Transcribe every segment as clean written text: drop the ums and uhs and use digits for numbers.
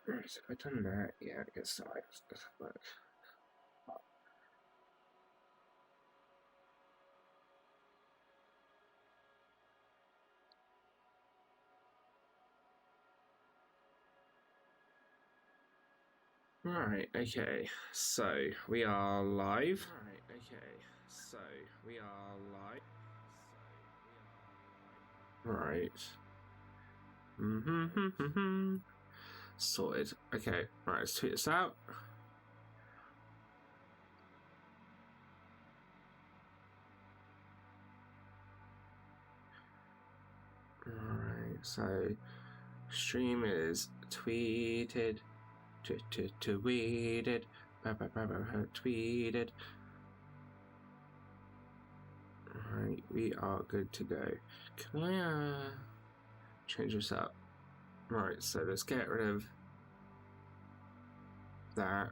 Right, so I've done that. Yeah, I guess so. Look. Right, okay, so we are live. Right, okay, so we are live. Right. Sorted. Okay, right, let's tweet this out. Alright, so stream is tweeted. Tweeted. Tweeted. Alright, we are good to go. Can I change this up? Right, so let's get rid of that.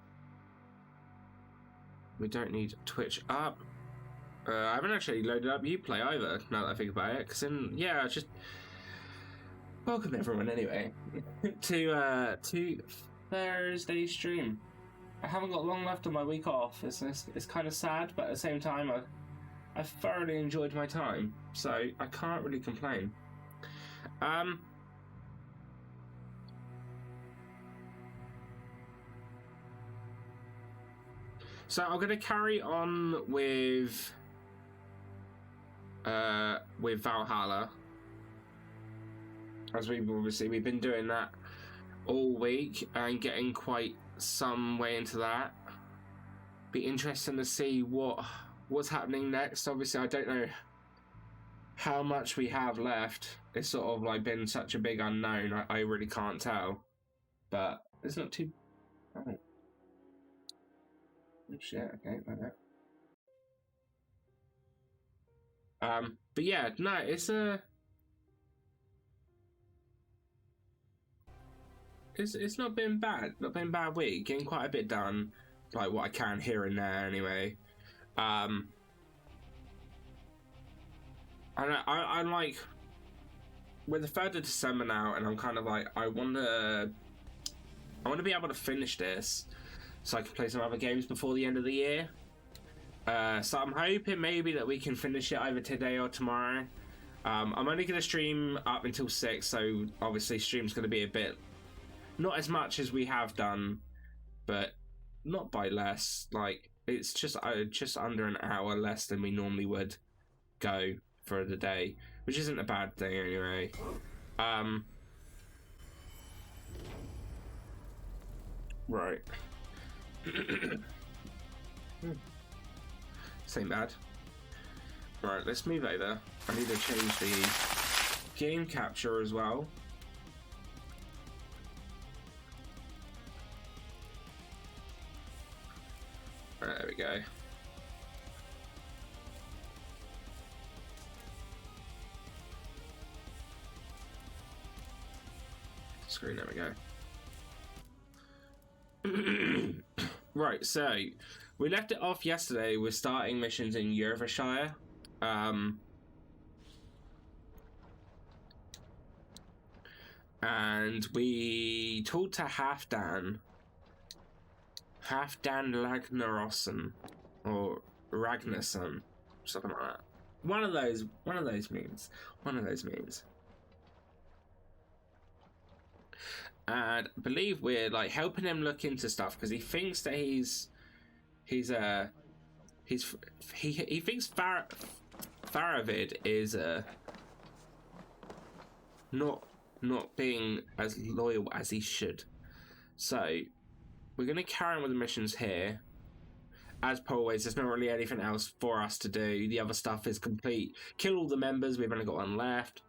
We don't need Twitch up. I haven't actually loaded up Uplay either, now that I think about it. Because yeah, just welcome everyone anyway to Thursday stream. I haven't got long left on my week off. It's kind of sad, but at the same time, I thoroughly enjoyed my time, so I can't really complain. So I'm going to carry on with Valhalla, as we've been doing that all week and getting quite some way into that. Be interesting to see what's happening next. Obviously, I don't know how much we have left. It's sort of like been such a big unknown. I really can't tell, but it's not too. Oh shit! Okay, like that. But yeah, no, it's not been bad. Not been a bad week. Getting quite a bit done, like what I can here and there. Anyway, and I'm like, with the 3rd of December now, and I'm kind of like, I want to be able to finish this, so I can play some other games before the end of the year. So I'm hoping maybe that we can finish it either today or tomorrow. I'm only going to stream up until 6, so obviously stream's going to be a bit, not as much as we have done, but not by less. Like, it's just under an hour less than we normally would go for the day, which isn't a bad thing anyway. Right. Same bad. Right, let's move over. I need to change the game capture as well. Right, there we go. Screen, there we go. Right, so we left it off yesterday with starting missions in Yervashire. And we talked to Halfdan Ragnarsson, or Ragnarsson, something like that. One of those means. And I believe we're like helping him look into stuff because he thinks that he thinks Faravid is not being as loyal as he should. So we're going to carry on with the missions here. As per always, there's not really anything else for us to do. The other stuff is complete. Kill all the members. We've only got one left.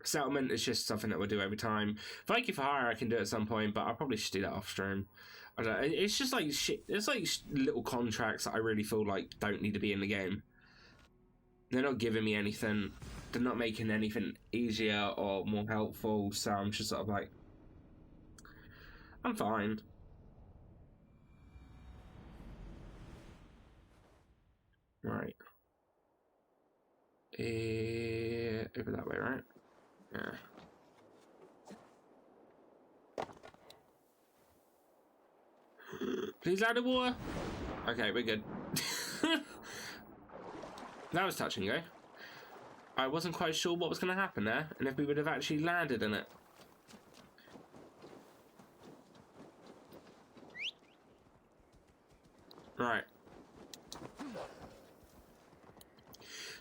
Settlement is just something that we'll do every time. Thank you for hire. I can do it at some point, but I'll probably just do that off stream. I don't know. It's just like shit. It's like little contracts that I really feel like don't need to be in the game. They're not giving me anything. They're not making anything easier or more helpful. So I'm just sort of like, I'm fine. Right. Over that way, right? Yeah. Please land in water. Okay, we're good. That was touch and go. I wasn't quite sure what was going to happen there, and if we would have actually landed in it. Right.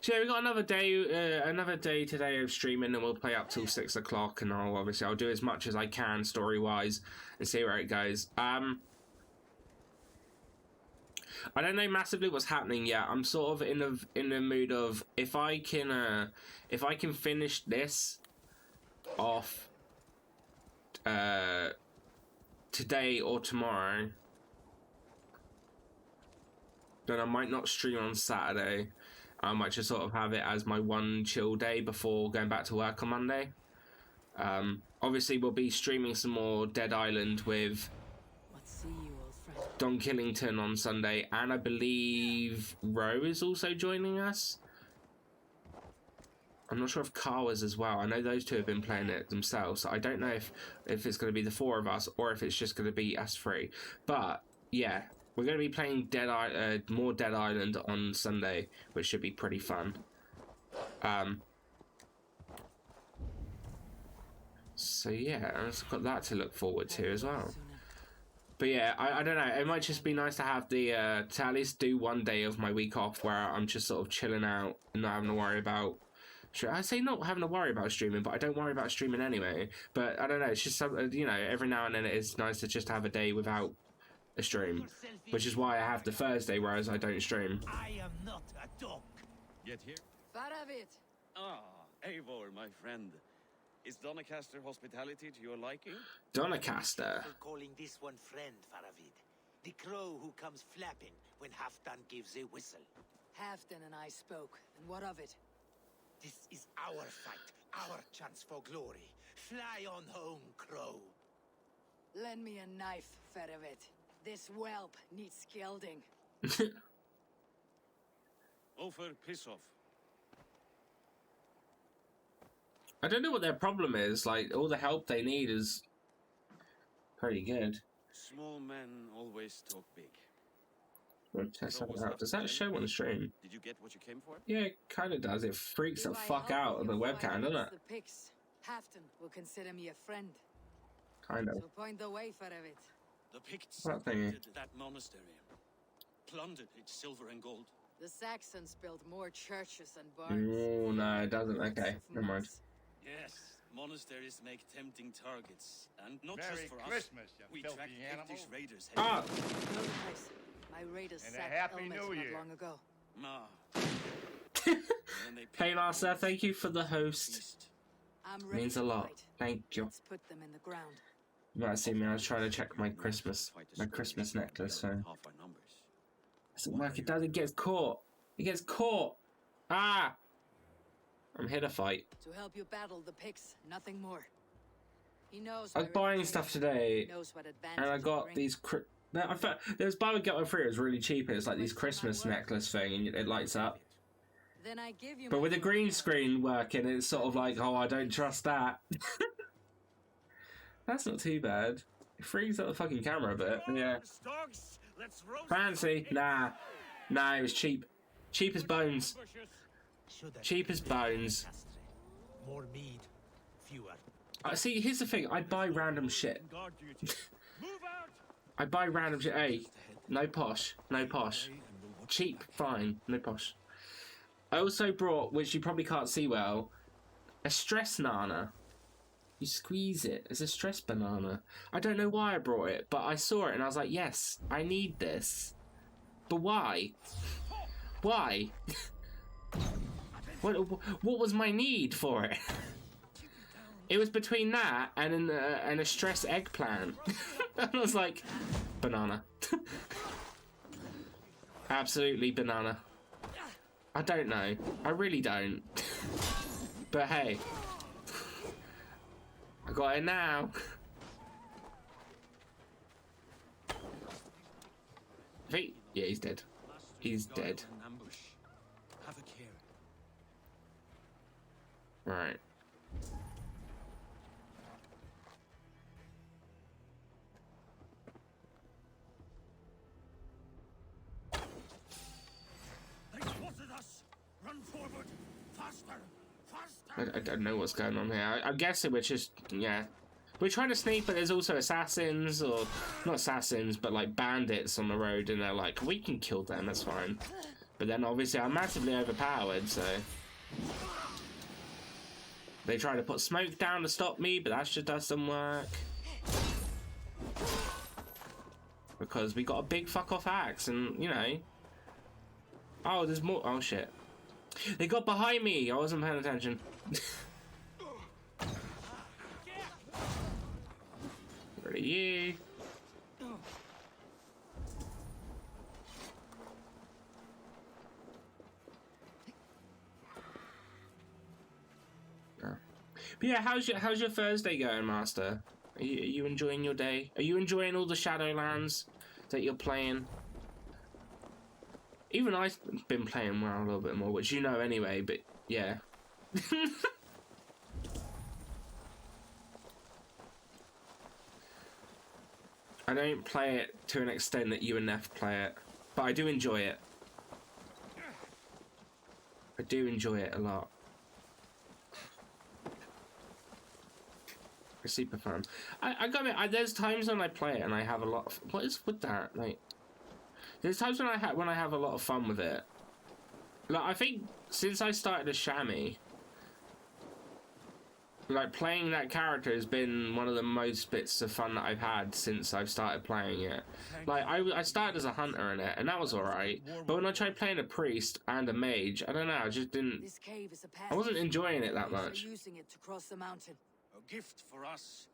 So yeah, we got another day today of streaming, and we'll play up till 6 o'clock. And I'll do as much as I can story wise, and see where it goes. I don't know massively what's happening yet. I'm sort of in the mood of if I can finish this off today or tomorrow, then I might not stream on Saturday. I might just sort of have it as my one chill day before going back to work on Monday. Obviously, we'll be streaming some more Dead Island with Don Killington on Sunday, and I believe Ro is also joining us. I'm not sure if Carl is as well. I know those two have been playing it themselves, so I don't know if it's going to be the four of us or if it's just going to be us three. But yeah, we're going to be playing more Dead Island on Sunday, which should be pretty fun. So yeah, I've got that to look forward to as well. But yeah, I don't know. It might just be nice to have the to at least do one day of my week off where I'm just sort of chilling out and not having to worry about. I say not having to worry about streaming, but I don't worry about streaming anyway. But I don't know. It's just something, you know. Every now and then it is nice to just have a day without a stream, which is why I have the Thursday, whereas I don't stream. I am not a dog. Get here. Faravit. Ah, Eivor, my friend. Is Doncaster hospitality to your liking? Doncaster. For calling this one friend, Faravit. The crow who comes flapping when Halfdan gives a whistle. Halfdan and I spoke, and what of it? This is our fight, our chance for glory. Fly on home, crow. Lend me a knife, Faravit. This whelp needs scalding. Ofer, piss off. I don't know what their problem is. Like, all the help they need is pretty good. Small men always talk big. Test something out. Does that show on the stream? Did you get what you came for? Yeah, it kind of does. It freaks the fuck out of the webcam, doesn't it? The pigs. Halfdan will consider me a friend. Kind of. So point the way, Faravit. The Picts That thingy. raided that monastery, plundered its silver and gold. The Saxons built more churches and barns. Oh no, it doesn't. Okay, never mind. Yes, monasteries make tempting targets, and not Merry just for Christmas, us. you We filthy track animal. Pictish raiders. Ah! Know the place. My raiders And a sacked Happy Elmet New not Year. long ago. Hey Larsa, thank you for the host. Feast. I'm ready Means to a lot. fight. Thank you. Let's put them in the ground. You might see me. I was trying to check my Christmas necklace. So Half our numbers. doesn't work. It does. It gets caught. It gets caught. Ah! I'm here to fight. To help you battle the pigs, nothing more. He knows. I was buying stuff today, and I got these. I thought there was buy one get one free. It was really cheap. And it's like these Christmas necklace thing, and it lights up. Then I give you But my with the green word. screen working, it's sort of like, oh, I don't trust that. That's not too bad. It frees up the fucking camera a bit. Yeah. Dogs, let's roast Fancy? Nah. Nah, it was cheap. Cheap as bones. Should have Cheap as bones. more mead, fewer. See, here's the thing. I buy random shit. Guard duty. Move out. I buy random shit. Hey, no posh. No posh. Cheap, fine. No posh. I also brought, which you probably can't see well, a stress nana. You squeeze it. It's a stress banana. I don't know why I brought it, but I saw it and I was like, yes, I need this. But why? Why? What was my need for it? It was between that and a stress eggplant. And I was like, banana. Absolutely banana. I don't know. I really don't. But hey. I got it now. Yeah, he's dead. He's dead. An ambush. Have a care. Right. I don't know what's going on here. I'm guessing we're just, yeah. We're trying to sneak, but there's also assassins, or not assassins, but like bandits on the road, and they're like, we can kill them, that's fine. But then obviously I'm massively overpowered, so they try to put smoke down to stop me, but that just doesn't work. Because we got a big fuck off axe, and you know. Oh, there's more. Oh shit. They got behind me. I wasn't paying attention. Rid of you. But yeah, how's your Thursday going, Master? Are you enjoying your day? Are you enjoying all the Shadowlands that you're playing? Even I've been playing WoW a little bit more, which you know anyway, but yeah. I don't play it to an extent that you and Neff play it, but I do enjoy it. I do enjoy it a lot. It's super fun. I got it. There's times when I play it and I have a lot of... What is with that? Like... There's times when I have a lot of fun with it. Like, I think since I started as Shammy, like, playing that character has been one of the most bits of fun that I've had since I've started playing it. Like, I started as a hunter in it, and that was alright. But when I tried playing a priest and a mage, I don't know, I just didn't... I wasn't enjoying it that much. Using it to cross the mountain. A gift for us.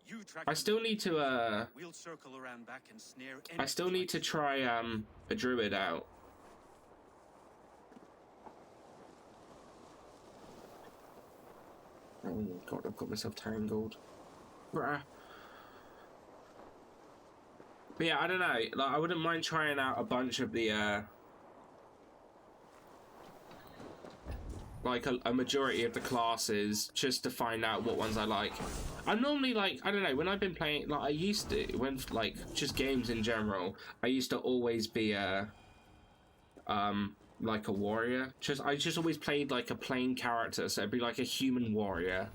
You track I still need to, we'll circle around back and snare I still need to try, a druid out. Oh god, I've got myself tangled. Bruh. But yeah, I don't know. Like, I wouldn't mind trying out a bunch of the, like a majority of the classes, just to find out what ones I like. I'm normally like, I don't know, when I've been playing, like I used to, when like just games in general, I used to always be like a warrior. I just always played like a plain character, so it'd be like a human warrior,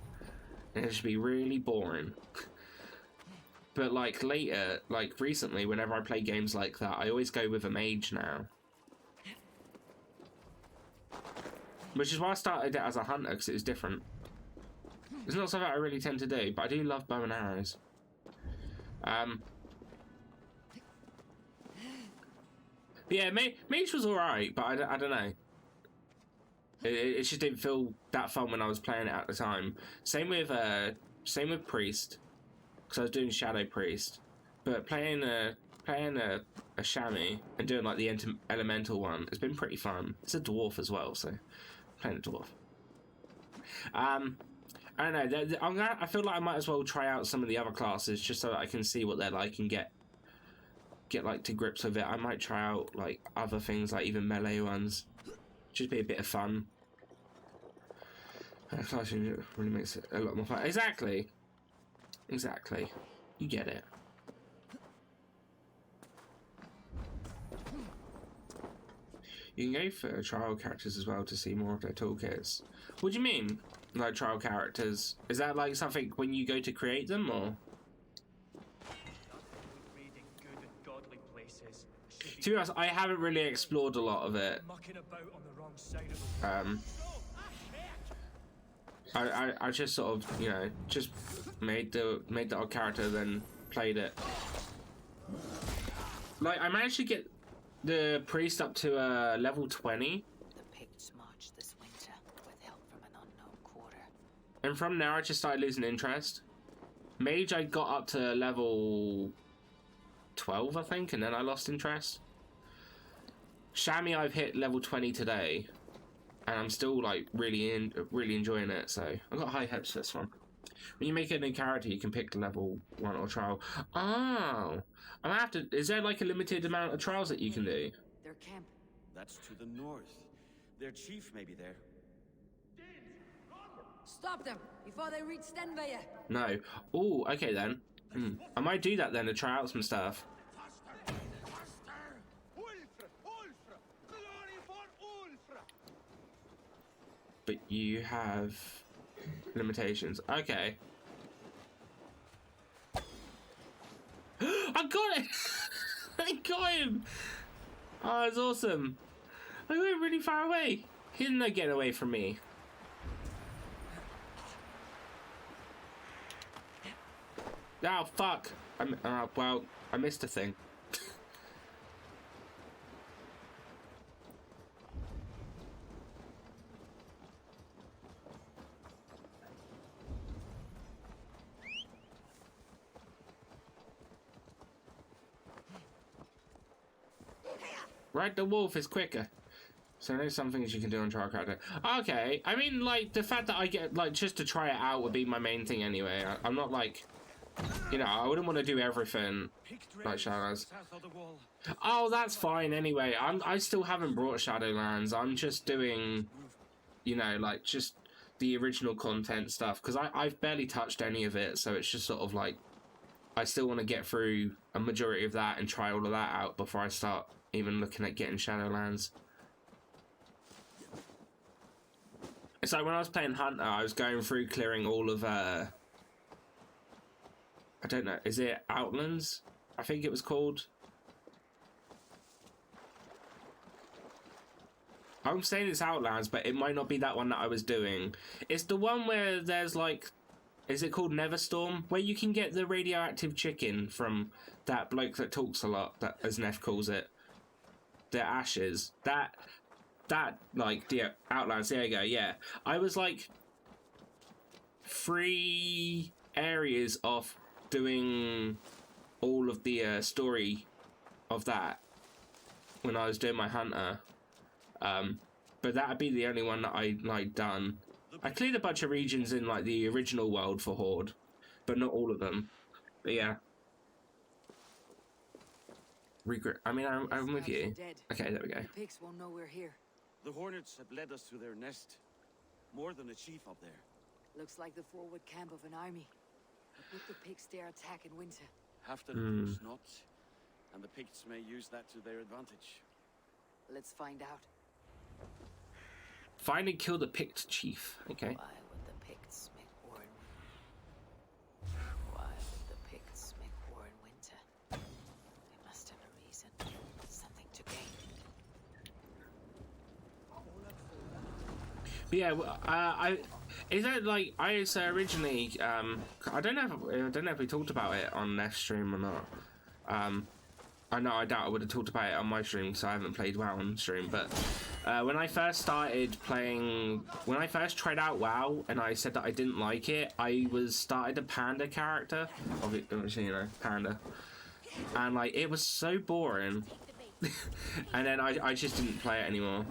and it'd just be really boring. But like later, like recently, whenever I play games like that, I always go with a mage now. Which is why I started it as a hunter, because it was different. It's not something I really tend to do, but I do love bow and arrows. But yeah, mage was alright, but I don't know. It just didn't feel that fun when I was playing it at the time. Same with priest, because I was doing shadow priest. But playing a chamois and doing like the elemental one, it's been pretty fun. It's a dwarf as well, so playing a dwarf. I don't know. I feel like I might as well try out some of the other classes just so that I can see what they're like and get like to grips with it. I might try out like other things, like even melee ones. Just be a bit of fun. Classing really makes it a lot more fun. Exactly. You get it. You can go for trial characters as well to see more of their toolkits. What do you mean? Like trial characters? Is that like something when you go to create them, or? To be honest, I haven't really explored a lot of it. I just sort of, you know, just made the odd character, then played it. Like I managed to get the priest up to level 20. And from there, I just started losing interest. Mage, I got up to level 12, I think, and then I lost interest. Chamois, I've hit level 20 today, and I'm still like really enjoying it. So I've got high hopes for this one. When you make a new character, you can pick level 1 or trial. Oh, I'm gonna have to. Is there like a limited amount of trials that you can do? Their camp. That's to the north. Their chief may be there. Stop them before they reach Stenveje. No. Oh, okay then. I might do that then to try out some stuff. But You have limitations. Okay. I got it! I got him! Oh, that's awesome. I went really far away. He didn't get away from me. Oh, fuck. Well, I missed a thing. Ride the wolf is quicker. So there's some things you can do on trial character. Okay, I mean, like, the fact that I get, like, just to try it out would be my main thing anyway. I'm not, like, you know, I wouldn't want to do everything like Shadowlands. Oh, that's fine anyway. I still haven't brought Shadowlands. I'm just doing, you know, like, just the original content stuff. Because I've barely touched any of it, so it's just sort of, like, I still want to get through a majority of that and try all of that out before I start even looking at getting Shadowlands. It's like when I was playing Hunter, I was going through clearing all of, I don't know, is it Outlands? I think it was called. I'm saying it's Outlands, but it might not be that one that I was doing. It's the one where there's like, is it called Neverstorm? Where you can get the radioactive chicken from that bloke that talks a lot, that, as Neff calls it. The ashes. That like the Outlands, there you go. Yeah, I was like 3 areas off doing all of the story of that when I was doing my Hunter, but that'd be the only one that I like done. I cleared a bunch of regions in like the original world for Horde, but not all of them. But yeah. I mean, I'm with you. Okay, there we go. The pigs won't know we're here. The Hornets have led us to their nest. More than a chief up there. Looks like the forward camp of an army. But would the pigs dare attack in winter? Halfton knows not, and the Picts may use that to their advantage. Let's find out. Find and kill the Pict chief. Okay. Why would the Picts make war in Why would the Picts make war in winter? They must have a reason. Something to gain. But yeah, is that like I so originally I don't know if we talked about it on Neff's stream or not. I know I doubt I would have talked about it on my stream because I haven't played WoW on stream. But when I first started playing, when I first tried out WoW and I said that I didn't like it, I started a panda character, obviously, you know, panda, and like it was so boring, and then I just didn't play it anymore.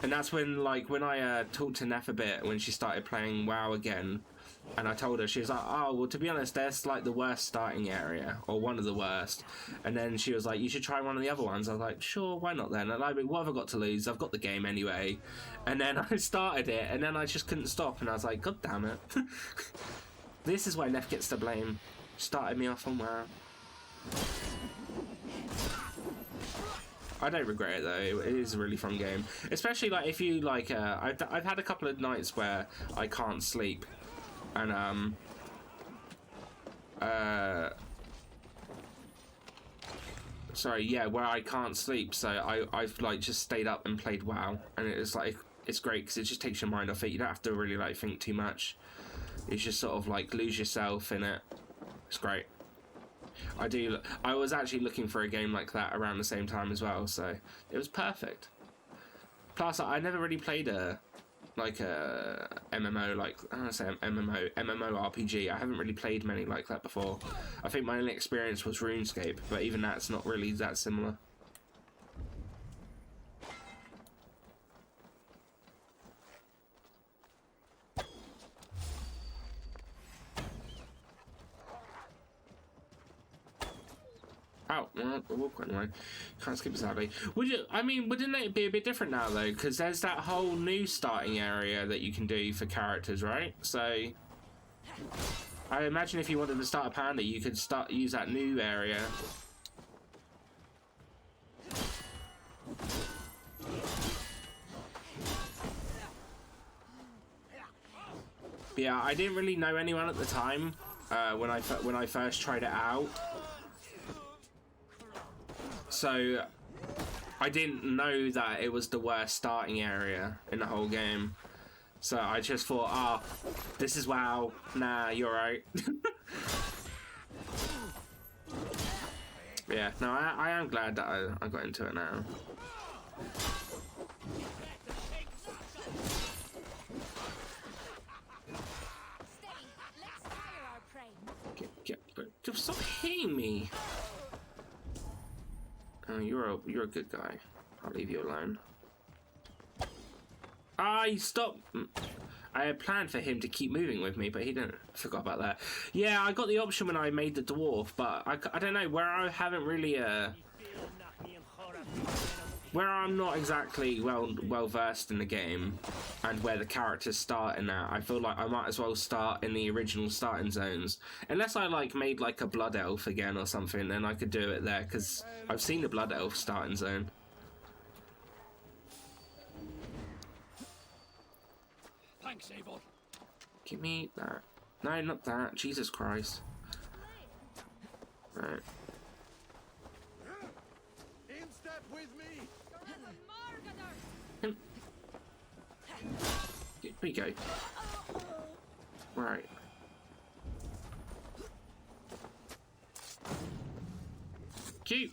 And that's when, like, when I talked to Neff a bit when she started playing WoW again, and I told her, she was like, oh, well, to be honest, that's like the worst starting area, or one of the worst. And then she was like, you should try one of the other ones. I was like, sure, why not then? And I mean, what have I got to lose? I've got the game anyway. And then I started it, and then I just couldn't stop, and I was like, god damn it. This is why Neff gets to blame. Started me off on WoW. I don't regret it though. It is a really fun game, especially like if you like. I've had a couple of nights where I can't sleep, and sorry, yeah, where I can't sleep. So I've like just stayed up and played WoW, and it's like it's great because it just takes your mind off it. You don't have to really like think too much. It's just sort of like lose yourself in it. It's great. I was actually looking for a game like that around the same time as well, so it was perfect. Plus, I never really played a MMO, like I don't say MMO RPG. I haven't really played many like that before. I think my only experience was RuneScape, but even that's not really that similar. Oh, well, we'll walk anyway. Can't skip sadly. Wouldn't it be a bit different now though? Because there's that whole new starting area that you can do for characters, right? So I imagine if you wanted to start a panda, you could use that new area. Yeah, I didn't really know anyone at the time when I first tried it out, so I didn't know that it was the worst starting area in the whole game. So I just thought, ah, oh, this is WoW. Nah, you're right. Yeah, no, I am glad that I got into it now. Just stop hitting me. Oh, you're a good guy. I'll leave you alone. Ah, you stop. I had planned for him to keep moving with me, but he didn't. Forgot about that. Yeah, I got the option when I made the dwarf, but I don't know, where I haven't really where I'm not exactly well versed in the game, and where the characters start in that, I feel like I might as well start in the original starting zones. Unless I like made like a blood elf again or something, then I could do it there, because I've seen the blood elf starting zone. Thanks, Eivor. Give me that. No, not that. Jesus Christ. Right. In step with me. Here we go. Right. Cute.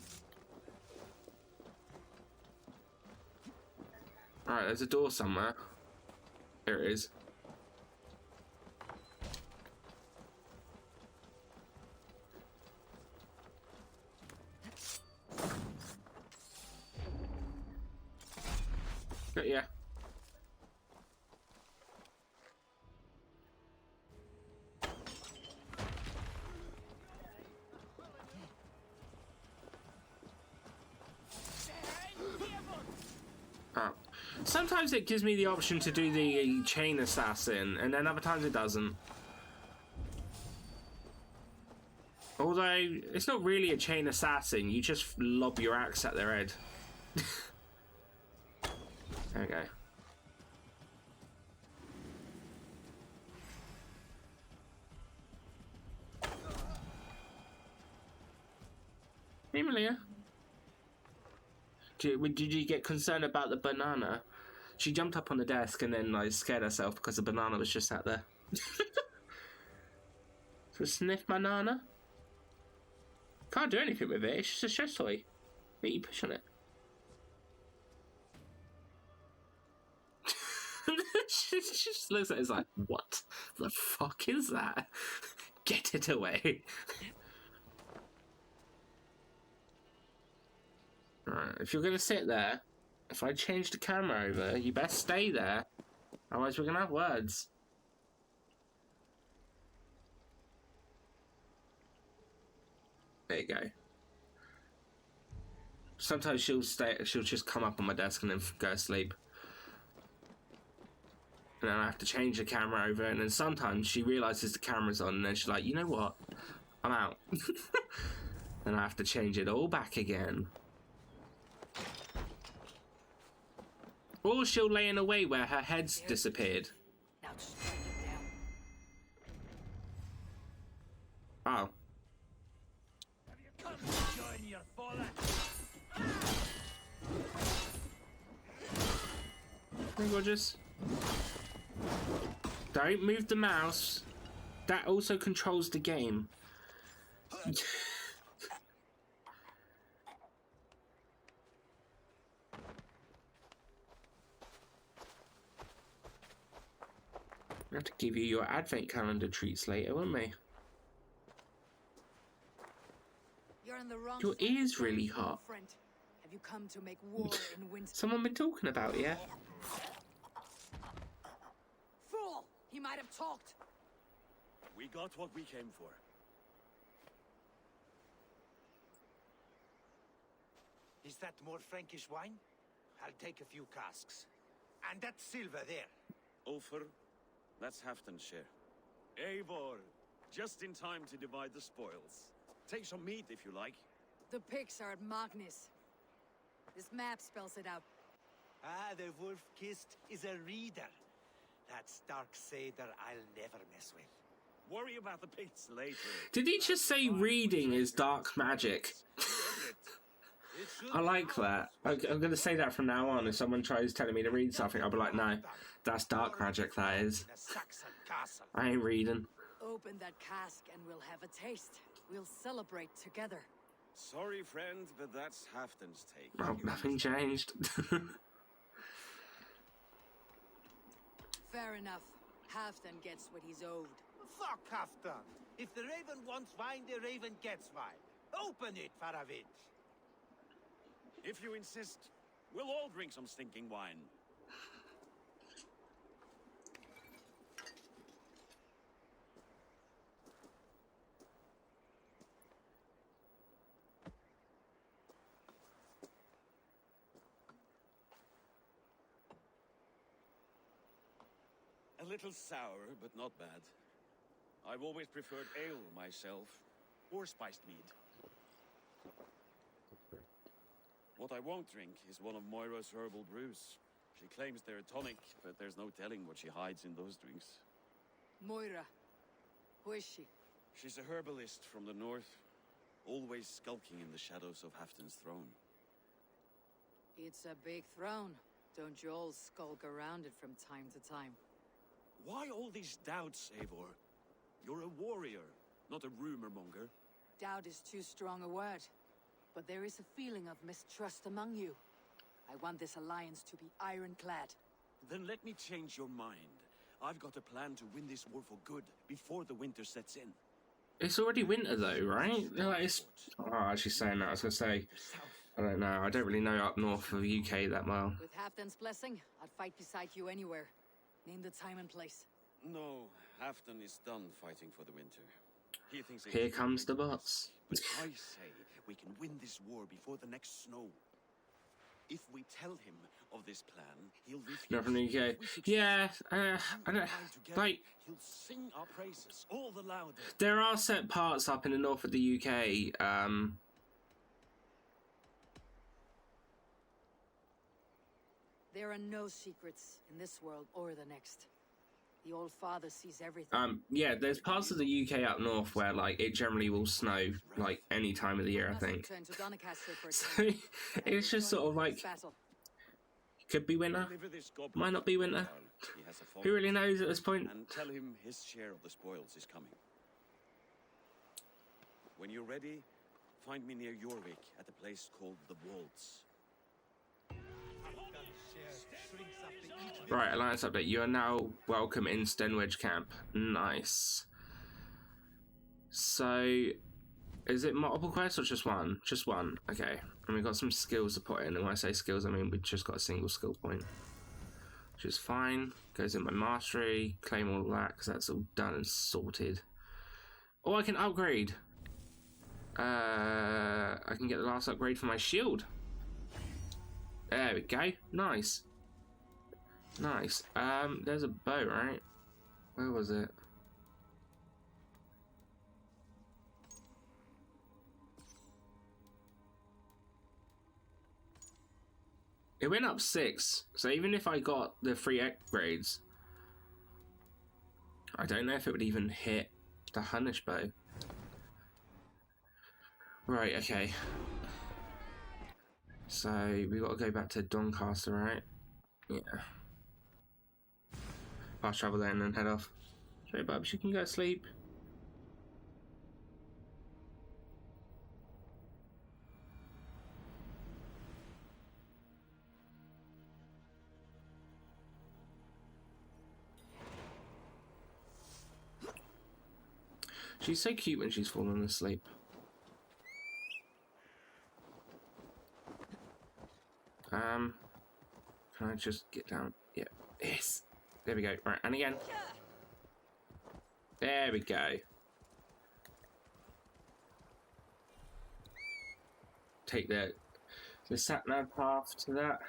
Alright, there's a door somewhere. There it is. But yeah. Oh. Sometimes it gives me the option to do the chain assassin, and then other times it doesn't. Although, it's not really a chain assassin, you just lob your axe at their head. There we go. Hey, Malia. Did you get concerned about the banana? She jumped up on the desk and then like scared herself because the banana was just sat there. So sniff banana. Can't do anything with it. It's just a stress toy. But you push on it. She just looks at it, it's like, what the fuck is that? Get it away. Right, if you're gonna sit there, if I change the camera over, you best stay there. Otherwise we're gonna have words. There you go. Sometimes she'll just come up on my desk and then go to sleep. And then I have to change the camera over, and then sometimes she realises the camera's on, and then she's like, you know what? I'm out. And I have to change it all back again. Or she'll lay in a way where her head's disappeared. Now strike it down. Oh. Come join your fallen. Hey, Rogers. Don't move the mouse. That also controls the game. We have to give you your advent calendar treats later, won't we? You're in the wrong Your front, ear's really my hot. friend. Have you come to make war in winter? Someone been talking about you? Fool! He might have talked. We got what we came for. Is that more Frankish wine? I'll take a few casks. And that silver there. Ofer, that's Halfton's share. Eivor, just in time to divide the spoils. Take some meat if you like. The pigs are at Magnus. This map spells it out. Ah, the wolf-kissed is a reader. That's dark Seder I'll never mess with. Worry about the pits later. Did he just say reading is dark magic? I like that. I'm going to say that from now on. If someone tries telling me to read something, I'll be like, no, that's dark magic, that is. In a Saxon castle. I ain't reading. Open that cask and we'll have a taste. We'll celebrate together. Sorry, friend, but that's Halfdan's take. Well, nothing changed. Fair enough. Halfdan gets what he's owed. Fuck Halfdan. If the raven wants wine, the raven gets wine. Open it, Faravid. If you insist, we'll all drink some stinking wine. A little sour, but not bad. I've always preferred ale myself, or spiced mead. What I won't drink is one of Moira's herbal brews. She claims they're a tonic, but there's no telling what she hides in those drinks. Moira. Who is she? She's a herbalist from the north, always skulking in the shadows of Halfdan's throne. It's a big throne. Don't you all skulk around it from time to time? Why all these doubts, Eivor? You're a warrior, not a rumor monger. Doubt is too strong a word. But there is a feeling of mistrust among you. I want this alliance to be ironclad. Then let me change your mind. I've got a plan to win this war for good, before the winter sets in. It's already winter though, right? Like it's... Oh, actually saying that, I was going to say, I don't know. I don't really know up north of the UK that well. With Halfdan's blessing, I'd fight beside you anywhere. Name the time and place. No, Halfdan is done fighting for the winter. He thinks Here comes the bots. But I say we can win this war before the next snow. If we tell him of this plan, he'll refuse. Not from the UK. If we succeed, Yeah, I don't... bind together, Like, he'll sing our praises all the louder. there are set parts up in the north of the UK, There are no secrets in this world or the next. The Old Father sees everything. yeah, there's parts of the UK up north where, like, it generally will snow, like, any time of the year, I think. Turn to Doncaster for a So, time. it's just sort of like, Battle. could be winter, Deliver this goblin might not be to winter. Jarl. He has a Who really knows at this point? And tell him his share of the spoils is coming. When you're ready, find me near Jorvik at a place called the Waltz. Right, alliance update. You are now welcome in Stenwedge camp. Nice. So, is it multiple quests or just one? Just one. Okay. And we've got some skills to put in. And when I say skills, I mean we've just got a single skill point. Which is fine. Goes in my mastery. Claim all that because that's all done and sorted. Oh, I can upgrade. I can get the last upgrade for my shield. There we go. Nice. Nice. There's a bow, right? Where was it? It went up 6. So even if I got the 3 upgrades, I don't know if it would even hit the Hunnish bow. Right, okay. So we got to go back to Doncaster, right? Yeah. Fast travel there and then head off. Sorry, Bubs, you can go to sleep. She's so cute when she's falling asleep. Can I just get down? Yeah. Yes. There we go. Right, and again. There we go. Take the sat-nav path to that.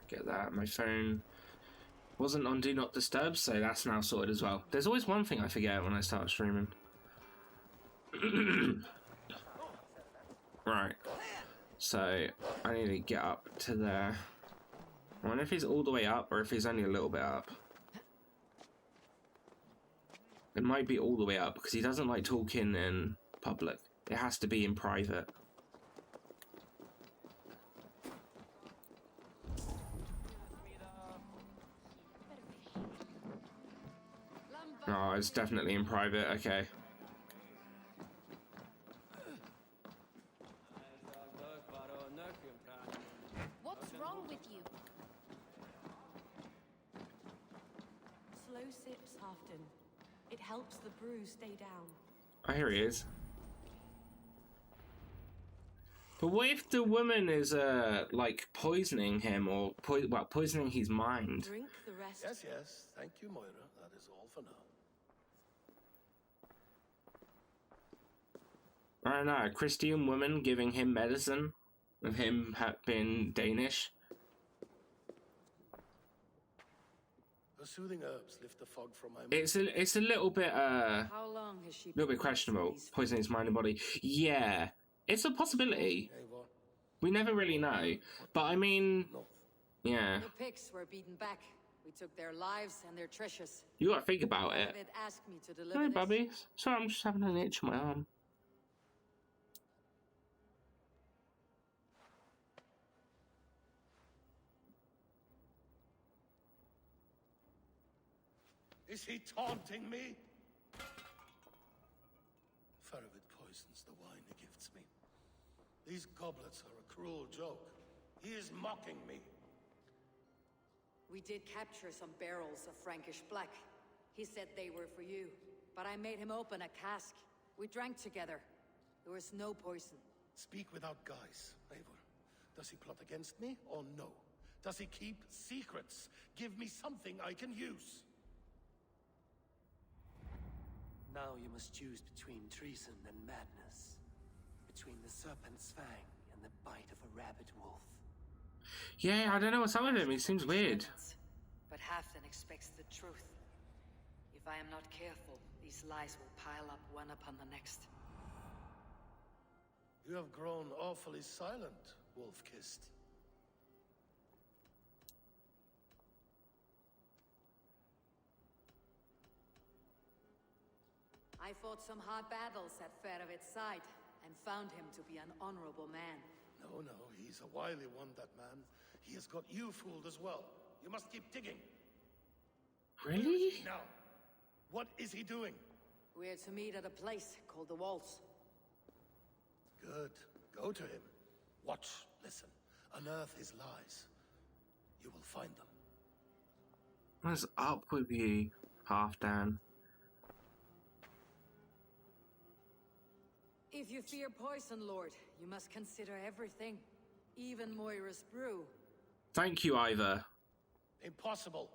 Get that. My phone wasn't on Do Not Disturb, so that's now sorted as well. There's always one thing I forget when I start streaming. Right. So, I need to get up to there. I wonder if he's all the way up or if he's only a little bit up. It might be all the way up because he doesn't like talking in public. It has to be in private. Oh, it's definitely in private. Okay. What's wrong with you? Slow sips, Halfton. It helps the brew stay down. Oh, here he is. But what if the woman is, like, poisoning him or, poisoning his mind? Drink the rest. Yes, yes. Thank you, Moira. That is all for now. I don't know, a Christian woman giving him medicine of him being Danish. The soothing herbs lift the fog from my mind. It's a little bit How long has she little bit questionable. Poisoning his mind and body. Yeah, it's a possibility. Eivor, We never really know, but I mean, north. yeah, The pigs were beaten back. We took their lives and their treasures. you gotta think about it. David asked me to deliver Hey, this. Bubby. Sorry, I'm just having an itch on my arm. Is he taunting me? Faravid poisons the wine he gives me. These goblets are a cruel joke. He is mocking me. We did capture some barrels of Frankish black. He said they were for you, but I made him open a cask. We drank together. There was no poison. Speak without guise, Eivor. Does he plot against me or no? Does he keep secrets? Give me something I can use. Now you must choose between treason and madness. Between the serpent's fang and the bite of a rabid wolf. Yeah, I don't know what's up with him. He seems weird. But Halfdan expects the truth. If I am not careful, these lies will pile up one upon the next. You have grown awfully silent, wolf-kissed. I fought some hard battles at Faravid's side and found him to be an honorable man. No, no, he's a wily one, that man. He has got you fooled as well. You must keep digging. Really? Now, what is he doing? We're to meet at a place called the Walls. Good. Go to him. Watch, listen. Unearth his lies. You will find them. What's up with you, Halfdan? If you fear poison, Lord, you must consider everything. Even Moira's brew. Thank you, Ivor. Impossible.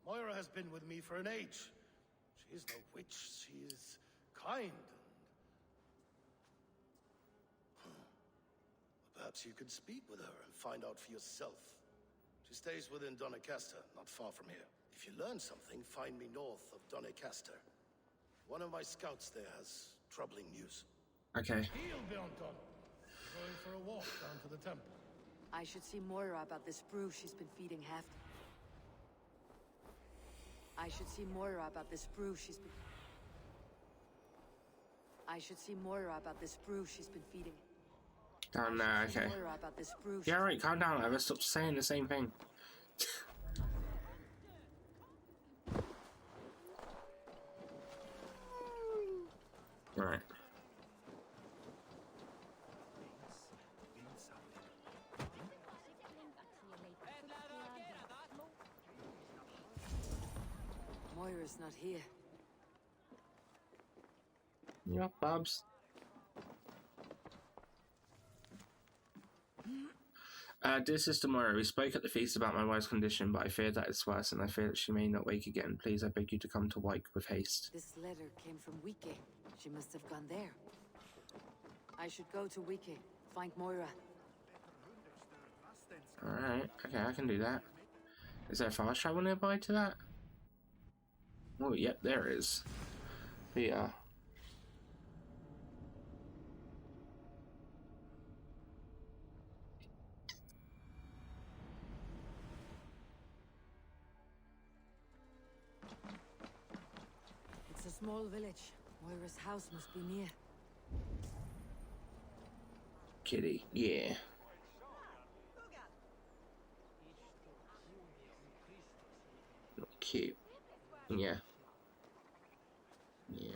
Moira has been with me for an age. She is no witch. She is kind. Perhaps you could speak with her and find out for yourself. She stays within Doncaster, not far from here. If you learn something, find me north of Doncaster. One of my scouts there has troubling news. Okay. He'll be on top. Going for a walk down to the temple. I should see Moira about this brew she's been feeding Halfdan. I should see Moira about this brew she's been... I should see Moira about this brew she's been feeding. Oh no, okay. Moira about this brew Yeah, right, calm down, Ivor. Stop saying the same thing. Right. Moira's not here. Yeah, Babs. Dear Sister Moira, we spoke at the feast about my wife's condition, but I fear that it's worse, and I fear that she may not wake again. Please, I beg you to come to Wyke with haste. This letter came from Wike. She must have gone there. I should go to Wike, find Moira. Alright, okay, I can do that. Is there fast travel nearby to that? Oh, yep, there is. Yeah. It's a small village. Moira's house must be near. Kitty, yeah. Cute. Yeah. Yeah.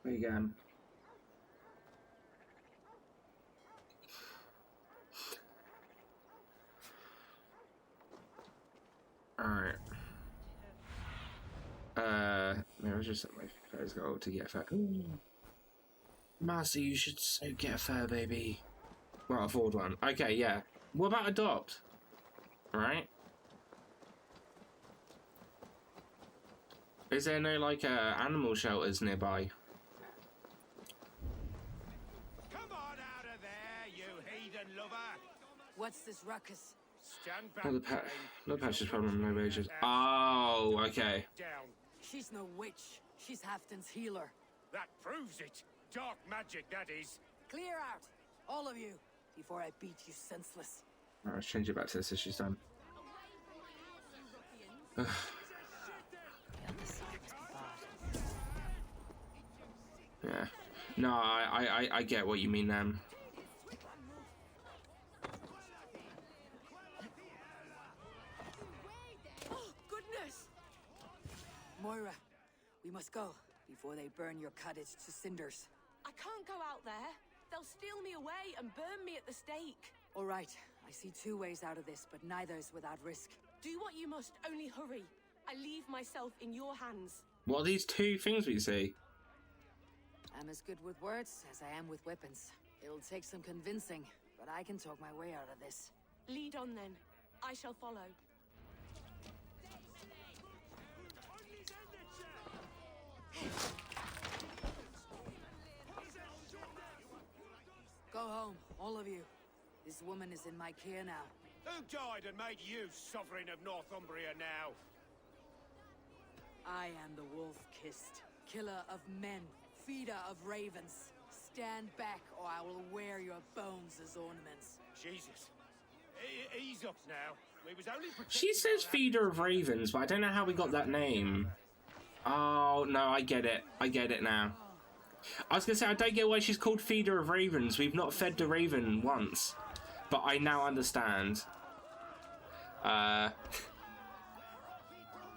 Again. Alright. Maybe I just set my first goal to get fur. Marcy, you should so get a fur, baby. Well, afford one. Okay, yeah. What about adopt? Alright. Is there no, like, animal shelters nearby? Come on out of there, you heathen lover! What's this ruckus? Stand back. Oh, the patch is problem, no wages. Oh, okay. Down. She's no witch. She's Halfton's healer. That proves it. Dark magic, that is. Clear out, all of you, before I beat you senseless. Alright, let's change it back to this as she's done. Yeah. No, I get what you mean, Oh, goodness! Moira, we must go before they burn your cottage to cinders. I can't go out there. They'll steal me away and burn me at the stake. All right, I see two ways out of this, but neither is without risk. Do what you must, only hurry. I leave myself in your hands. What are these two things we see? I'm as good with words as I am with weapons. It'll take some convincing, but I can talk my way out of this. Lead on then. I shall follow. Go home, all of you. This woman is in my care now. Who died and made you sovereign of Northumbria now? I am the wolf-kissed, killer of men, feeder of ravens. Stand back, or I will wear your bones as ornaments. Jesus. Ease up now. We was only She says feeder of ravens, but I don't know how we got that name. Oh, no, I get it. I get it now. I was going to say, I don't get why she's called feeder of ravens. We've not fed the raven once. But I now understand. Wait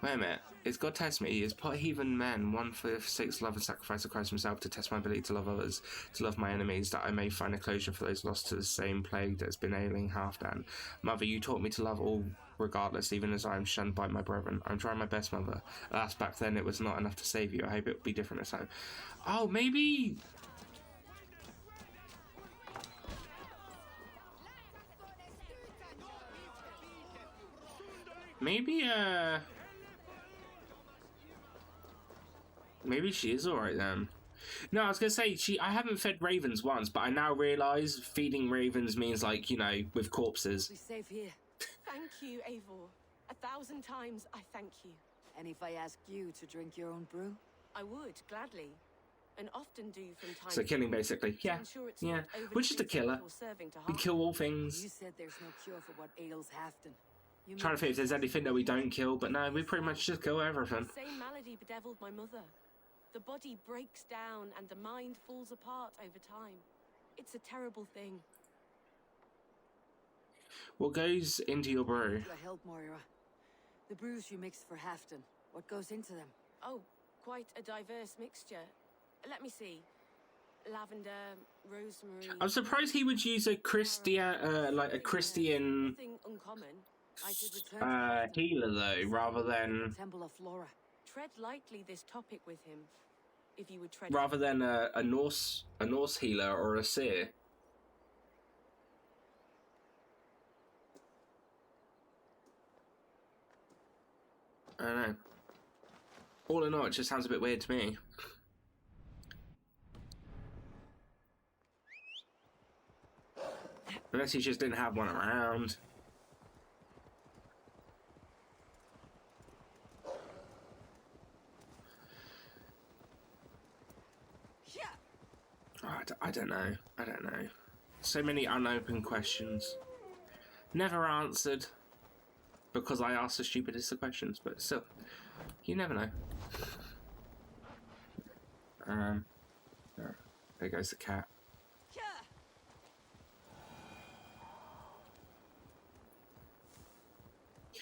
a minute. It's God test me. It's put heathen men, 1/6 love and sacrifice of Christ himself to test my ability to love others, to love my enemies, that I may find a closure for those lost to the same plague that has been ailing Halfdan. Mother, you taught me to love all regardless, even as I am shunned by my brethren. I'm trying my best, Mother. Alas, back then it was not enough to save you. I hope it will be different this time. Oh, maybe... Maybe she is alright then. No, I was gonna say, I haven't fed ravens once, but I now realise feeding ravens means, like, you know, with corpses. Be safe here. Thank you, Eivor. 1,000 times I thank you. And if I asked you to drink your own brew? I would, gladly. And often do from time So to killing, time, basically. to Yeah, ensure it's yeah. not We're just a killer. overtaken or serving to We harm. kill all things. You said there's no cure for what ails Halfdan. You Trying to think if there's anything that we don't kill, but no, we pretty much just kill everything. The same malady bedeviled my mother. The body breaks down and the mind falls apart over time. It's a terrible thing. What goes into your brew? Your help, Moira. The brews you mixed for Halfdan. What goes into them? Oh, quite a diverse mixture. Let me see. Lavender, rosemary... I'm surprised he would use a Christian, like a Christian Nothing uncommon. I should return to Halfdan. healer though, rather than Temple of Flora. Tread lightly this topic with him. If you would tread... rather than a Norse healer or a seer. I don't know. All in all, it just sounds a bit weird to me. Unless he just didn't have one around. Oh, I don't know. I don't know. So many unopened questions. Never answered. Because I asked the stupidest of questions, but still. You never know. There goes the cat.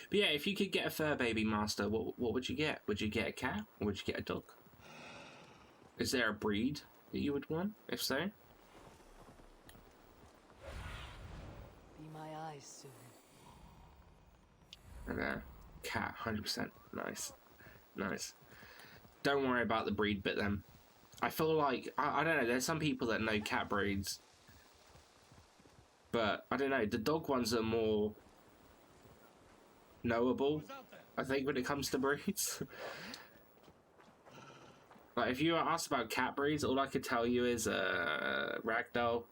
But yeah, if you could get a fur baby master, what would you get? Would you get a cat or would you get a dog? Is there a breed that you would want? If so, Be my eyes soon. and cat, 100%. Nice, nice. Don't worry about the breed bit then. I feel like I don't know. There's some people that know cat breeds, but I don't know. The dog ones are more knowable, I think, when it comes to breeds. Like, if you were asked about cat breeds, all I could tell you is ragdoll.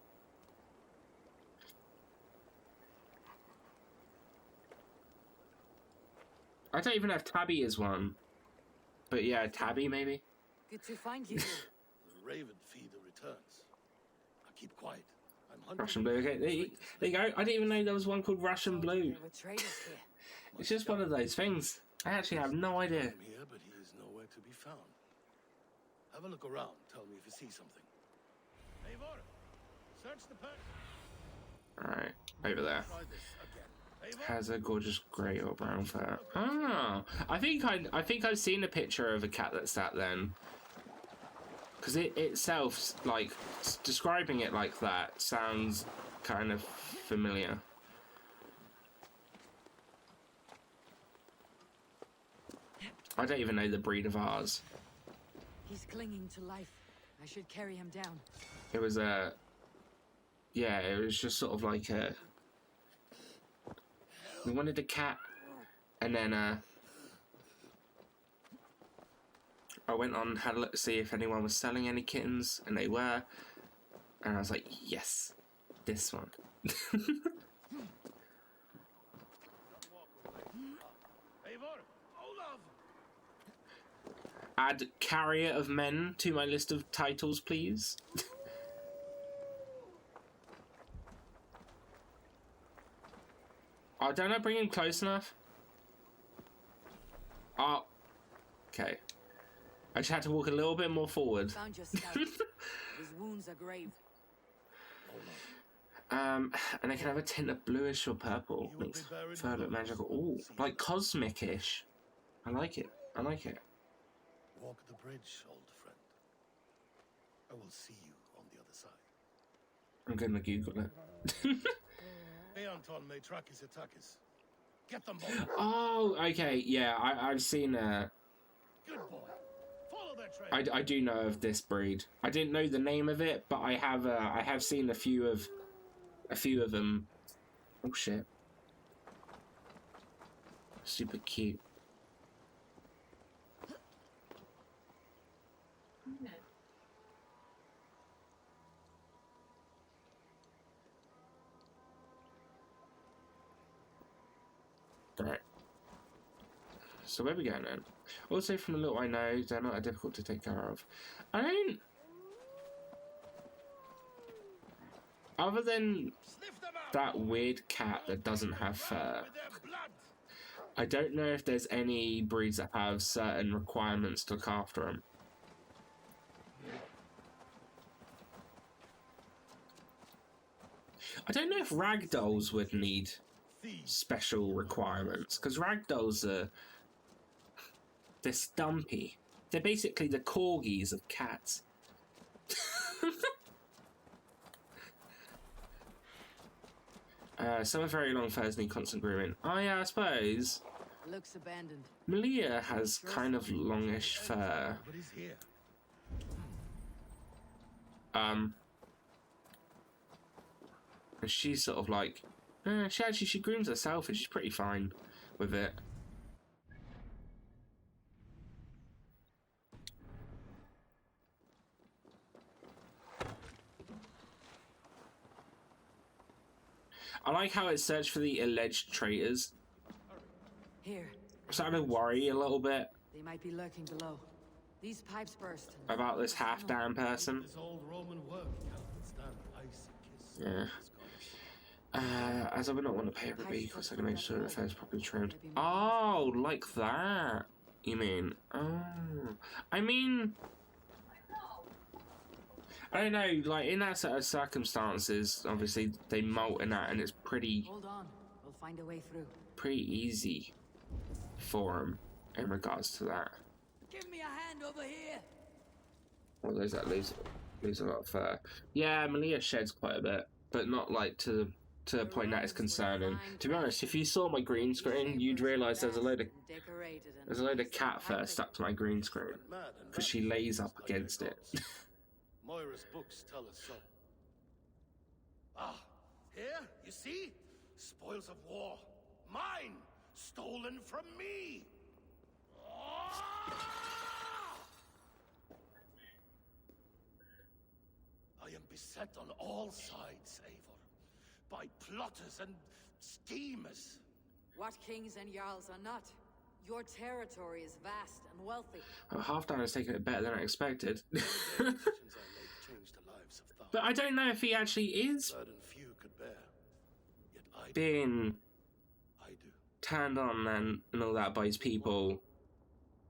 I don't even know if Tabby is one, but yeah, Tabby maybe. Good to find you. The raven feeder returns. Now keep quiet. I'm hunting. Russian blue. Okay, there you go. I didn't even know there was one called Russian blue. There were traders here. It's just one of those things. I actually have no idea. I'm here, but he is nowhere to be found. Have a look around. Tell me if you see something. Eivor, search the perch. Alright, over there. Try this again. Eivor, Has a gorgeous grey or brown fur. Ah, I think I've seen a picture of a cat that's that then. Because it itself, like, describing it like that sounds kind of familiar. I don't even know the breed of ours. He's clinging to life. I should carry him down. It was a... Yeah, it was just sort of like a... We wanted a cat, and then I went on, had a look to see if anyone was selling any kittens, and they were. And I was like, yes, this one. Eivor, Olaf. Add carrier of men to my list of titles, please. Oh, don't I bring him close enough? Oh, okay. I just had to walk a little bit more forward. Found your scout. His wounds are grave. And I can have a tint of bluish or purple. You will Makes be buried fur with look us. magical. Ooh, like cosmic-ish. I like it. I like it. Walk the bridge, old friend. I will see you on the other side. I'm gonna Google it. Anton Matrakis Atakis. Get them both. Oh, okay. Yeah, I've seen. Good boy. Follow their trail. I do know of this breed. I didn't know the name of it, but I have seen a few of them. Oh shit. Super cute. Right. So where we going then? Also, from the little I know, they're not difficult to take care of. I don't... Other than Sniff them out. that weird cat that doesn't have fur, With their blood. I don't know if there's any breeds that have certain requirements to look after them. I don't know if ragdolls would need special requirements, because ragdolls are... They're stumpy. They're basically the corgis of cats. Some have very long furs need constant grooming. I suppose Looks abandoned. Malia has kind of longish fur. Nobody's here. And she's sort of like... she grooms herself and she's pretty fine with it. I like how it searched for the alleged traitors. Here. I'm starting to worry a little bit They might be lurking below. These pipes burst. about this half-down person. This old Roman work can't withstand icy kiss. Yeah. As I would not want to pay every week, so I can make sure the fair's properly trimmed. Oh, like that. You mean? Oh. I mean, I don't know, like in that set of circumstances, obviously they molt in that and it's pretty Hold on. We'll find a way through. easy for him in regards to that. Give me a hand over here. Well, those that lose a lot of fur. Yeah, Malia sheds quite a bit, but not like to the point that is concerning. To be honest, if you saw my green screen, you'd realise there's a load of cat fur stuck to my green screen because she lays up against it. Moira's books tell us so. Ah, here, you see? Spoils of war. Mine! Stolen from me! I am beset on all sides, Eivor, by plotters and schemers. What kings and jarls are not? Your territory is vast and wealthy. Oh, Halfdan has taken it better than I expected. The decisions I made changed the lives of thousands. But I don't know if he actually is Burden few could bear. Yet I being do. turned on and all that by his people.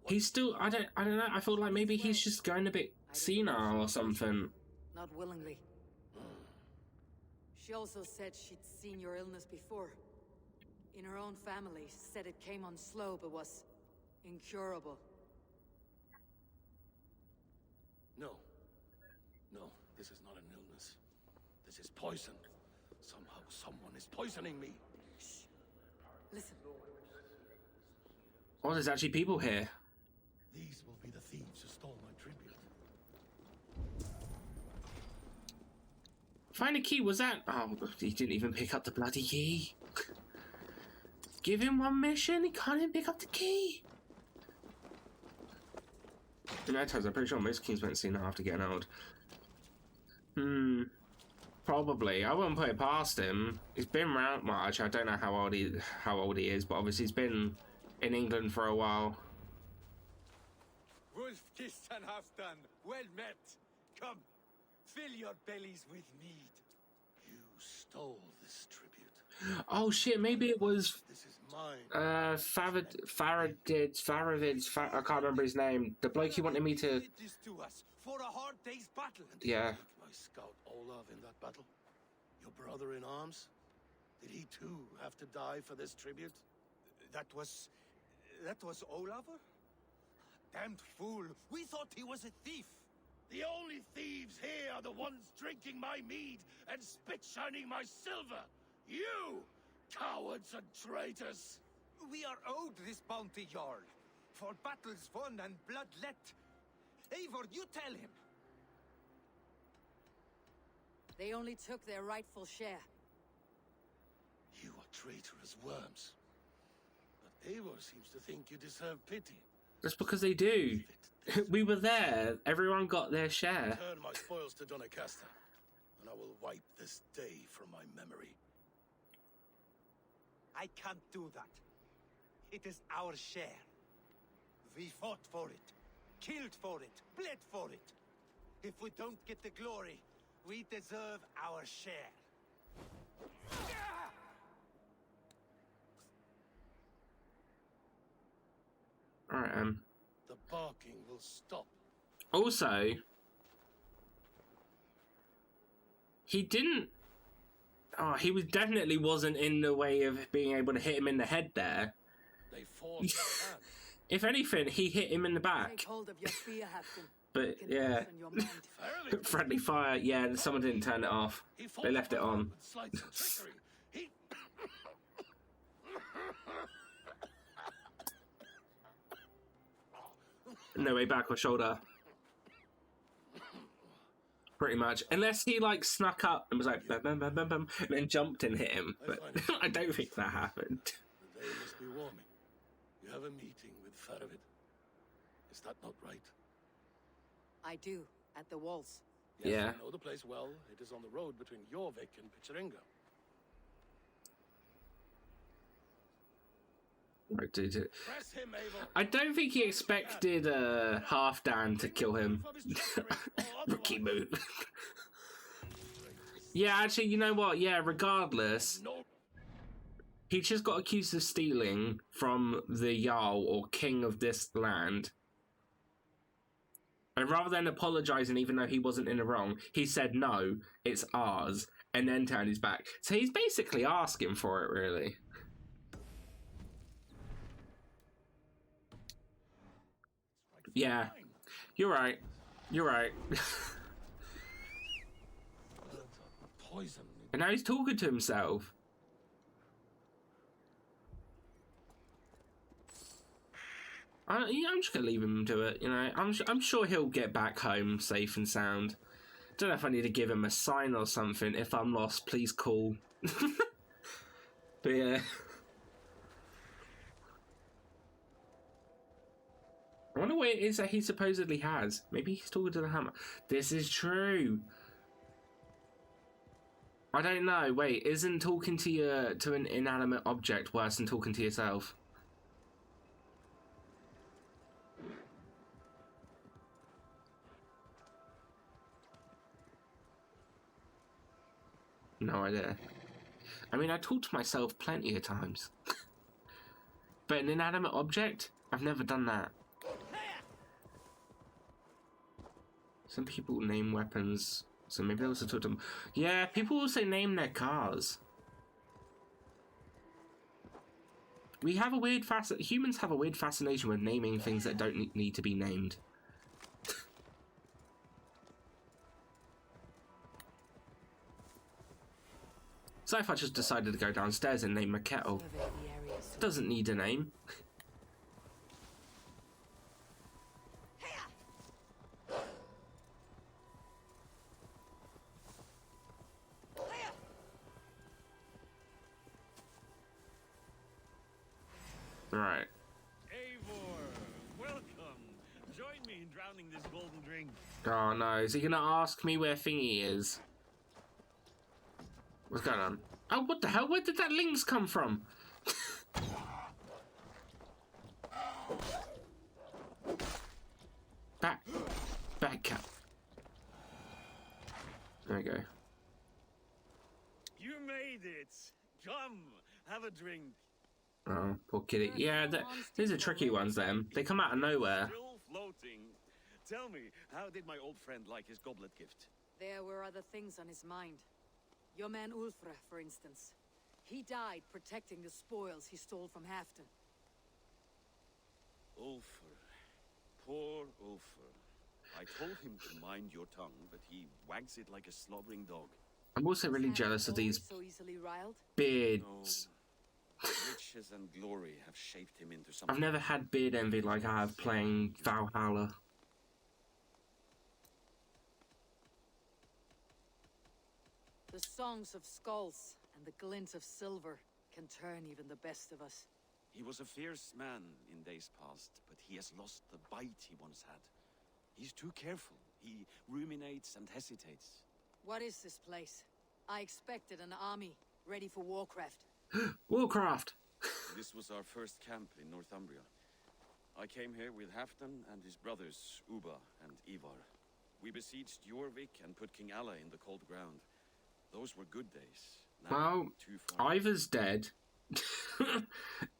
He's still, I don't know, I feel like maybe he's just going a bit senile or something. Not willingly. She also said she'd seen your illness before. In her own family, said it came on slow but was incurable. No. No, this is not an illness. This is poison. Somehow someone is poisoning me. Shh. Listen. Oh, there's actually people here. These will be the thieves who stole my tribute. Find a key, was that? Oh, he didn't even pick up the bloody key. Give him one mission, he can't even pick up the key. In that times, I'm pretty sure most kings went senile after getting old. Probably. I wouldn't put it past him. He's been around. Well, actually, I don't know how old he is, but obviously he's been in England for a while. Wolf-kissed and half-done. Well met. Come, fill your bellies with mead. You stole this tribute. Oh shit! Maybe it was This is mine. Faravid's. I can't remember his name. The bloke he wanted me to. Did this to us for a hard day's battle. Yeah. My scout Olav in that battle? Your brother in arms? Did he too have to die for this tribute? That was Olafur? Damned fool. We thought he was a thief. The only thieves here are the ones drinking my mead and spit-shining my silver! You! Cowards and traitors! We are owed this bounty, Jarl. For battles won and blood let. Eivor, you tell him. They only took their rightful share. You are traitorous worms. But Eivor seems to think you deserve pity. That's because they do. We were there. Everyone got their share. Turn my spoils to Doncaster, and I will wipe this day from my memory. I can't do that. It is our share. We fought for it, killed for it, bled for it. If we don't get the glory, we deserve our share. Alright, The barking will stop. Also, he didn't. Oh, he definitely wasn't in the way of being able to hit him in the head there. They forced my hand. If anything, he hit him in the back. Take hold of your spear, Halfdan. But Can yeah, fasten your mind. Fairly. friendly fire. Yeah, someone didn't turn it off. He They left it on. with sleights and trickery. He... No way back or shoulder. Pretty much. Unless he like snuck up and was like bum, bum, bum, bum, bum, and then jumped and hit him. But I don't think that happened. The day must be warming. You have a meeting with Faravid. Is that not right? I do, at the walls. Yes, Yeah. I know the place well. It is on the road between Jorvik and Picheringa. Right, dude. Press him, Eivor. I don't think he expected Halfdan to kill him. Rookie move. Yeah, actually, you know what? Yeah, regardless, he just got accused of stealing from the Jarl or king of this land. And rather than apologizing, even though he wasn't in the wrong, he said, no, it's ours, and then turned his back. So he's basically asking for it, really. Yeah, you're right. You're right. Poison. And now he's talking to himself. I'm just gonna leave him to it, you know. I'm sure he'll get back home safe and sound. Don't know if I need to give him a sign or something. If I'm lost, please call. But yeah. I wonder what it is that he supposedly has. Maybe he's talking to the hammer. This is true. I don't know. Wait, isn't talking to an inanimate object worse than talking to yourself? No idea. I mean, I talk to myself plenty of times. But an inanimate object? I've never done that. Some people name weapons, so maybe I also talk to them. Yeah, people also name their cars. We have a weird humans have a weird fascination with naming things that don't need to be named. So if I just decided to go downstairs and name my kettle, it doesn't need a name. Right. Eivor, welcome. Join me in drowning this golden drink. Oh no, is he gonna ask me where Thingy is? What's going on? Oh, what the hell? Where did that lynx come from? Back cat. There we go. You made it. Come, have a drink. Oh, poor kitty. Yeah, these are tricky ones, them. They come out of nowhere. Still floating. Tell me, how did my old friend like his goblet gift? There were other things on his mind. Your man Ulfra, for instance. He died protecting the spoils he stole from Halfdan. Ulfr. Poor Ulfr. I told him to mind your tongue, but he wags it like a slobbering dog. I'm also really jealous of these So easily riled? beards. No. Riches and glory have shaped him into something. I've never had beard envy like I have playing Valhalla. The songs of skulls and the glint of silver can turn even the best of us. He was a fierce man in days past, but he has lost the bite he once had. He's too careful. He ruminates and hesitates. What is this place? I expected an army, ready for warcraft. Warcraft! This was our first camp in Northumbria. I came here with Halfdan and his brothers, Uba and Ivar. We besieged Jorvik and put King Alla in the cold ground. Those were good days. Now, Well, too far. Ivar's dead.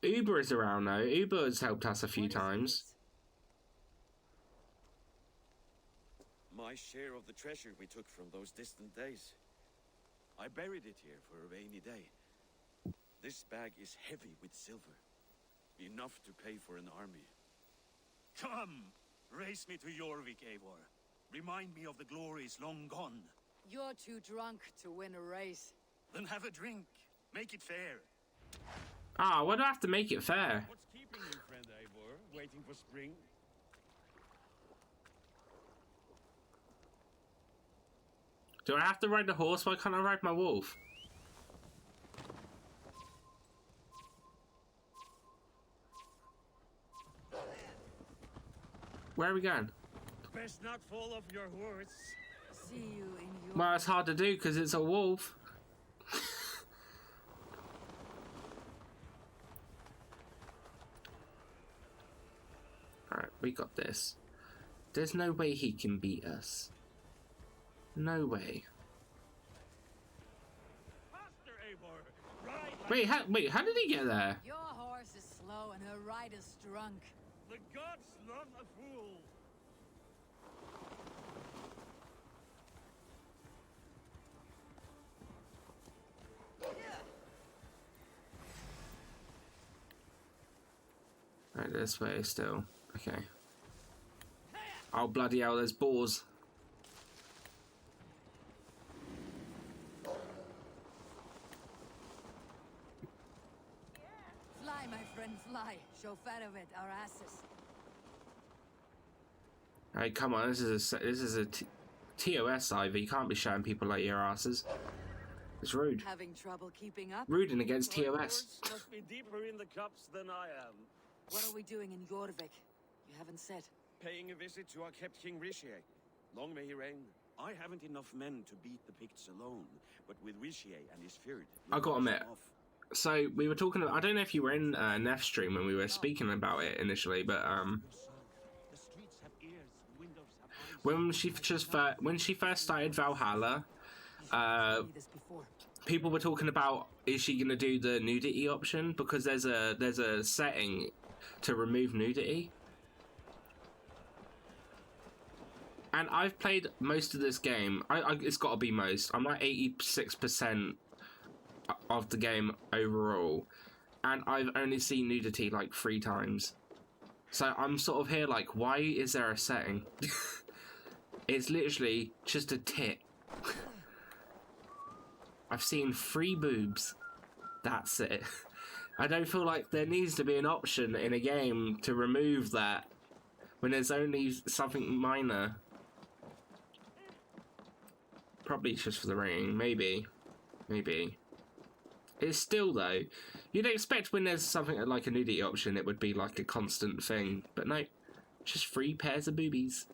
Uber is around though. Uber has helped us a few What is times. this? My share of the treasure we took from those distant days. I buried it here for a rainy day. This bag is heavy with silver. Enough to pay for an army. Come! Race me to Jorvik, Eivor. Remind me of the glories long gone. You're too drunk to win a race. Then have a drink. Make it fair. Ah, why do I have to make it fair? What's keeping you, friend Eivor? Waiting for spring? Do I have to ride the horse? Why can't I ride my wolf? Where are we going? Best not fall off your horse. See you in your... Well, it's hard to do because it's a wolf. We got this. There's no way he can beat us. No way. Faster, Eivor! Ride like Wait, how did he get there? Your horse is slow and her rider's drunk. the gods love a fool! Right, this way still. Okay. Oh, bloody hell, there's boars. Fly, my friend, fly. Show Farovid our asses. Hey, come on, this is a TOS, Ivy. You can't be showing people like your asses. It's rude. Having trouble keeping up? Ruding against My TOS. words must be deeper in the cups than I am. What are we doing in Jorvik? You haven't said. Paying a visit to our kept King Richier. Long may he reign. I haven't enough men to beat the Picts alone, but with Richier and his Fyrd... I gotta admit, so we were talking about, I don't know if you were in Neff's stream when we were speaking about it initially, but The streets have ears, windows have eyes. when she first started Valhalla, Told me this before. people were talking about, is she gonna do the nudity option, because there's a setting to remove nudity. And I've played most of this game. It's got to be most. I'm like 86% of the game overall, and I've only seen nudity like 3 times. So I'm sort of here like, why is there a setting? It's literally just a tit. I've seen 3 boobs. That's it. I don't feel like there needs to be an option in a game to remove that when there's only something minor. Probably just for the rating, maybe. It's still though, you'd expect when there's something like a nudity option, it would be like a constant thing, but no, just 3 pairs of boobies.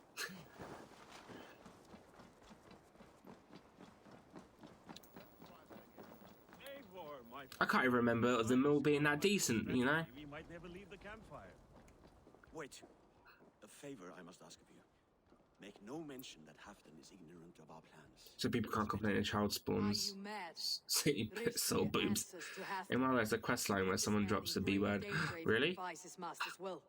Eivor, my I can't even remember them all being that decent, you know? We might never leave the campfire. Wait, a favor I must ask of you. Make no mention that Halfdan is ignorant of our plans. So people can't complain if child Are spawns. you mad? See, soul Richier boobs. answers to Halfdan. Meanwhile, there's a quest line where someone drops the B word. Really? Defies his master's will.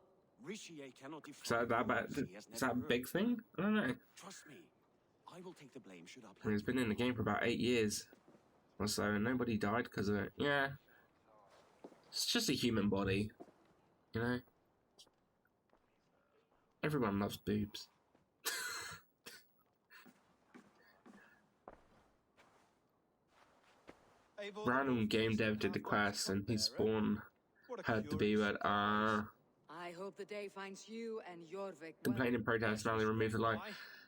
Richier cannot defy Is that bad? rules he has Is that a never big heard. thing? I don't know. Trust me, I will take the blame should our I mean, plan it's been in the game for about 8 years or so, and nobody died because of it. Yeah. It's just a human body, you know? Everyone loves boobs. Random game dev did the quest, and he spawned, heard the B word, I hope the day finds you and Jorvik. complaining protest, now they remove the line.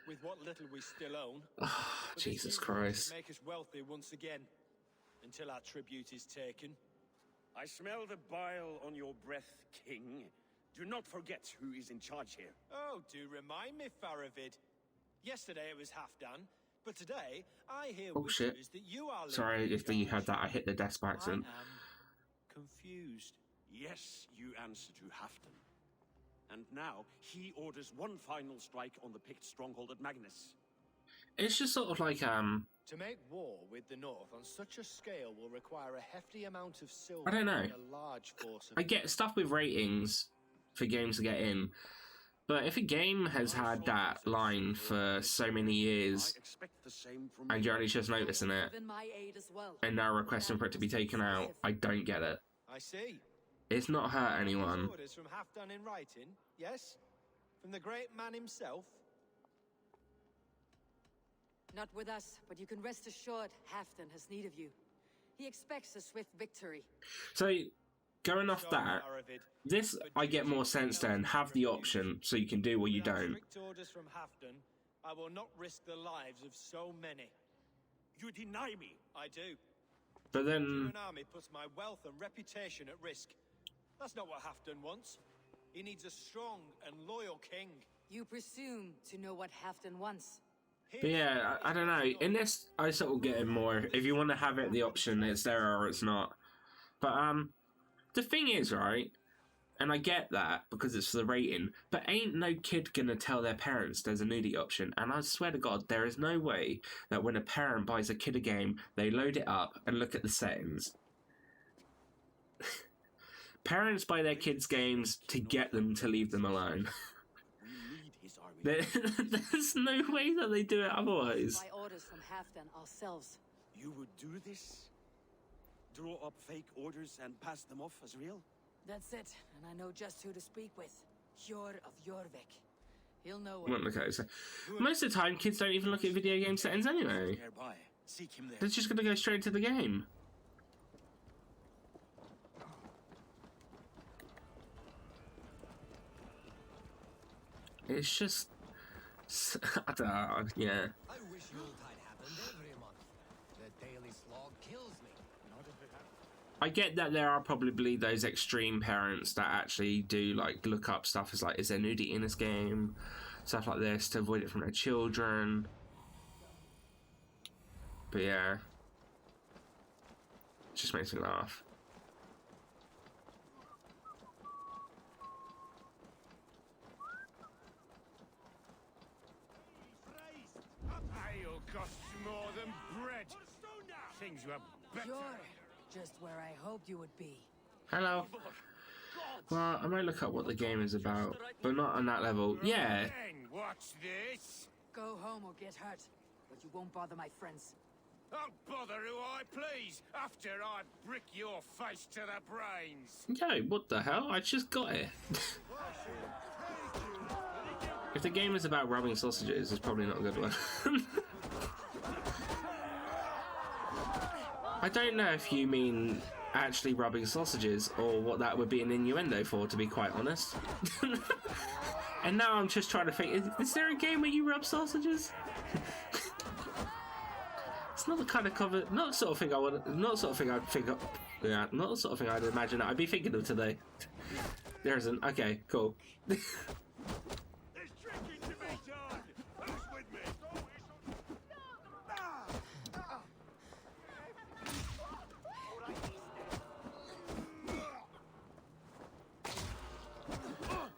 With what little we still own. Oh, But Jesus this is Christ. to make us wealthy once again, until our tribute is taken. I smell the bile on your breath, King. Do not forget who is in charge here. Oh, do remind me, Faravid. Yesterday it was Halfdan, but today I hear Oh, shit. whispers that you are. Sorry leading if the you charge. heard that, I hit the desk by accident. I am confused. Yes, you answer to Halfdan. And now he orders one final strike on the Pict stronghold at Magnus. It's just sort of like, To make war with the North on such a scale will require a hefty amount of silver I don't know. and a large force of... I get stuff with ratings for games to get in, but if a game has had that line for so many years, I expect the same from and you. you're only just noticing it, Given my aid as well. and now requesting for it to be taken out, I don't get it. I see. It's not hurt anyone. Orders from Halfdan in writing, yes? From the great man himself? Not with us, but you can rest assured Halfdan has need of you. He expects a swift victory. So, going off So, that, Faravid, this I get more sense then, have the option so you can do or you without don't. strict orders from Halfdan, I will not risk the lives of so many. You deny me. I do. But then, An army puts my wealth and reputation at risk. That's not what Halfdan wants. He needs a strong and loyal king. You presume to know what Halfdan wants. but yeah, I don't know. In this, I sort of get it more. If you want to have it, the option, it's there or it's not. But, the thing is, right, And I get that because it's for the rating, but ain't no kid gonna tell their parents there's a nudie option. And I swear to God, there is no way that when a parent buys a kid a game, they load it up and look at the settings. Parents buy their kids games to get them to leave them alone. There's no way that they do it otherwise. By orders from Halfdan ourselves. You would do this? Draw up fake orders and pass them off as real? That's it, and I know just who to speak with. Hjor of Jorvik. He'll know Won't look at it. Most of the time, kids don't even look at video game settings anyway. Nearby. Seek him there. They're just gonna go straight to the game. It's just, I don't know, yeah. I wish Yuletide happened every month. The daily slog kills me. Not if it happens. I get that there are probably those extreme parents that actually do like look up stuff as like, is there nudity in this game? Stuff like this to avoid it from their children. But yeah. It just makes me laugh. I'll cost more than bread. Things were better. Hjor, just where I hoped you would be. Hello. Well, I might look up what the game is about, but not on that level. Yeah. Then what's this? Go home or get hurt, but you won't bother my friends. I'll bother who I please after I brick your face to the brains. Yo, what the hell? I just got it. If the game is about rubbing sausages, it's probably not a good one. I don't know if you mean actually rubbing sausages or what that would be an innuendo for, to be quite honest. And now I'm just trying to think, is there a game where you rub sausages? It's not the kind of cover, not the sort of thing I would, not the sort of thing I'd think of, yeah, not the sort of thing I'd imagine I'd be thinking of today. There isn't. Okay, cool. There's tricking to be done. Who's with me?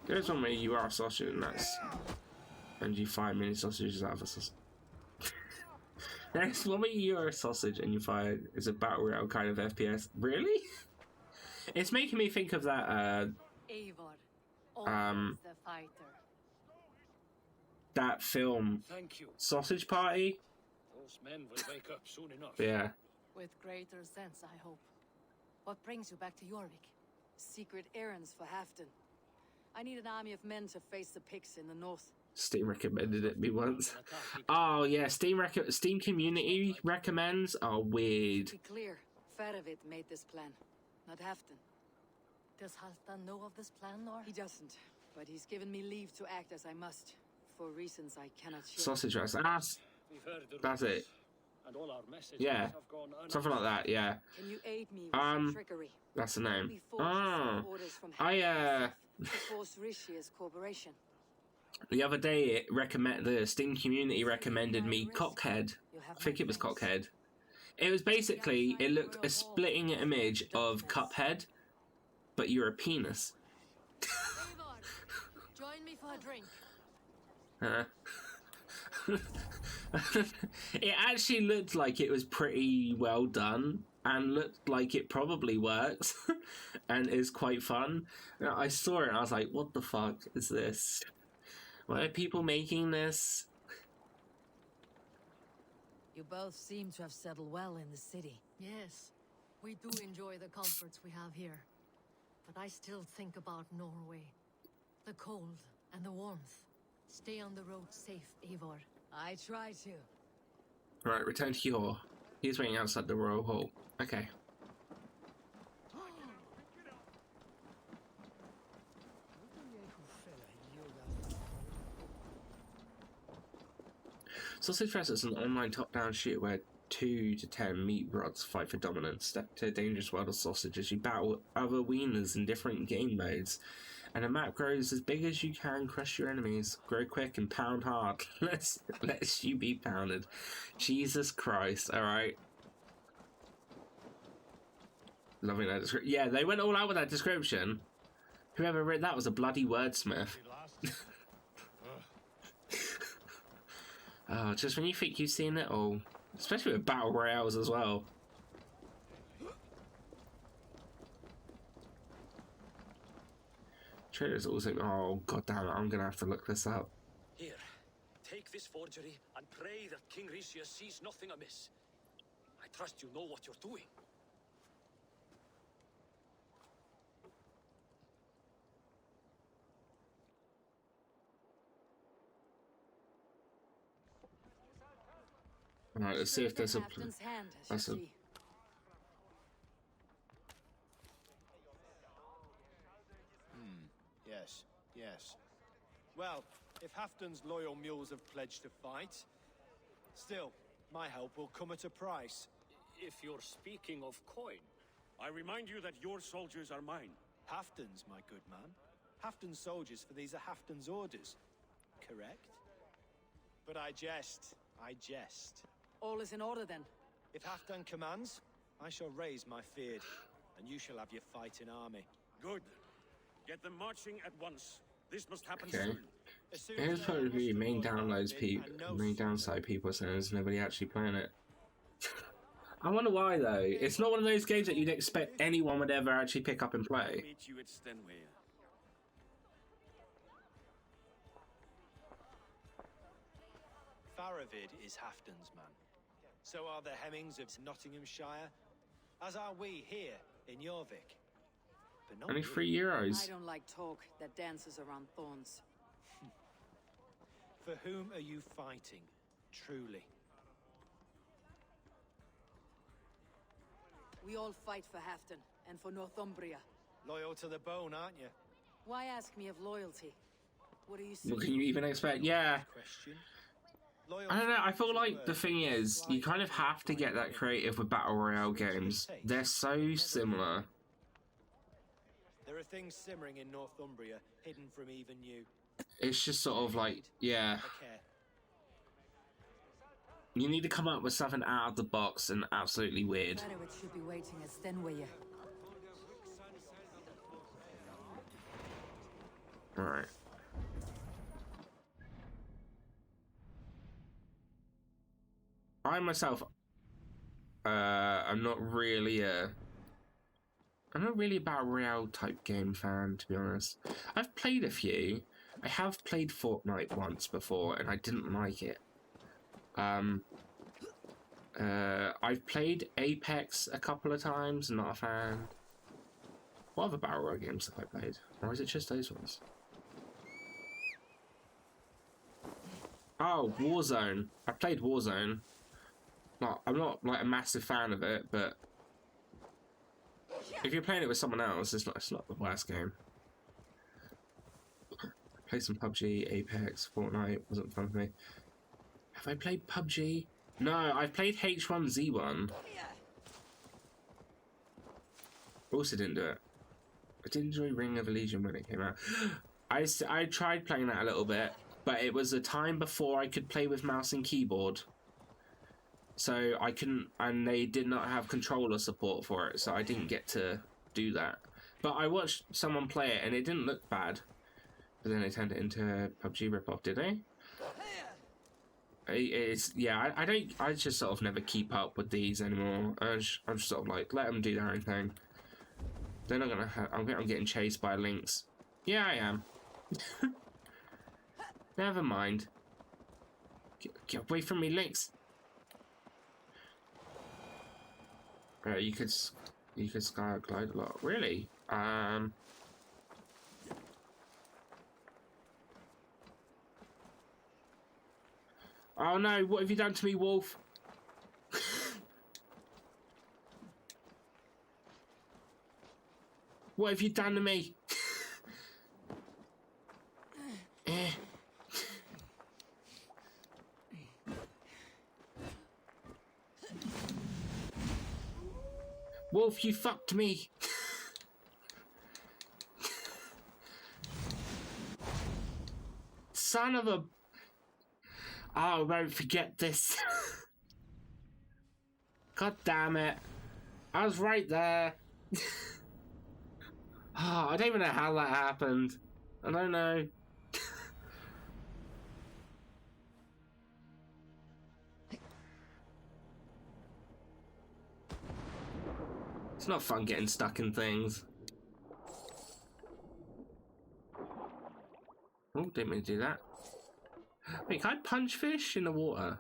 There's one where you are a sausage and you fire mini sausages out of a sausage. There's one where you are a sausage and you fire is a battle royale kind of FPS. Really? It's making me think of that Eivor, always the fighter. that film Thank you. Sausage Party. Those men will wake up soon enough. Yeah. With greater sense, I hope. What brings you back to Jorvik? Secret errands for Halfdan. I need an army of men to face the pigs in the north. Steam recommended it me once. Oh yeah, Steam community recommends are weird. To be clear, Faravit made this plan, not Halfdan. Does Halfdan know of this plan, or? He doesn't, but he's given me leave to act as I must, for reasons I cannot share. Sausage rice. We've heard the That's it. and all our messages Yeah. have gone Something like that. Yeah. Can you aid me with some trickery? That's the name. Before I send orders from Halfdan to force Rishia's corporation. The other day the Steam community recommended me Cockhead. I think it was Cockhead. It was basically, it looked a splitting image of Cuphead, but you're a penis. Join me for a drink. It actually looked like it was pretty well done and looked like it probably works and is quite fun. Now, I saw it and I was like, what the fuck is this? Why are people making this? You both seem to have settled well in the city. Yes, we do enjoy the comforts we have here. But I still think about Norway. The cold and the warmth. Stay on the road safe, Eivor. I try to. Right, return to Hjor. He's waiting outside the royal hall. Okay. Sausage Fest is an online top-down shooter where 2 to 10 meat rods fight for dominance. Step to a dangerous world of sausage as you battle other wieners in different game modes. And the map grows as big as you can, crush your enemies, grow quick and pound hard. Let's you be pounded. Jesus Christ, alright. Loving that description. Yeah, they went all out with that description. Whoever wrote that was a bloody wordsmith. Oh, just when you think you've seen it all, especially with battle royales as well. Trailers also. Oh god damn it! I'm gonna have to look this up. Here, take this forgery and pray that King Ricius sees nothing amiss. I trust you know what you're doing. Alright, let's see if there's a. That's a. Yes, yes. Well, if Halfdan's loyal mules have pledged to fight, still, my help will come at a price. If you're speaking of coin, I remind you that your soldiers are mine. Halfdan's, my good man. Halfdan's soldiers, for these are Halfdan's orders. Correct? But I jest. I jest. All is in order then. If Halfdan commands, I shall raise my feared, and you shall have your fighting army. Good. Get them marching at once. This must happen Okay. soon. Here's probably the main main downside people are saying there's nobody actually playing it. I wonder why though. It's not one of those games that you'd expect anyone would ever actually pick up and play. Meet you at Stenway. Faravid is Halfdan's man. So are the Hemmings of Nottinghamshire, as are we here in Jorvik. But not Only you. €3. I don't like talk that dances around thorns. For whom are you fighting, truly? We all fight for Halfdan and for Northumbria. Loyal to the bone, aren't you? Why ask me of loyalty? What are you What seeking? can you even expect? Yeah. Question. I don't know, I feel like the thing is, you kind of have to get that creative with Battle Royale games. They're so similar. There are things simmering in Northumbria, hidden from even you. It's just sort of like, yeah. Okay. You need to come up with something out of the box and absolutely weird. Barrowit should be waiting at Stenway. Alright. I myself, I'm not really a Battle Royale type game fan, to be honest. I've played a few. I have played Fortnite once before, and I didn't like it. I've played Apex a couple of times, not a fan. What other Battle Royale games have I played? Or is it just those ones? Oh, Warzone. I played Warzone. I'm not like a massive fan of it, but if you're playing it with someone else, it's not the worst game. Played some PUBG, Apex, Fortnite, wasn't fun for me. Have I played PUBG? No, I've played H1Z1. Also didn't do it. I did enjoy Ring of Elysium when it came out. I tried playing that a little bit, but it was a time before I could play with mouse and keyboard. So I couldn't, and they did not have controller support for it, so I didn't get to do that. But I watched someone play it, and it didn't look bad. But then they turned it into a PUBG ripoff, did they? Yeah, I just sort of never keep up with these anymore. I'm just sort of like, let them do their own thing. They're not gonna I'm getting chased by lynx. Yeah, I am. Never mind. Get away from me, lynx. You could sky glide a lot. Really? Oh no, what have you done to me, wolf? What have you done to me? Wolf, you fucked me. Son of a... Oh, I won't forget this. God damn it. I was right there. Oh, I don't even know how that happened. I don't know. It's not fun getting stuck in things. Oh, didn't mean to do that. Wait, can I punch fish in the water?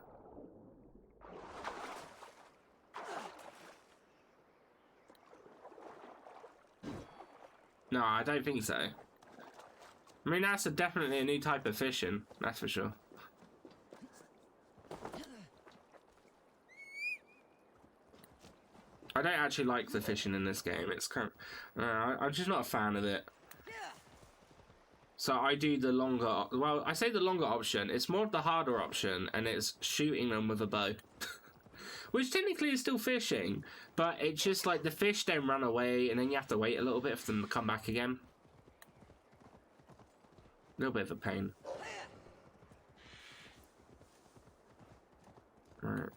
No, I don't think so. I mean, that's definitely a new type of fishing, that's for sure. I don't actually like the fishing in this game. It's kind of, I'm just not a fan of it. So I do the longer, well, I say the longer option. It's more of the harder option, and it's shooting them with a bow. Which technically is still fishing, but it's just like the fish don't run away, and then you have to wait a little bit for them to come back again. A little bit of a pain. Right.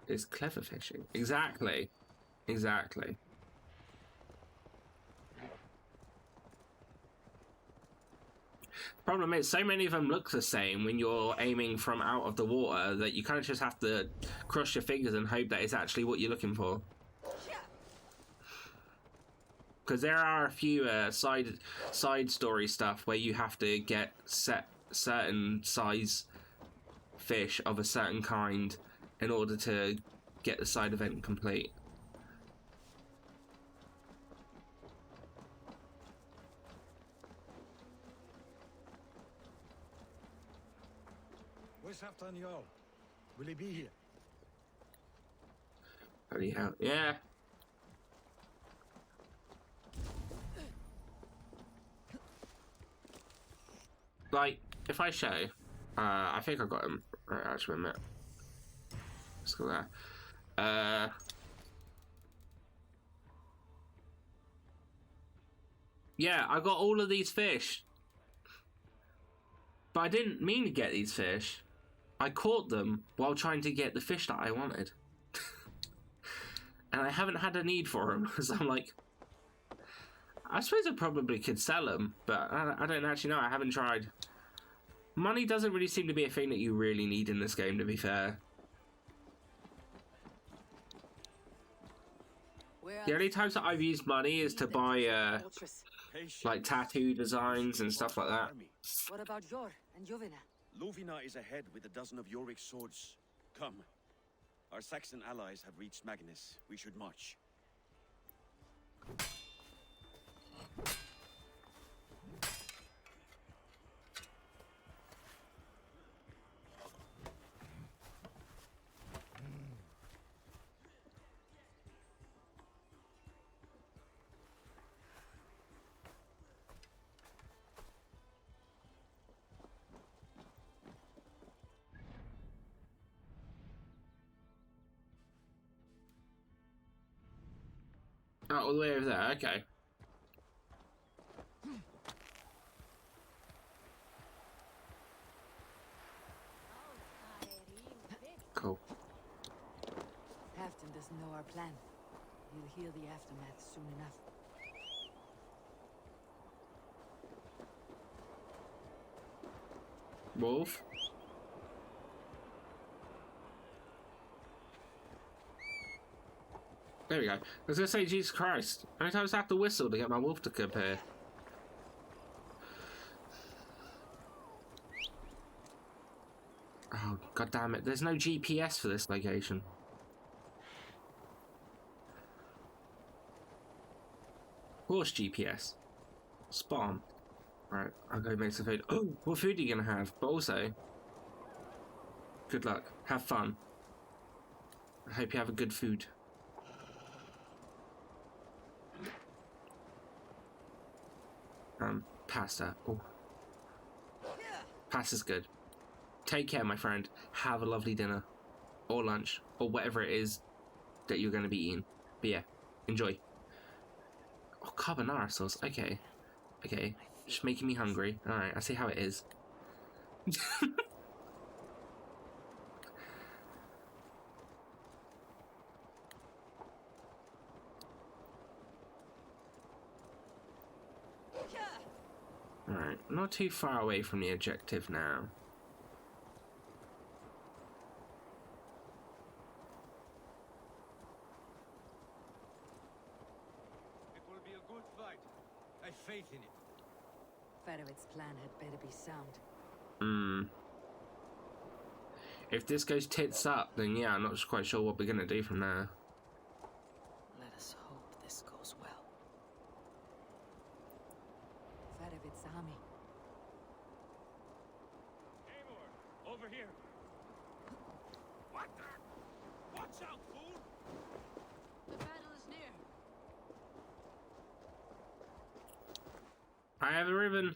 It's clever fishing. Exactly. Exactly. Problem is, so many of them look the same when you're aiming from out of the water that you kind of just have to cross your fingers and hope that it's actually what you're looking for. Because there are a few side story stuff where you have to get certain size fish of a certain kind in order to get the side event complete. Where's Halfdan Jarl? Will he be here? Bloody hell, yeah. Like, if I show, I think I got him. Right, actually, a minute. Let's go there. Yeah, I got all of these fish. But I didn't mean to get these fish. I caught them while trying to get the fish that I wanted. And I haven't had a need for them, so I'm like... I suppose I probably could sell them, but I don't actually know. I haven't tried. Money doesn't really seem to be a thing that you really need in this game, to be fair. The only times that I've used money is to buy, like, tattoo designs and stuff like that. What about Jor and Jovina? Lovina is ahead with a dozen of Yorick's swords. Come. Our Saxon allies have reached Magnus. We should march. Oh, all the way over there, okay. Cool. Halfdan doesn't know our plan. He'll hear the aftermath soon enough. Wolf. There we go. I was gonna say, Jesus Christ. How many times do I have to whistle to get my wolf to appear? Oh, god damn it. There's no GPS for this location. Horse GPS. Spawn. Right, I'll go make some food. Oh, what food are you gonna have? But also, good luck. Have fun. I hope you have a good food. Pasta. Oh. Pasta's good. Take care, my friend. Have a lovely dinner. Or lunch. Or whatever it is that you're going to be eating. But yeah, enjoy. Oh, carbonara sauce. Okay. Okay. Just making me hungry. Alright, I see how it is. Alright, not too far away from the objective now. It will be a good fight. I have faith in it. Fedowit's plan had better be sound. If this goes tits up, then yeah, I'm not quite sure what we're gonna do from there. Let us hope this goes well. Fedowit's army. Eivor, over here. What the? Watch out, fool! The battle is near. I have a ribbon.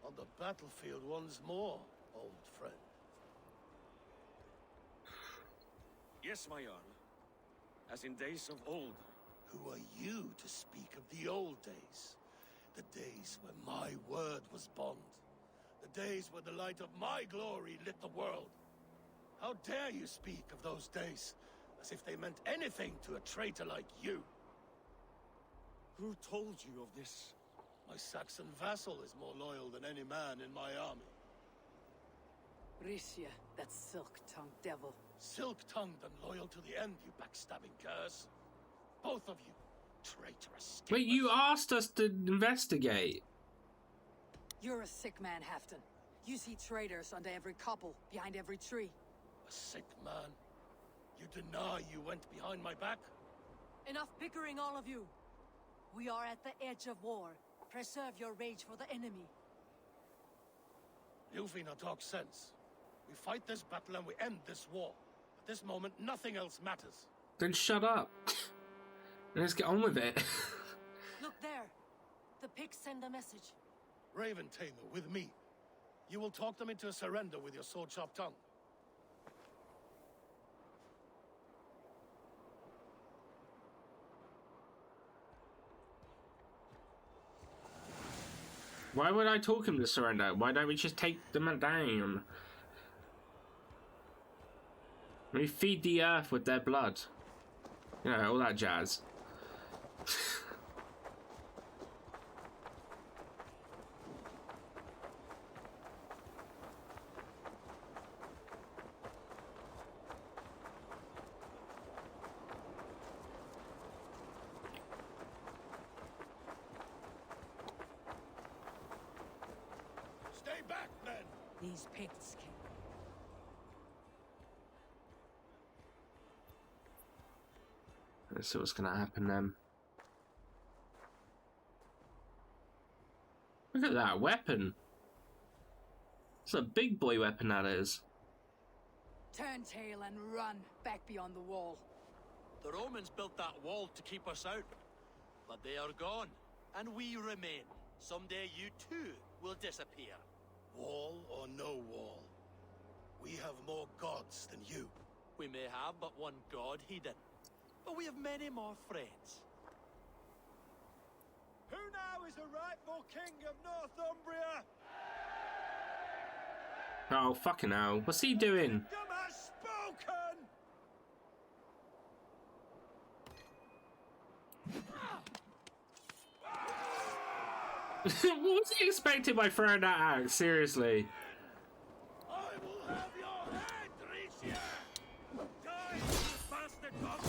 On the battlefield once more, old friend. Yes, my Jarl. As in days of old. Who are you to speak of the old days? The days when my word was bond. The days when the light of my glory lit the world. How dare you speak of those days as if they meant anything to a traitor like you? Who told you of this? My Saxon vassal is more loyal than any man in my army. Risha, that silk-tongued devil. Silk-tongued and loyal to the end, you backstabbing curs. Both of you, traitorous. Wait, you asked us to investigate. You're a sick man, Halfdan. You see traitors under every couple, behind every tree. A sick man? You deny you went behind my back? Enough bickering, all of you. We are at the edge of war. Preserve your rage for the enemy. Ilfina talks sense. We fight this battle and we end this war. At this moment, nothing else matters. Then shut up. Let's get on with it. Look there. The pigs send a message. Raven Tamer, with me. You will talk them into a surrender with your sword-sharp tongue. Why would I talk him to surrender? Why don't we just take them down? We feed the earth with their blood. You know, all that jazz. Stay back, men! These Picts can... Let's see what's gonna happen then. Look at that weapon. It's a big boy weapon, that is. Turn tail and run back beyond the wall. The Romans built that wall to keep us out. But they are gone, and we remain. Someday you too will disappear. Wall or no wall, we have more gods than you. We may have but one god hidden, but we have many more friends. Who now is the rightful king of Northumbria? Oh, fucking hell. What's he doing? Kingdom has spoken! What was he expecting by throwing that out? Seriously. I will have your head, Risha! Die, you bastard dog!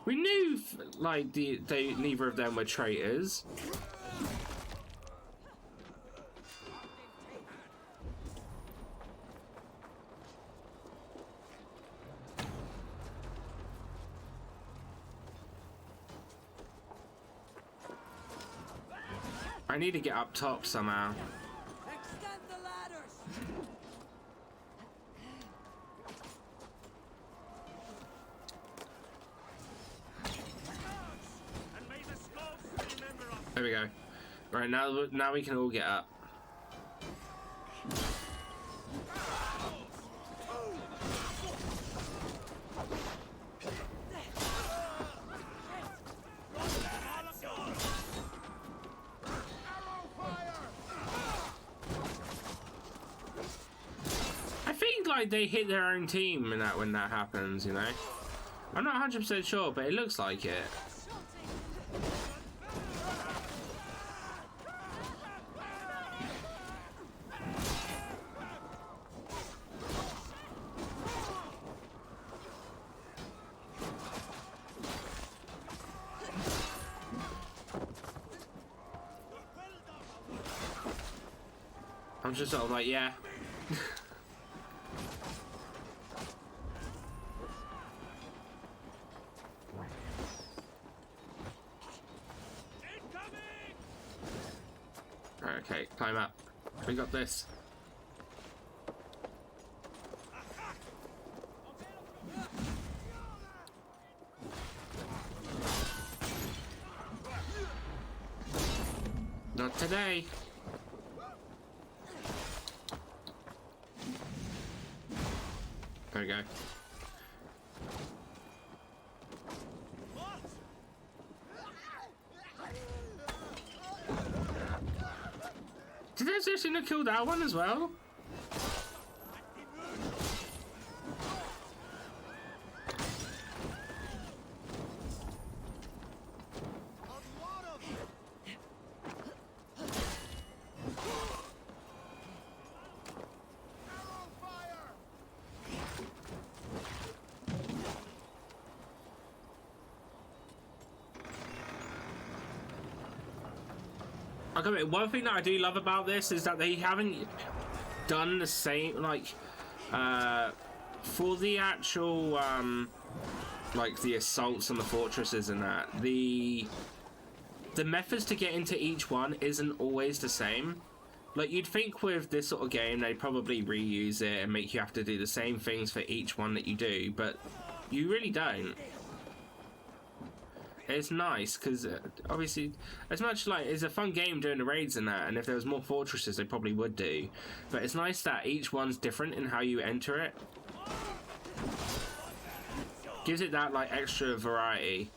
We knew, like, neither of them were traitors. I need to get up top somehow. Extend the ladders! And may the Slavs remember us. There we go. Right, now we can all get up. like they hit their own team in that when that happens, you know? I'm not 100% sure, but it looks like it. I'm just sort of like, yeah. Okay, climb up. We got this. Not today. There we go. Did they seriously not kill that one as well? Okay, one thing that I do love about this is that they haven't done the same, like, for the actual, like, the assaults on the fortresses and that, the methods to get into each one isn't always the same. Like, you'd think with this sort of game, they'd probably reuse it and make you have to do the same things for each one that you do, but you really don't. It's nice because obviously, as much like it's a fun game doing the raids and that, and if there was more fortresses, they probably would do. But it's nice that each one's different in how you enter it. Gives it that like extra variety.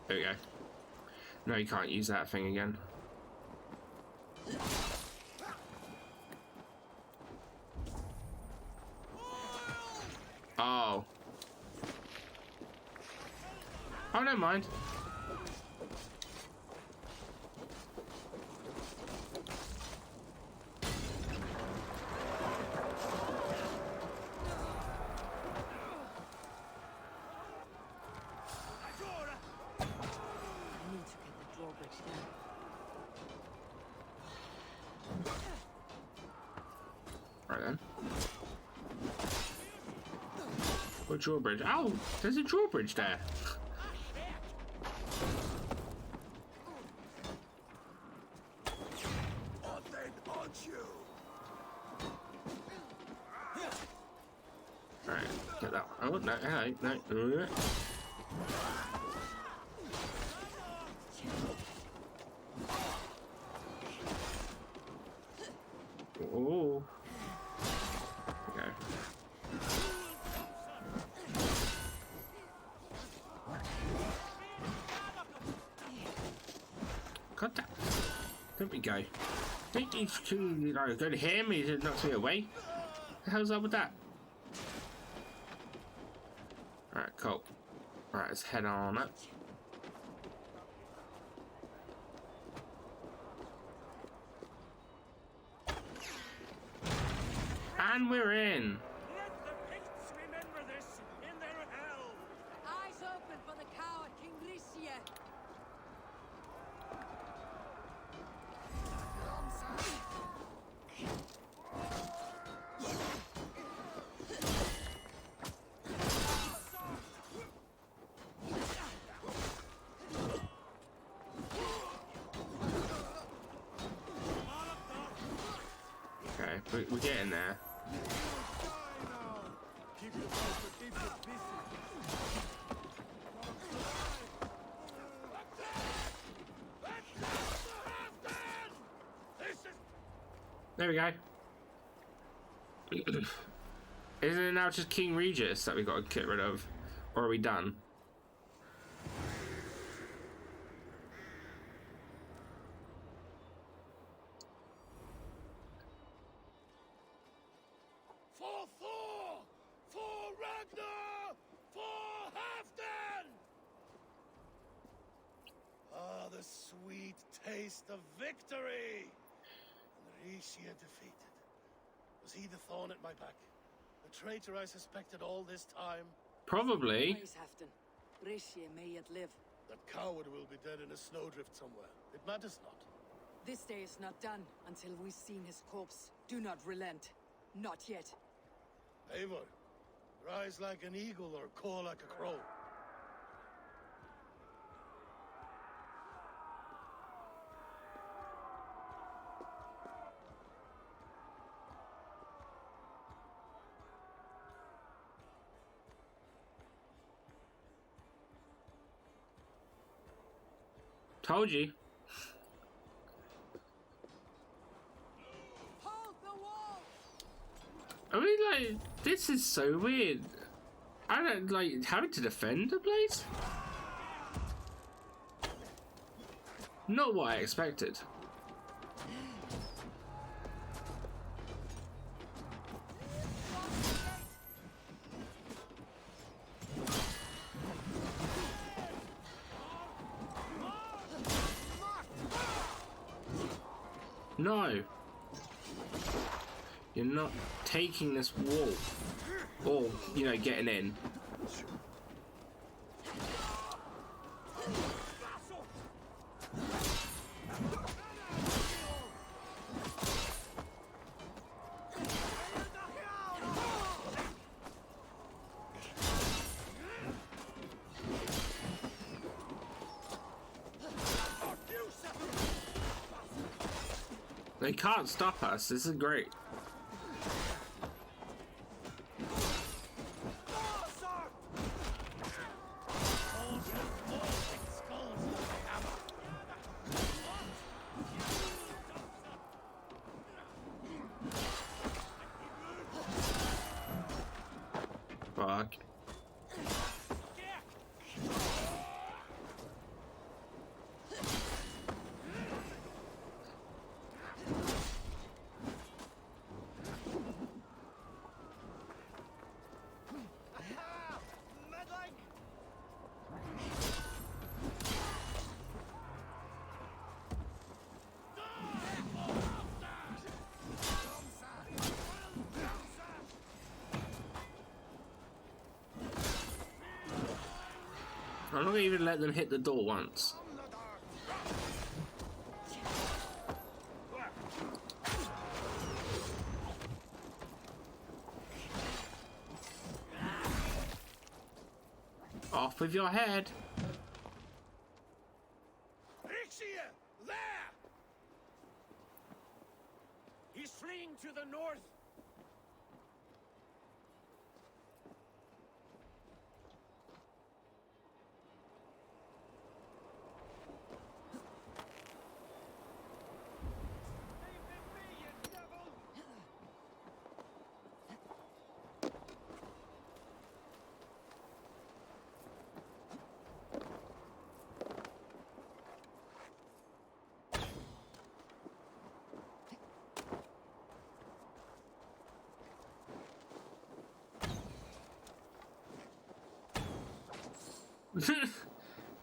There we go. No, you can't use that thing again. Oh. Oh, never mind. Right then. What drawbridge? Oh, there's a drawbridge there. Alright, get that one. Oh, no, hey, no. Oh. Okay. God damn. Don't we go? Don't you go to him? He knocks me away. The hell's up with that? Alright, cool. Alright, let's head on up. And we're in. Let the Picts remember this in their hell. Eyes open for the coward King Lycia. Okay, we're getting there. There we go. Isn't it now just King Regis that we got to get rid of? Or are we done? For Thor! For Ragnar! For Halfdan! Ah, the sweet taste of victory! And Rishia defeated. Was he the thorn at my back? The traitor I suspected all this time? Probably. Praise Halfdan. Rishia may yet live. That coward will be dead in a snowdrift somewhere. It matters not. This day is not done until we've seen his corpse. Do not relent. Not yet. Eivor, rise like an eagle or caw like a crow. Told you. Hold the wall! I mean, like, this is so weird. I don't like having to defend the place. Not what I expected. No. You're not taking this wall. Or, you know, getting in. They can't stop us. This is great. Fuck. I'm not gonna even let them hit the door once. Off with your head. Rixia! There! He's fleeing to the north.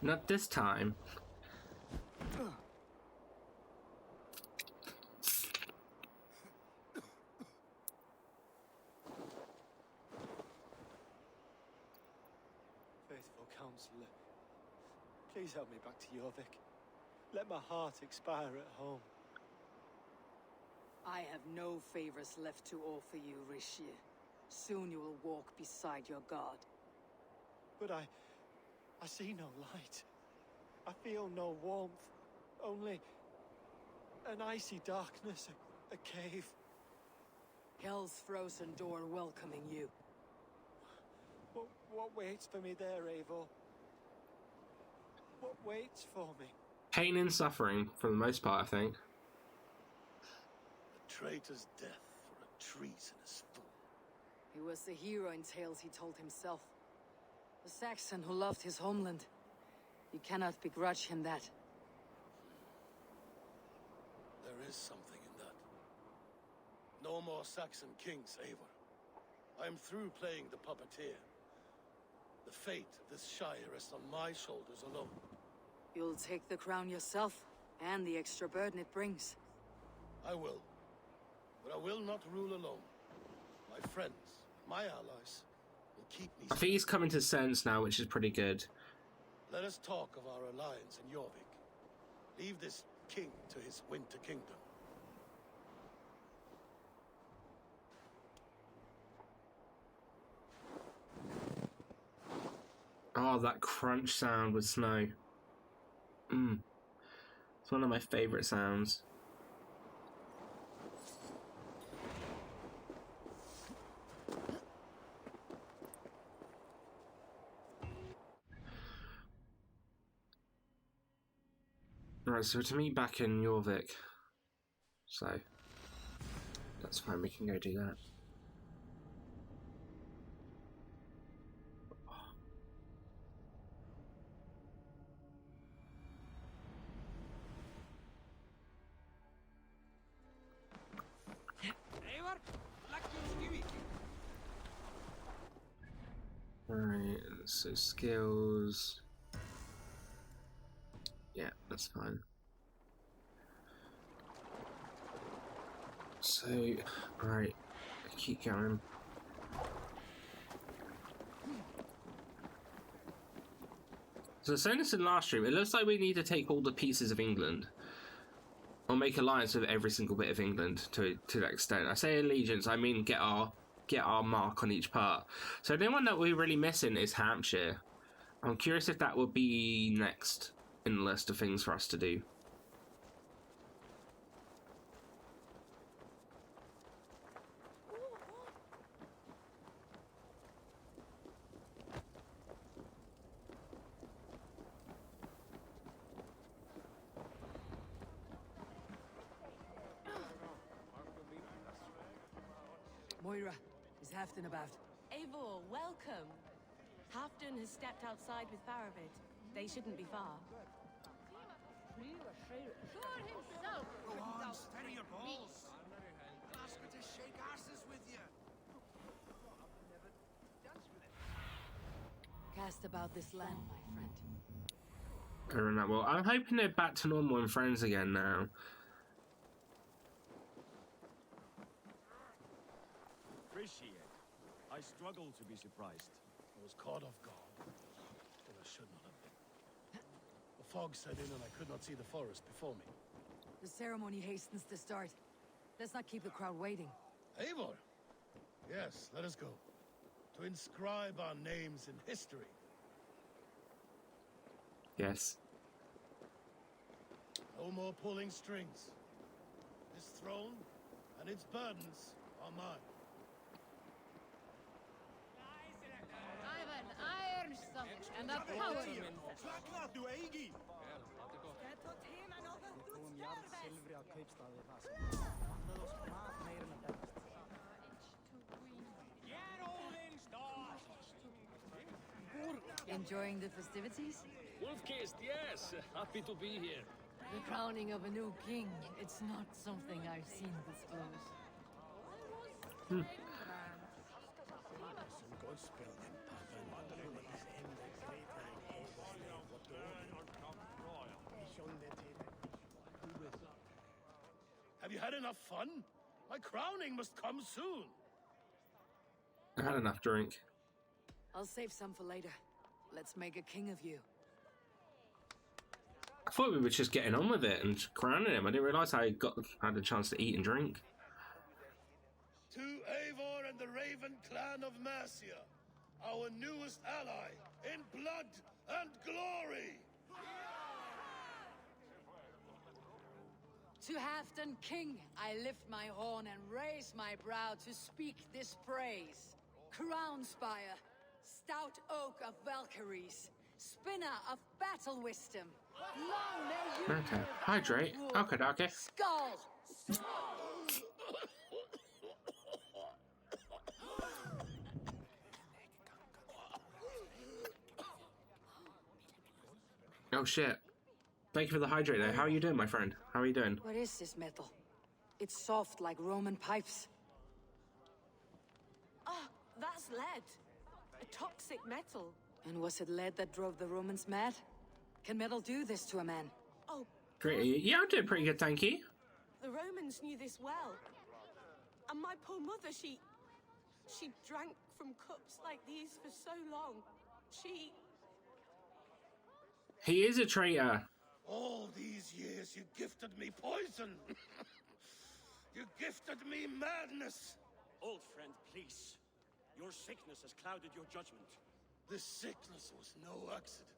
Not this time. Faithful counselor, please help me back to Jorvik. Let my heart expire at home. I have no favors left to offer you, Rishir. Soon you will walk beside your god. But I see no light. I feel no warmth. Only an icy darkness, a cave. Hell's frozen door welcoming you. What waits for me there, Eivor? What waits for me? Pain and suffering, for the most part, I think. The traitor's death for a treasonous fool. He was the hero in tales he told himself. The Saxon who loved his homeland. You cannot begrudge him that. There is something in that. No more Saxon kings, Eivor. I am through playing the puppeteer. The fate of this shire rests on my shoulders alone. You'll take the crown yourself, and the extra burden it brings. I will. But I will not rule alone. My friends, my allies, will keep me... I think he's coming to sense now, which is pretty good. Let us talk of our alliance in Jorvik. Leave this king to his winter kingdom. Oh, that crunch sound with snow. It's one of my favourite sounds. Right, so to meet back in Jorvik. So, that's fine, we can go do that. Right, so skills. Yeah, that's fine. So, right, keep going. So saying this in last stream, it looks like we need to take all the pieces of England. Or make alliance with every single bit of England to that extent. I say allegiance, I mean get our mark on each part. So the one that we're really missing is Hampshire. I'm curious if that will be next in the list of things for us to do. Moira, is Halfdan about? Eivor, welcome. Halfdan has stepped outside with Faravid. They shouldn't be far. Go on, steady your balls. Ask her to shake asses with you. Cast about this land, my friend. Fair enough. Well, I'm hoping they're back to normal and friends again now. Appreciate. I struggle to be surprised. I was caught off guard, but I should not have been. The fog set in and I could not see the forest before me. The ceremony hastens to start. Let's not keep the crowd waiting. Eivor! Yes, let us go. To inscribe our names in history. Yes. No more pulling strings. This throne and its burdens are mine. I've an iron stomach and a power. Enjoying the festivities? Wolf-kissed, yes. Happy to be here. The crowning of a new king. It's not something I've seen disclosed. Have you had enough fun? My crowning must come soon. I had enough drink. I'll save some for later. Let's make a king of you. I thought we were just getting on with it and crowning him. I didn't realise I had a chance to eat and drink. To Eivor and the Raven clan of Mercia, our newest ally in blood and glory. To Halfdan King, I lift my horn and raise my brow to speak this praise. Crown spire, stout oak of Valkyries, spinner of battle wisdom. Long may you Okay, hydrate. Okay, okay. Skull! Oh shit. Thank you for the hydrate there. How are you doing, my friend? How are you doing? What is this metal? It's soft like Roman pipes. Ah, that's lead. A toxic metal. And was it lead that drove the Romans mad? Can metal do this to a man? Oh, Pretty. Yeah, I'm doing pretty good, thank you. the Romans knew this well. And my poor mother, she drank from cups like these for so long. He is a traitor. All these years you gifted me poison. You gifted me madness. Old friend, please. Your sickness has clouded your judgment. This sickness was no accident.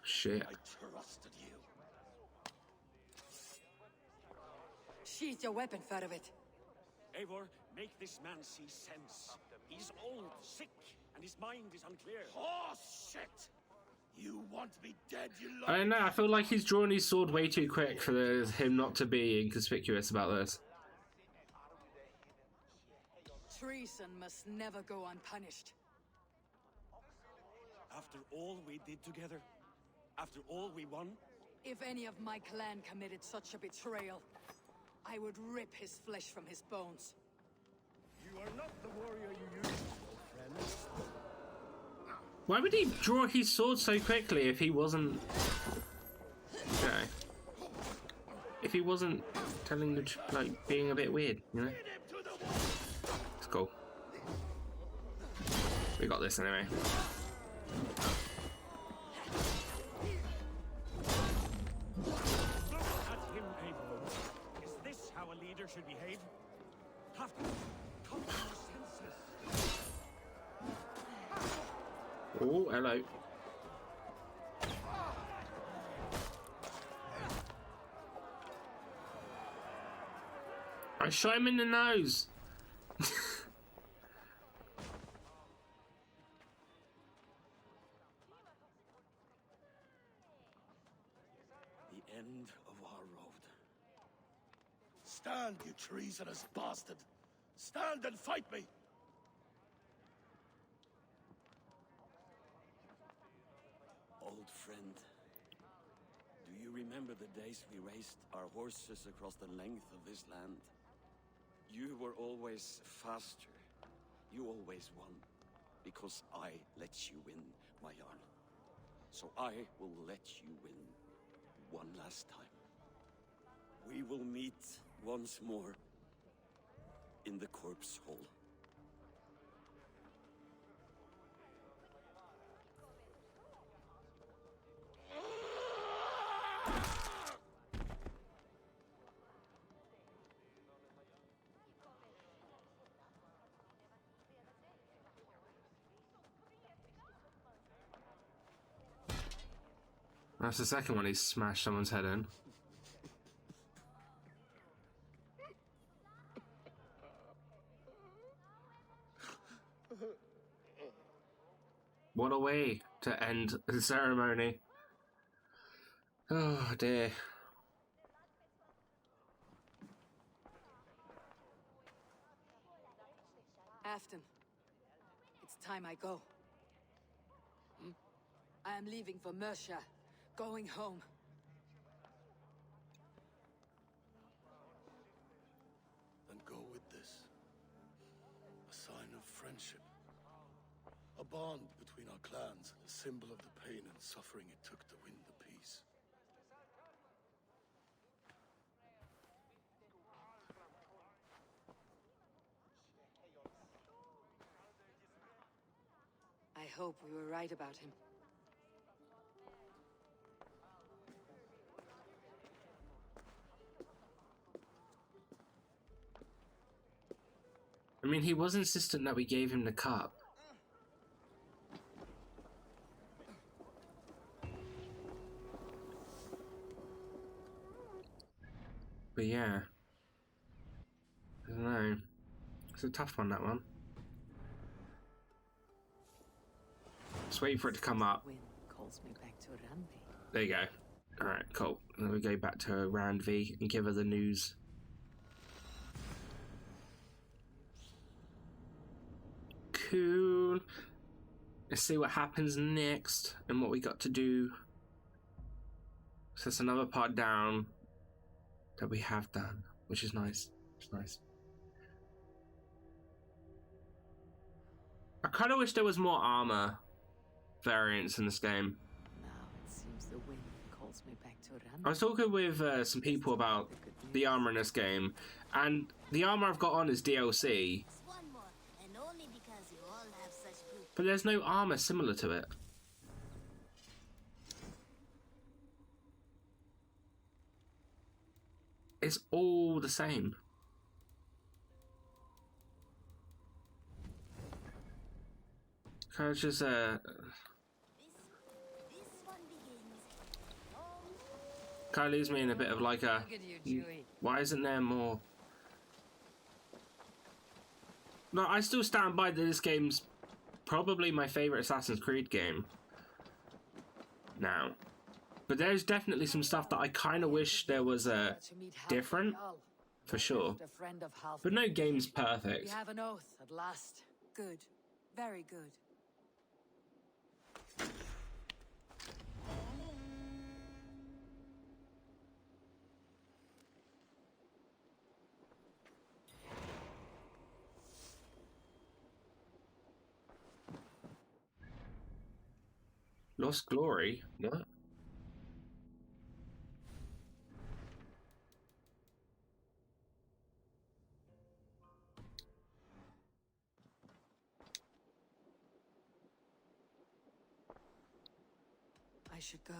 Shit. I trusted you. Sheath your weapon, Fedovit. Eivor, make this man see sense. He's old, sick, and his mind is unclear. Oh, shit! You want me dead, you I don't know, I feel like he's drawn his sword way too quick for him not to be inconspicuous about this. Treason must never go unpunished. After all we did together? After all we won? If any of my clan committed such a betrayal, I would rip his flesh from his bones. You are not the warrior you used to be, old friend. Why would he draw his sword so quickly if he wasn't... Okay. If he wasn't telling the like, being a bit weird, you know? It's cool. We got this anyway. Is this how a leader should behave? Come to your senses. Oh, hello. I shot him in the nose. The end of our road. Stand, you treasonous bastard! Stand and fight me! Old friend, do you remember the days we raced our horses across the length of this land? You were always faster. You always won. Because I let you win, my Jarl. So I will let you win one last time. We will meet once more in the corpse hall. That's the second one he's smashed someone's head in. What a way to end the ceremony. Oh dear. Afton, it's time I go. I am leaving for Mercia, going home. Then go with this. A sign of friendship. A bond between our clans, a symbol of the pain and suffering it took to win the peace. I hope we were right about him. I mean, he was insistent that we gave him the cup. But yeah. I don't know. It's a tough one, that one. Just waiting for it to come up. Wind calls me back to Randi. There you go. Alright, cool. Then we go back to Randvi and give her the news. Cool. Let's see what happens next and what we got to do. So it's another part down that we have done, which is nice. It's nice. I kind of wish there was more armor variants in this game. Now it seems the wind calls me back to Ran. I was talking with some people about the armor in this game, and the armor I've got on is DLC, but there's no armor similar to it. It's all the same. Kind of just kind of leaves me in a bit of like a, why isn't there more? No, I still stand by that this game's probably my favorite Assassin's Creed game now. But there's definitely some stuff that I kind of wish there was different, for sure. But no game's perfect. We have an oath at last. Good. Very good. Lost Glory? What? I should go.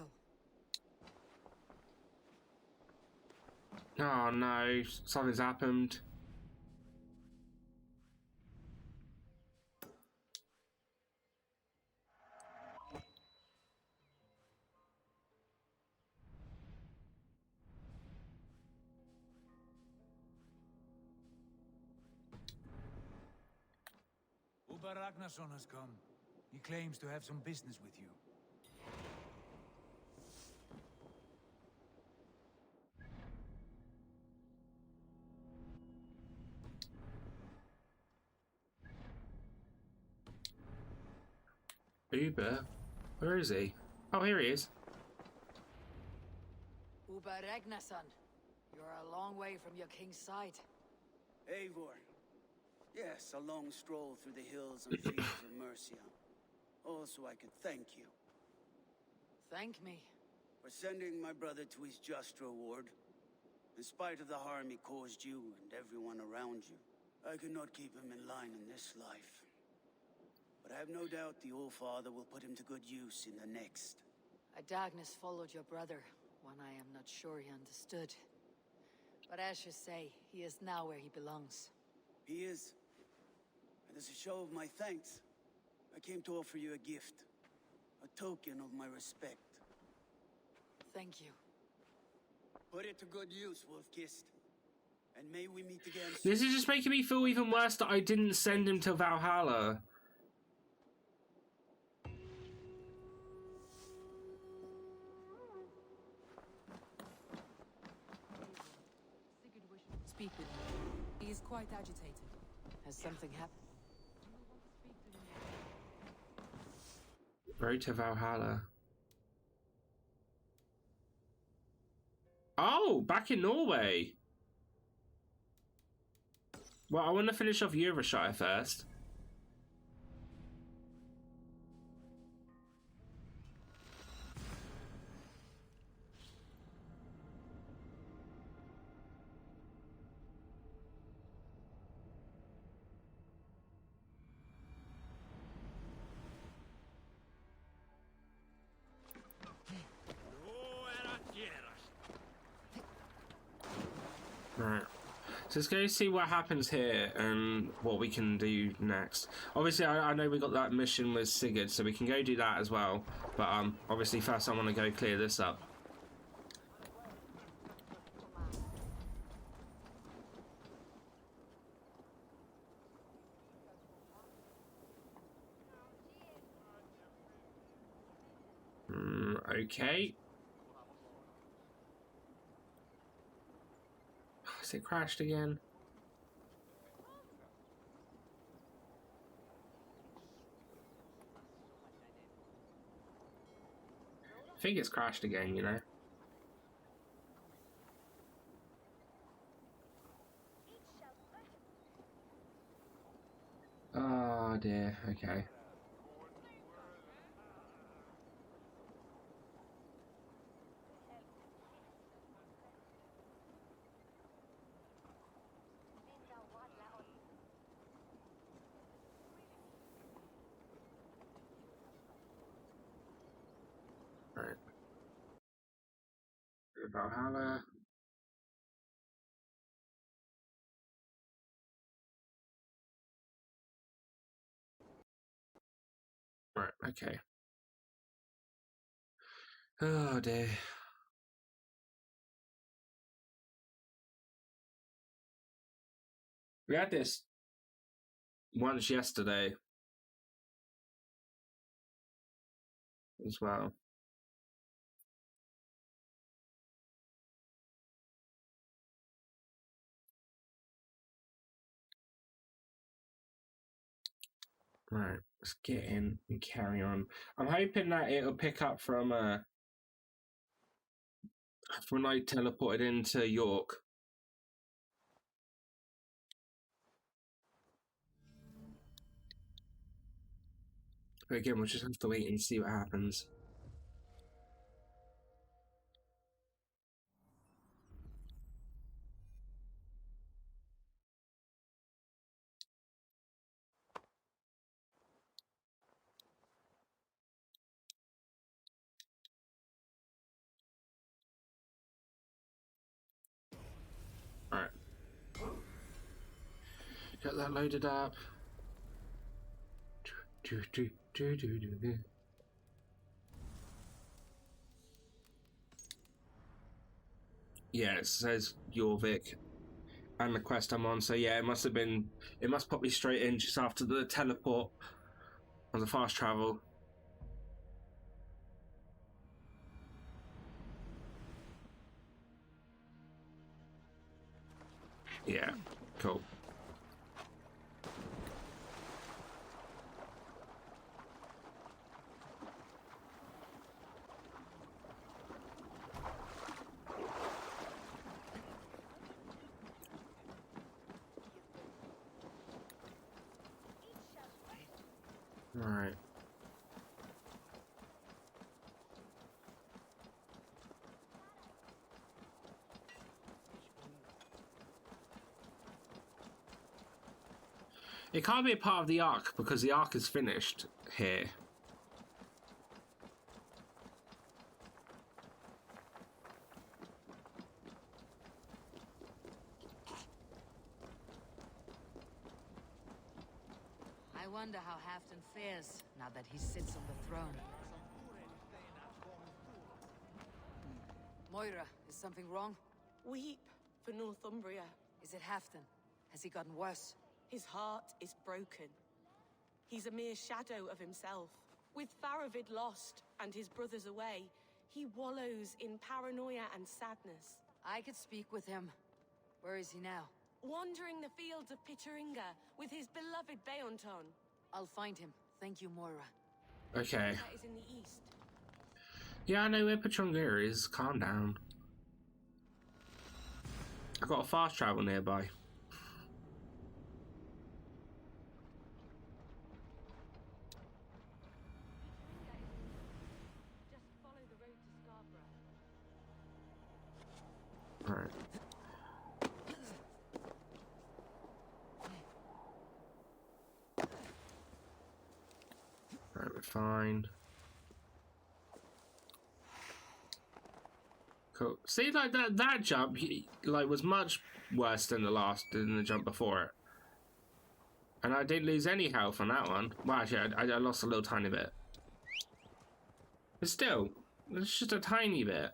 Oh no, something's happened. Uber Ragnarsson has come. He claims to have some business with you. Uber? Where is he? Oh, here he is. Uber Ragnarsson, you're a long way from your king's side. Eivor. Yes, a long stroll through the hills and fields of Mercia. Also, I could thank you. Thank me? For sending my brother to his just reward. In spite of the harm he caused you and everyone around you, I could not keep him in line in this life. But I have no doubt the Old Father will put him to good use in the next. Darkness followed your brother, when I am not sure he understood. But as you say, he is now where he belongs. He is. And as a show of my thanks, I came to offer you a gift. A token of my respect. Thank you. Put it to good use, Wolf-Kissed. And may we meet again soon. This is just making me feel even worse that I didn't send him to Valhalla. Speak with him. He is quite agitated. Has something happened? Road to Valhalla. Oh, back in Norway. Well, I want to finish off Euroshire first. Right. So let's go see what happens here and what we can do next. Obviously, I know we got that mission with Sigurd, so we can go do that as well. But obviously, first I want to go clear this up. Okay. Has it crashed again? I think it's crashed again, you know. here. Okay. Right. Valhalla. Right, okay. Oh dear. We had this once yesterday as well. Right, let's get in and carry on. I'm hoping that it'll pick up from when I teleported into York. But again, we'll just have to wait and see what happens. Alright. Get that loaded up. Yeah, it says Jorvik and the quest I'm on, so yeah, it must put me straight in just after the teleport on the fast travel. Yeah, cool. Right. It can't be a part of the arc because the arc is finished here. I wonder how Halfdan fares now that he sits on the throne. Moira, is something wrong? Weep for Northumbria. Is it Halfdan? Has he gotten worse? His heart is broken. He's a mere shadow of himself. With Faravid lost and his brothers away, he wallows in paranoia and sadness. I could speak with him. Where is he now? Wandering the fields of Pittaringa with his beloved Beonton. I'll find him. Thank you, Moira. Okay. That is in the east. Yeah, I know where Pachunga is. Calm down. I've got a fast travel nearby. Just follow the road to Scarborough. Alright. Right, we're fine. Cool. See, like that jump, was much worse than the jump before it. And I didn't lose any health on that one. Well, actually, I lost a little tiny bit. But still, it's just a tiny bit.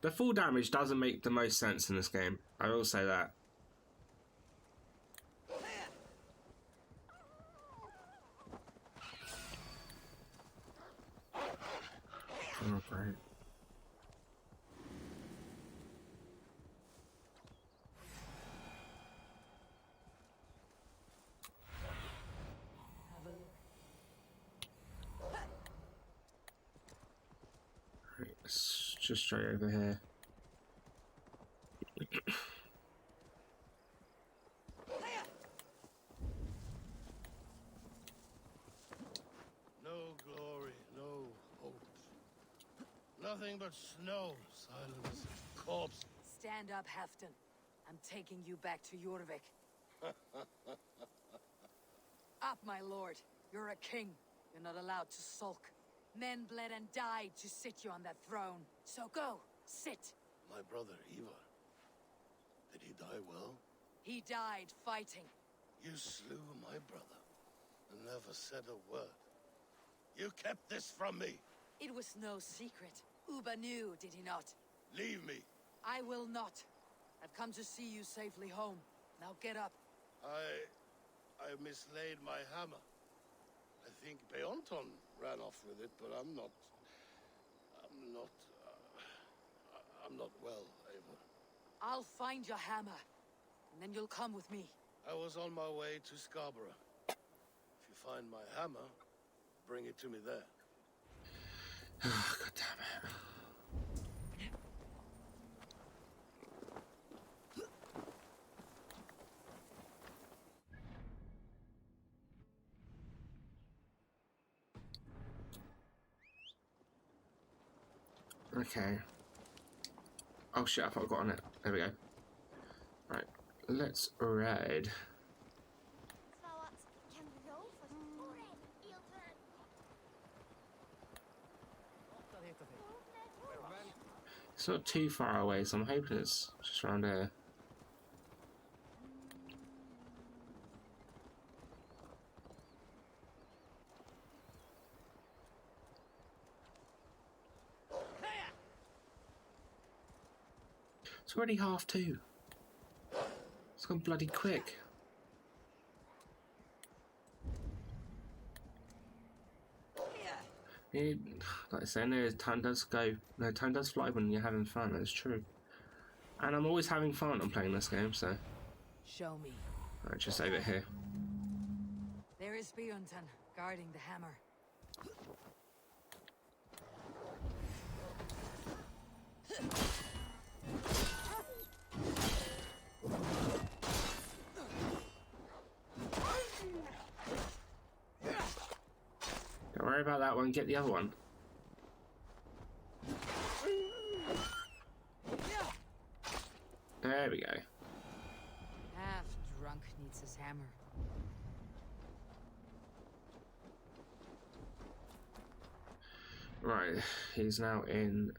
The full damage doesn't make the most sense in this game. I will say that. Oh, great. just straight over here. No glory, no hope. Nothing but snow, silence, corpse. Stand up, Halfdan. I'm taking you back to Jorvik. Up, my lord. You're a king. You're not allowed to sulk. Men bled and died to sit you on that throne. So go, sit. My brother, Ivar. Did he die well? He died fighting. You slew my brother and never said a word. You kept this from me. It was no secret. Uba knew, did he not? Leave me. I will not. I've come to see you safely home. Now get up. I mislaid my hammer. I think Beonton ran off with it, but I'm not well, Eivor. I'll find your hammer, and then you'll come with me. I was on my way to Scarborough. If you find my hammer, bring it to me there. God damn it. Okay. Oh shit, I thought I got on it. There we go. Right, let's ride. It's not too far away, so I'm hoping it's just around here. It's already 2:30. It's gone bloody quick. Yeah, like I say, no, time does go. No, time does fly when you're having fun. That's true. And I'm always having fun. I'm playing this game, so. Show me. Right, just over here. There is Beonton guarding the hammer. Don't worry about that one, get the other one. There we go. Half drunk needs his hammer. Right, he's now in.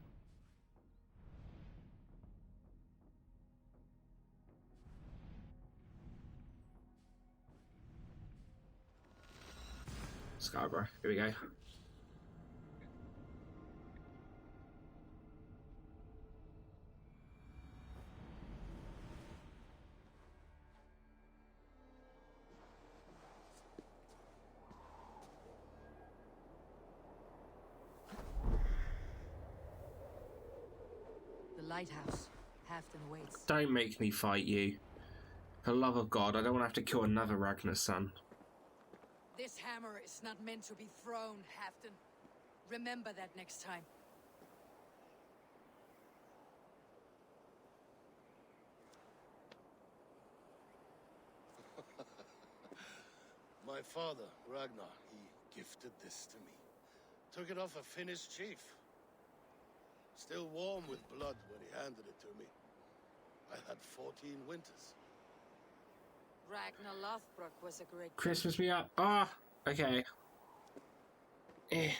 Scarborough, here we go. The lighthouse. Halfdan waits. Don't make me fight you. For the love of God, I don't want to have to kill another Ragnar's son. This hammer is not meant to be thrown, Halfdan. Remember that next time. My father, Ragnar, he gifted this to me. Took it off a Finnish chief. Still warm with blood when he handed it to me. I had 14 winters. Ragnar Lothbrok was a great... Christmas me up. Ah, okay. Yeah.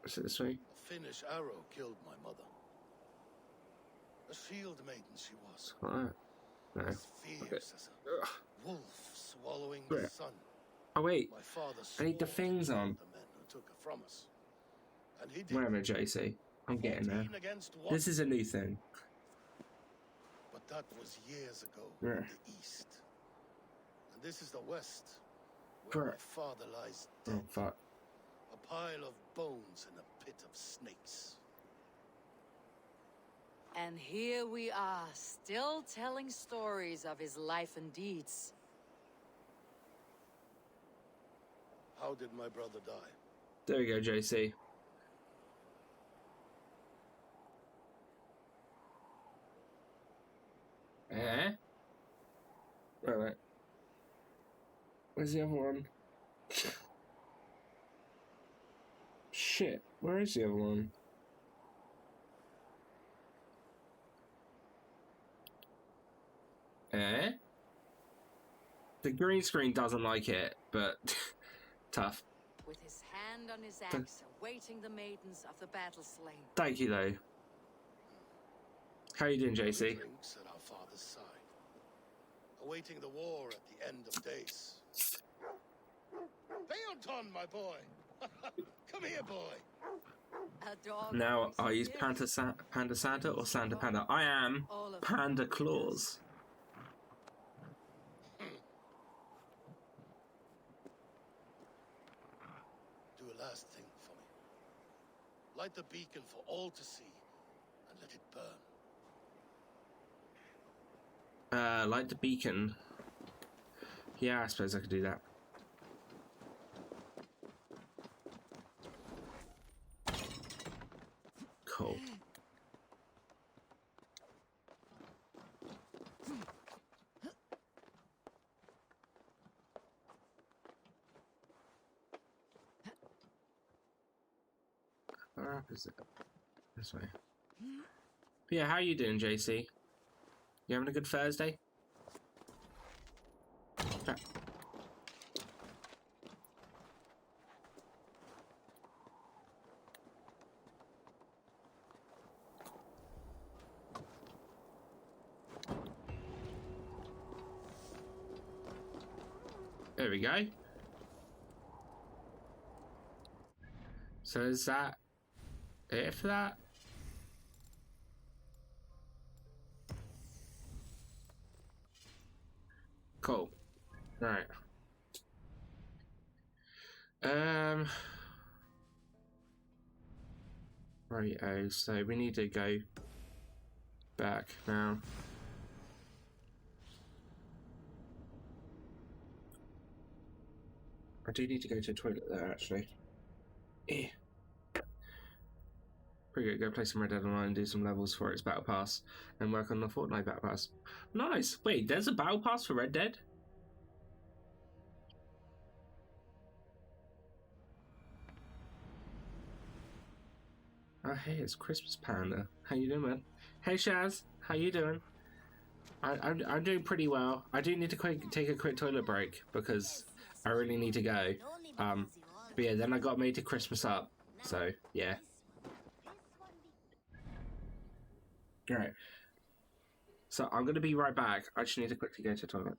Is it this way? A Finnish arrow killed my mother. A shield maiden she was. Alright. No. As fierce as a wolf swallowing the sun. Oh wait, My father I need the things on. the men who took her from us. And he did. Wait a minute, JC. I'm getting there. 14 against one. This is a new thing. But that was years ago Yeah. in the east. And this is the west, where my father lies dead. Oh fuck. A pile of bones in a pit of snakes. And here we are, still telling stories of his life and deeds. How did my brother die? There we go, JC. Eh? Wait. Where's the other one? Shit, where is the other one? Eh? The green screen doesn't like it, but tough. With his hand on his axe, awaiting the maidens of the battle slain. Thank you, though. How you doing, JC? Drinks at our father's side, awaiting the war at the end of days. Beonton, my boy! Come here, boy! A dog Now, are you Panda Santa or Santa Panda? I am Panda Claus. Do a last thing for me. Light the beacon for all to see, and let it burn. Light the beacon. Yeah, I suppose I could do that. Cool. Where up is it? This way. But yeah, how you doing, JC? You having a good Thursday? Ah. There we go. So is that it for that? Cool. Right. Right, so we need to go back now. I do need to go to the toilet there, actually. Eh. Pretty good. Go play some Red Dead Online, do some levels for its Battle Pass, and work on the Fortnite Battle Pass. Nice! Wait, there's a Battle Pass for Red Dead? Oh, hey, it's Christmas Panda. How you doing, man? Hey, Shaz. How you doing? I'm doing pretty well. I do need to take a quick toilet break because I really need to go. But yeah, then I got made to Christmas up. So, yeah. Alright. So, I'm going to be right back. I just need to quickly go to the toilet.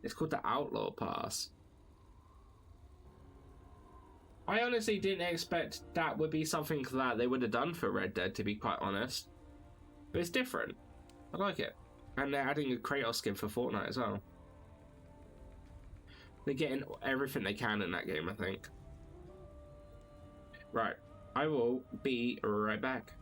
It's called the Outlaw Pass. I honestly didn't expect that would be something that they would have done for Red Dead, to be quite honest. But it's different. I like it. And they're adding a Kratos skin for Fortnite as well. They're getting everything they can in that game, I think. Right. I will be right back.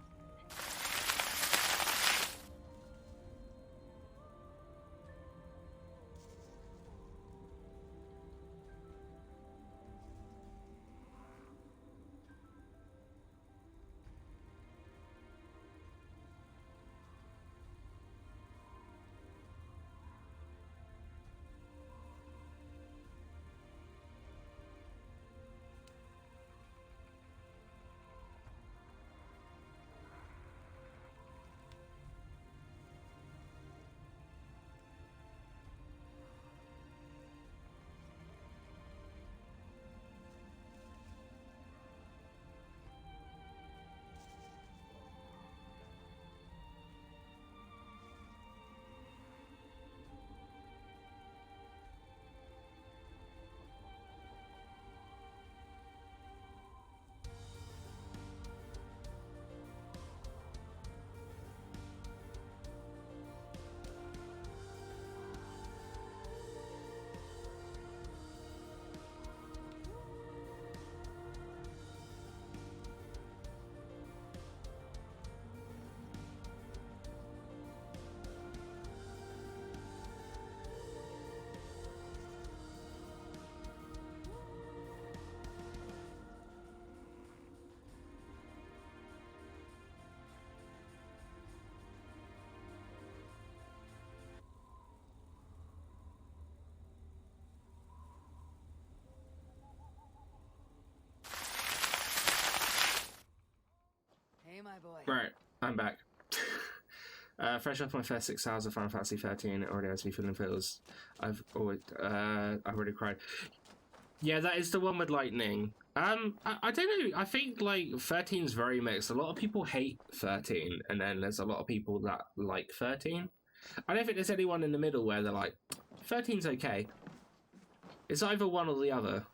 my boy. Right, I'm back. Fresh off my first 6 hours of Final Fantasy 13, it already has me feeling feels. I've already cried. Yeah, that is the one with lightning. I don't know. I think like 13's very mixed. A lot of people hate 13, and then there's a lot of people that like 13. I don't think there's anyone in the middle where they're like, 13's okay. It's either one or the other.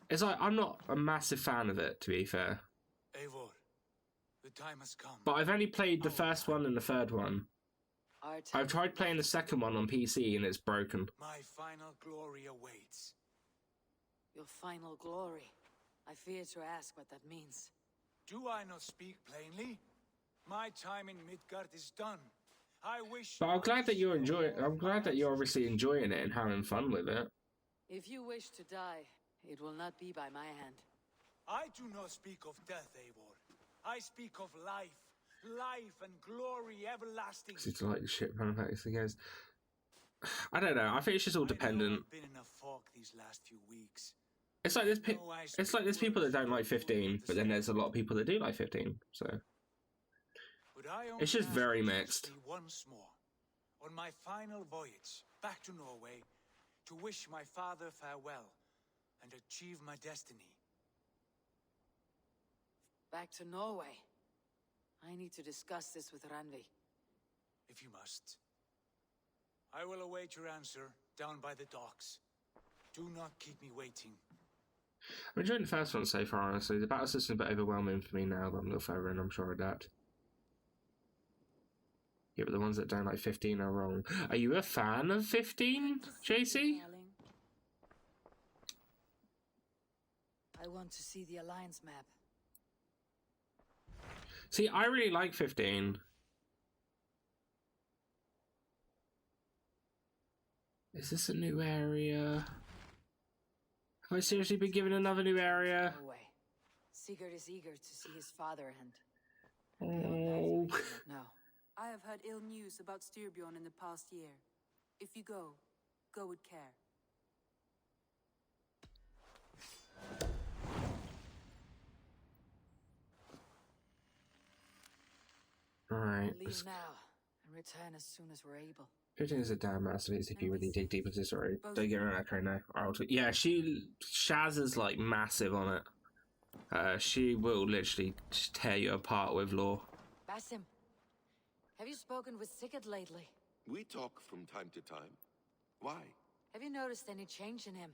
It's like I'm not a massive fan of it, to be fair. Eivor, the time has come. But I've only played the first one and the third one. I've tried playing the second one on PC and it's broken. My final glory awaits. Your final glory. I fear to ask what that means. Do I not speak plainly? My time in Midgard is done. I wish. But I'm glad that you're enjoying. I'm glad that you're obviously enjoying it and having fun with it. If you wish to die, it will not be by my hand. I do not speak of death, Eivor. I speak of life. Life and glory everlasting. Because it's like the shit manufacturers again. I don't know. I think it's just all dependent. I've been in a fog these last few weeks. It's like there's people that don't like 15, but then there's a lot of people that do like 15. So it's just very mixed. Once more, on my final voyage back to Norway, to wish my father farewell and achieve my destiny. Back to Norway. I need to discuss this with Randvi. If you must. I will await your answer down by the docks. Do not keep me waiting. I'm enjoying the first one so far, honestly. The battle system's a bit overwhelming for me now, but I'm a little further in, I'm sure of that. Yeah, but the ones that don't like 15 are wrong. Are you a fan of 15, JC? I want to see the Alliance map. See, I really like 15. Is this a new area? Have I seriously been given another new area? No way. Sigurd is eager to see his father and... Oh. No. I have heard ill news about Styrbjorn in the past year. If you go, go with care. Alright. Leave now and return as soon as we're able. 15 is a damn masterpiece if you really dig deep into the story. Don't get me wrong, okay, no. Yeah, Shaz is like massive on it. She will literally just tear you apart with lore. Basim, have you spoken with Sigurd lately? We talk from time to time. Why? Have you noticed any change in him?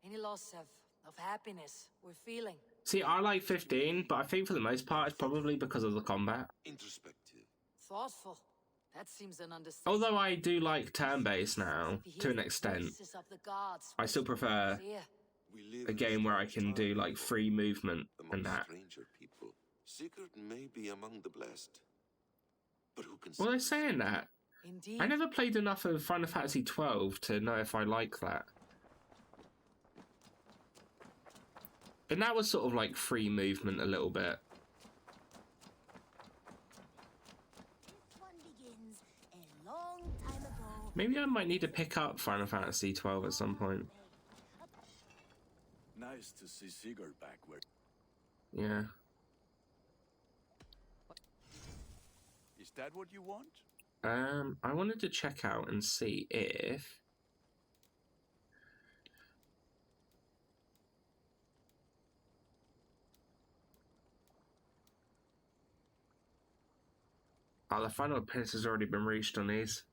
Any loss of happiness we're feeling? See, I like 15, but I think for the most part it's probably because of the combat. Introspective. Thoughtful. That seems an understanding. Although I do like turn-based now, to an extent, I still prefer a game where I can do like free movement and that. Stranger people. Sigurd may be among the blessed. But who can Well, they're saying that. Indeed. I never played enough of Final Fantasy 12 to know if I like that. And that was sort of like free movement a little bit. Maybe I might need to pick up Final Fantasy 12 at some point. Nice to see Sigurd back where... Yeah. Is that what you want? I wanted to check out and see if... Oh, the final appearance has already been reached on these.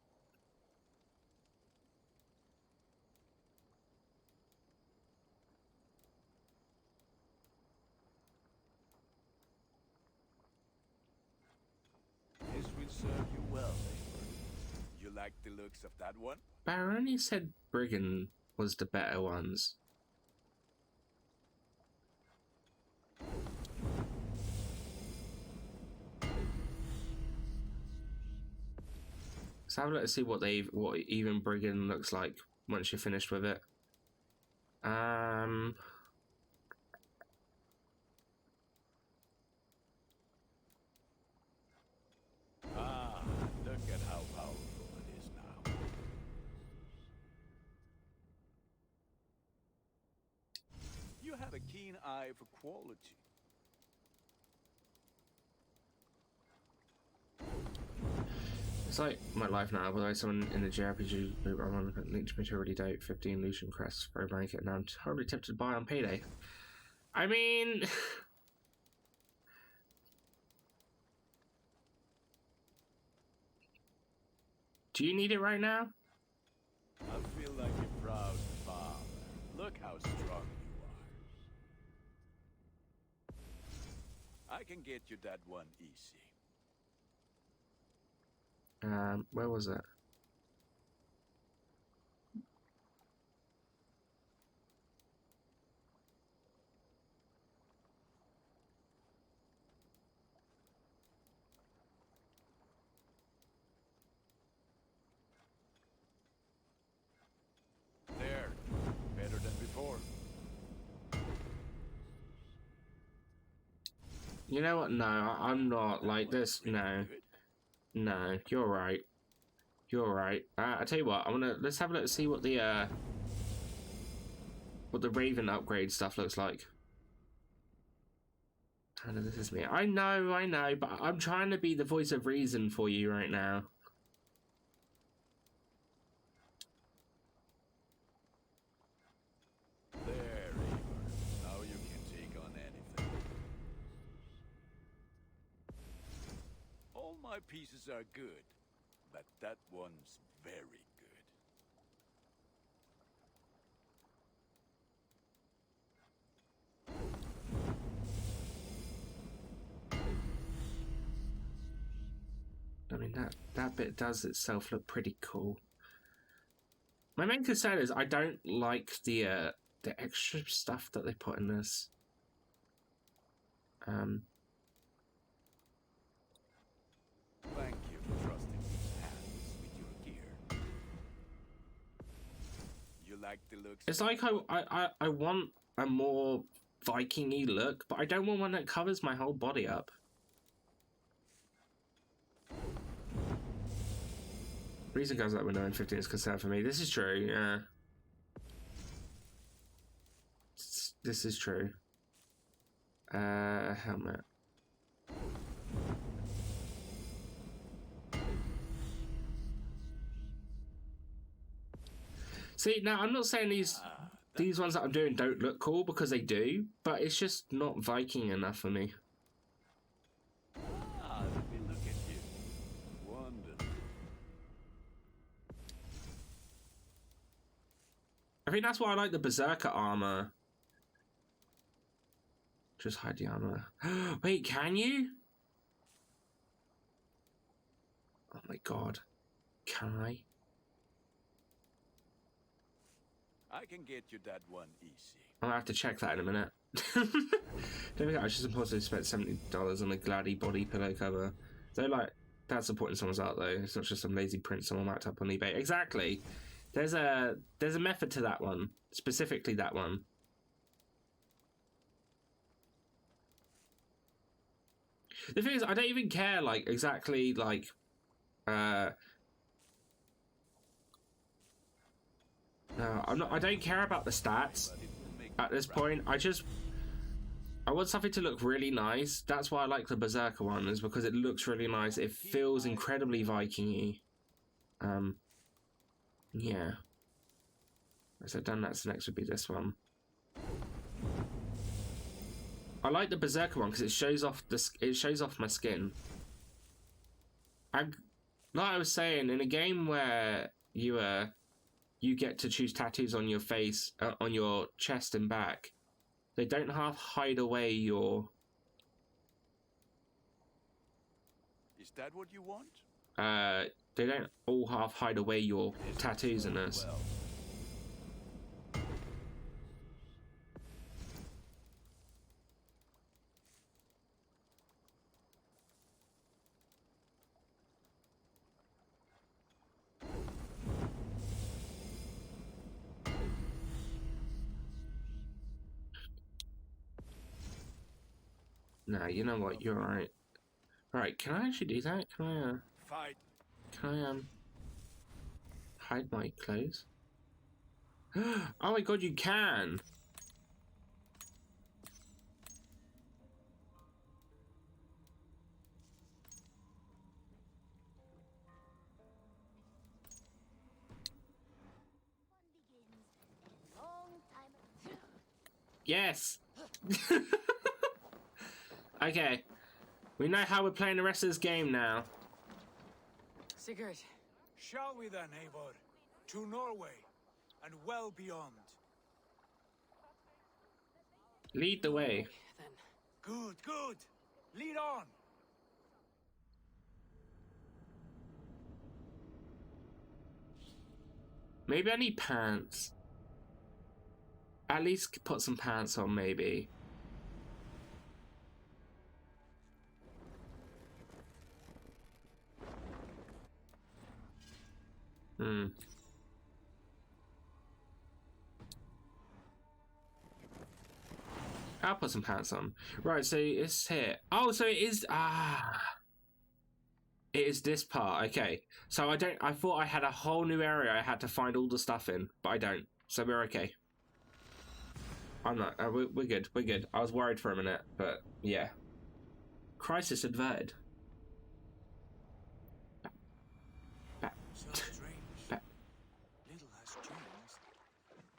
This will serve you well, Eivor. You like the looks of that one? Barony said Brigand was the better ones. Let's have a look to see what even Brigand looks like once you're finished with it. Look at how powerful it is now. You have a keen eye for quality. It's like my life now. By the way, someone in the JRPG loop I'm on linked to me to already date 15 Lucian crests for a blanket, and I'm horribly tempted to buy on payday. I mean, do you need it right now? I feel like a proud father. Look how strong you are. I can get you that one easy. Where was it? There. Better than before. You know what? No, I'm not like this. No. No, you're right. You're right. I tell you what, let's have a look, see what the Raven upgrade stuff looks like. I know this is me. I know, but I'm trying to be the voice of reason for you right now. There, Eivor. Now you can take on anything. All my pieces are good, but that one's very good. I mean, that bit does itself look pretty cool. My main concern is I don't like the extra stuff that they put in this. Thank you for trusting these hands with your gear. You like the looks? It's like I want a more Viking-y look, but I don't want one that covers my whole body up. Reason goes that window in 15 is concerned for me. This is true, yeah. This is true. Helmet. See, now I'm not saying these ones that I'm doing don't look cool, because they do, but it's just not Viking enough for me. Let me look at you. Wonderful. I think that's why I like the Berserker armor. Just hide the armor. Wait, can you? Oh my god. Can I? I can get you that one easy. I'm gonna have to check that in a minute. Don't think I should supposed to spend $70 on a Gladdy body pillow cover. Though, like, that's supporting someone's art, though. It's not just some lazy print someone whacked up on eBay. Exactly. There's a method to that one. Specifically that one. The thing is, I don't even care, like, exactly, like, no, I don't care about the stats at this point. I want something to look really nice. That's why I like the Berserker one, is because it looks really nice. It feels incredibly Viking-y. Yeah. As I've done, that's next would be this one. I like the Berserker one because it shows off my skin. And like I was saying, in a game where you get to choose tattoos on your face, on your chest and back, they don't half hide away your... Is that what you want? They don't all half hide away your tattoos in this. Well. Nah, you know what? You're right. Right, can I actually do that? Can I, Fight. Can I, hide my clothes? Oh my god, you can! Yes! Okay. We know how we're playing the rest of this game now. Sigurd. Shall we then, Eivor? To Norway, and well beyond. Lead the way. Then. Good, good. Lead on. Maybe I need pants. At least put some pants on, maybe. I'll put some pants on. Right, so it's here. Oh, so it is... It is this part, okay. So I thought I had a whole new area I had to find all the stuff in, but I don't. So we're okay. I'm not... we're good, we're good. I was worried for a minute, but yeah. Crisis averted. So strange. Little has changed,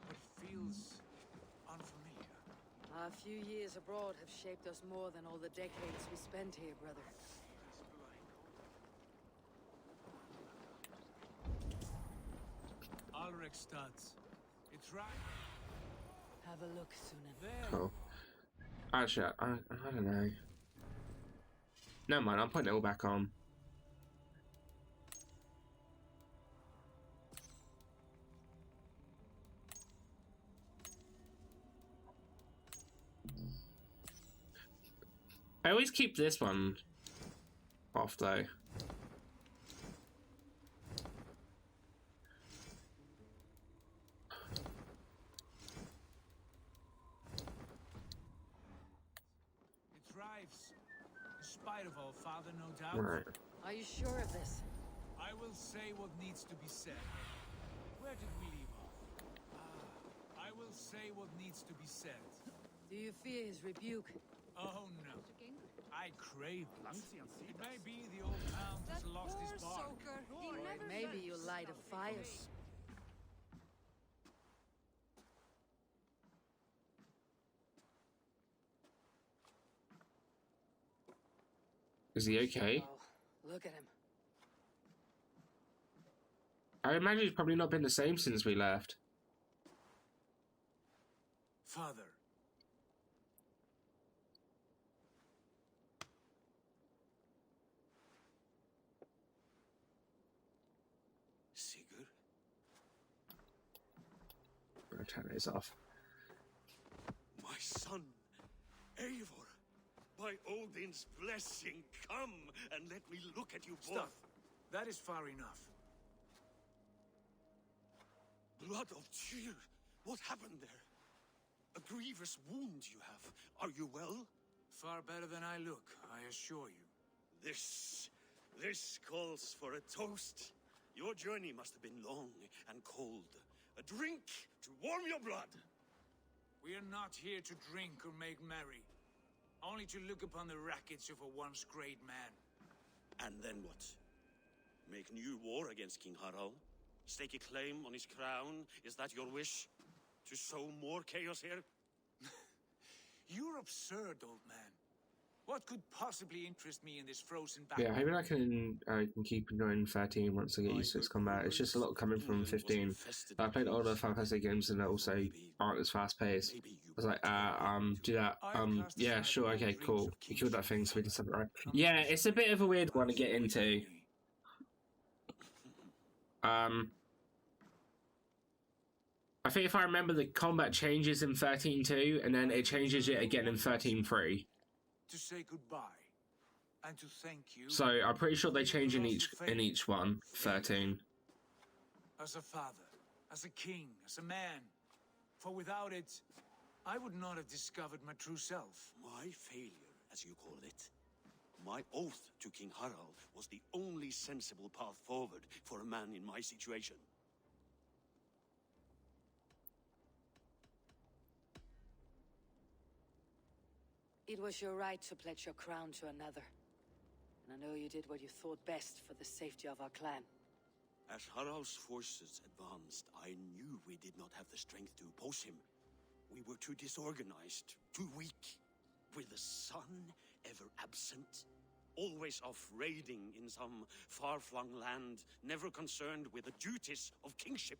but it feels unfamiliar. A few years abroad have shaped us more than all the decades we spent here, brother. Alrekstad. It's right. Have a look, Sunan. There. Cool. Actually, I don't know. Never mind, I'm putting it all back on. I always keep this one off though. It thrives, in spite of all, Father, no doubt. Right. Are you sure of this? I will say what needs to be said. Where did we leave off? I will say what needs to be said. Do you fear his rebuke? Oh no. I crave it. It may be the old hound has lost his bark. Or maybe you light a fire. Is he okay? Oh, look at him. I imagine he's probably not been the same since we left. Father. Sigurd? I'm gonna turn this off. My son, Eivor. By Odin's blessing, come and let me look at you both. Stop. That is far enough. Blood of Tyr. What happened there? A grievous wound you have. Are you well? Far better than I look, I assure you. This calls for a toast. Your journey must have been long and cold. A drink to warm your blood. We are not here to drink or make merry. Only to look upon the wreckage of a once great man. And then what? Make new war against King Harald? Stake a claim on his crown? Is that your wish? To sow more chaos here? You're absurd, old man. What could possibly interest me in this frozen battle? Yeah, maybe I can keep enjoying 13 once I get used to its combat. It's just a lot coming from 15. I played older Final Fantasy games and they also aren't as fast paced. I was like, do that. Yeah, sure, okay, cool. We killed that thing so we can set it right. Yeah, it's a bit of a weird one to get into. I think if I remember, the combat changes in 13.2 and then it changes it again in 13.3. To say goodbye and to thank you. So I'm pretty sure they change in each one. 13. As a father, as a king, as a man. For without it, I would not have discovered my true self. My failure, as you call it. My oath to King Harald was the only sensible path forward for a man in my situation. It was your right to pledge your crown to another. And I know you did what you thought best for the safety of our clan. As Harald's forces advanced, I knew we did not have the strength to oppose him. We were too disorganized, too weak. With the sun ever absent, always off raiding in some far-flung land, never concerned with the duties of kingship.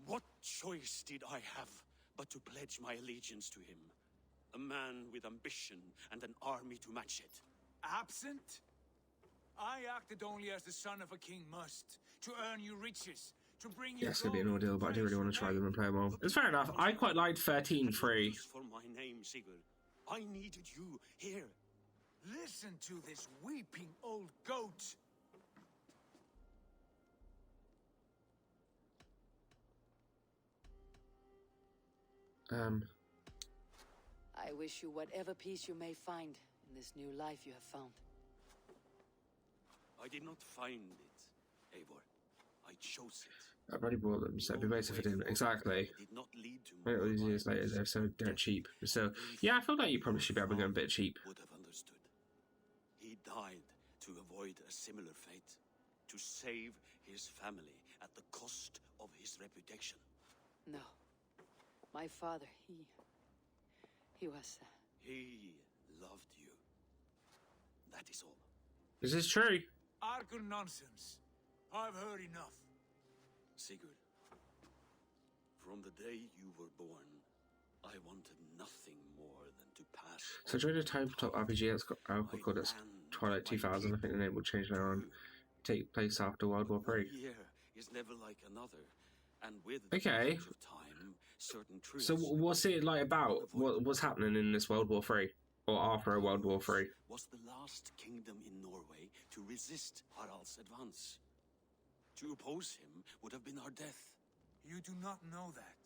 What choice did I have but to pledge my allegiance to him? A man with ambition and an army to match it. Absent? I acted only as the son of a king must, to earn you riches, to bring you. Yes, it'd be an ordeal, but I do really want to try them and play them all. It's fair enough. I quite liked 13-3. For my name, Sigurd. I needed you here. Listen to this weeping old goat. I wish you whatever peace you may find in this new life you have found. I did not find it, Eivor. I chose it. I've already bought them, so it'd be better if I didn't. Exactly. Did not lead to Wait all these years later, they're so dirt cheap. So, yeah, I feel like you probably should be able to go a bit cheap. Would have understood. He died to avoid a similar fate, to save his family at the cost of his reputation. No. My father, he was... He loved you. That is all. Is this true? Argon nonsense. I've heard enough. Sigurd, from the day you were born, I wanted nothing more than to pass. So during the tabletop RPG that's got alcohol called it's Twilight 2000, I think the name will change later on. Take place after World War III. One year is never like another, and with Okay. of time, certain truths. So what's it like about? What's happening in this World War III? Or after World War III? Was the last kingdom in Norway to resist Harald's advance. To oppose him would have been our death. You do not know that.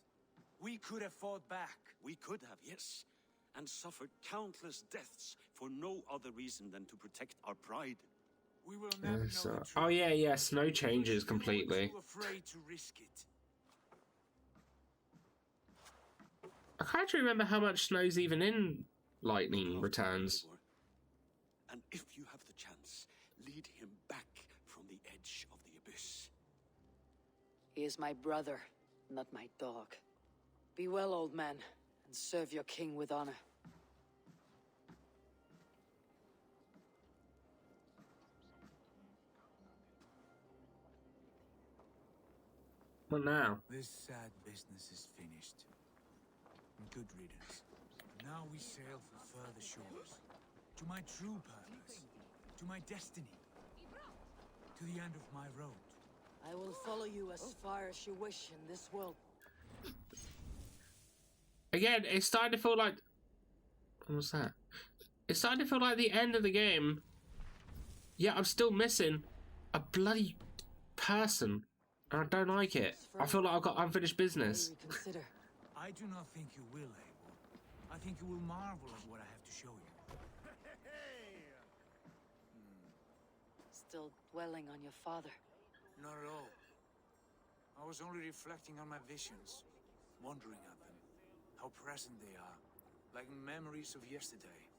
We could have fought back. We could have, yes, and suffered countless deaths for no other reason than to protect our pride. We will never know the truth. Oh yeah, yeah, Snow changes completely. Too afraid to risk it. I can't actually remember how much Snow's even in Lightning Returns. And if you have the chance, lead him back from the edge of the abyss. He is my brother, not my dog. Be well, old man, and serve your king with honor. What now? This sad business is finished. Good riddance. Now we sail for further shores. To my true purpose. To my destiny. To the end of my road. I will follow you as far as you wish in this world. Again, it's starting to feel like... What was that? It's starting to feel like the end of the game. Yeah, I'm still missing a bloody person. And I don't like it. I feel like I've got unfinished business. I do not think you will, Abel. I think you will marvel at what I have to show you. Still dwelling on your father? Not at all. I was only reflecting on my visions, wondering at them, how present they are, like memories of yesterday.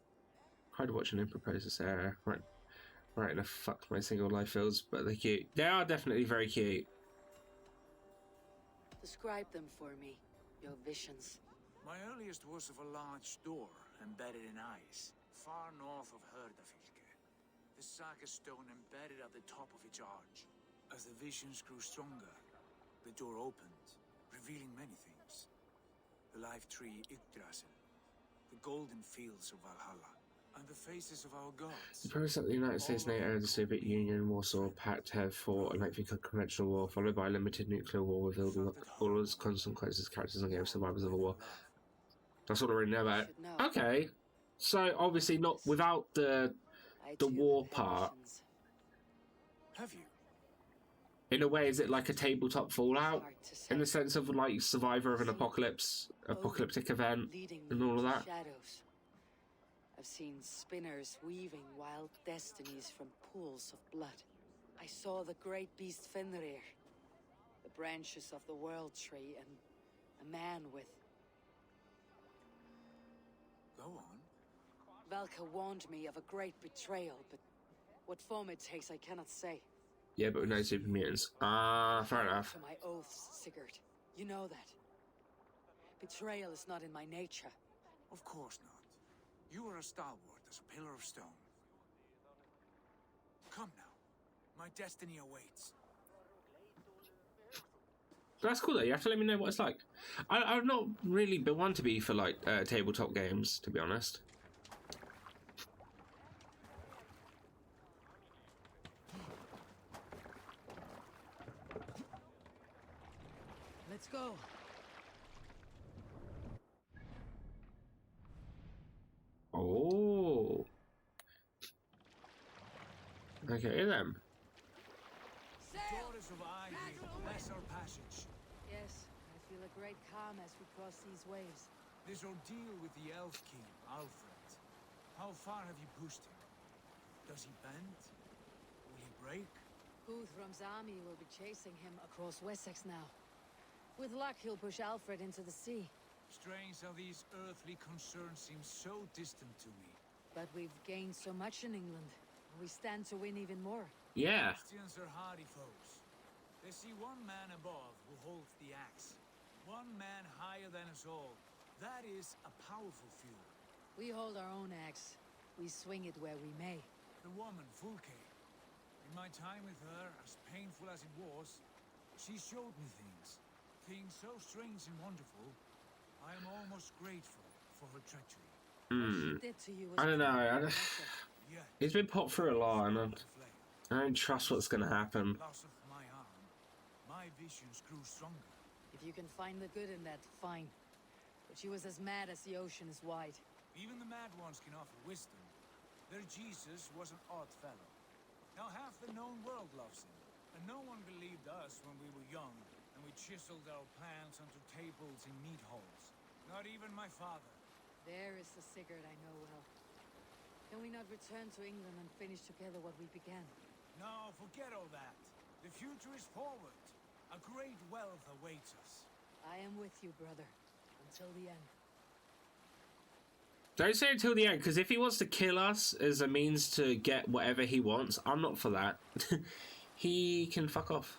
I'd watch an propose to Sarah. Right in the fuck my single life feels, but they're cute. They are definitely very cute. Describe them for me, your visions. My earliest was of a large door embedded in ice, far north of Herdafylke. The saga stone embedded at the top of its arch. As the visions grew stronger, the door opened, revealing many things. The life tree Yggdrasil, the golden fields of Valhalla, and the faces of our gods. The premise that the United States, NATO, the Soviet Union, Warsaw Pact have fought a lengthy conventional war, followed by a limited nuclear war, revealed all its consequences, characters, and game survivors of the war. That's all I already know about. Okay, so obviously not without the war part. Have you? In a way, is it like a tabletop Fallout? In the sense of like survivor of an apocalyptic event, and all of that? Shadows. I've seen spinners weaving wild destinies from pools of blood. I saw the great beast Fenrir, the branches of the world tree, and a man with... Go on. Valka warned me of a great betrayal, but what form it takes I cannot say. Yeah, but with no super mutants. Ah, fair enough. To my oaths, Sigurd. You know that. Betrayal is not in my nature. Of course not. You are a stalwart as a pillar of stone. Come now. My destiny awaits. That's cool though. You have to let me know what it's like. I've not really been one to be for like tabletop games, to be honest. Let's go. Oh. Okay then. Daughters of Ivy, bless our passage. Yes, I feel a great calm as we cross these waves. This ordeal with the Elf King, Alfred. How far have you pushed him? Does he bend? Will he break? Guthrum's army will be chasing him across Wessex now. With luck, he'll push Alfred into the sea. Strange how these earthly concerns seem so distant to me. But we've gained so much in England. We stand to win even more. Yeah. Christians are hardy foes. They see one man above who holds the axe. One man higher than us all. That is a powerful feud. We hold our own axe. We swing it where we may. The woman, Fulke. In my time with her, as painful as it was, she showed me things. Things so strange and wonderful. I am almost grateful for her treachery. I don't know. It's been popped through a lot, and I don't trust what's going to happen. Loss of my arm, my visions grew stronger. If you can find the good in that, fine. But she was as mad as the ocean is wide. Even the mad ones can offer wisdom. Their Jesus was an odd fellow. Now half the known world loves him, and no one believed us when we were young, and we chiseled our plans onto tables in meat halls. Not even my father. There is the Sigurd I know well. Can we not return to England and finish together what we began? No, forget all that. The future is forward. A great wealth awaits us. I am with you, brother. Until the end. Don't say until the end, because if he wants to kill us as a means to get whatever he wants, I'm not for that. He can fuck off.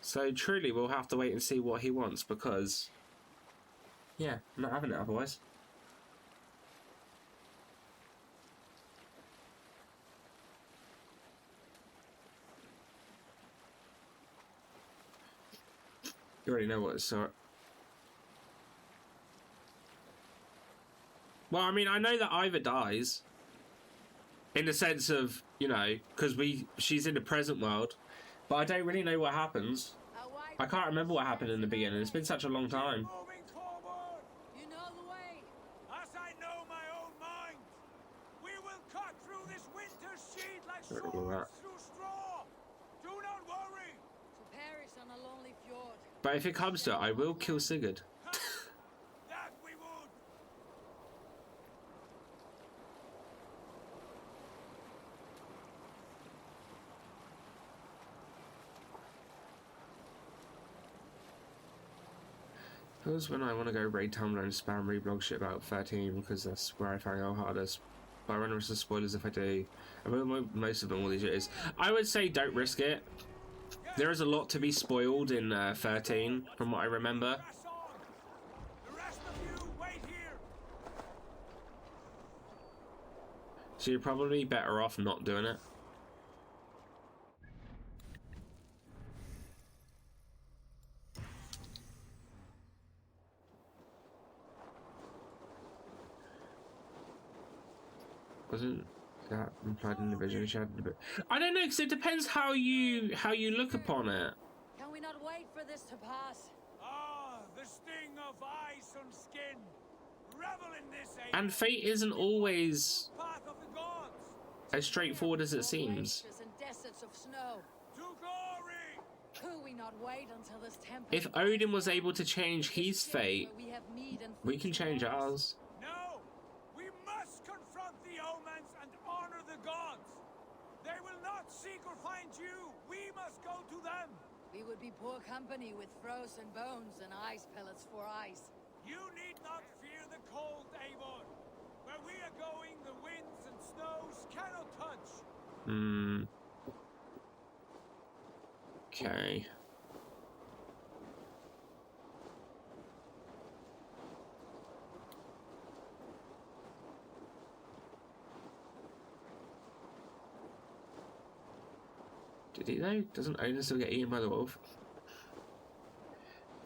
So truly, we'll have to wait and see what he wants, because... yeah, I'm not having it otherwise. You already know what it's so. Well, I mean, I know that Ivor dies. In the sense of, you know, because she's in the present world. But I don't really know what happens. I can't remember what happened in the beginning. It's been such a long time. Moving forward! You know the way! As I know my own mind! We will cut through this winter's sheet like swords through straw! Do not worry! To perish on a lonely fjord. But if it comes to it, I will kill Sigurd. That we would! That's when I want to go raid Tumblr and spam reblog shit about 13, because that's where I find out hardest. But I run risk of spoilers if I do. I mean, most of them, all these years. I would say don't risk it. There is a lot to be spoiled in 13, from what I remember. So you're probably better off not doing it. Wasn't that implied in the vision? I don't know, because it depends how you look upon it. Can we not wait for this to pass? Ah, the sting of ice on skin. Revel in this age. And fate isn't always Path of the gods. as straightforward as it seems. And deserts of snow. To glory. Could we not wait until this tempest? If Odin was able to change his fate, we can change ours. No, we must confront the omens and honor the gods. They will not seek or find you. We must go to them. We would be poor company with frozen bones and ice pellets for eyes. You need not fear the cold, Eivor. Where we are going, the winds and snows cannot touch. Okay. Did he though? Doesn't Odin still get eaten by the wolf?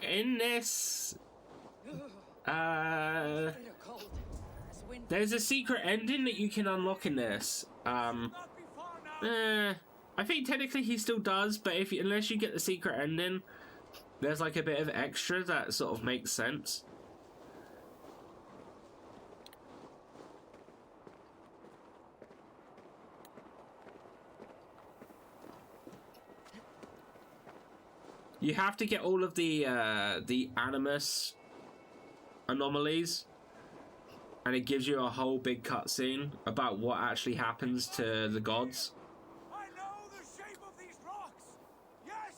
In this... there's a secret ending that you can unlock in this. I think technically he still does, but unless you get the secret ending, there's like a bit of extra that sort of makes sense. You have to get all of the animus anomalies, and it gives you a whole big cutscene about what actually happens to the gods. I know the shape of these rocks. Yes,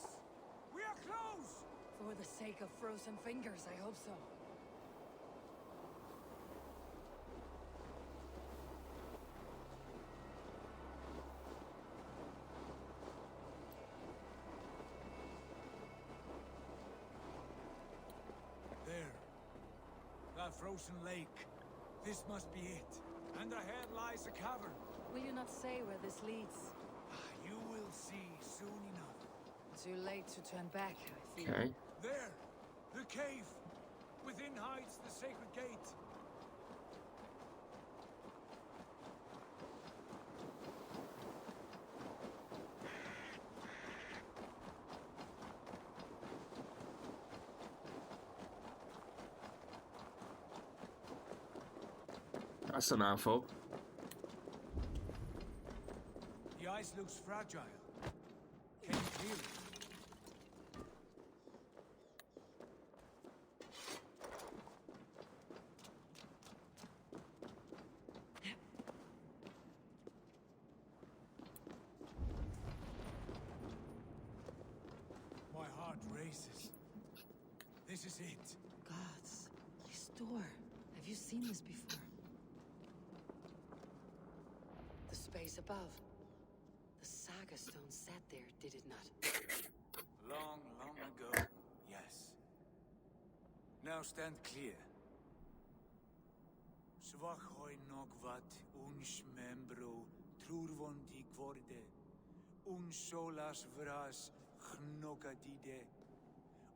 we are close. For the sake of frozen fingers, I hope so. That frozen lake. This must be it. And ahead lies a cavern. Will you not say where this leads? You will see soon enough. Too late to turn back, I feel. Okay. There! The cave! Within hides the sacred gate. That's an mouthful. The ice looks fragile. Can you feel it? My heart races. This is it. Gods, restore. Have you seen this before? The space above. The Saga Stone sat there, did it not? Long, long ago, yes. Now stand clear. Svachoi nogvat uns membro trurvondi kvorde solas vras gnokadide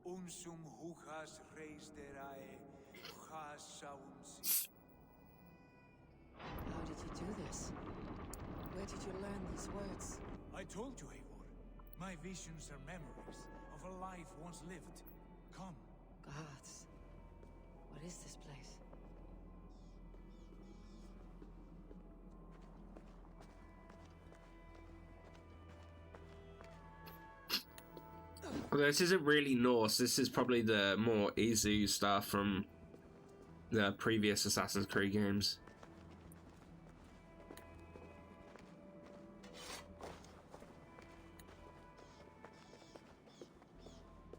unsum huchas reisderae chasaumsi. How did you do this? Where did you learn these words? I told you, Eivor. My visions are memories of a life once lived. Come. Gods. What is this place? Well, this isn't really Norse. This is probably the more Izu stuff from the previous Assassin's Creed games.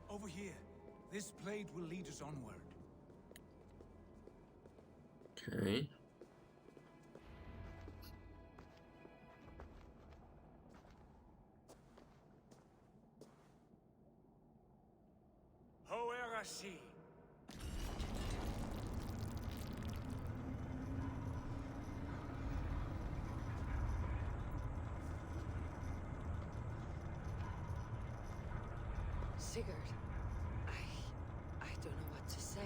Over here. This blade will lead us onward. Okay. Hoerasi. Sigurd, I don't know what to say.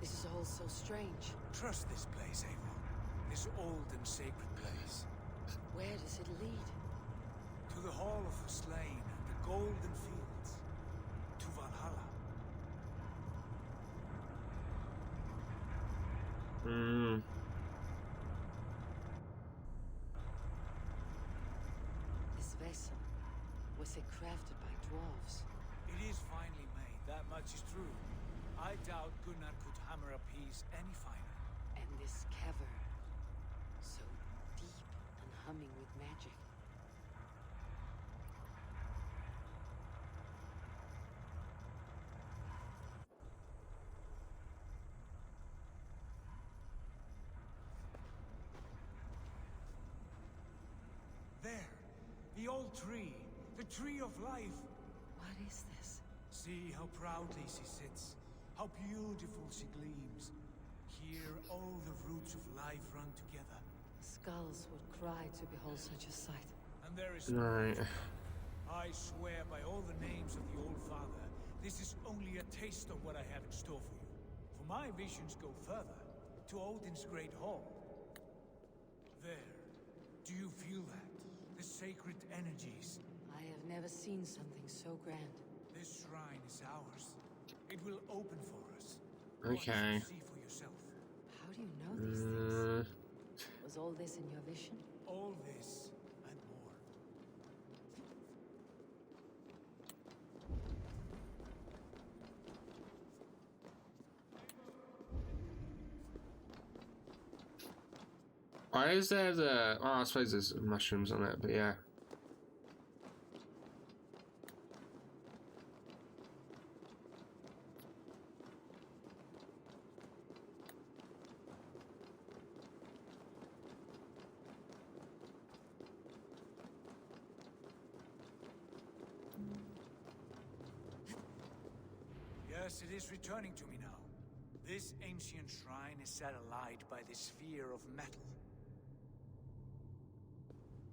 This is all so strange. Trust this place, Eivor. This old and sacred place. Where does it lead? To the Hall of the Slain and the Golden Fields. To Valhalla. This vessel, was it crafted by dwarves? It is finely made, that much is true. I doubt Gunnar could hammer a piece any finer. And this cavern, so deep and humming with magic. There, the old tree, the tree of life. What is this? See how proudly she sits, how beautiful she gleams. Here all the roots of life run together. Skulls would cry to behold such a sight. And there is Right. I swear by all the names of the Old Father, this is only a taste of what I have in store for you. For my visions go further, to Odin's great hall. There. Do you feel that? The sacred energies. I have never seen something so grand. This shrine is ours. It will open for us. Okay. Watch and see for yourself. How do you know these things? Was all this in your vision? All this and more. Why is there the... Oh, I suppose there's mushrooms on it, but yeah. Yes, it is returning to me now. This ancient shrine is set alight by the sphere of metal.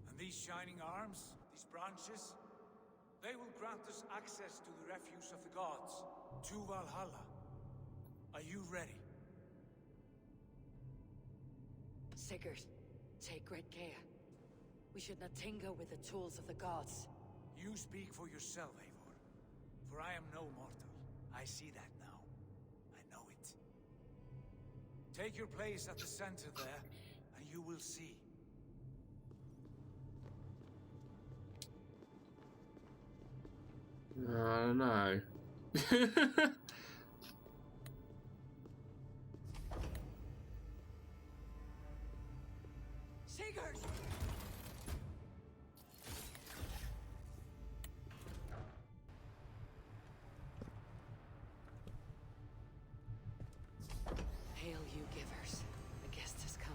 And these shining arms, these branches, they will grant us access to the refuse of the gods, to Valhalla. Are you ready? Sigurd, take great care. We should not tinker with the tools of the gods. You speak for yourself, Eivor. For I am no mortal. I see that now. I know it. Take your place at the center there, and you will see. I don't know. Sigurd! Hail, you givers. The guest has come.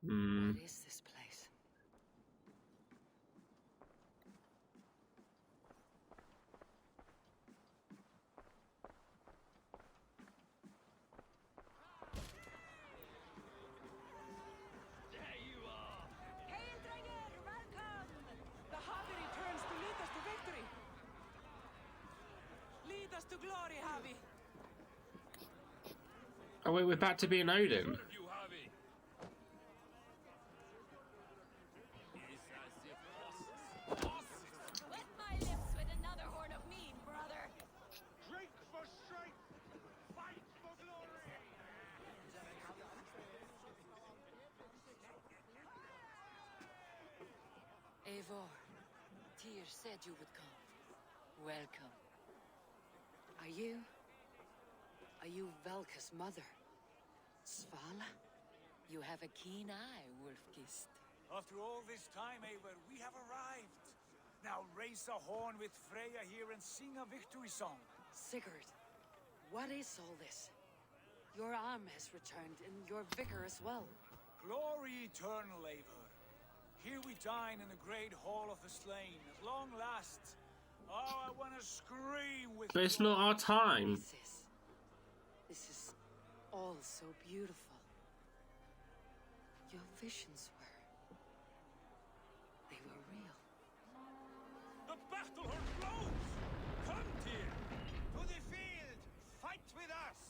What is this place? There you are! Hail, Dranger! Welcome! The Havi returns to lead us to victory! Lead us to glory, Havi! Oh wait, we're back to being Odin. Wet my lips with another horn of mead, brother! Drink for strength! Fight for glory! Eivor, Tyr said you would come. Welcome. Are you Velka's mother? Svala? You have a keen eye, Wolfgist. After all this time, Eivor, we have arrived. Now raise a horn with Freya here and sing a victory song. Sigurd, what is all this? Your arm has returned, and your vicar as well. Glory eternal, Eivor. Here we dine in the great hall of the slain, at long last. Oh, I want to scream with But it's not our time. This is all so beautiful. Your visions they were real. The battle horn blows! Come, Tyr! To the field! Fight with us!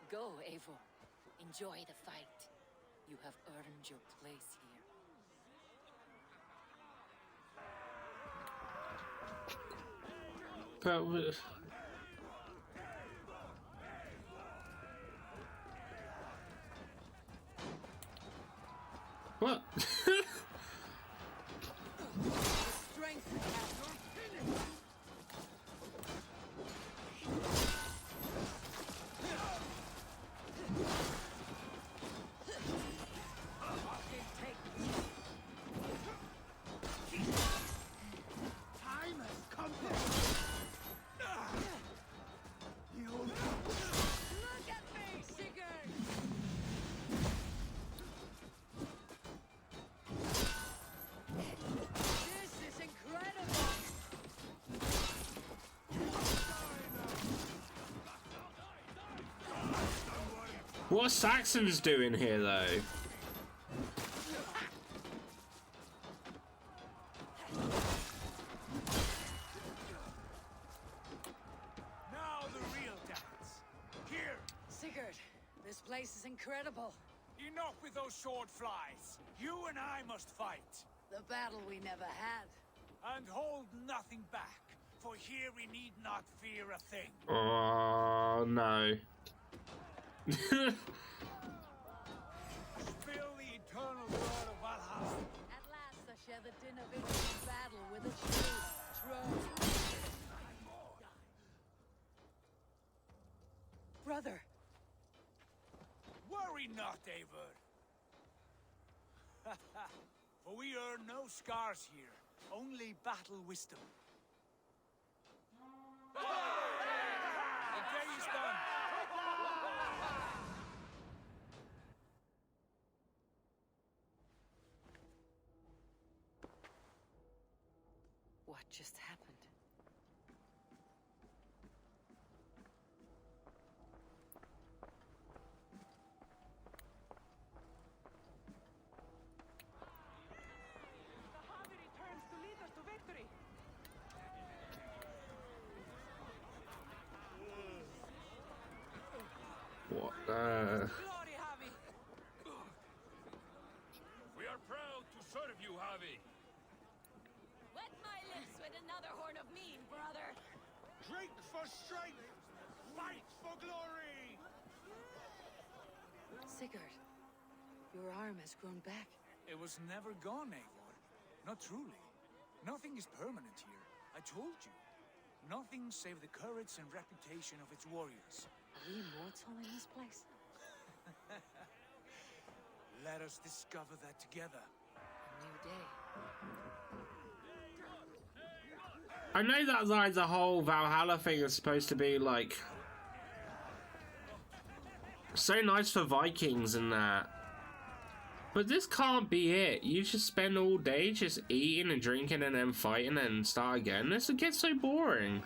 Go, Eivor. Enjoy the fight. You have earned your place here. But what? Strength, What are Saxons doing here, though? Now the real dance. Here. Sigurd, this place is incredible. Enough with those sword flies. You and I must fight. The battle we never had. And hold nothing back, for here we need not fear a thing. Oh, no. Spill the eternal blood of Valhalla. At last I share the din of ancient battle with a shield, throne. Brother. Worry not, Eivor. For we earn no scars here, only battle wisdom. The day is done. What just happened? What? We are proud to serve you, Javi. Wet my lips with another horn of mead, brother. Drink for strength, fight for glory. Sigurd, your arm has grown back. It was never gone, Eivor. Not truly. Nothing is permanent here. I told you. Nothing save the courage and reputation of its warriors. Are we immortal in this place? Let us discover that together. A new day. I know that like the whole Valhalla thing is supposed to be like so nice for Vikings and that. But this can't be it. You just spend all day just eating and drinking and then fighting and start again. This gets so boring.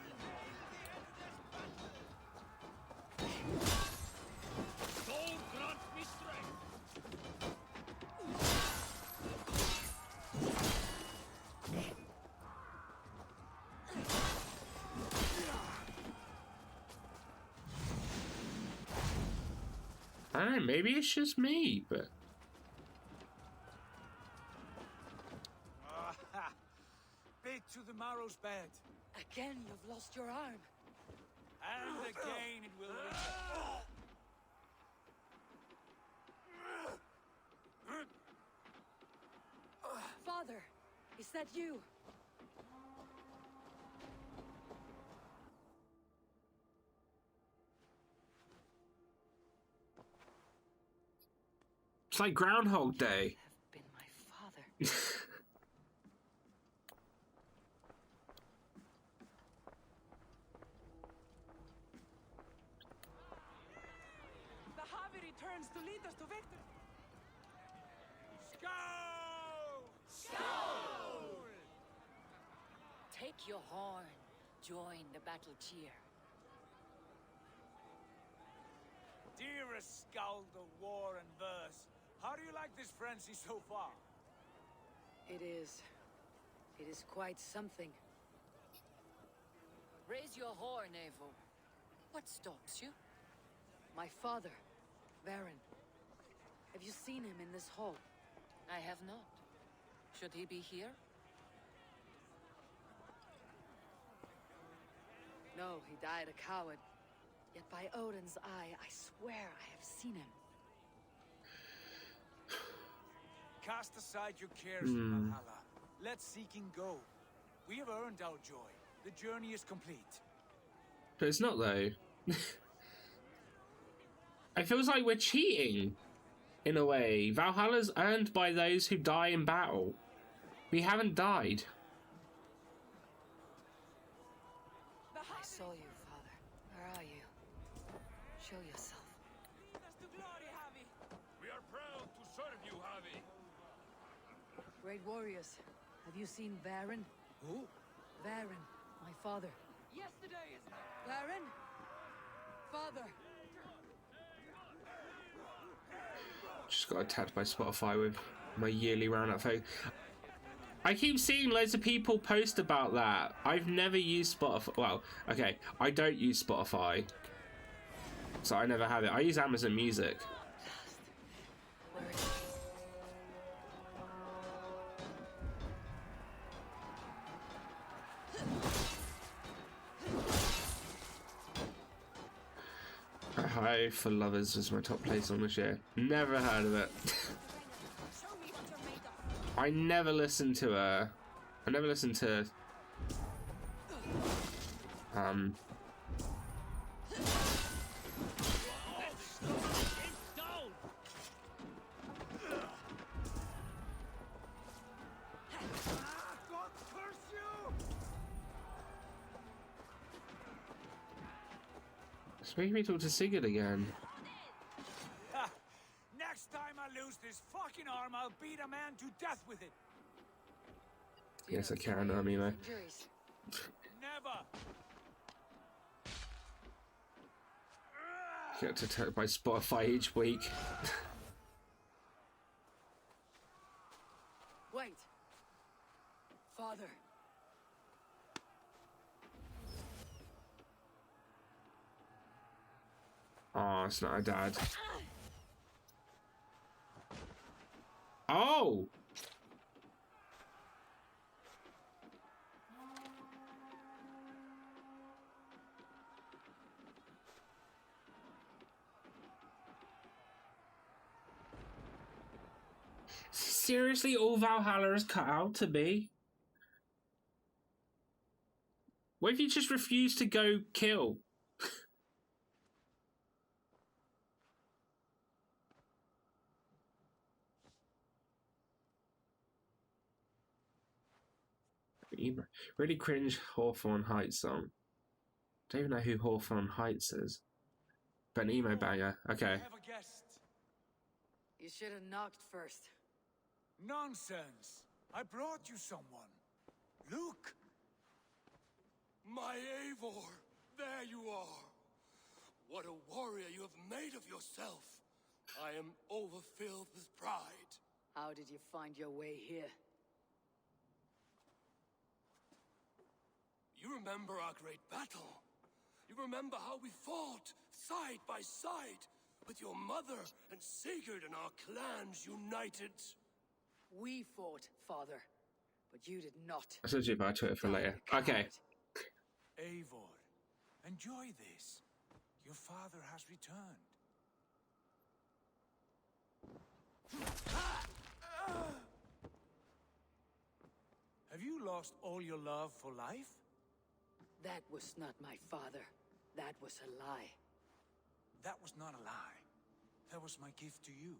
I don't know, maybe it's just me, but... Bit to the marrow's bed. Again, you've lost your arm. And again it will reach. Father, is that you? It's like Groundhog Day. Have been my father. The Javi returns to lead us to victory. Skål! Skål! Take your horn. Join the battle cheer. Dearest skald of war and verse, how do you like this frenzy so far? It is quite something. Raise your horn, Eivor. What stops you? My father, Varin. Have you seen him in this hall? I have not. Should he be here? No, he died a coward. Yet by Odin's eye, I swear I have seen him. Cast aside your cares for Valhalla. Let seeking go. We have earned our joy. The journey is complete. But it's not, though. It feels like we're cheating, in a way. Valhalla's earned by those who die in battle. We haven't died. I saw you, Father. Where are you? Show yourself. Lead us to glory, Javi. We are proud to serve you, Javi. Great warriors. Have you seen Varin? Who? Varin, my father. Yesterday, isn't it? Varin? Father! got attacked by Spotify with my yearly roundup phone. I keep seeing loads of people post about that. I've never used Spotify. Well, okay, I don't use Spotify, so I never have it. I use Amazon Music. High for Lovers was my top place on this year. Never heard of it. I never listened to Just make me talk to Sigurd again. Next time I lose this fucking arm, I'll beat a man to death with it. Yes, I can, Amiibo. Never. Get attacked by Spotify each week. Wait. Father. Oh, it's not a dad. Oh! Seriously, all Valhalla is cut out to be? What if you just refuse to go kill? Really cringe Hawthorne Heights song. Don't even know who Hawthorne Heights is. But an emo banger. Okay. You should have knocked first. Nonsense. I brought you someone. Look. My Eivor, there you are. What a warrior you have made of yourself. I am overfilled with pride. How did you find your way here? You remember our great battle. You remember how we fought, side by side, with your mother and Sigurd and our clans united. We fought, Father, but you did not. I'll send you my Twitter for later. Okay. Eivor, enjoy this. Your father has returned. Have you lost all your love for life? That was not my father. That was a lie. That was not a lie. That was my gift to you.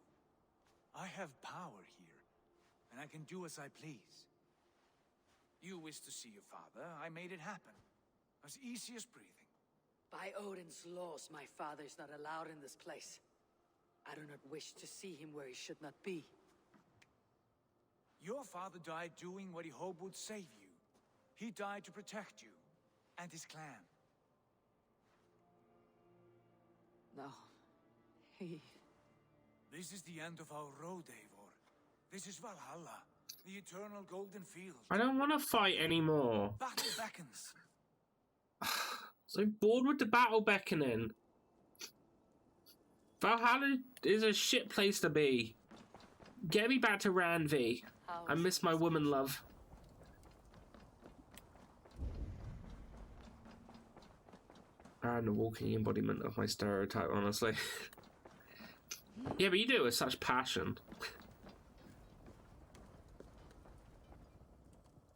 I have power here, and I can do as I please. You wished to see your father, I made it happen. As easy as breathing. By Odin's laws, my father is not allowed in this place. I do not wish to see him where he should not be. Your father died doing what he hoped would save you. He died to protect you, and his clan. No, he... This is the end of our road, Eivor. This is Valhalla, the eternal golden field. I don't want to fight anymore. Battle beckons. So bored with the battle beckoning. Valhalla is a shit place to be. Get me back to Randvi. I miss my woman love. I'm a walking embodiment of my stereotype, honestly. Yeah, but you do it with such passion.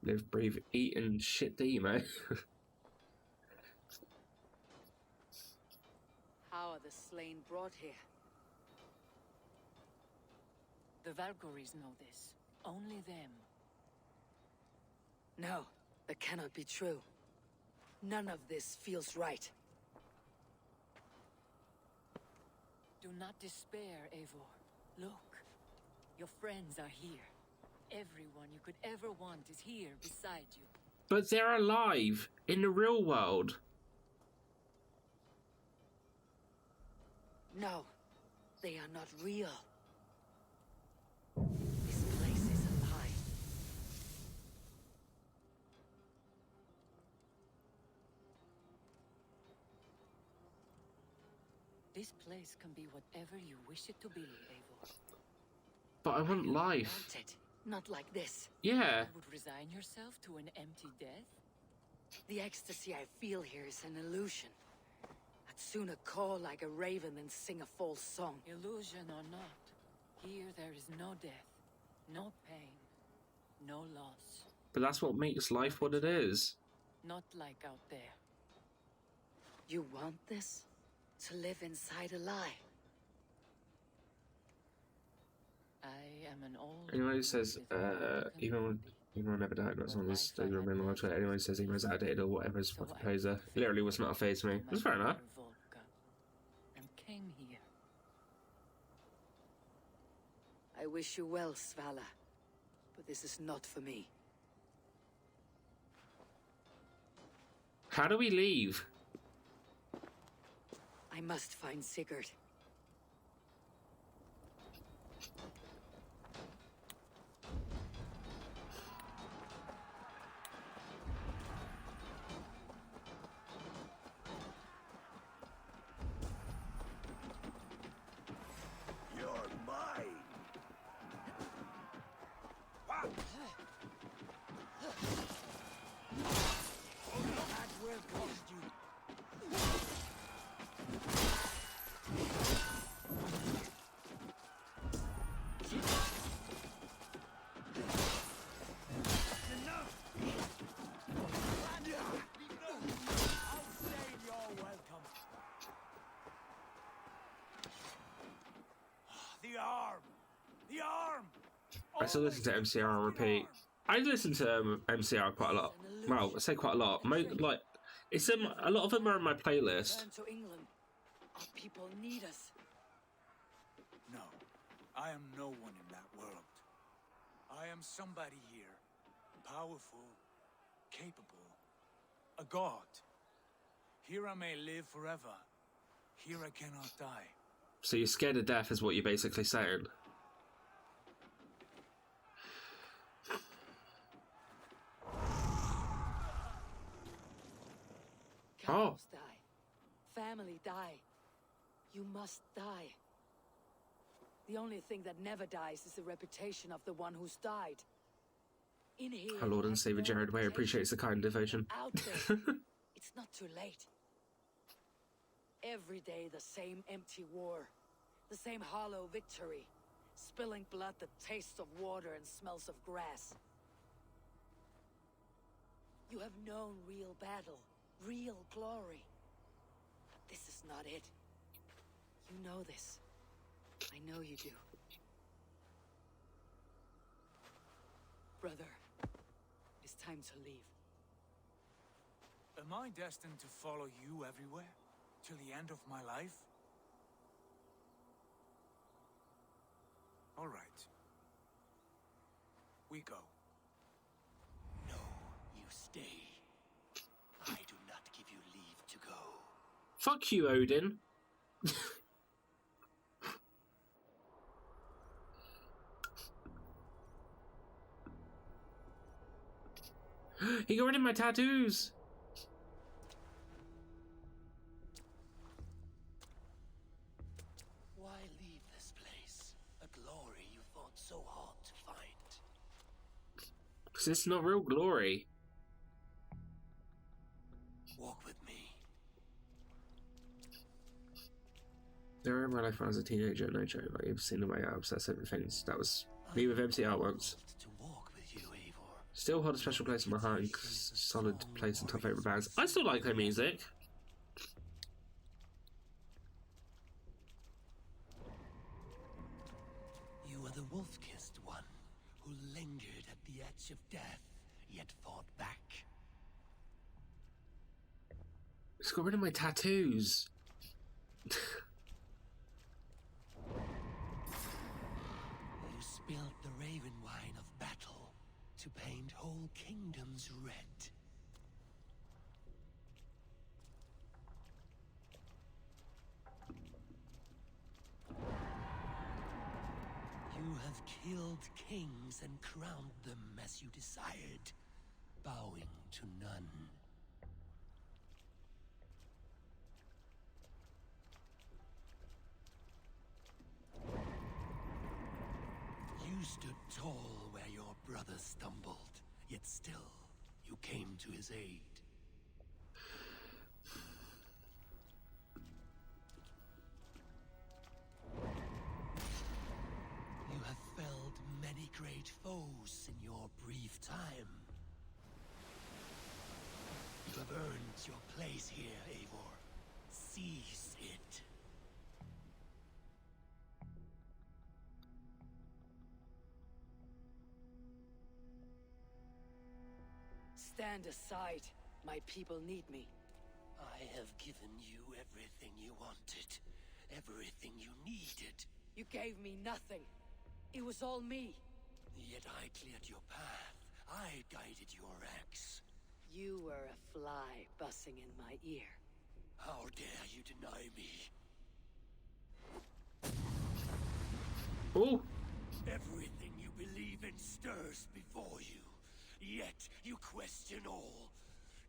Live, breathe, eat, and shit the emo. How are the slain brought here? The Valkyries know this. Only them. No, that cannot be true. None of this feels right. Do not despair, Eivor. Look, your friends are here. Everyone you could ever want is here beside you. But they're alive in the real world. No, they are not real. This place can be whatever you wish it to be, Eivor. But I want life. Want it, not like this. Yeah. You would resign yourself to an empty death? The ecstasy I feel here is an illusion. I'd sooner call like a raven than sing a false song. Illusion or not, here there is no death, no pain, no loss. But that's what makes life what it is. Not like out there. You want this? To live inside a lie? I am an old... Anyone who says, even when I never died, not as long as they remain alive to it. Anyone who says emo's outdated or whatever is a fucking poser. Literally was not a phase to me. That's fair enough. And came here. I wish you well, Svala. But this is not for me. How do we leave? I must find Sigurd. You're mine. That will cost you. The arm! The arm! I still listen to MCR on repeat. I listen to MCR quite a lot. Well, I say quite a lot. Like, it's a lot of them are in my playlist. Return to England. Our people need us. No, I am no one in that world. I am somebody here. Powerful, capable, a god. Here I may live forever. Here I cannot die. So you're scared of death is what you're basically saying. Couples die. Family die. You must die. The only thing that never dies is the reputation of the one who's died. In here, Our Lord and Savior Jared Way appreciates the kind devotion. out there. It's not too late. Every day the same empty war. The same hollow victory. Spilling blood that tastes of water and smells of grass. You have known real battle. Real glory. But this is not it. You know this. I know you do. Brother, it's time to leave. Am I destined to follow you everywhere? Till the end of my life? All right. We go. No, you stay. I do not give you leave to go. Fuck you, Odin. He got rid of my tattoos. Why leave this place? A glory you fought so hard to find. Because it's not real glory. Walk with me. I remember when I found as a teenager, no joke, like you've seen the way I obsessive with things. That was me with MCR once. Still hold a special place in my heart and solid place in top favourite bands. I still like their music. You are the wolf-kissed one who lingered at the edge of death, yet fought back. It's got rid of my tattoos. You spilled the raven wine of battle to paint whole kingdoms red. You have killed kings and crowned them as you desired, bowing to none. stood tall where your brother stumbled, yet still you came to his aid. You have felled many great foes in your brief time. You have earned your place here, Eivor. Seize it. Stand aside. My people need me. I have given you everything you wanted. Everything you needed. You gave me nothing. It was all me. Yet I cleared your path. I guided your axe. You were a fly buzzing in my ear. How dare you deny me? Oh! Everything you believe in stirs before you. Yet you question all.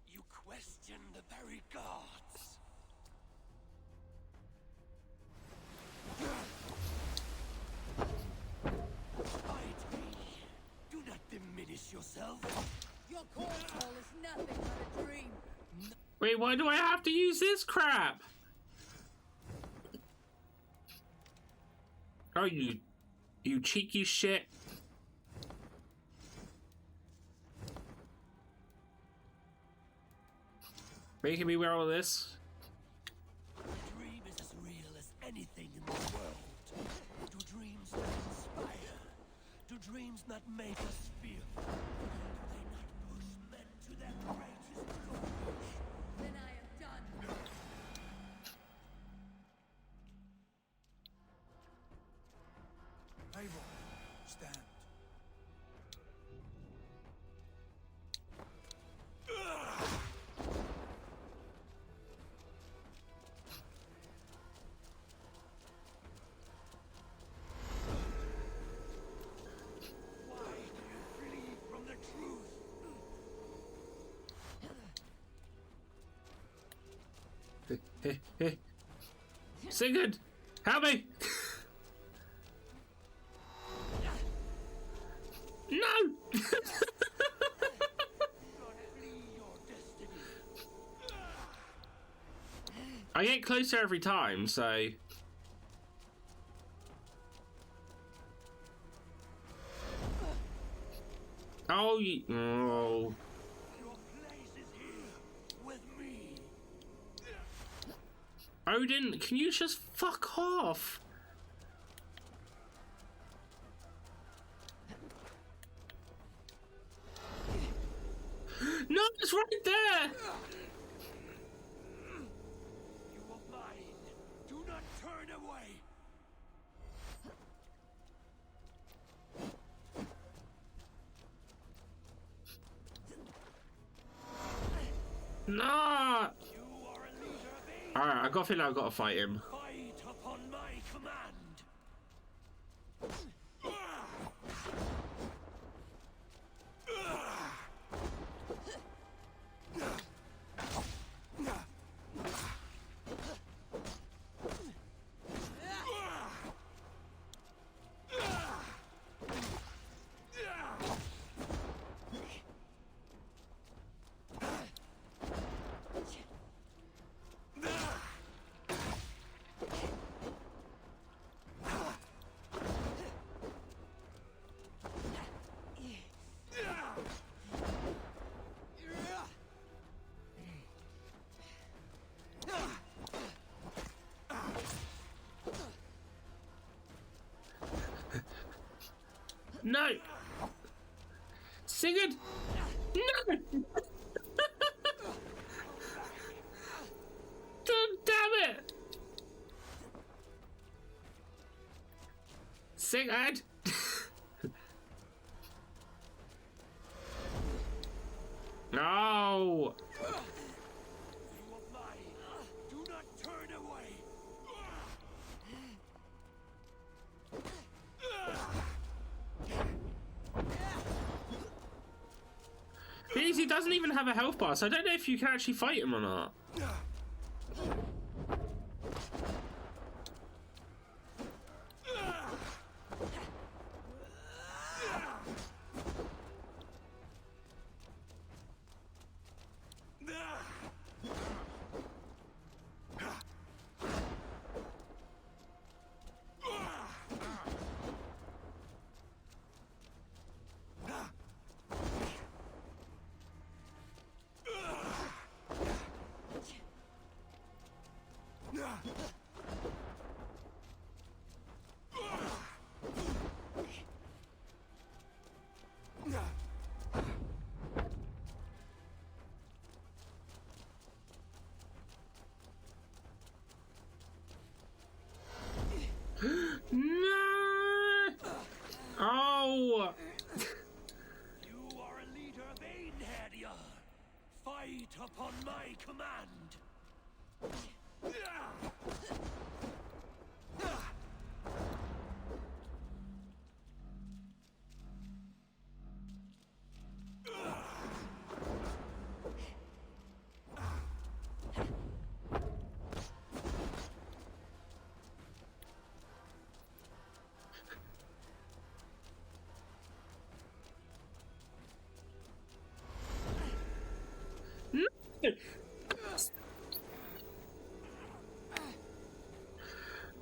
You question the very gods. Fight me. Do not diminish yourself. Your cold call is nothing but a dream. Wait, why do I have to use this crap? Oh, you cheeky shit. Making me wear all this? A dream is as real as anything in the world. Do dreams not inspire? Do dreams not make us fearful? Do they not push men to their greatest glory? Then I am done. Eivor, stand. Sigurd! Help me! No! I get closer every time, so... Oh, you... Oh... Odin, can you just fuck off? No, it's right there! You are mine. Do not turn away. No! Alright, I got a feeling I've got to fight him. Fight upon my command. No! Sigurd! No! Damn it! Sigurd! No! Do not turn away. Because he doesn't even have a health bar, so I don't know if you can actually fight him or not. No! Oh! You are a leader of Einherjar. Fight upon my command.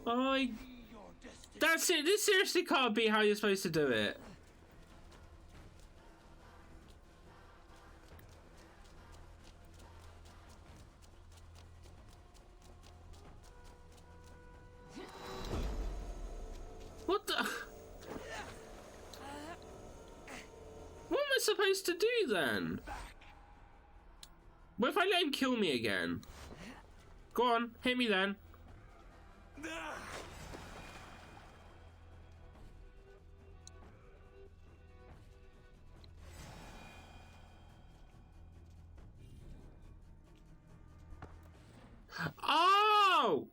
I... That's it. This seriously can't be how you're supposed to do it. What the... What am I supposed to do then? What if I let him kill me again? Go on, hit me then. Oh!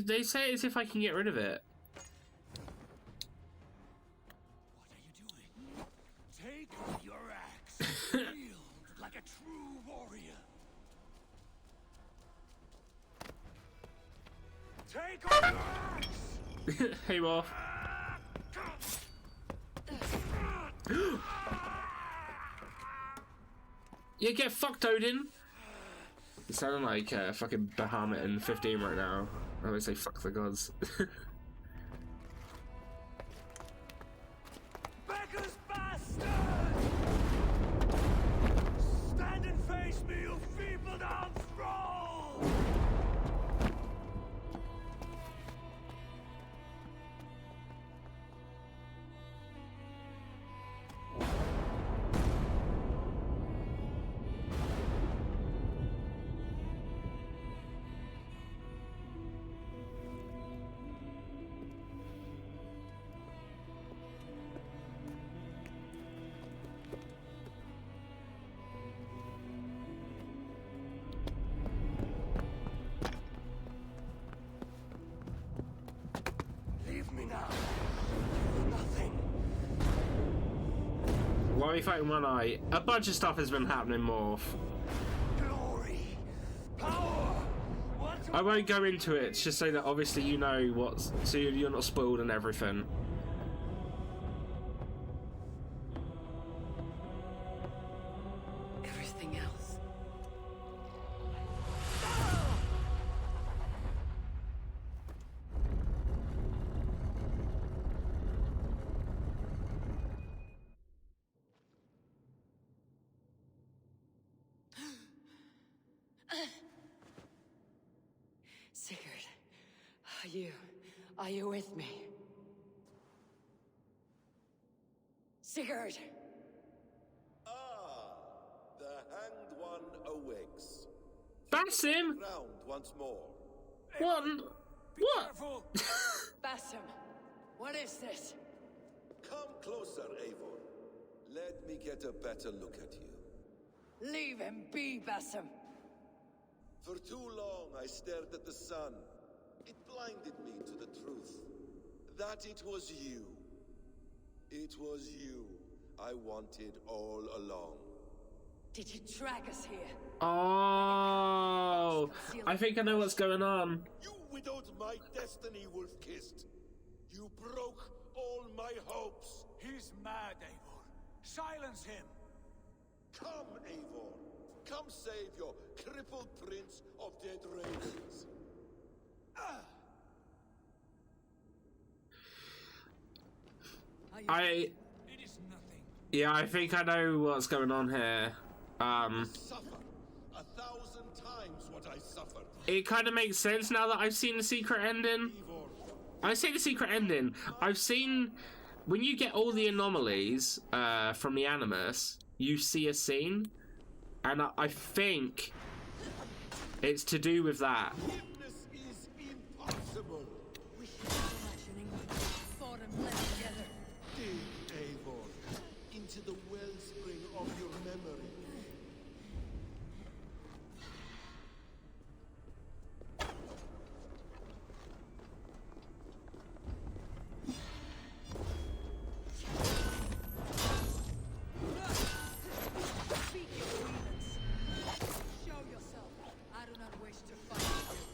They say it as if I can get rid of it. Take your axe. Wield like a true warrior. Take on your axe. Hey, Wolf. Yeah, get fucked, Odin. You sound like fucking Bahamut in 15 right now. I always say fuck the gods. Beggar's bastard! Stand and face me, you feeble-down thrall! Why are we fighting one eye? A bunch of stuff has been happening, Morph. Glory, power. I won't go into it, it's just so that obviously you know what's... so you're not spoiled and everything. Everything else. Sigurd, are you with me? Sigurd! Ah, the hanged one awakes. That's him! Round once more. What? What? Basim, what is this? Come closer, Eivor. Let me get a better look at you. Leave him be, Basim. For too long I stared at the sun. It blinded me to the truth. That it was you. It was you I wanted all along. Did you drag us here? Oh, I think I know what's going on. You will widowed my destiny, Wolf-Kissed. You broke all my hopes. He's mad, Eivor. Silence him! Come, Eivor. Come save your crippled prince of dead ravens. Yeah, I think I know what's going on here. Suffer 1,000 times what I suffered. It kind of makes sense now that I've seen the secret ending. I say the secret ending. I've seen when you get all the anomalies from the Animus, you see a scene, and I think it's to do with that. Forgiveness is impossible. We should have so much in England. Fought and bled together. Dig, Eivor, into the wellspring of your memory. Speak your grievance. Show yourself. I do not wish to fight with you.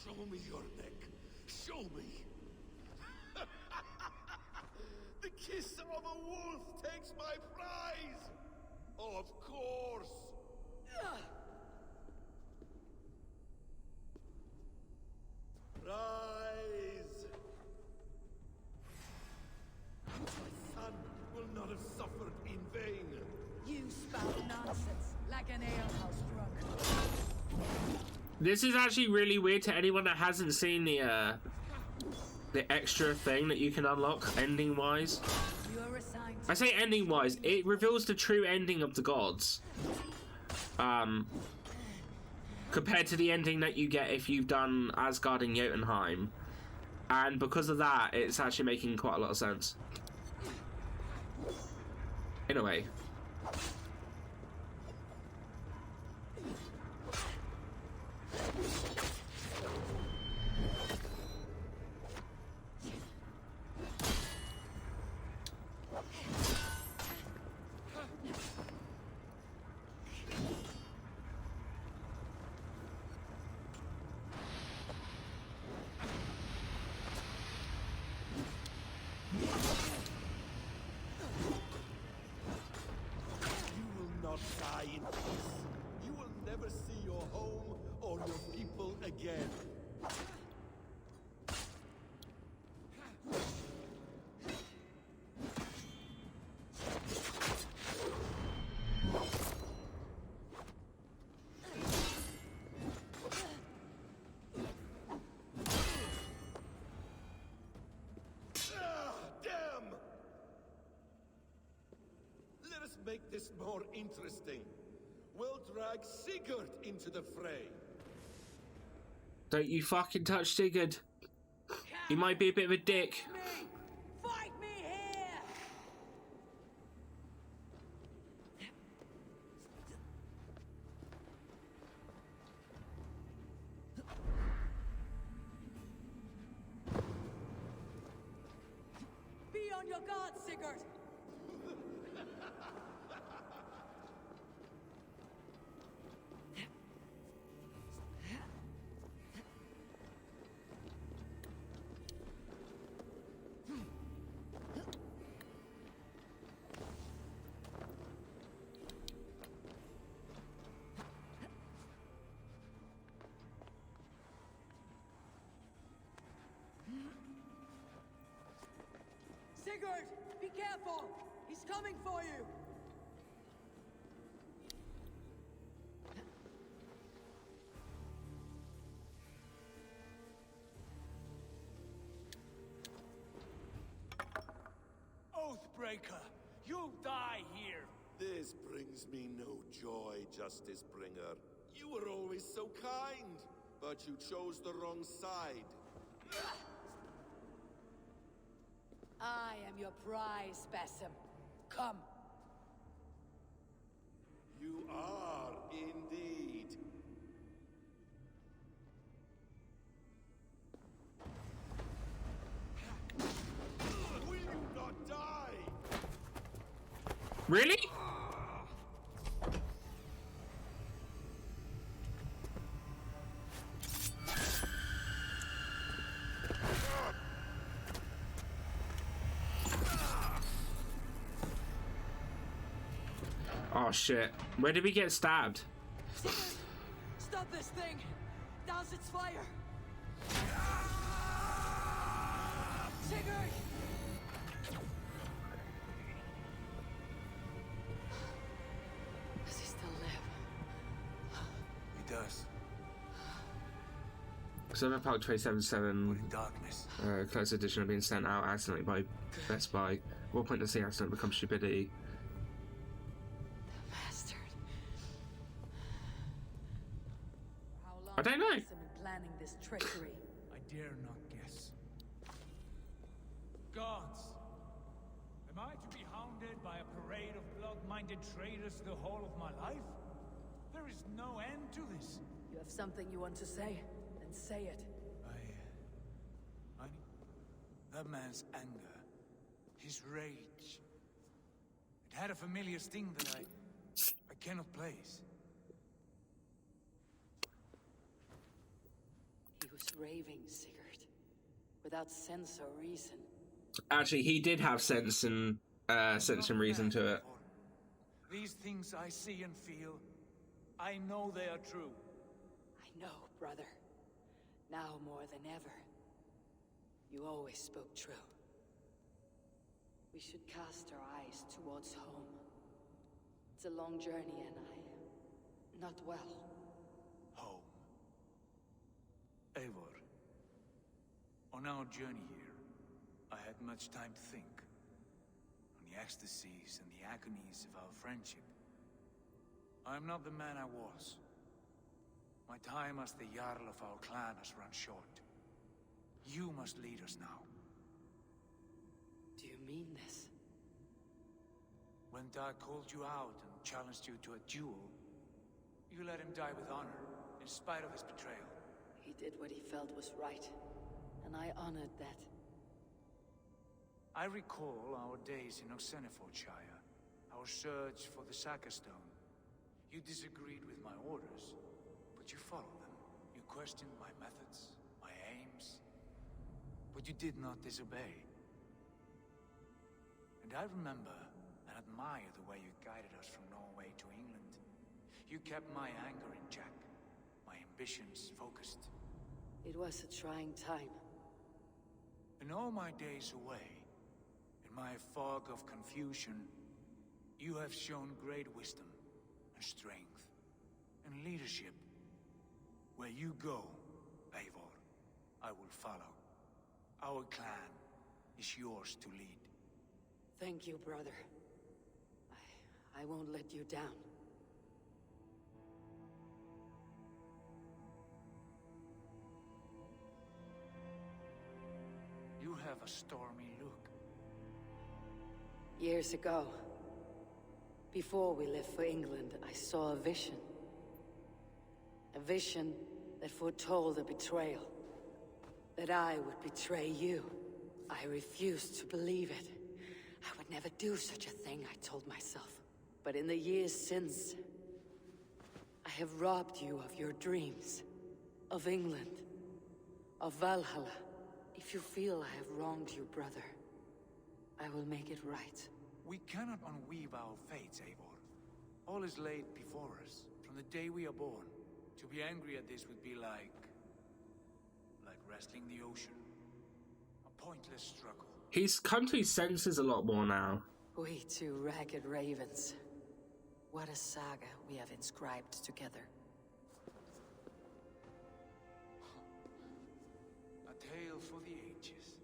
Show me your neck. Show me. The kiss of a wolf takes my prize. Of course. Rise. My son will not have suffered in vain. You spout nonsense like an alehouse drunk. This is actually really weird to anyone that hasn't seen the extra thing that you can unlock ending wise. You're assigned. I say ending wise, it reveals the true ending of the gods. Compared to the ending that you get if you've done Asgard and Jotunheim. And because of that, it's actually making quite a lot of sense. In a way. You will not die in peace. You will never see your home or your people again. Damn! Let us make this more interesting. We'll drag Sigurd into the fray. Don't you fucking touch Sigurd. He might be a bit of a dick. Fight me here! Be on your guard, Sigurd! Sigurd, be careful! He's coming for you! Oathbreaker! You die here! This brings me no joy, Justice Bringer. You were always so kind, but you chose the wrong side. I am your prize, Basim. Come. You are indeed. Will you not die? Really? Oh shit. Where did we get stabbed? Stop this thing! Douse its fire! Sigurd! Does he still live? He does. Cyberpunk 2077 Darkness. Collector's Edition are being sent out accidentally by Best Buy. At what point does the accident become stupidity? Bastard. How long I don't know. has he been planning this treachery? I dare not guess. Gods! Am I to be hounded by a parade of blood-minded traitors the whole of my life? There is no end to this. You have something you want to say? Then say it. That man's anger, his rage, it had a familiar sting that I cannot place. He was raving, Sigurd. Without sense or reason. Actually, he did have sense and reason to it. These things I see and feel, I know they are true. I know, brother. Now more than ever. You always spoke true. We should cast our eyes towards home. It's a long journey and I... not well. Home. Eivor. On our journey here, I had much time to think. On the ecstasies and the agonies of our friendship. I am not the man I was. My time as the Jarl of our clan has run short. You must lead us now. Do you mean this? When Dag called you out and challenged you to a duel, you let him die with honor, in spite of his betrayal. He did what he felt was right, and I honored that. I recall our days in Oxenfordshire, our search for the Saga Stone. You disagreed with my orders, but you followed them. You questioned my methods, my aims, but you did not disobey. And I remember and admire the way you guided us from Norway to England. You kept my anger in check, my ambitions focused. It was a trying time. In all my days away, in my fog of confusion, you have shown great wisdom and strength and leadership. Where you go, Eivor, I will follow. Our clan is yours to lead. Thank you, brother. I won't let you down. You have a stormy look. Years ago, before we left for England, I saw a vision. A vision that foretold a betrayal. That I would betray you. I refused to believe it. I would never do such a thing, I told myself. But in the years since, I have robbed you of your dreams. Of England. Of Valhalla. If you feel I have wronged you, brother, I will make it right. We cannot unweave our fates, Eivor. All is laid before us, from the day we are born. To be angry at this would be like wrestling the ocean. A pointless struggle. He's come to his senses a lot more now. We two ragged ravens. What a saga we have inscribed together. A tale for the ages.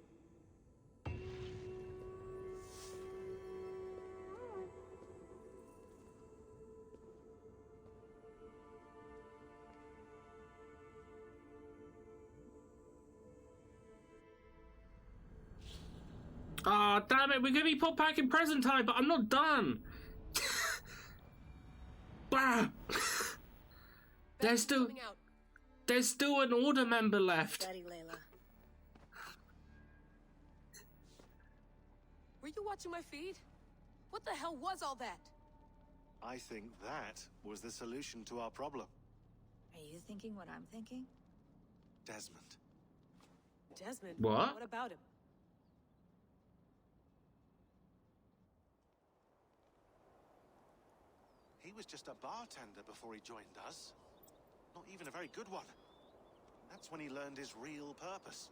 Ah, damn it, we're gonna be put back in present time, but I'm not done. Bah! There's still an order member left. Steady, Layla. Were you watching my feed? What the hell was all that? I think that was the solution to our problem. Are you thinking what I'm thinking? Desmond. Desmond? What? What about him? He was just a bartender before he joined us. Not even a very good one. That's when he learned his real purpose.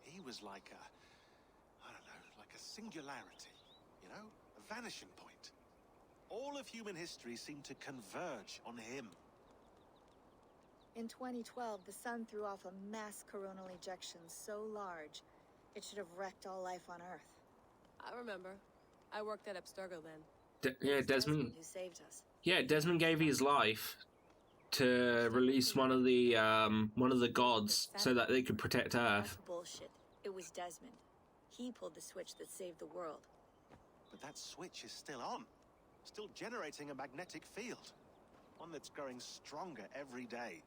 He was like a, I don't know, like a singularity, you know? A vanishing point. All of human history seemed to converge on him. In 2012, the sun threw off a mass coronal ejection so large, it should have wrecked all life on Earth. I remember. I worked at Abstergo then. Yeah, Desmond. Who saved us? Yeah, Desmond gave his life to release one of the gods so that they could protect Earth. Bullshit. It was Desmond. He pulled the switch that saved the world. But that switch is still on. Still generating a magnetic field. One that's growing stronger every day.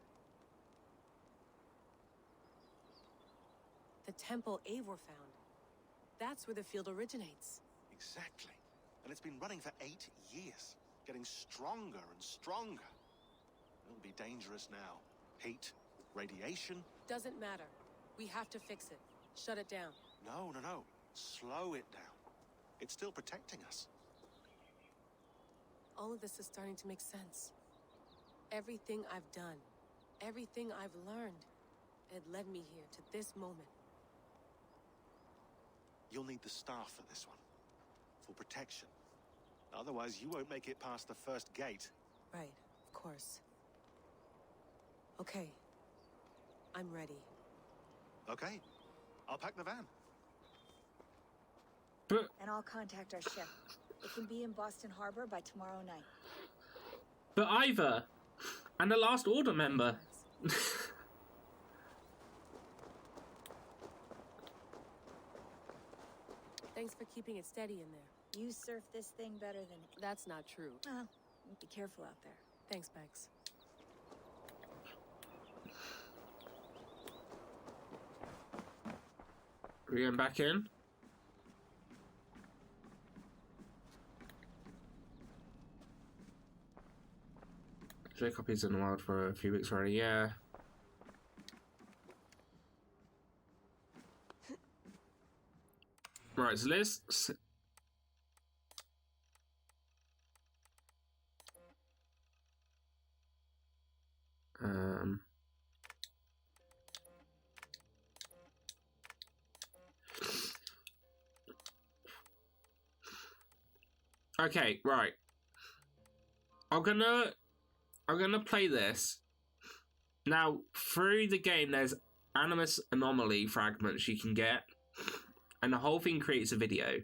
The temple Eivor found. That's where the field originates. Exactly. And it's been running for 8 years. Getting stronger and stronger. It'll be dangerous now. Heat, radiation. Doesn't matter. We have to fix it. Shut it down. No. Slow it down. It's still protecting us. All of this is starting to make sense. Everything I've done, everything I've learned, it led me here to this moment. You'll need the staff for this one. For protection. Otherwise, you won't make it past the first gate. Right, of course. Okay. I'm ready. Okay. I'll pack the van. And I'll contact our ship. It can be in Boston Harbor by tomorrow night. But Ivor, and the last order member. Thanks for keeping it steady in there. You surf this thing better than... That's not true. Be careful out there. Thanks, Bex. Are we going back in? Copies in the wild for a few weeks already, yeah. Right, so let's... Okay, right. I'm gonna play this. Now, through the game, there's animus anomaly fragments you can get, and the whole thing creates a video.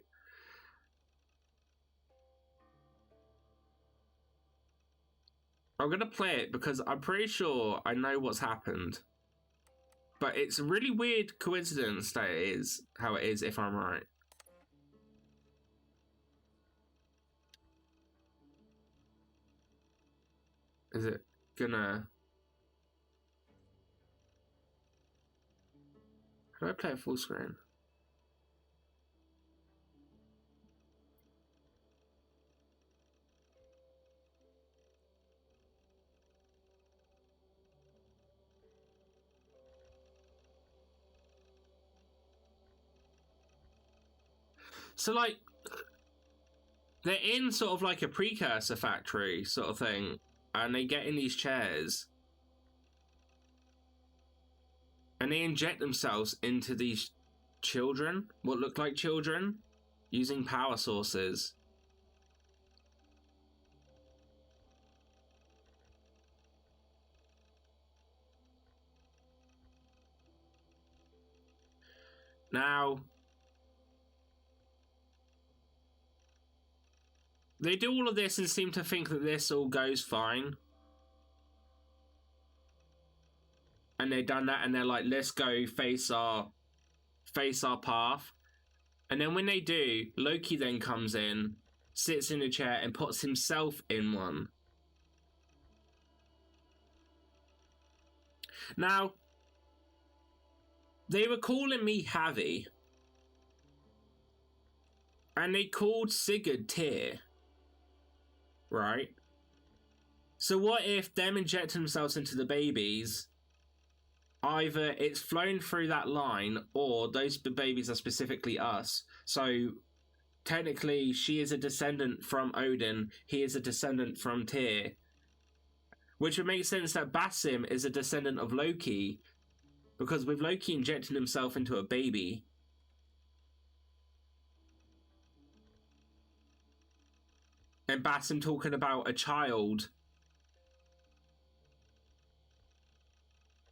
I'm gonna play it because I'm pretty sure I know what's happened. But it's a really weird coincidence that it is how it is, if I'm right. Is it gonna... How do I play it full screen? So, like, they're in sort of like a precursor factory sort of thing, and they get in these chairs, and they inject themselves into these children, what look like children, using power sources. Now, they do all of this and seem to think that this all goes fine. And they've done that and they're like, let's go face our path. And then when they do, Loki then comes in, sits in a chair, and puts himself in one. Now, they were calling me Javi. And they called Sigurd Tyr. Right? So what if them injecting themselves into the babies, either it's flown through that line, or those babies are specifically us. So technically she is a descendant from Odin, he is a descendant from Tyr. Which would make sense that Basim is a descendant of Loki, because with Loki injecting himself into a baby, and Basim talking about a child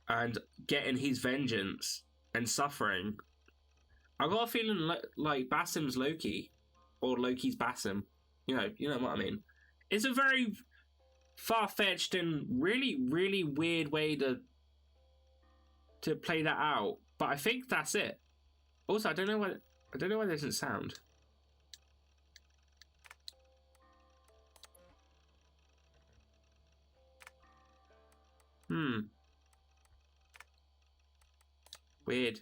and getting his vengeance and suffering, I got a feeling like Basim's Loki, or Loki's Basim. You know what I mean. It's a very far-fetched and really, really weird way to play that out, but I think that's it. Also, I don't know why there isn't sound. Weird.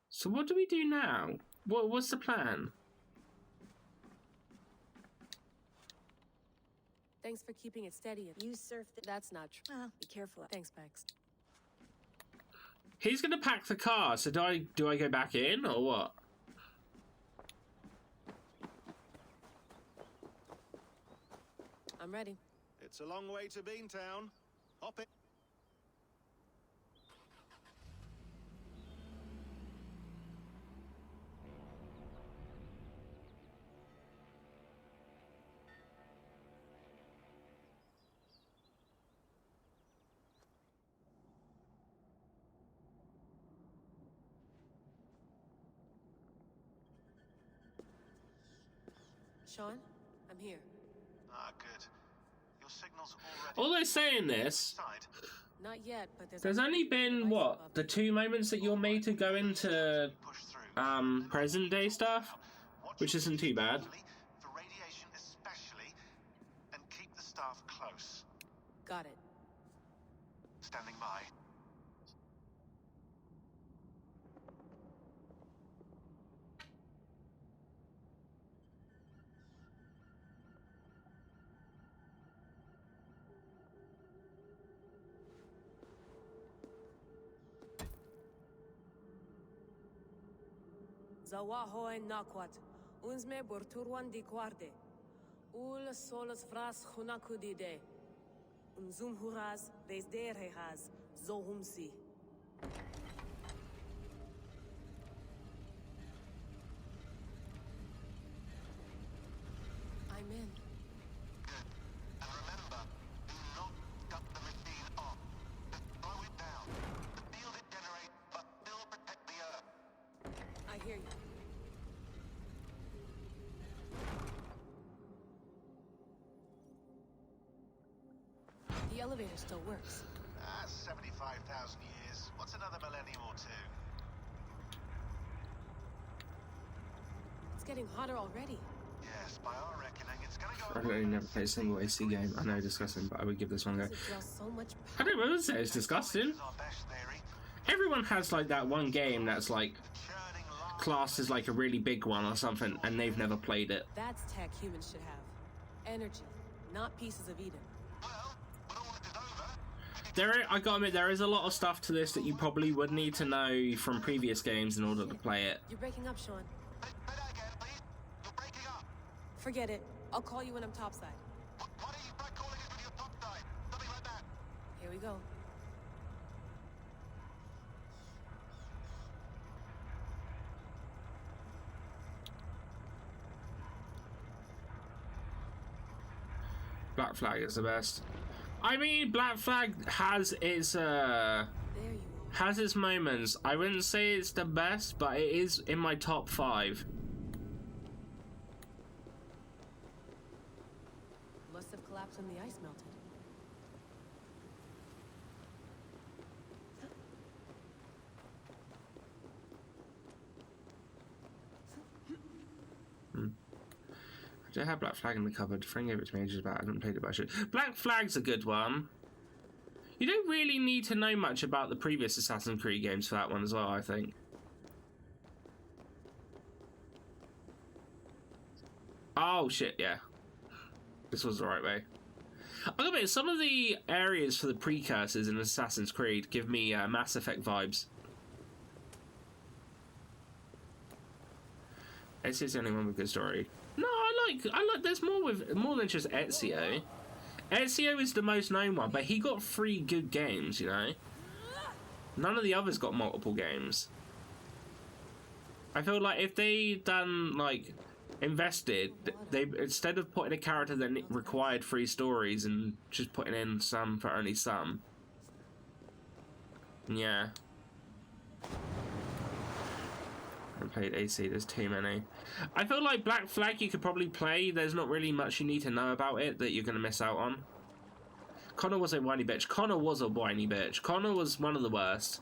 So what do we do now? What's the plan? Thanks for keeping it steady. You surf the... That's not true. Well, be careful. Thanks, Bex. He's gonna pack the car, so do I go back in or what? I'm ready. It's a long way to Beantown. Hop it. Sean, I'm here. Ah, good. Your signal's already... Although saying this, Not yet, but there's only been, what, the 2 moments that you're made to go into present day stuff? Which isn't too bad. For radiation especially, and keep the staff close. Got it. Standing by. Zawaho en nakwat. Unsme borturwan di quarde. Ul solos fras hunakudide. Unzum huraz, desderehaz, zohumsi. I'm in. And remember, do not cut the machine off. Just slow it down. The field it generates, but still protect the Earth. I hear you. The elevator still works. 75,000 years. What's another millennium or two? It's getting hotter already. Yes, by our reckoning, it's gonna go... I've literally never played a single AC game. I know, disgusting, but I would give this one a go. It draws so much I don't know, say it's disgusting. Everyone has like that one game that's like classed as like a really big one or something, and they've never played it. That's tech humans should have. Energy, not pieces of Eden. I gotta admit, there is a lot of stuff to this that you probably would need to know from previous games in order to play it. You're breaking up, Sean. Forget it. I'll call you when I'm topside. Why don't you try calling us when you're topside? Something like that. Here we go. Black Flag is the best. I mean, Black Flag has its moments. I wouldn't say it's the best, but it is in my top 5. Must have collapsed when the ice melted. Do I have Black Flag in the cupboard? Frank gave it to me ages back. I haven't played it, but I should. Black Flag's a good one. You don't really need to know much about the previous Assassin's Creed games for that one as well, I think. Oh, shit, yeah. This was the right way. I gotta admit, some of the areas for the precursors in Assassin's Creed give me Mass Effect vibes. Ezio's the only one with a good story. No, I like. There's more than just Ezio. Ezio is the most known one, but he got 3 good games. You know, none of the others got multiple games. I feel like if they done like invested, they instead of putting a character that required 3 stories and just putting in some for only some. Yeah. I played AC, there's too many. I feel like Black Flag you could probably play, there's not really much you need to know about it that you're going to miss out on. Connor was a whiny bitch. Connor was a whiny bitch. Connor was one of the worst.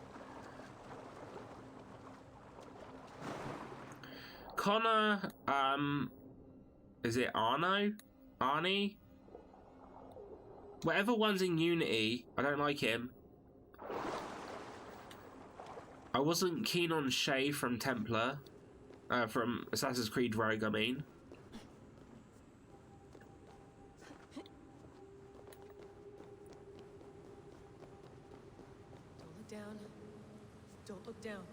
Connor, is it Arno? Arnie? Whatever one's in Unity, I don't like him. I wasn't keen on Shay from Templar. From Assassin's Creed Rogue, I mean. Don't look down. Don't look down.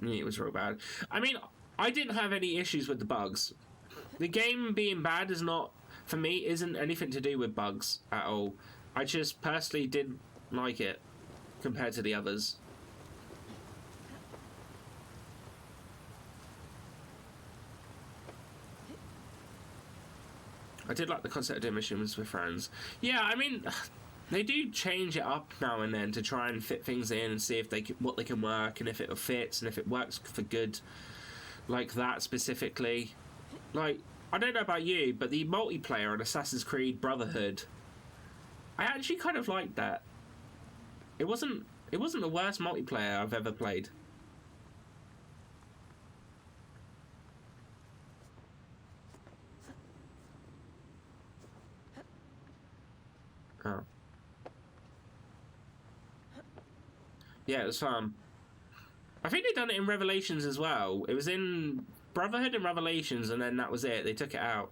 Yeah, it was real bad. I mean, I didn't have any issues with the bugs. The game being bad is not, for me, isn't anything to do with bugs at all. I just personally didn't like it compared to the others. I did like the concept of doing missions with friends. Yeah, I mean, they do change it up now and then to try and fit things in and see if they can, what they can work and if it fits and if it works for good, like that specifically. Like, I don't know about you, but the multiplayer on Assassin's Creed Brotherhood, I actually kind of liked that. It wasn't the worst multiplayer I've ever played. Oh. Yeah, it was fun. I think they done it in Revelations as well. It was in Brotherhood and Revelations, and then that was it. They took it out.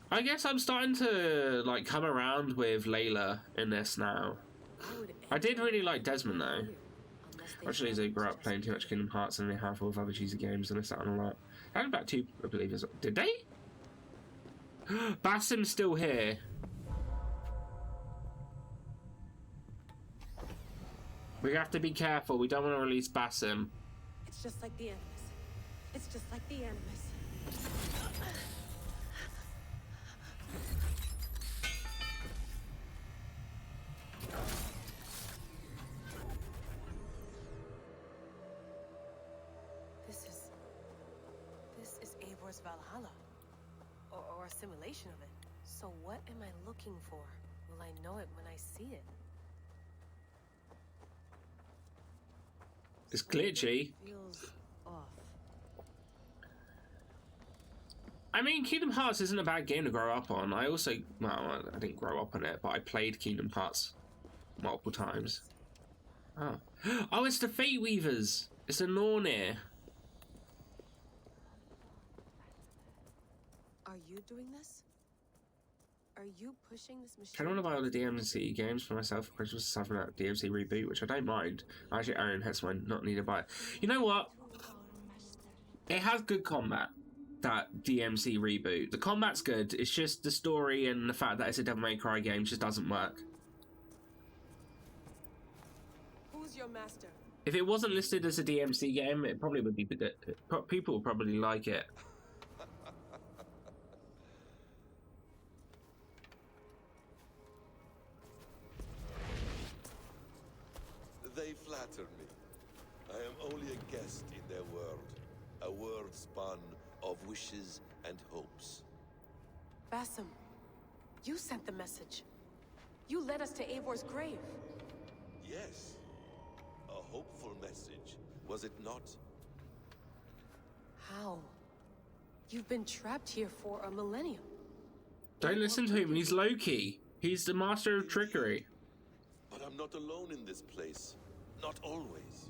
I guess I'm starting to like come around with Layla in this now. I did really like Desmond though. Actually, they grew up playing too much Kingdom Hearts and a handful of other cheesy games and missed out on a lot. And back to, I believe, as well. Did they? Basim's still here. We have to be careful. We don't want to release Basim. It's just like the Animus. It's just like the Animus. This is Eivor's Valhalla. Or a simulation of it. So what am I looking for? Will I know it when I see it? It's glitchy. Feels off. I mean, Kingdom Hearts isn't a bad game to grow up on. I also, well, I didn't grow up on it, but I played Kingdom Hearts multiple times. Oh. Oh, it's the Fate Weavers. It's the Nornir. Are you doing this? Are you pushing this machine? I don't want to buy all the DMC games for myself for Christmas aside from that DMC reboot, which I don't mind. I actually own, hence why I not need to buy it. You know what? It has good combat, that DMC reboot. The combat's good, it's just the story and the fact that it's a Devil May Cry game just doesn't work. Who's your master? If it wasn't listed as a DMC game, it probably would be good. People would probably like it. They flatter me. I am only a guest in their world. A world spun of wishes and hopes. Basim, You sent the message. You led us to Eivor's grave. Yes. A hopeful message, was it not? How? You've been trapped here for a millennium. Don't listen to him, he's Loki. He's the master of trickery. But I'm not alone in this place. Not always.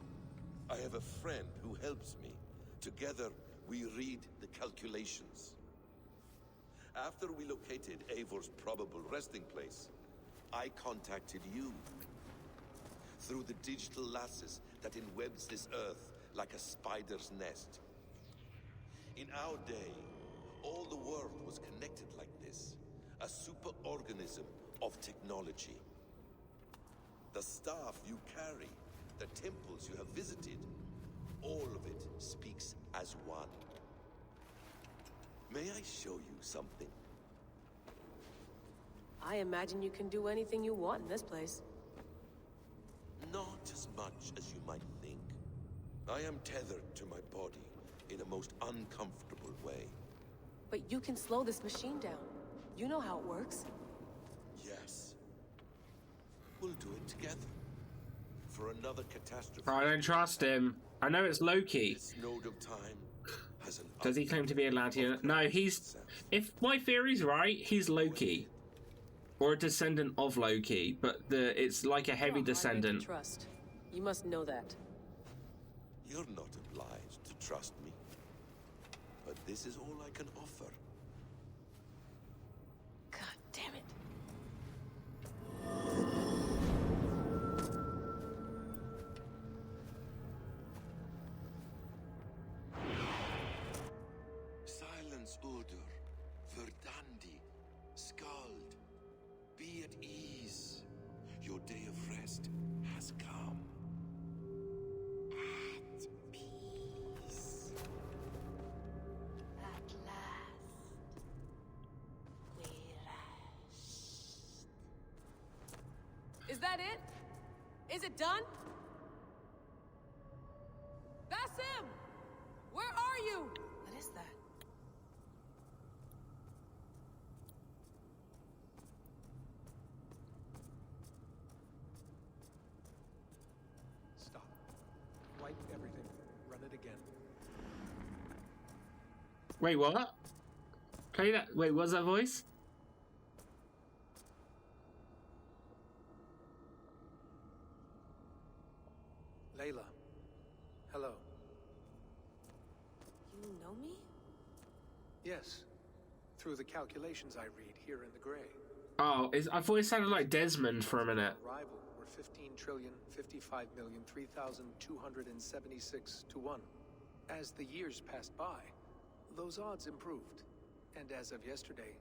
I have a friend who helps me. Together, we read the calculations. After we located Eivor's probable resting place, I contacted you. Through the digital lasses that enwebs this earth like a spider's nest. In our day, all the world was connected like this. A superorganism of technology. The staff you carry, the temples you have visited, all of it speaks as one. May I show you something? I imagine you can do anything you want in this place. Not as much as you might think. I am tethered to my body in a most uncomfortable way. But you can slow this machine down. You know how it works. Yes. We'll do it together. For another catastrophe. I don't trust him. I know it's Loki. This node of time has an Does he claim to be Atlantean? No, he's... If my theory's right, he's Loki. Or a descendant of Loki, but it's like a heavy descendant. Trust. You must know that. You're not obliged to trust me. But this is all I can offer. God damn it. Silence, Udur. Verdandi. Skald. Be at ease. Your day of rest has come. At peace. At last. We rest. Is that it? Is it done? Basim! Where are you? What is that? Stop. Wipe everything. Run it again. Wait, what? Play that. Wait, what's that voice? Layla. Hello. You know me? Yes. Through the calculations I read here in the gray. Oh, I thought it sounded like Desmond for a minute. Arrival were 15,055,003,276 to 1. As the years passed by, those odds improved. And as of yesterday,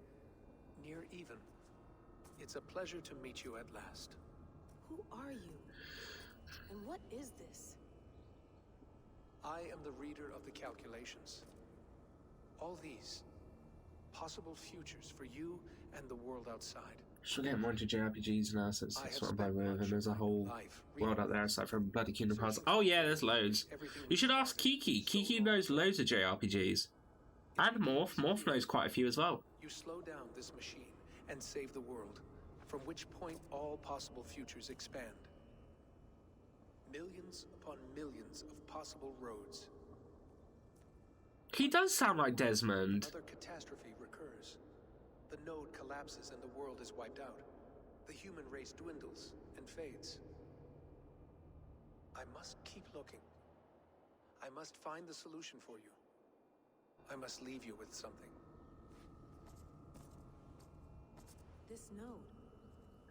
near even. It's a pleasure to meet you at last. Who are you? And what is this? I am the reader of the calculations. All these possible futures for you and the world outside. Should get more into JRPGs now, so that's what I'm playing with, and there's a whole world out there aside from bloody Kingdom Hearts. Oh yeah, there's loads. You should ask Kiki. Kiki knows loads of JRPGs. And Morph. Morph knows quite a few as well. You slow down this machine and save the world, from which point all possible futures expand. Millions upon millions of possible roads. He does sound like Desmond. Another catastrophe recurs. The node collapses and the world is wiped out. The human race dwindles and fades. I must keep looking. I must find the solution for you. I must leave you with something. This node.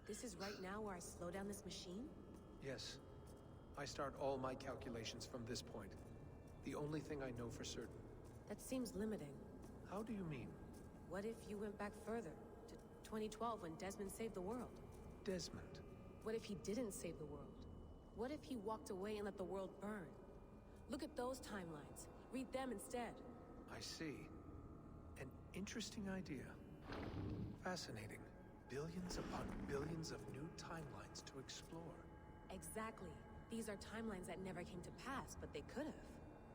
This is right now where I slow down this machine? Yes. I start all my calculations from this point. The only thing I know for certain. That seems limiting. How do you mean? What if you went back further, to 2012 when Desmond saved the world? Desmond? What if he didn't save the world? What if he walked away and let the world burn? Look at those timelines. Read them instead. I see. An interesting idea. Fascinating. Billions upon billions of new timelines to explore. Exactly. These are timelines that never came to pass, but they could have.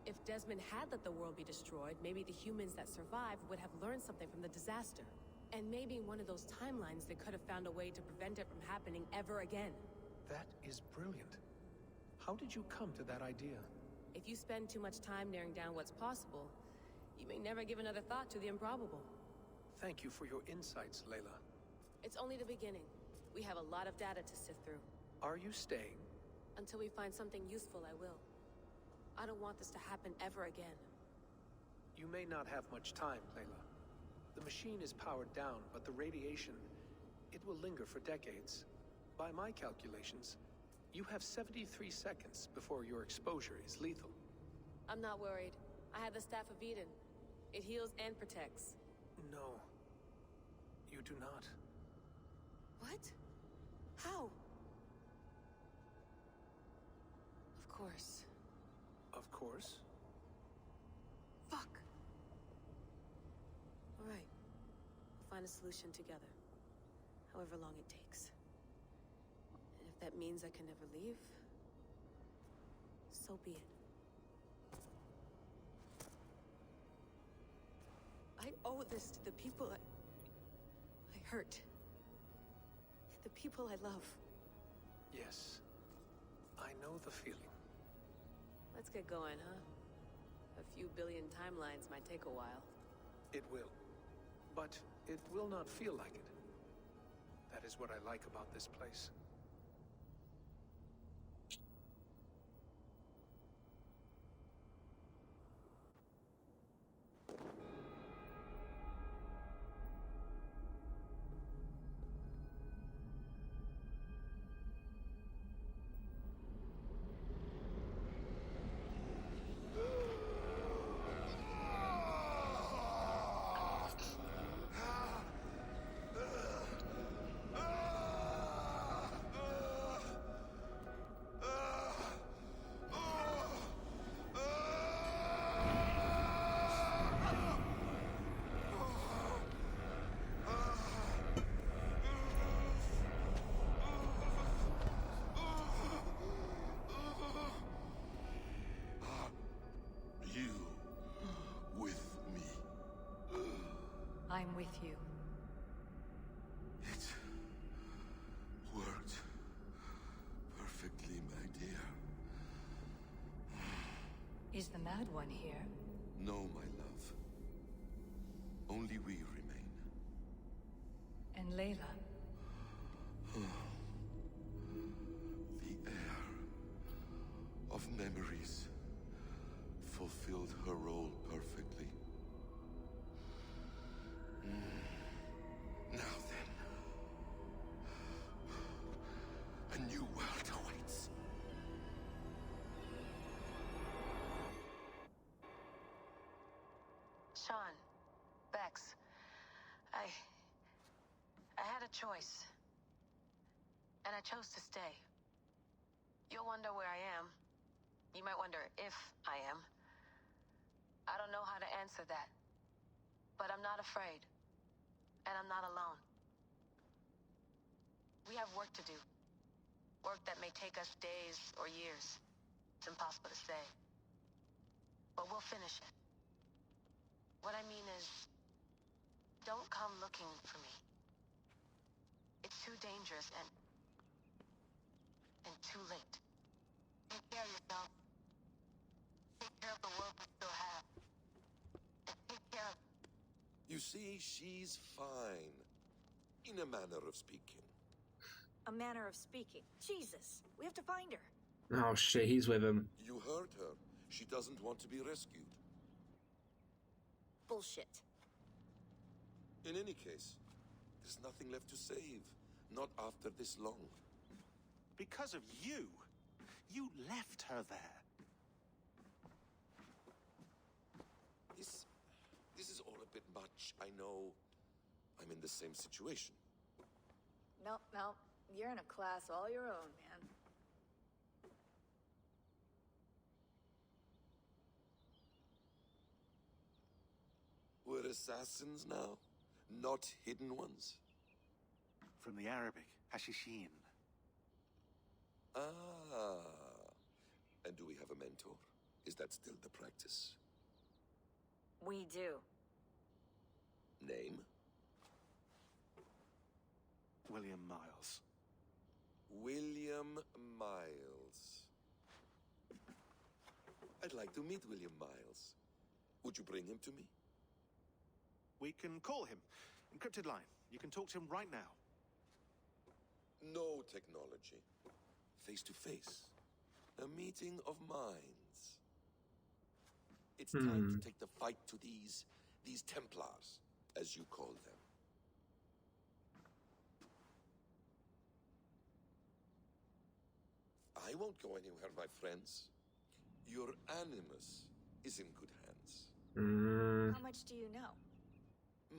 If Desmond had let the world be destroyed, maybe the humans that survived would have learned something from the disaster. And maybe in one of those timelines they could have found a way to prevent it from happening ever again. That is brilliant. How did you come to that idea? If you spend too much time narrowing down what's possible, you may never give another thought to the improbable. Thank you for your insights, Layla. It's only the beginning. We have a lot of data to sift through. Are you staying? Until we find something useful, I will. I don't want this to happen ever again. You may not have much time, Layla. The machine is powered down, but the radiation, it will linger for decades. By my calculations, you have 73 seconds before your exposure is lethal. I'm not worried. I have the Staff of Eden. It heals and protects. No. You do not. What? How? Of course. Of course. Fuck! Alright. We'll find a solution together. However long it takes. And if that means I can never leave, so be it. I owe this to the people I hurt. The people I love. Yes. I know the feeling. Let's get going, huh? A few billion timelines might take a while. It will. But it will not feel like it. That is what I like about this place. I'm with you. It worked perfectly, my dear. Is the Mad One here? No, my love. Only we remain. And Layla? The air of memories fulfilled her role perfectly. Now then, a new world awaits. Sean, Bex, I had a choice. And I chose to stay. You'll wonder where I am. You might wonder if I am. I don't know how to answer that. But I'm not afraid. And I'm not alone. We have work to do. Work that may take us days or years. It's impossible to say. But we'll finish it. What I mean is, don't come looking for me. It's too dangerous and too late. Take care of yourself. Take care of the world we still have. And take care of... You see, she's fine. In a manner of speaking. A manner of speaking. Jesus, we have to find her. Oh shit, he's with him. You heard her. She doesn't want to be rescued. Bullshit. In any case, there's nothing left to save. Not after this long. Because of you. You left her there. This is all a bit much. I know. I'm in the same situation. No, you're in a class all your own, man. We're assassins now, not hidden ones. From the Arabic, Hashishin. Ah. And do we have a mentor? Is that still the practice? We do. Name? William Miles. William Miles. I'd like to meet William Miles. Would you bring him to me? We can call him. Encrypted line. You can talk to him right now. No technology. Face to face. A meeting of minds. It's time to take the fight to these Templars, as you call them. I won't go anywhere, my friends. Your animus is in good hands. How much do you know?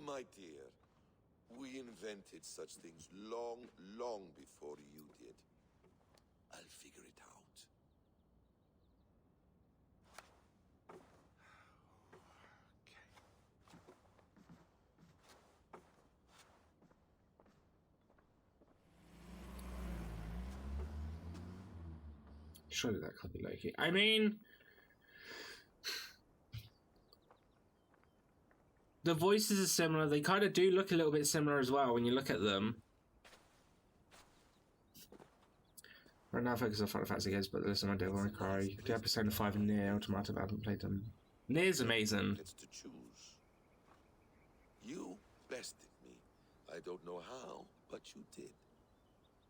My dear, we invented such things long, long before you did. I'll figure it out. Surely that can't be Loki. I mean, the voices are similar. They kind of do look a little bit similar as well when you look at them. Right now, focus on Final Fantasy games, but listen, I do want to cry. Do you have Persona 5 and Nier Automata? I haven't played them. Nier's amazing. Gets to choose. You bested me. I don't know how, but you did.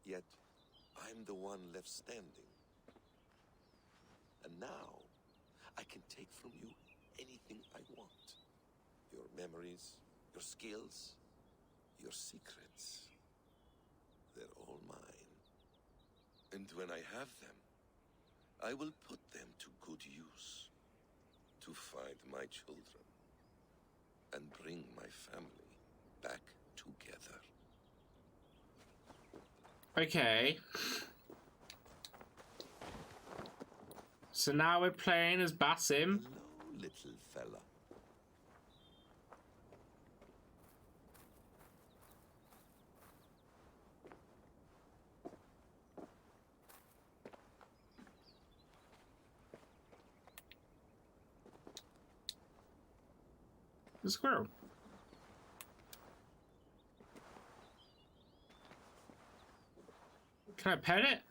Yet, I'm the one left standing. And now, I can take from you anything I want. Your memories, your skills, your secrets. They're all mine. And when I have them, I will put them to good use. To find my children. And bring my family back together. Okay. So now we're playing as Basim. Hello, little fella. The squirrel. Can I pet it?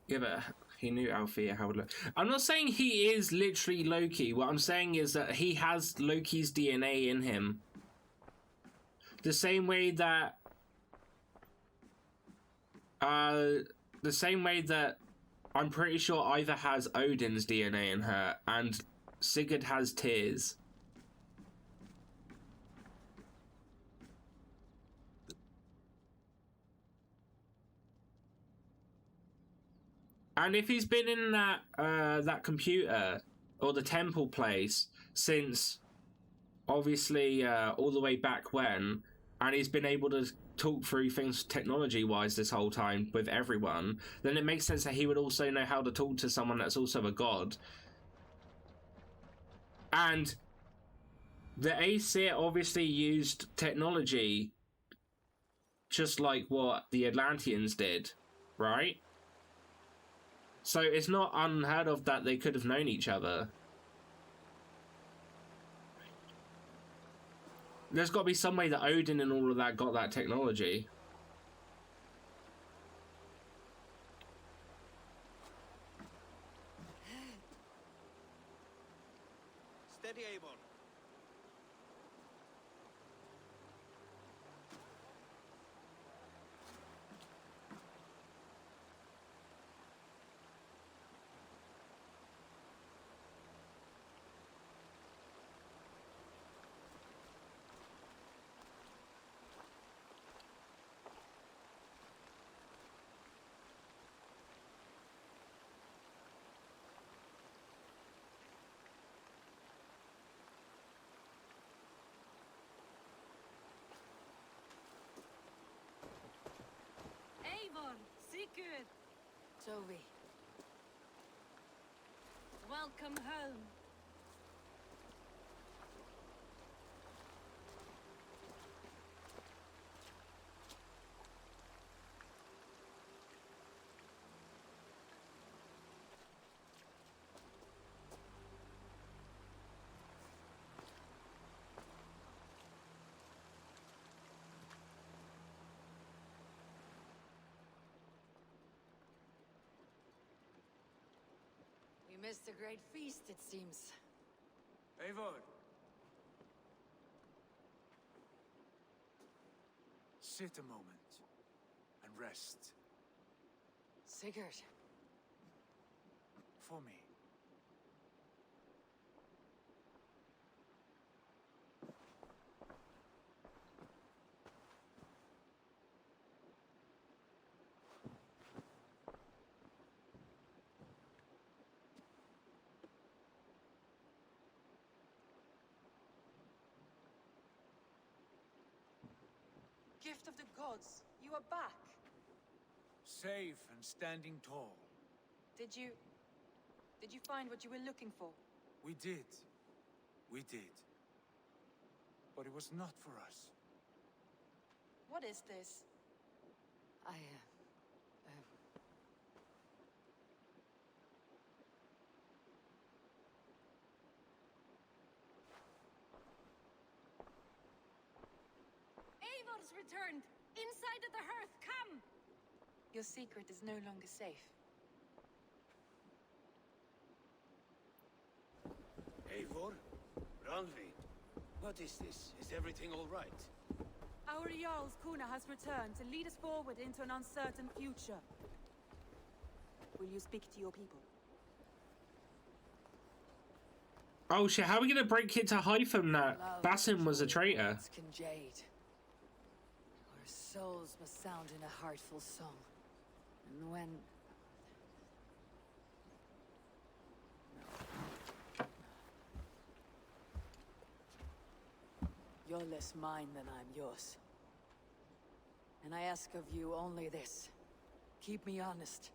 Yeah, but he knew Althea how would look. I'm not saying he is literally Loki. What I'm saying is that he has Loki's DNA in him. The same way that I'm pretty sure Ida has Odin's DNA in her and Sigurd has Tyr's. And if he's been in that computer or the temple place since obviously all the way back when, and he's been able to talk through things technology-wise this whole time with everyone, then it makes sense that he would also know how to talk to someone that's also a god. And the Aesir obviously used technology just like what the Atlanteans did, right? So it's not unheard of that they could have known each other. There's got to be some way that Odin and all of that got that technology. Steady, Avon. Avon, Sigurd, Toby. welcome home. missed a great feast, it seems. Eivor! Sit a moment and rest. Sigurd. For me. Gift of the gods, you are back. Safe and standing tall. Did you find what you were looking for? We did. We did. But it was not for us. What is this? Eivor's returned! Inside of the hearth, come! Your secret is no longer safe. Eivor? Randvi? What is this? Is everything all right? Our Jarl's Kuna has returned to lead us forward into an uncertain future. Will you speak to your people? Oh shit, how are we gonna break it to Hytham that Basim was a traitor? Jade. Our souls must sound in a heartful song. And when... You're less mine than I'm yours. And I ask of you only this. Keep me honest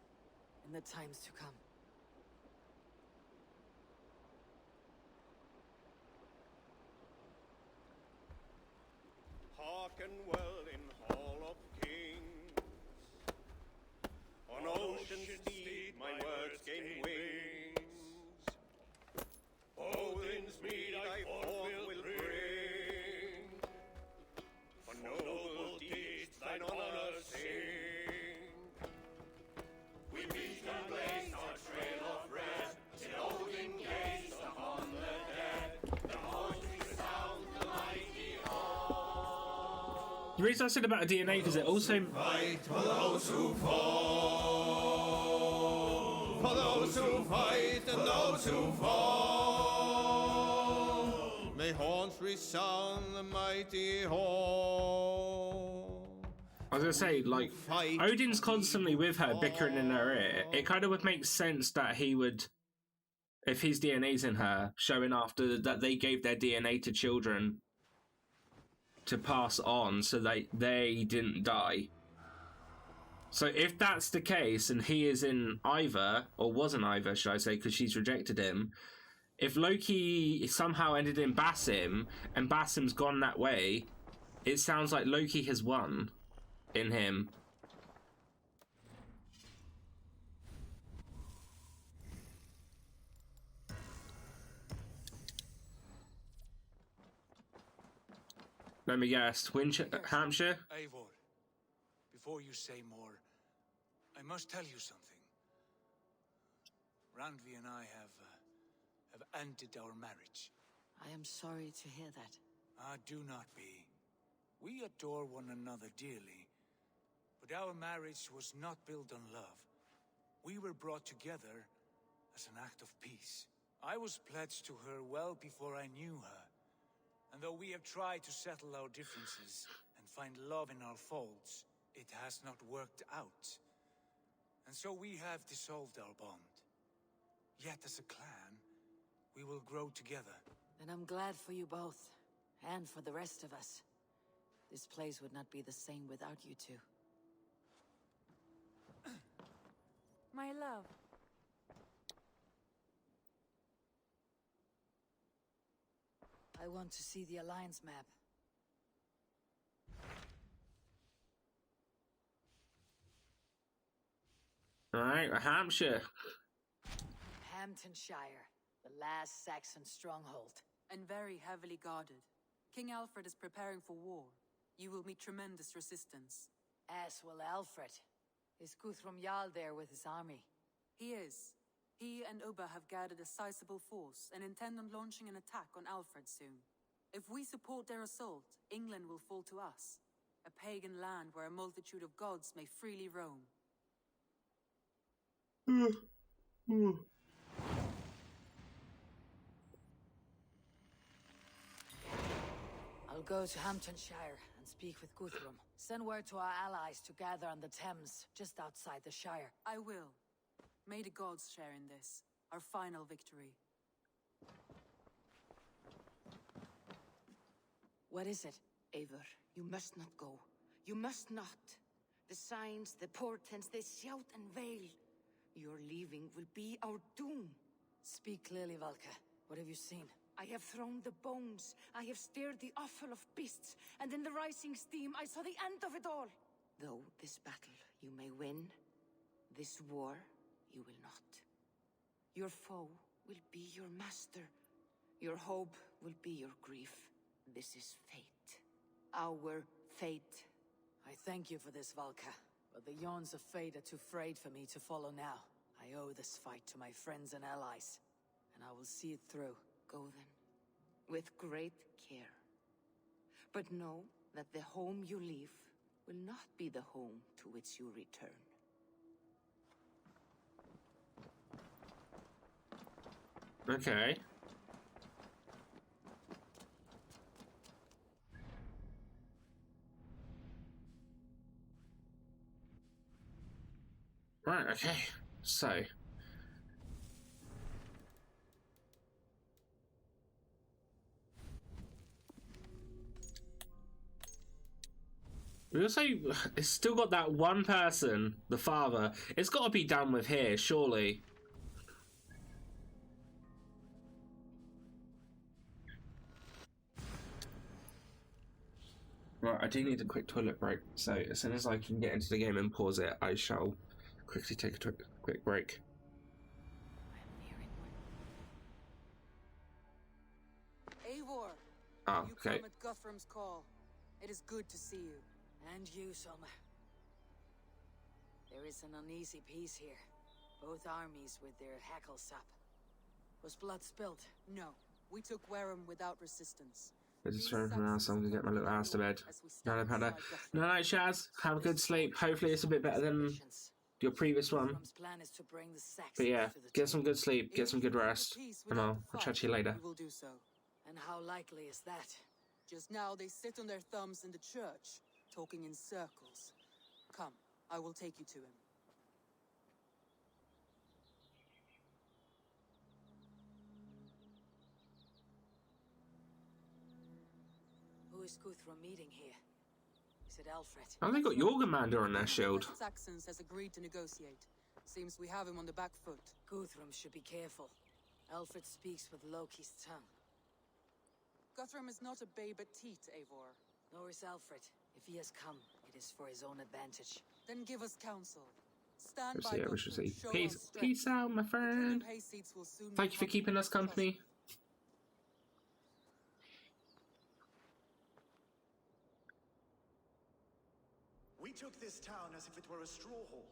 in the times to come. Hearken well in Hall of Kings. On ocean steed my words gain wings. Odin's mead I forth will bring. For noble deeds thine honor sing. We beat and blaze our trail of red, till Odin gazed upon the dead. The voice resound the mighty hall. The reason I said about a DNA because it also Fight for those who fall. For those who fight and those who fall. May horns resound the mighty hall. I was gonna say, like, Odin's constantly with her, bickering in her ear. It kind of would make sense that he would, if his DNA's in her, showing after that they gave their DNA to children to pass on so they didn't die. So if that's the case, and he is in Ivar, or was in Ivar, should I say, because she's rejected him, if Loki somehow ended in Basim, and Basim's gone that way, it sounds like Loki has won in him. Let me guess, Hampshire? Eivor, before you say more, I must tell you something. Randvi and I have ended our marriage. I am sorry to hear that. Ah, do not be. We adore one another dearly, but our marriage was not built on love. We were brought together as an act of peace. I was pledged to her well before I knew her. And though we have tried to settle our differences and find love in our faults, it has not worked out. And so we have dissolved our bond. Yet as a clan, we will grow together. And I'm glad for you both, and for the rest of us. This place would not be the same without you two. My love. I want to see the Alliance map. Alright, Hampshire. Hamptonshire, the last Saxon stronghold. And very heavily guarded. King Alfred is preparing for war. You will meet tremendous resistance. As will Alfred. Is Guthrum Jarl there with his army? He is. He and Ubba have gathered a sizable force and intend on launching an attack on Alfred soon. If we support their assault, England will fall to us. A pagan land where a multitude of gods may freely roam. I'll go to Hamptonshire and speak with Guthrum. Send word to our allies to gather on the Thames, just outside the Shire. I will. May the gods share in this, our final victory. What is it? Eivor, you must not go. You must not. The signs, the portents, they shout and wail. Your leaving will be our doom. Speak clearly, Valka. What have you seen? I have thrown the bones. I have stirred the offal of beasts. And in the rising steam, I saw the end of it all. Though this battle you may win, this war you will not. Your foe will be your master. Your hope will be your grief. This is fate. Our fate. I thank you for this, Valka. But the yawns of fate are too frayed for me to follow now. I owe this fight to my friends and allies. And I will see it through. Go then. With great care. But know that the home you leave will not be the home to which you return. Okay. Right, okay. So. We also, it's still got that one person, the father. It's got to be done with here, surely. Right, I do need a quick toilet break, so as soon as I can get into the game and pause it, I shall quickly take a quick break. Eivor! Oh, You okay. come at Guthrum's call. It is good to see you. And you, Soma. There is an uneasy peace here. Both armies with their hackles up. Was blood spilled? No. We took Wareham without resistance. I just turned from now, so I'm gonna get my little ass to bed. Night, Panda. Night, Shaz. Have a good sleep. Hopefully, it's a bit better than your previous one. But yeah, get some good sleep, get some good rest, and I'll chat to you later. We will do so. And how likely is that? Just now, they sit on their thumbs in the church, talking in circles. Come, I will take you to him. Who is Guthrum meeting here? Is it Alfred? Oh, they got your commander on their shield. Saxons has agreed to negotiate. Seems we have him on the back foot. Guthrum should be careful. Alfred speaks with Loki's tongue. Guthrum is not a babe at teat, Eivor. Nor is Alfred. If he has come, it is for his own advantage. Then give us counsel. Stand by Yeah, we should say peace out, my The friend. King of Hayseeds will soon Thank you for keeping us company. We took this town as if it were a straw hall.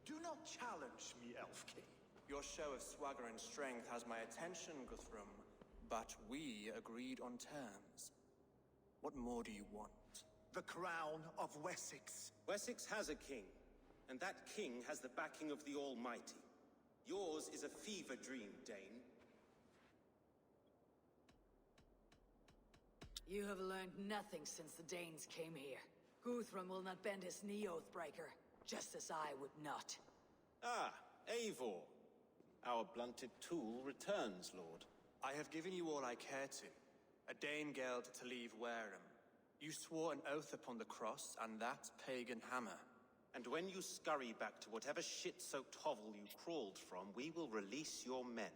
Do not challenge me, Elf King. Your show of swagger and strength has my attention, Guthrum. But we agreed on terms. What more do you want? The crown of Wessex. Wessex has a king, and that king has the backing of the Almighty. Yours is a fever dream, Dane. You have learned nothing since the Danes came here. Guthrum will not bend his knee, Oathbreaker, just as I would not. Ah, Eivor. Our blunted tool returns, Lord. I have given you all I care to. A Danegeld to leave Wareham. You swore an oath upon the cross, and that pagan hammer. And when you scurry back to whatever shit-soaked hovel you crawled from, we will release your men.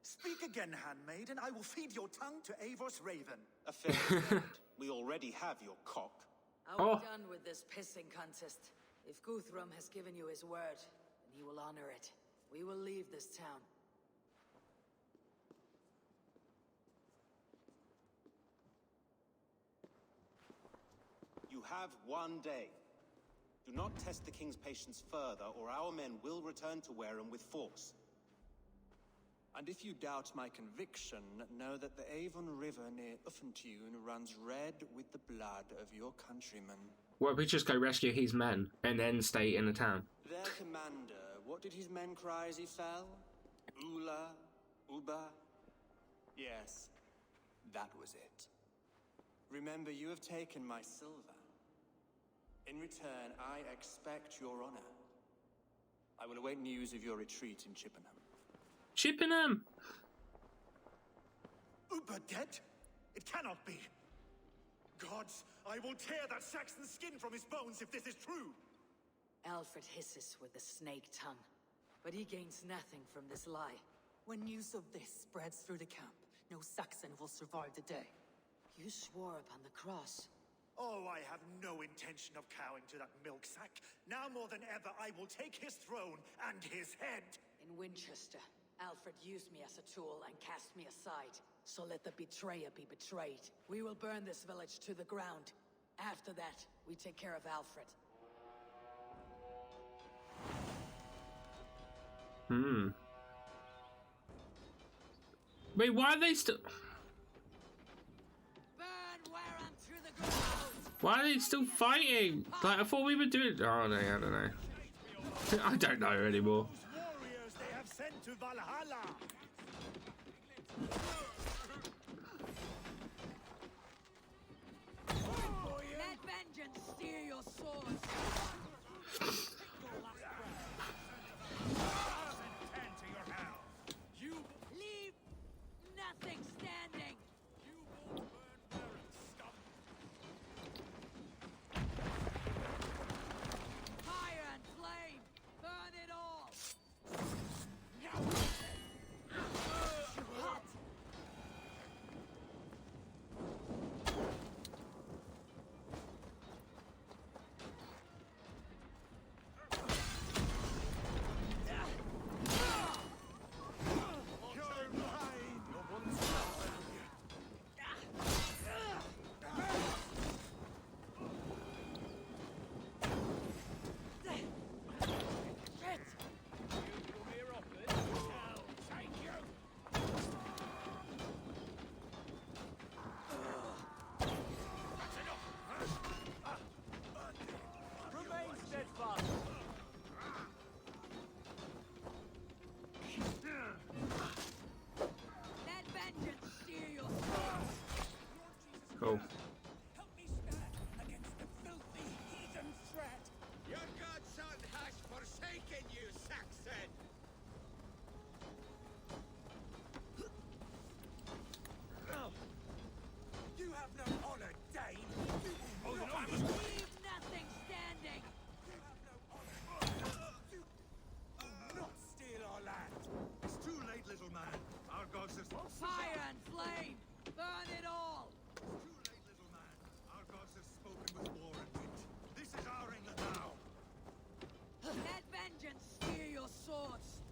Speak again, handmaid, and I will feed your tongue to Eivor's raven. A fair trade. We already have your cock. Are we done with this pissing contest? If Guthrum has given you his word, then he will honor it. We will leave this town. You have 1 day. Do not test the king's patience further, or our men will return to Wareham with force. And if you doubt my conviction, know that the Avon River near Uffentune runs red with the blood of your countrymen. Well, we just go rescue his men and then stay in the town. Their commander, what did his men cry as he fell? Ula? Uba? Yes, that was it. Remember, you have taken my silver. In return, I expect your honor. I will await news of your retreat in Chippenham. Chippenham! Uber dead? It cannot be. Gods, I will tear that Saxon's skin from his bones if this is true. Alfred hisses with the snake tongue, but he gains nothing from this lie. When news of this spreads through the camp, no Saxon will survive the day. You swore upon the cross. Oh, I have no intention of cowing to that milk sack. Now more than ever, I will take his throne and his head. In Winchester, Alfred used me as a tool and cast me aside. So let the betrayer be betrayed. We will burn this village to the ground. After that, we take care of Alfred. Wait, why are they still... Why are they still fighting? Like, I thought we were doing... Oh, no, I don't know. I don't know anymore. Warriors they have sent to Valhalla. Let vengeance steer your swords. You leave nothing standing. You will burn fire and flame. Burn it all. Hot. Cool. Help me stand against the filthy heathen threat. Your godson has forsaken you, Saxon! You have no honor, Dane. Leave nothing standing. You have no honor. You will not steal our land. It's too late, little man. Our gods have... Fire and flame. Burn it all. Too late, little man. Our gods have spoken with war and wit. This is our England now. Let vengeance steer your swords.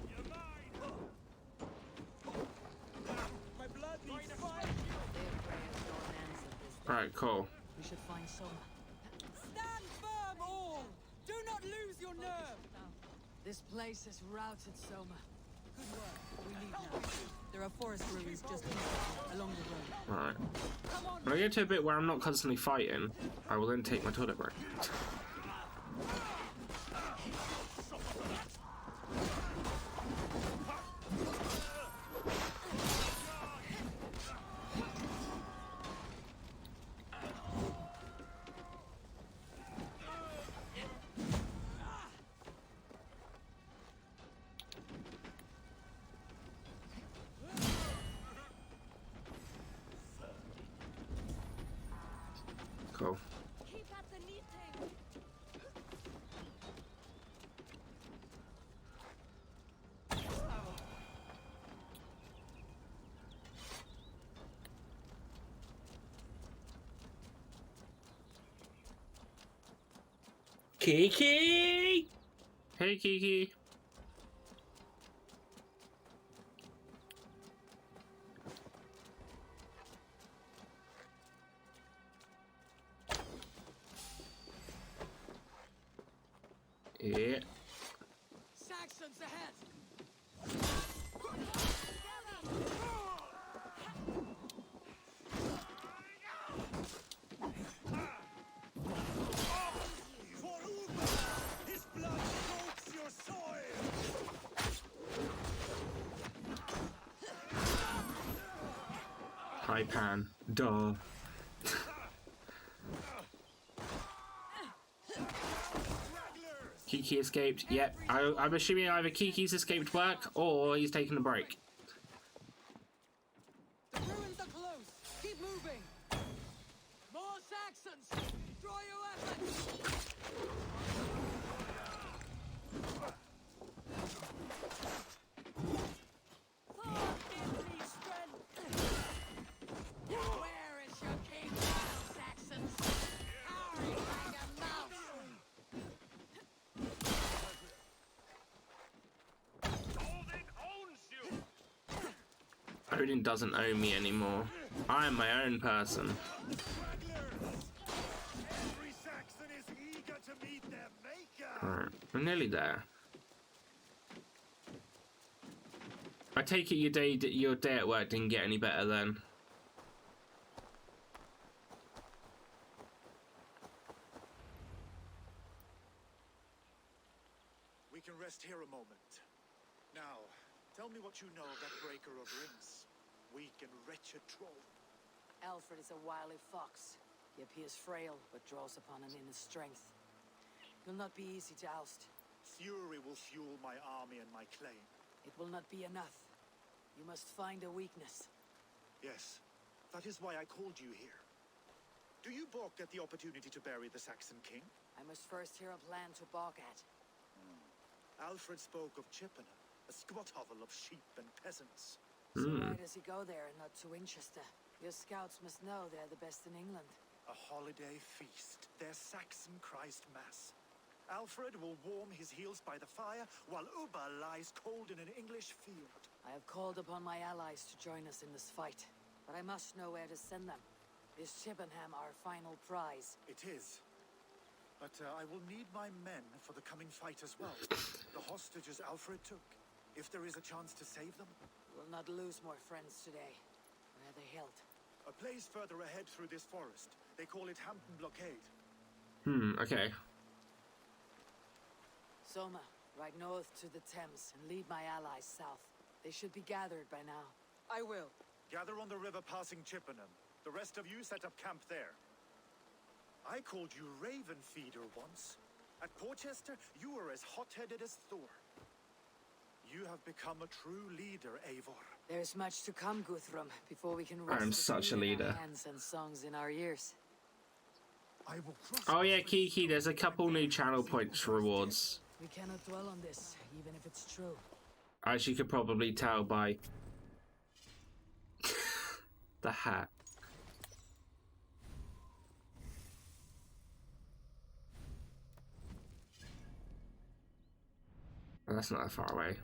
You're mine. My blood needs fire. Alright, cool. We should find Soma. Stand firm, all! Do not lose your nerve! This place has routed Soma. Good work. We leave now. There are forest ruins just east along the road. Alright. When I get to a bit where I'm not constantly fighting, I will then take my toilet break. Cool. Keep at the knitting. Kiki! Hey, Kiki. Yeah. Saxons ahead. For Uber! His blood soaks your soil! Hi, Pan. Duh. Kiki escaped. Yep. I'm assuming either Kiki's escaped work or he's taken a break. The ruins are close. Keep moving. More Saxons. Draw your weapons. Thor, give me strength. Where is your king now, Saxons? Hurry like a mouse. Odin doesn't own me anymore. I am my own person. Every Saxon is eager to meet their maker! Alright, we're nearly there. I take it your day at work didn't get any better then. We can rest here a moment. Now, tell me what you know of that breaker of rings. Weak and wretched troll. Alfred is a wily fox. He appears frail, but draws upon an inner strength. Will not be easy to oust. Fury will fuel my army and my claim. It will not be enough. You must find a weakness. Yes, that is why I called you here. Do you balk at the opportunity to bury the Saxon king? I must first hear a plan to balk at. Alfred spoke of Chippenham, a squat hovel of sheep and peasants. So why does he go there and not to Winchester? Your scouts must know they're the best in England. A holiday feast, their Saxon Christ Mass. Alfred will warm his heels by the fire, while Uba lies cold in an English field. I have called upon my allies to join us in this fight, but I must know where to send them. Is Chippenham our final prize? It is. But I will need my men for the coming fight as well. The hostages Alfred took. If there is a chance to save them. We will not lose more friends today. Where are they held? A place further ahead through this forest. They call it Hampton Blockade. Okay. Soma, ride north to the Thames and lead my allies south. They should be gathered by now. I will. Gather on the river passing Chippenham. The rest of you set up camp there. I called you Raven Feeder once. At Porchester, you were as hot-headed as Thor. You have become a true leader, Eivor. There's much to come, Guthrum, before we can rest I'm with such a you in leader. our hands and songs in our ears. I will cross. Oh yeah, Kiki, there's a couple new channel points rewards. We cannot dwell on this, even if it's true. As you could probably tell by the hat. Oh, that's not that far away.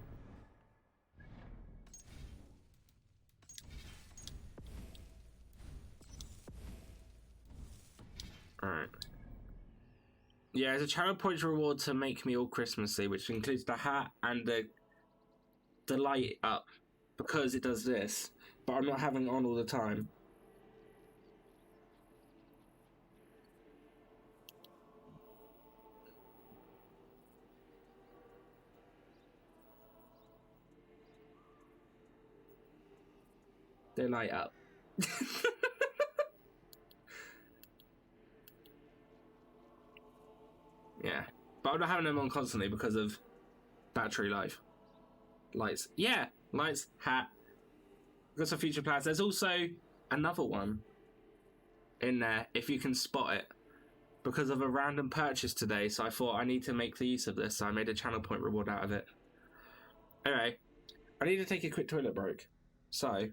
Alright. Yeah, there's a channel points reward to make me all Christmassy, which includes the hat and the light up, because it does this, but I'm not having it on all the time. They light up. Yeah, but I'm not having them on constantly because of battery life. Lights. Yeah, lights, hat. Got some future plans. There's also another one in there, if you can spot it, because of a random purchase today, so I thought I need to make the use of this, so I made a channel point reward out of it. Anyway, I need to take a quick toilet break, so I'm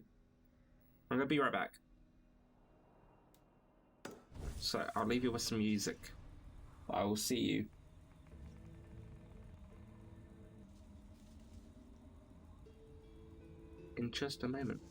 going to be right back. So I'll leave you with some music. I will see you in just a moment.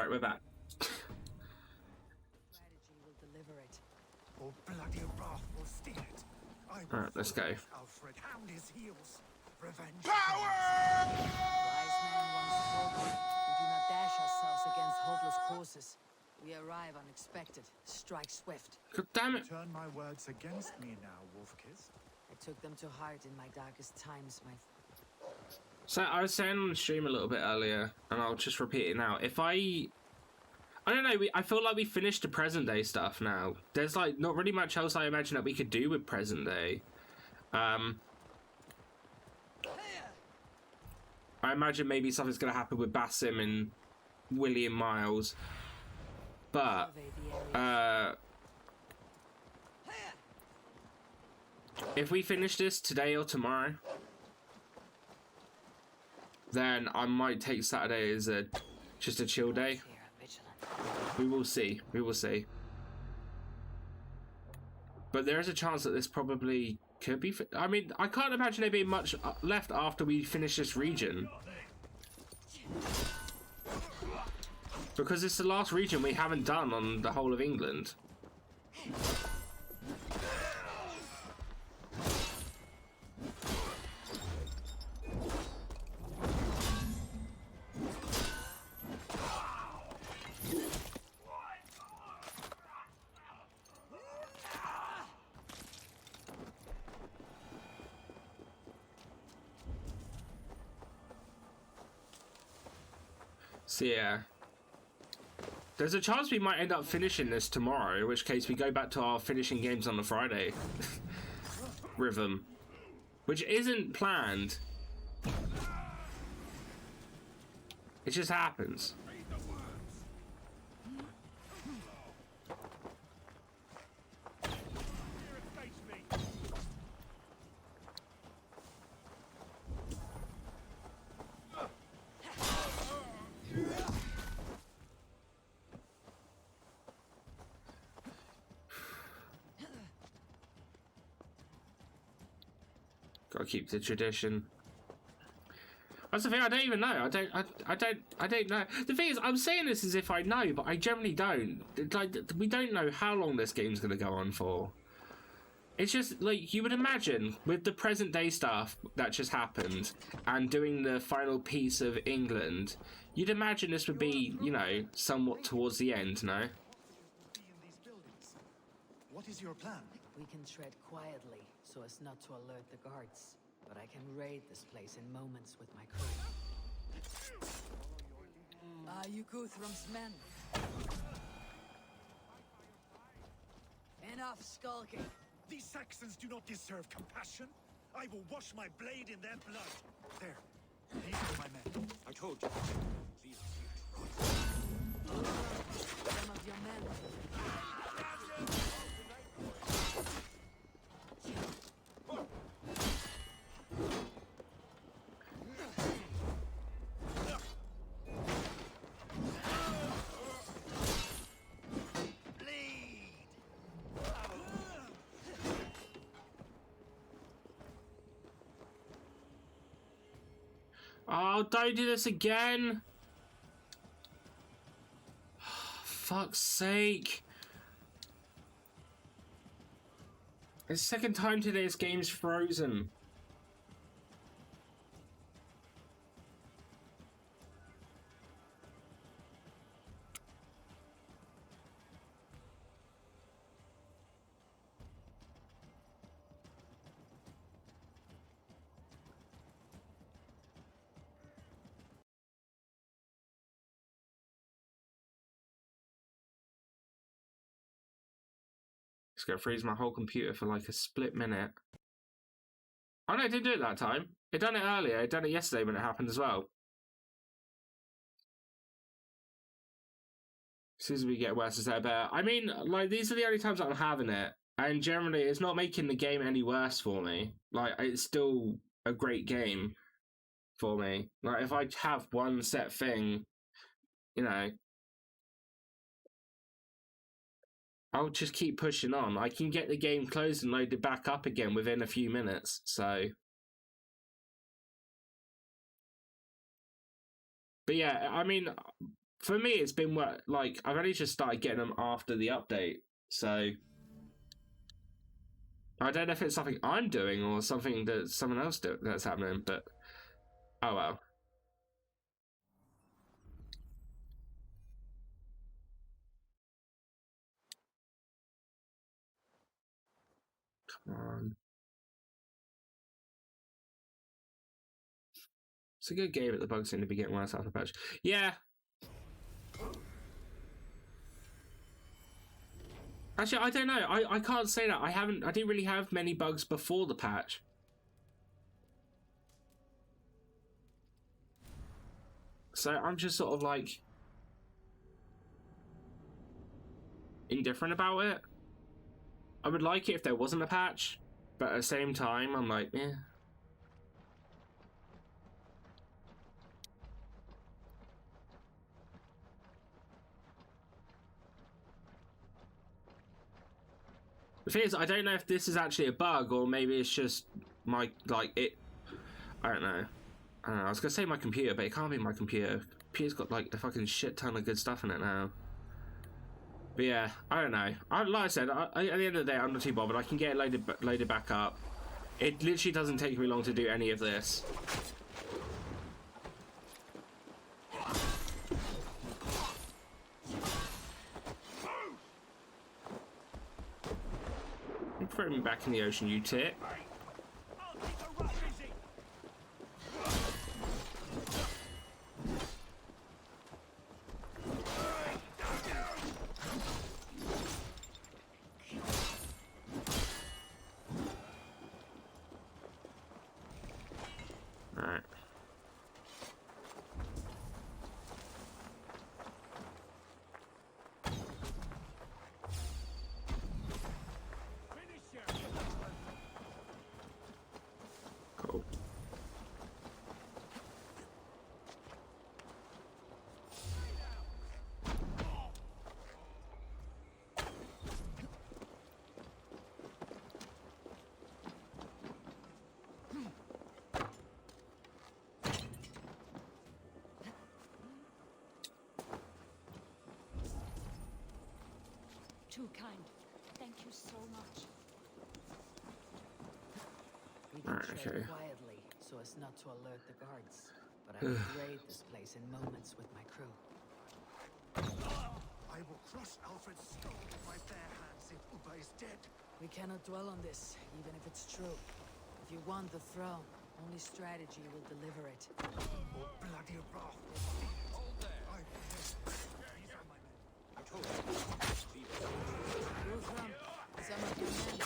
Alright, we're back. Strategy will deliver it. Oh, bloody wrath will steal it. Alright, let's go. Alfred, hound his heels. Revenge. Power! Wise man once told me, we do not dash ourselves against hopeless courses. We arrive unexpected, strike swift. God damn it. Turn my words against me now, Wolfkiss. I took them to heart in my darkest times, my... So I was saying on the stream a little bit earlier, and I'll just repeat it now. If I don't know, I feel like we finished the present day stuff now. There's like not really much else I imagine that we could do with present day. I imagine maybe something's gonna happen with Basim and William Miles. But if we finish this today or tomorrow, then I might take Saturday as just a chill day. We will see. We will see. But there is a chance that this probably could be... I mean, I can't imagine there being much left after we finish this region. Because it's the last region we haven't done on the whole of England. So yeah, there's a chance we might end up finishing this tomorrow, in which case we go back to our finishing games on the Friday rhythm, which isn't planned. It just happens. Gotta keep the tradition. That's the thing. I don't even know. I don't know. The thing is, I'm saying this as if I know, but I generally don't. Like, we don't know how long this game's gonna go on for. It's just like you would imagine with the present day stuff that just happened and doing the final piece of England, you'd imagine this would be, you know, somewhat towards the end, no? What is your plan? We can tread quietly so as not to alert the guards, but I can raid this place in moments with my crew. You Guthrum's men. Enough skulking. These Saxons do not deserve compassion. I will wash my blade in their blood. There. These are my men. I told you. Leave Some of your men. Oh, don't do this again! Fuck's sake! It's the second time today this game's frozen. It's gonna freeze my whole computer for like a split minute. Oh no, it didn't do it that time. It done it earlier. It done it yesterday when it happened as well. As soon as we get worse, it's better. I mean, like, these are the only times that I'm having it. And generally, it's not making the game any worse for me. Like, it's still a great game for me. Like, if I have one set thing, you know, I'll just keep pushing on. I can get the game closed and loaded back up again within a few minutes, so... But yeah, I mean, for me, it's been like I've only just started getting them after the update, so I don't know if it's something I'm doing or something that someone else that's happening. But oh well. Come on. It's a good game, but the bugs seem to be getting worse after the patch. Yeah. Actually, I don't know. I can't say that. I didn't really have many bugs before the patch. So I'm just sort of like indifferent about it. I would like it if there wasn't a patch, but at the same time, I'm like, eh. The thing is, I don't know if this is actually a bug or maybe it's just my, like, it... I don't know. I was going to say my computer, but it can't be my computer. Computer's got, like, a fucking shit ton of good stuff in it now. But yeah, I don't know. Like I said, at the end of the day, I'm not too bothered. I can get it loaded back up. It literally doesn't take me long to do any of this. Throw me back in the ocean, you tit. Alright. Cool. Too kind. Thank you so much. We can Alright, tread okay. quietly so as not to alert the guards. But I will raid this place in moments with my crew. I will crush Alfred's skull with my bare hands if Uba is dead. We cannot dwell on this, even if it's true. If you want the throne, only strategy will deliver it. Oh, bloody wrath will steal it. Hold there. These are my men. I told you. Guthrum, some of your men.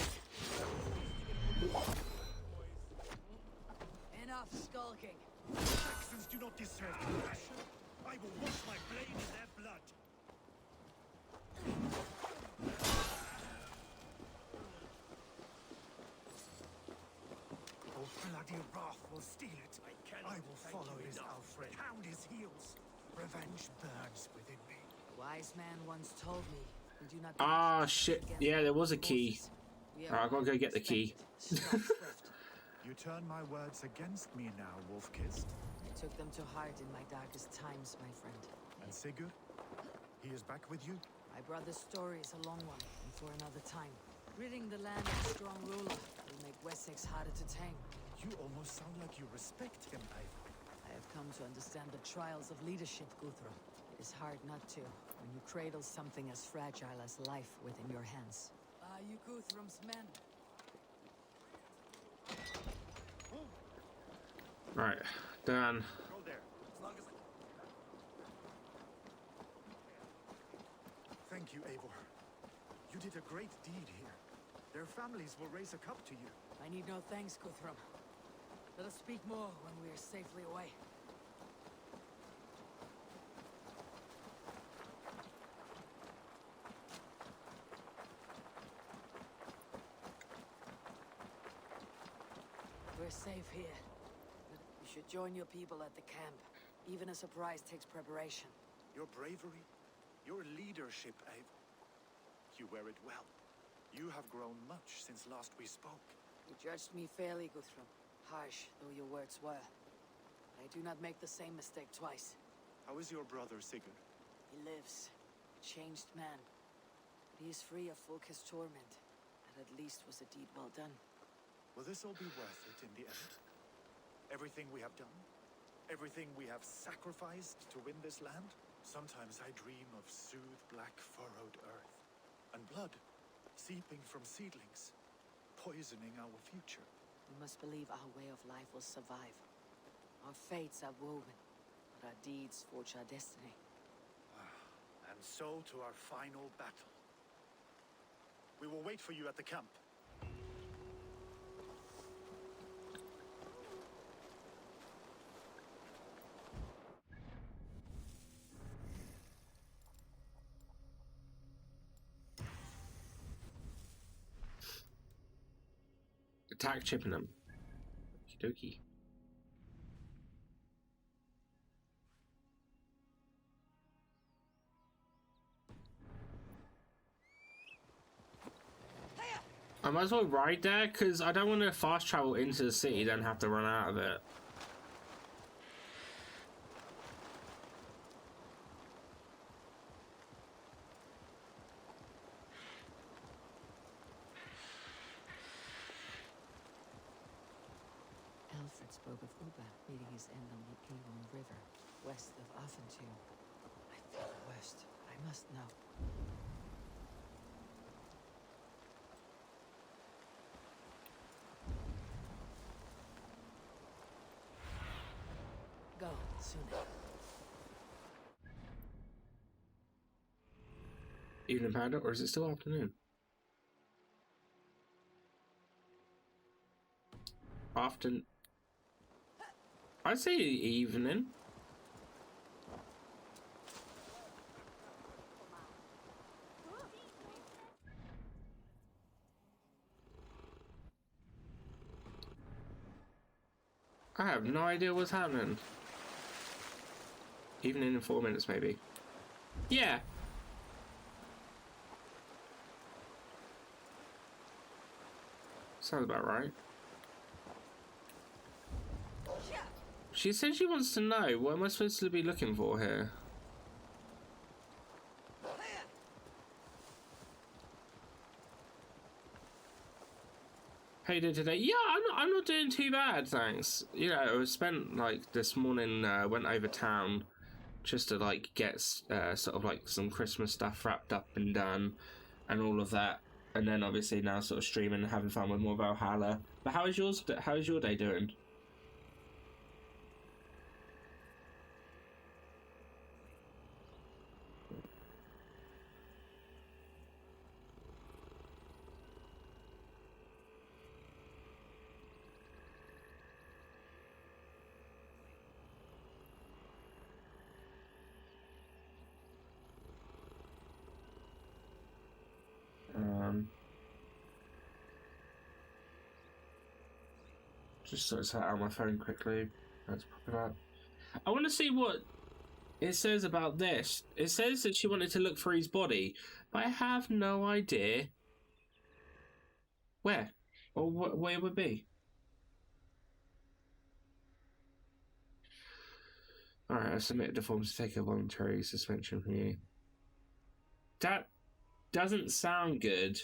Enough skulking. Saxons do not deserve compassion. I will wash my blade in their blood. Oh, bloody wrath will steal it. I will follow his Alfred, hound his heels. Revenge burns within me. A wise man once told me, we do not... Ah, shit. Yeah, there was a key. Alright, I've got to go get the key. You turn my words against me now, Wolf-Kissed. I took them to heart in my darkest times, my friend. And Sigurd? He is back with you? My brother's story is a long one, and for another time. Ridding the land of a strong ruler will make Wessex harder to tame. You almost sound like you respect him, Eivor. I have come to understand the trials of leadership, Guthrum. It is hard not to, when you cradle something as fragile as life within your hands. Are you Guthrum's men? Right, done. Go there. As long as Thank you, Eivor. You did a great deed here. Their families will raise a cup to you. I need no thanks, Guthrum. Let us speak more when we are safely away. We're safe here. But you should join your people at the camp. Even a surprise takes preparation. Your bravery, your leadership, Eivor. You wear it well. You have grown much since last we spoke. You judged me fairly, Guthrum. Harsh though your words were. But I do not make the same mistake twice. How is your brother, Sigurd? He lives, a changed man. But he is free of Fulke's torment. That at least was a deed well done. Will this all be worth it in the end? Everything we have done? Everything we have sacrificed to win this land? Sometimes I dream of soothed black furrowed earth. And blood seeping from seedlings, poisoning our future. We must believe our way of life will survive. Our fates are woven, but our deeds forge our destiny. And so to our final battle. We will wait for you at the camp. Attack Chippenham. Okie dokie. I might as well ride there, because I don't want to fast travel into the city, then have to run out of it. Alfred spoke of Uba meeting his end on the Avon River, west of Affentum. I fear the worst, but I must know. Go, sooner. Evening, Panda, or is it still afternoon? Often. I'd say evening. I have no idea what's happening. Evening in 4 minutes, maybe. Yeah. Sounds about right. She said she wants to know. What am I supposed to be looking for here? How you doing today? Yeah, I'm not doing too bad, thanks. You know, I spent like this morning, went over town just to like get sort of like some Christmas stuff wrapped up and done, and all of that. And then obviously now sort of streaming and having fun with more Valhalla. But how is yours? How is your day doing? Just sort of set out my phone quickly. Let's pop it up. I want to see what it says about this. It says that she wanted to look for his body, but I have no idea where or where it would be. Alright, I submitted the forms to take a voluntary suspension from you. That doesn't sound good.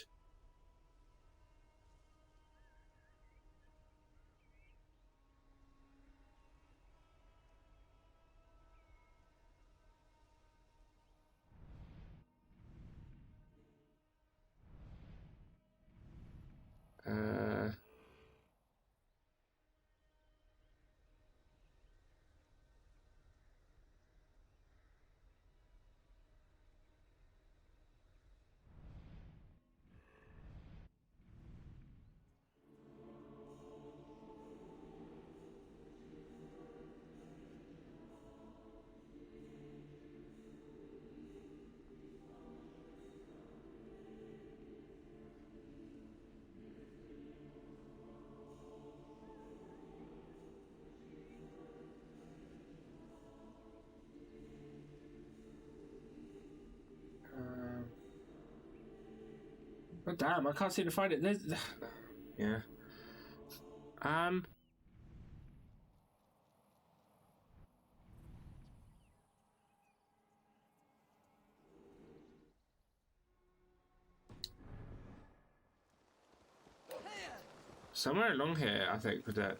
Oh damn, I can't seem to find it. There's... Yeah. somewhere along here, I think, with it.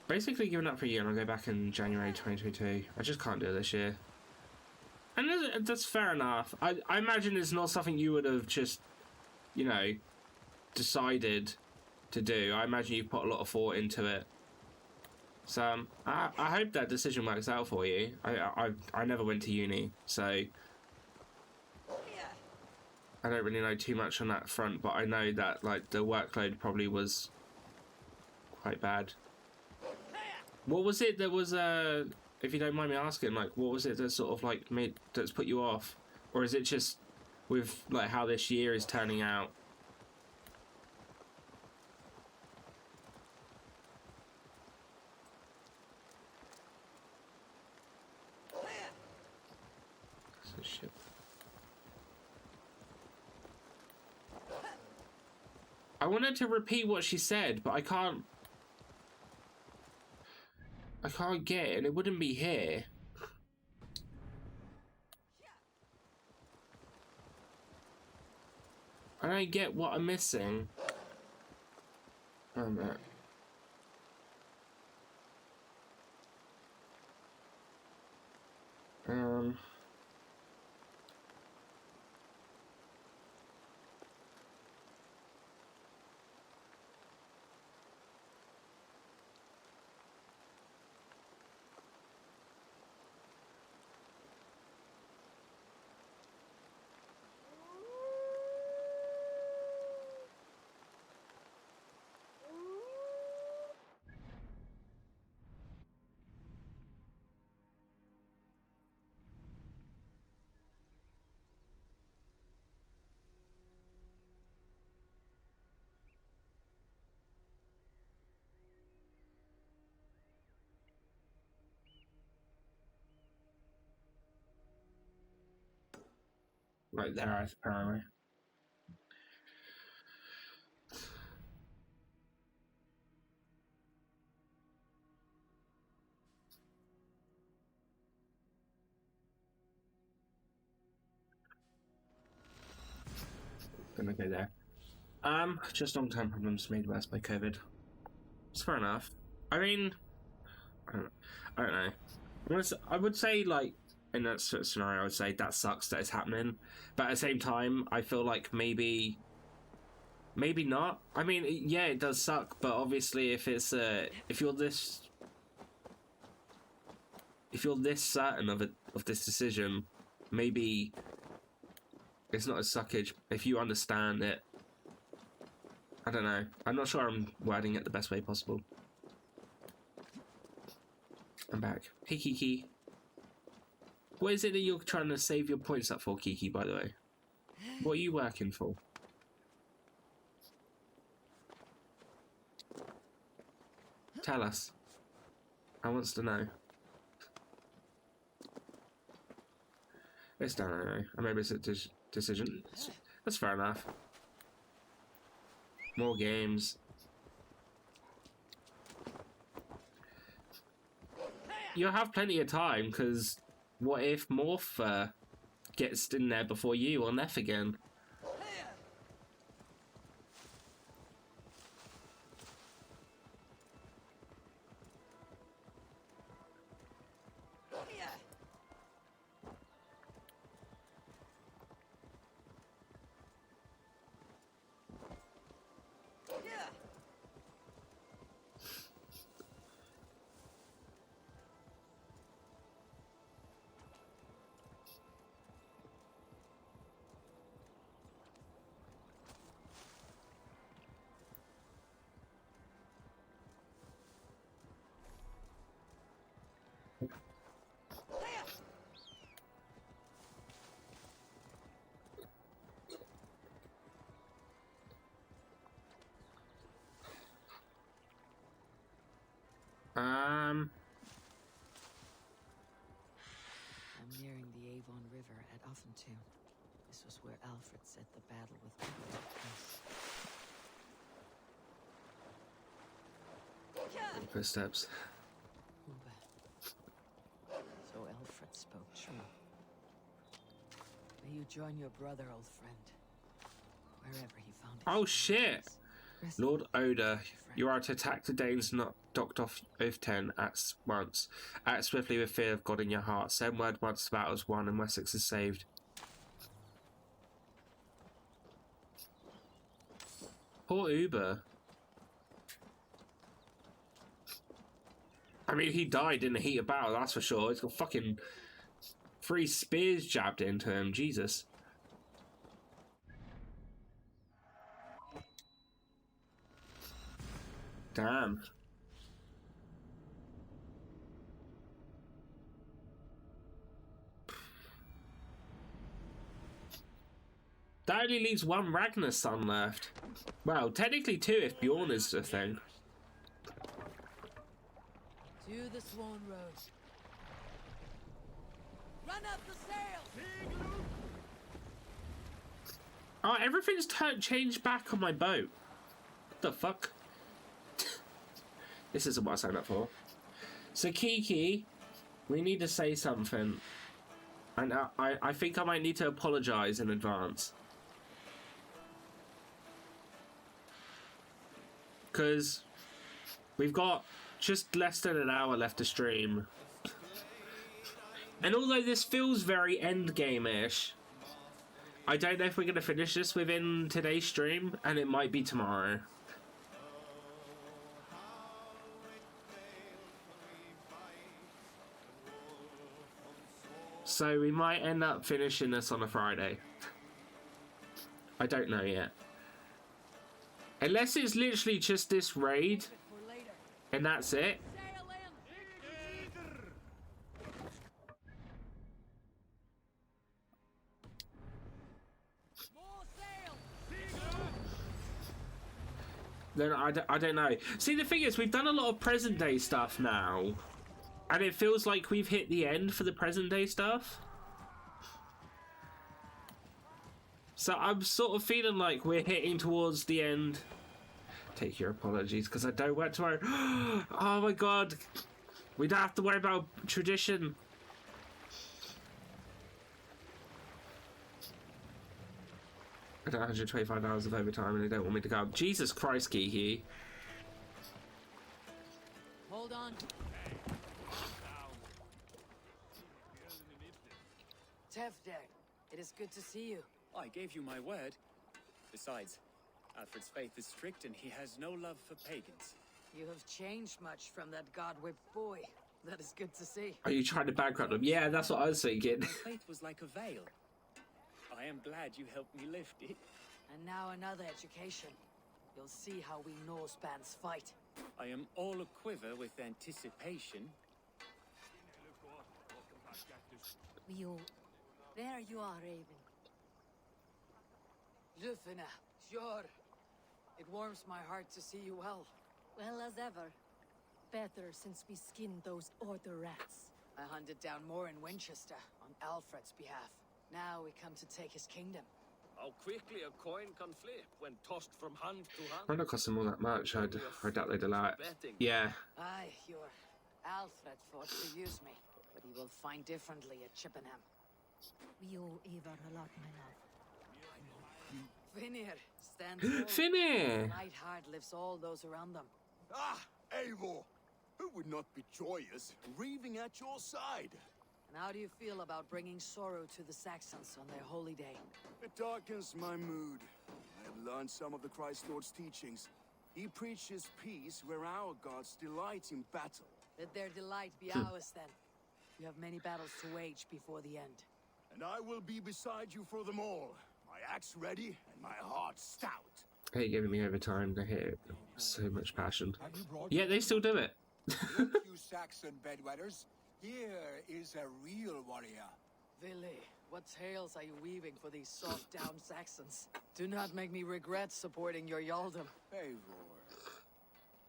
Basically giving up for a year and I'll go back in January 2022. I just can't do it this year. And that's fair enough. I imagine it's not something you would have just, you know, decided to do. I imagine you put a lot of thought into it. So I hope that decision works out for you. I never went to uni, so I don't really know too much on that front, but I know that like the workload probably was quite bad. What was it that was if you don't mind me asking, like what was it that sort of like that's put you off? Or is it just with like how this year is turning out? Shit. I wanted to repeat what she said, but I can't get it, and it wouldn't be here. I don't get what I'm missing. Oh no. Right there, apparently. Gonna go there. Just long-term problems made worse by COVID. It's fair enough. I mean, I don't know. I would say, like, in that sort of scenario, I would say that sucks that it's happening. But at the same time, I feel like maybe not. I mean, yeah, it does suck. But obviously, if you're this certain of this decision, maybe it's not as suckage if you understand it. I don't know. I'm not sure I'm wording it the best way possible. I'm back. Hey, Kiki. What is it that you're trying to save your points up for, Kiki, by the way? What are you working for? Tell us. I want to know. It's done anyway. Or maybe it's a decision. That's fair enough. More games. You'll have plenty of time, because what if Morph gets in there before you or Neff again? I'm nearing the Avon River at Offentown. This was where Alfred said the battle with Uba took place. Footsteps. Uba. So Alfred spoke true. May you join your brother, old friend. Wherever he found his Oh shit! Lord Oda, you are to attack the Danes not docked off Oath 10 at once. Act swiftly with fear of God in your heart. Send word once the battle is won and Wessex is saved. Poor Uber. I mean, he died in the heat of battle, that's for sure. He's got fucking 3 spears jabbed into him. Jesus. Damn. That only leaves 1 Ragnar's son left. Well, technically 2 if Bjorn is the thing. To the Swan Road. Run up the sail! Oh, everything's changed back on my boat. What the fuck? This isn't what I signed up for. So Kiki, we need to say something. And I think I might need to apologise in advance. Because we've got just less than an hour left to stream. And although this feels very endgame-ish, I don't know if we're going to finish this within today's stream, and it might be tomorrow. So we might end up finishing this on a Friday. I don't know yet. Unless it's literally just this raid, and that's it. Then I don't know. See, the thing is, we've done a lot of present day stuff now, and it feels like we've hit the end for the present day stuff. So I'm sort of feeling like we're hitting towards the end. Take your apologies, because I don't work tomorrow. Oh my god. We don't have to worry about tradition. I got 125 hours of overtime and they don't want me to go. Jesus Christ, Kiki. Hold on. Tevder, it is good to see you. I gave you my word. Besides, Alfred's faith is strict and he has no love for pagans. You have changed much from that god-whipped boy. That is good to see. Are you trying to bankrupt them? Yeah, that's what I was thinking. My faith was like a veil. I am glad you helped me lift it. And now another education. You'll see how we Norsebans fight. I am all aquiver with anticipation. There you are, Raven. Lufina, sure. It warms my heart to see you well. Well as ever. Better since we skinned those order rats. I hunted down more in Winchester on Alfred's behalf. Now we come to take his kingdom. How quickly a coin can flip when tossed from hand to hand. Might not cost them all that much. I doubt they'd allow it. Yeah. Aye, your Alfred thought to use me, but he will find differently at Chippenham. We owe Eivor a lot, my love. Finir, stand forward. Finir! Light heart lifts all those around them. Ah, Eivor! Who would not be joyous, raving at your side? And how do you feel about bringing sorrow to the Saxons on their holy day? It darkens my mood. I have learned some of the Christ Lord's teachings. He preaches peace where our gods delight in battle. Let their delight be ours then. You have many battles to wage before the end. And I will be beside you for them all. My axe ready and my heart stout. I hate giving me overtime. They hit it with so much passion. Yeah, they still do it. Look, you Saxon bedwetters. Here is a real warrior. Vili, what tales are you weaving for these soft-down Saxons? Do not make me regret supporting your Yaldum. Eivor,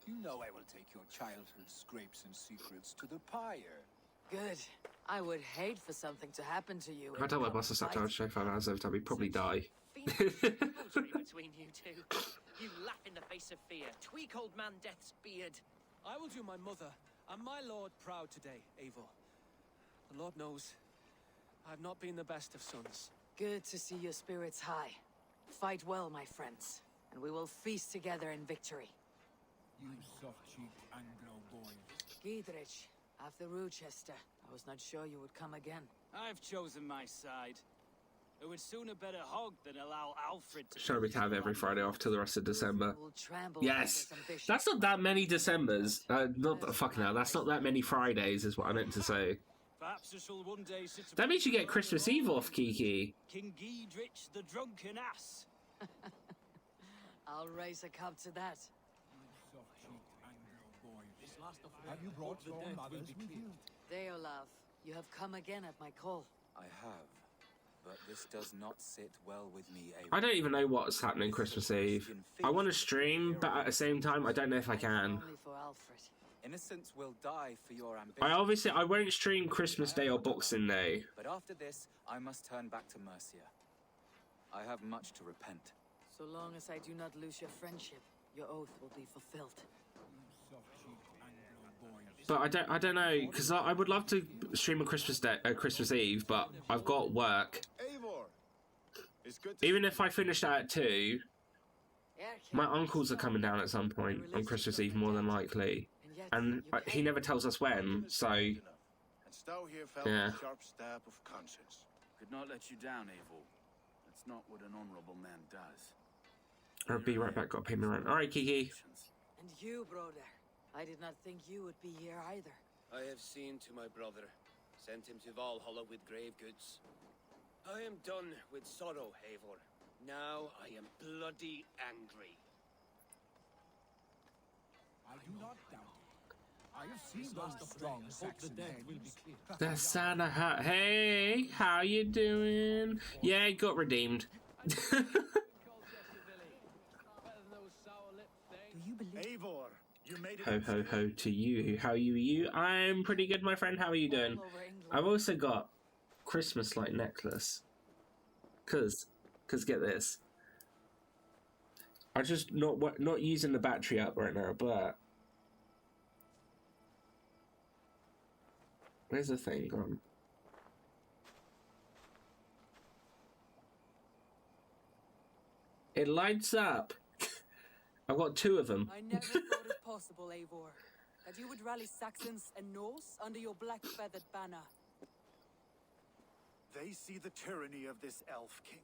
you know I will take your childhood scrapes and secrets to the pyre. Good. I would hate for something to happen to you. I tell my boss to sat down and show 5 hours overtime, he'd probably die. Between you two. You laugh in the face of fear. Tweak old man Death's beard. I will do my mother and my lord proud today, Eivor. The Lord knows I've not been the best of sons. Good to see your spirits high. Fight well, my friends. and we will feast together in victory. You soft-cheeked Anglo boys. Giedrich, after Rochester, I was not sure you would come again. I've chosen my side. I would sooner bet a hog than allow Alfred to... Show me to have every Friday off till the rest of December. Will trample Yes! Hitler's ambition. That's not that many Decembers. Not fucking hell, that's not that many Fridays is what I meant to say. Perhaps I shall one day sit That means you get Christmas Eve off, Kiki. King Giedrich the drunken ass. I'll raise a cup to that. Have you brought your mothers with you? Deolav, you have come again at my call. I have, but this does not sit well with me, Eivor. I don't even know what's happening Christmas Eve. I want to stream, but at the same time, I don't know if I can. Only for Alfred. Innocents will die for your ambition. I won't stream Christmas Day or Boxing Day. But after this, I must turn back to Mercia. I have much to repent. So long as I do not lose your friendship, your oath will be fulfilled. But I don't know, because I would love to stream a Christmas Eve, but I've got work. Even if I finish that at 2, my uncles are coming down at some point on Christmas Eve, more than likely. And he never tells us when, so... Yeah. Could not let you down, Eivor. That's not what an honorable man does. I'll be right back, got to pay me rent. Alright, Kiki. And you, brother. I did not think you would be here either. I have seen to my brother, sent him to Valhalla with grave goods. I am done with sorrow, Eivor. Now I am bloody angry. I do not doubt it. I have seen those strong Saxon heads. The Santa hat. Hey, how you doing? Yeah, he got redeemed. Do you believe? Eivor, you made it. Ho ho ho to you. How you? I'm pretty good, my friend. How are you doing? I've also got Christmas light necklace. Cause get this. I'm just not using the battery up right now, but where's the thing gone? It lights up. I've got 2 of them. I never thought it possible, Eivor, that you would rally Saxons and Norse under your black-feathered banner. They see the tyranny of this elf king.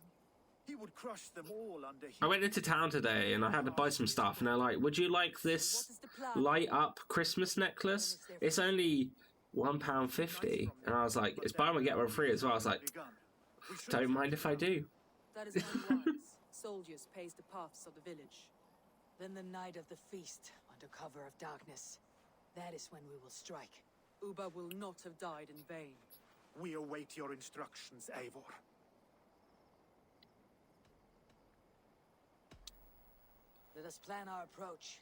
He would crush them all under his... I went into town today and I had to buy some stuff, and they're like, would you like this light up Christmas necklace? It's only £1.50. And I was like, it's buy one get one free as well. I was like, don't mind if I do. That is unwise. Soldiers pace the paths of the village. Then the night of the feast, under cover of darkness. That is when we will strike. Uba will not have died in vain. We await your instructions, Eivor. Let us plan our approach.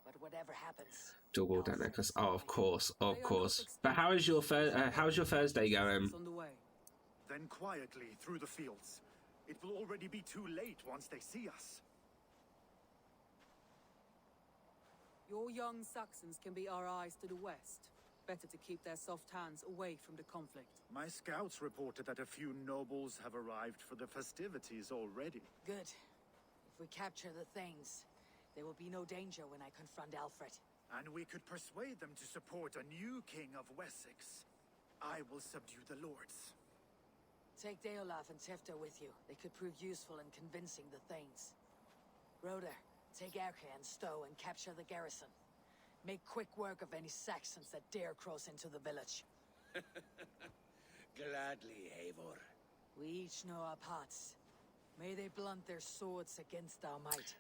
But whatever happens... Double that necklace. Oh, of course. But how's your Thursday going? Then quietly through the fields. It will already be too late once they see us. Your young Saxons can be our eyes to the west. Better to keep their soft hands away from the conflict. My scouts reported that a few nobles have arrived for the festivities already. Good. If we capture the Thanes, there will be no danger when I confront Alfred. And we could persuade them to support a new king of Wessex. I will subdue the lords. Take Deolav and Tefta with you. They could prove useful in convincing the Thanes. Roder, take Erke and Stowe and capture the garrison. Make quick work of any Saxons that dare cross into the village. Gladly, Eivor. We each know our parts. May they blunt their swords against our might.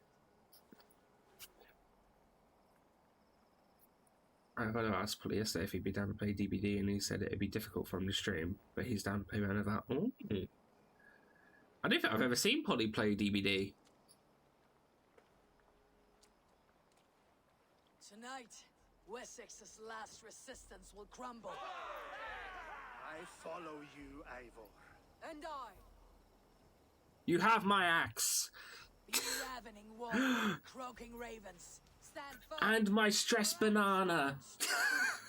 I've asked Polly yesterday if he'd be down to play DBD, and he said it'd be difficult for him to stream, but he's down to play one of that. Ooh. I don't think I've ever seen Polly play DBD. Tonight, Wessex's last resistance will crumble. I follow you, Eivor. And I. You have my axe. Be ravening wolves, croaking ravens. Stand firm. And my stress banana.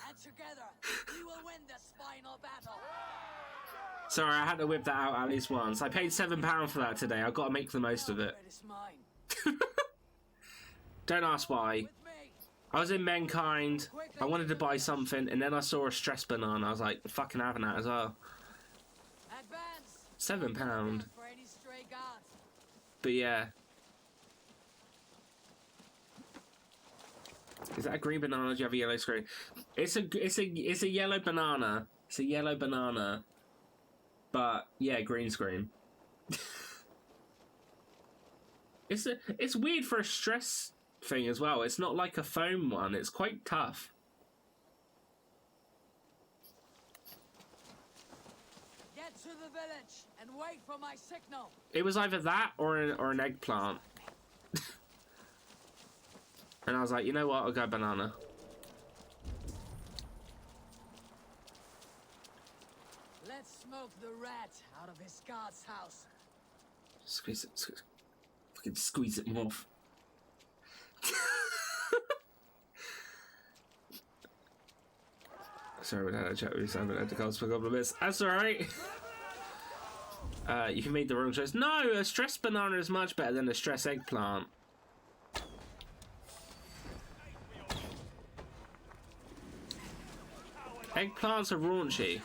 And together, we will win this final battle. Sorry, I had to whip that out at least once. I paid £7 for that today. I've got to make the most of it. It's mine. Don't ask why. I was in Mankind. I wanted to buy something, and then I saw a stress banana. I was like, fucking having that as well. £7. But yeah. Is that a green banana? Do you have a yellow screen? It's a yellow banana. It's a yellow banana. But yeah, green screen. It's weird for a stress thing as well. It's not like a foam one. It's quite tough. Get to the village and wait for my signal. It was either that or an eggplant. And I was like, you know what? I'll go banana. Let's smoke the rat out of his guard's house. Squeeze it. Fucking squeeze it more. Sorry, we had a chat with you, Simon. I had to call for a couple of minutes. That's alright. You made the wrong choice. No, a stress banana is much better than a stress eggplant. Eggplants are raunchy.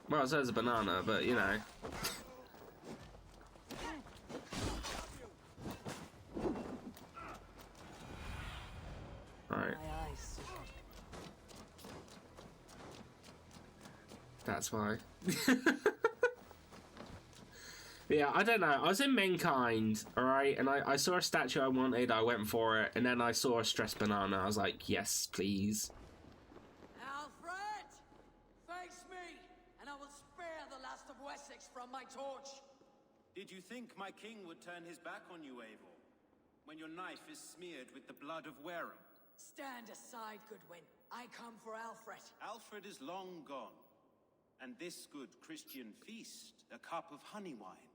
Well, so is a banana, but you know. Alright. That's why. Yeah, I don't know. I was in Mankind, alright, and I saw a statue I wanted, I went for it, and then I saw a stress banana. I was like, yes, please. Alfred! Face me, and I will spare the last of Wessex from my torch. Did you think my king would turn his back on you, Eivor? When your knife is smeared with the blood of Wareham? Stand aside, Goodwin. I come for Alfred. Alfred is long gone. And this good Christian feast, a cup of honey wine,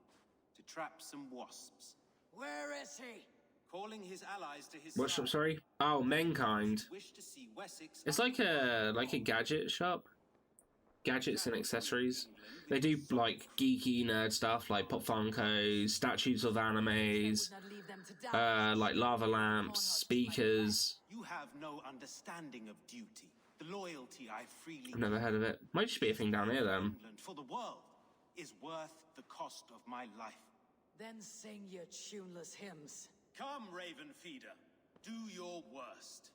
to trap some wasps. Where is he? Calling his allies to his What shop, sorry? Oh, Mankind. Wish to see Wessex. It's like a gadget shop. Gadgets and accessories. They do like geeky nerd stuff like Pop Funkos, statues of animes, like lava lamps, speakers. You have no understanding of duty. The loyalty I freely I've never heard of it. Might just be a thing down here then. England for the world is worth the cost of my life. Then sing your tuneless hymns. Come, Raven Feeder. Do your worst.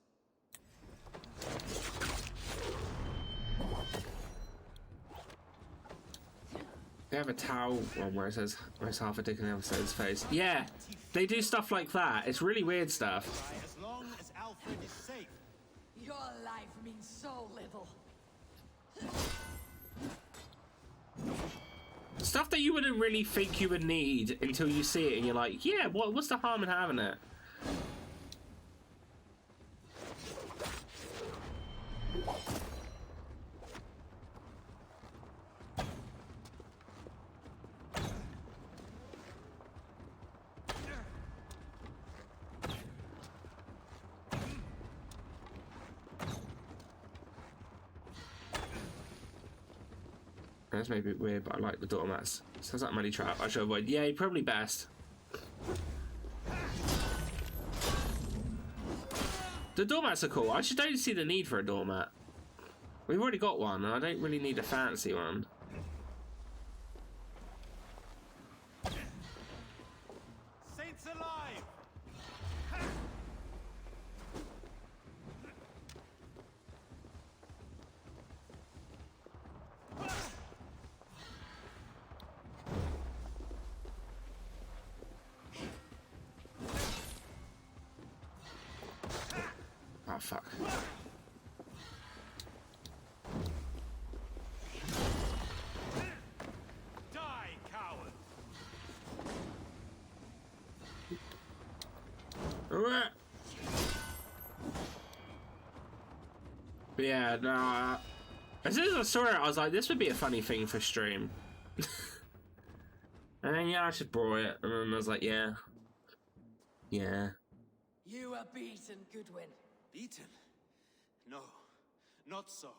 They have a towel one where it says where's half a dick and the other says face. Yeah, they do stuff like that. It's really weird stuff. As long as Alfred is safe. Your life means so little. Stuff that you wouldn't really think you would need until you see it and you're like, yeah, what's the harm in having it? That's maybe a bit weird, but I like the doormats. Sounds like money trap. I should avoid. Yeah, probably best. The doormats are cool. I just don't see the need for a doormat. We've already got one, and I don't really need a fancy one. Saints alive! Oh, fuck. Die, coward! But yeah, no. As soon as I saw it, I was like, this would be a funny thing for stream. And then, yeah, I just brought it. And then I was like, yeah. Yeah. You are beaten, Goodwin. Beaten? No, not so.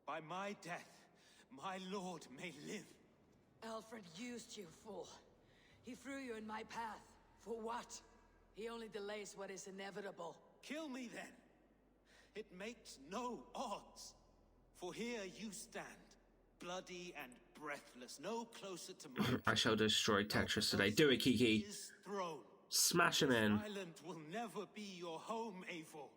By my death, my lord may live. Alfred used you, fool. He threw you in my path. For what? He only delays what is inevitable. Kill me then. It makes no odds. For here you stand, bloody and breathless, no closer to my I shall destroy Tetris today. Do it, Kiki. throne. Smash him This in. island will never be your home, Eivor.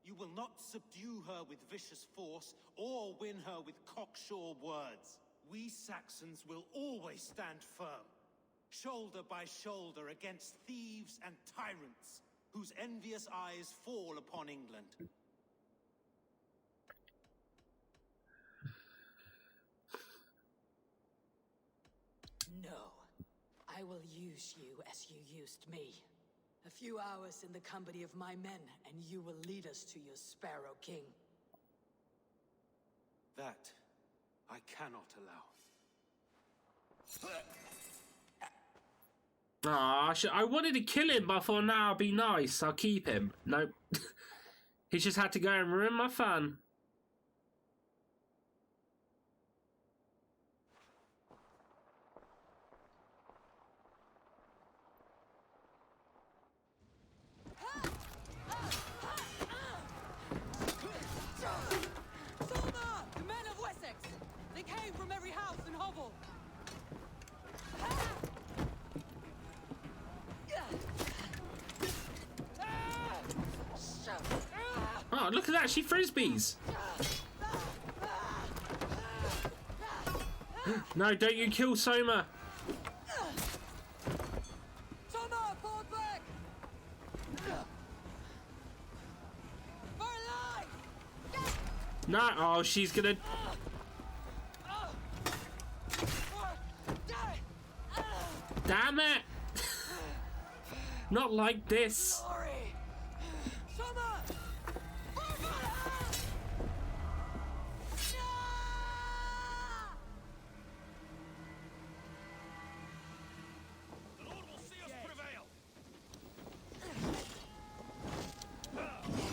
You will not subdue her with vicious force or win her with cocksure words. We Saxons will always stand firm, shoulder by shoulder against thieves and tyrants whose envious eyes fall upon England. No. I will use you as you used me. A few hours in the company of my men, and you will lead us to your Sparrow King. That I cannot allow. Ah, I wanted to kill him, but I thought, nah, I'll be nice. I'll keep him. Nope. He just had to go and ruin my fun. Solna! The men of Wessex! They came from every house and hovel! Oh, look at that. She frisbees. No, don't you kill Soma. Soma, forward back! For life! No, oh, she's gonna... Damn it! Not like this. Soma!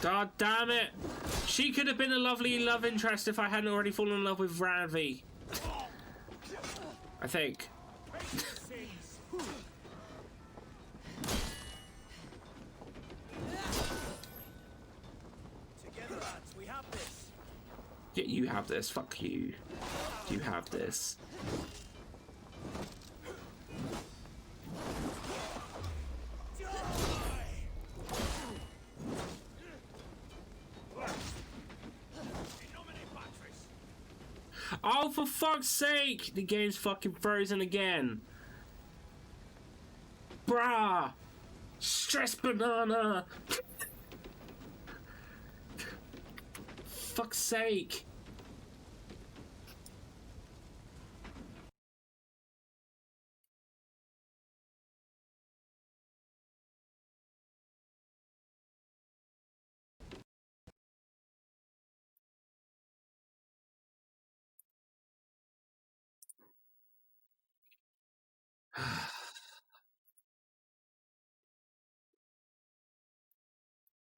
God damn it! She could have been a lovely love interest if I hadn't already fallen in love with Ravi. I think. Together, lads, we have this. Yeah, you have this. Fuck you. You have this. Oh, for fuck's sake! The game's fucking frozen again. Bruh! Stress banana! Fuck's sake.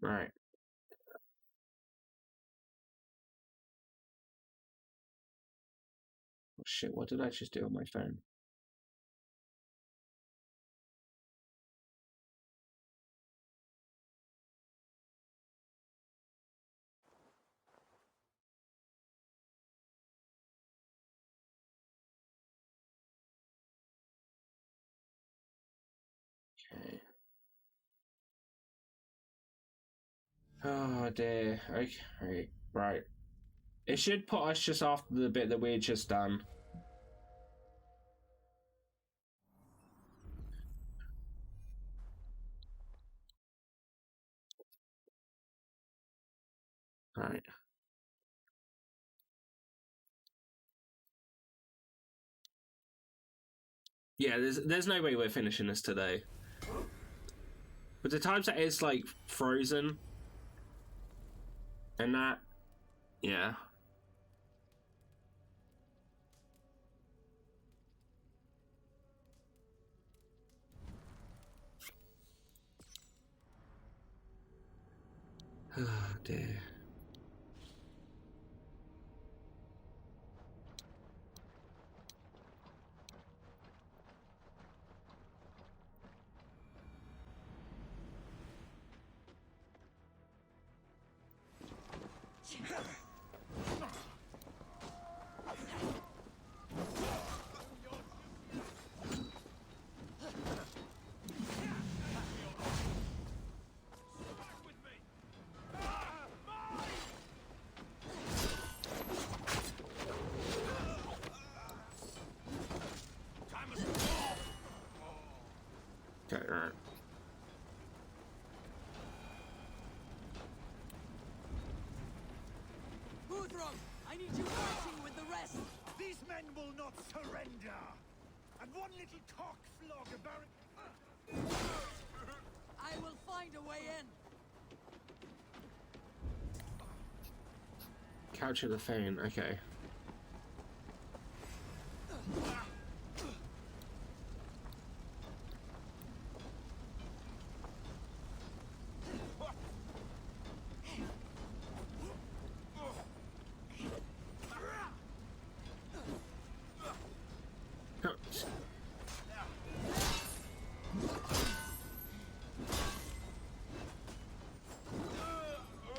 Right. Oh shit, what did I just do on my phone? Okay. Oh dear. Okay. Right. It should put us just after the bit that we had just done. Right. Yeah, there's no way we're finishing this today. But the times that it's like frozen and that, yeah. Oh dear. Okay, right. Guthrum, I need you fighting with the rest. These men will not surrender. And one little cock flog a baron. I will find a way in. Couch of the Fane, okay.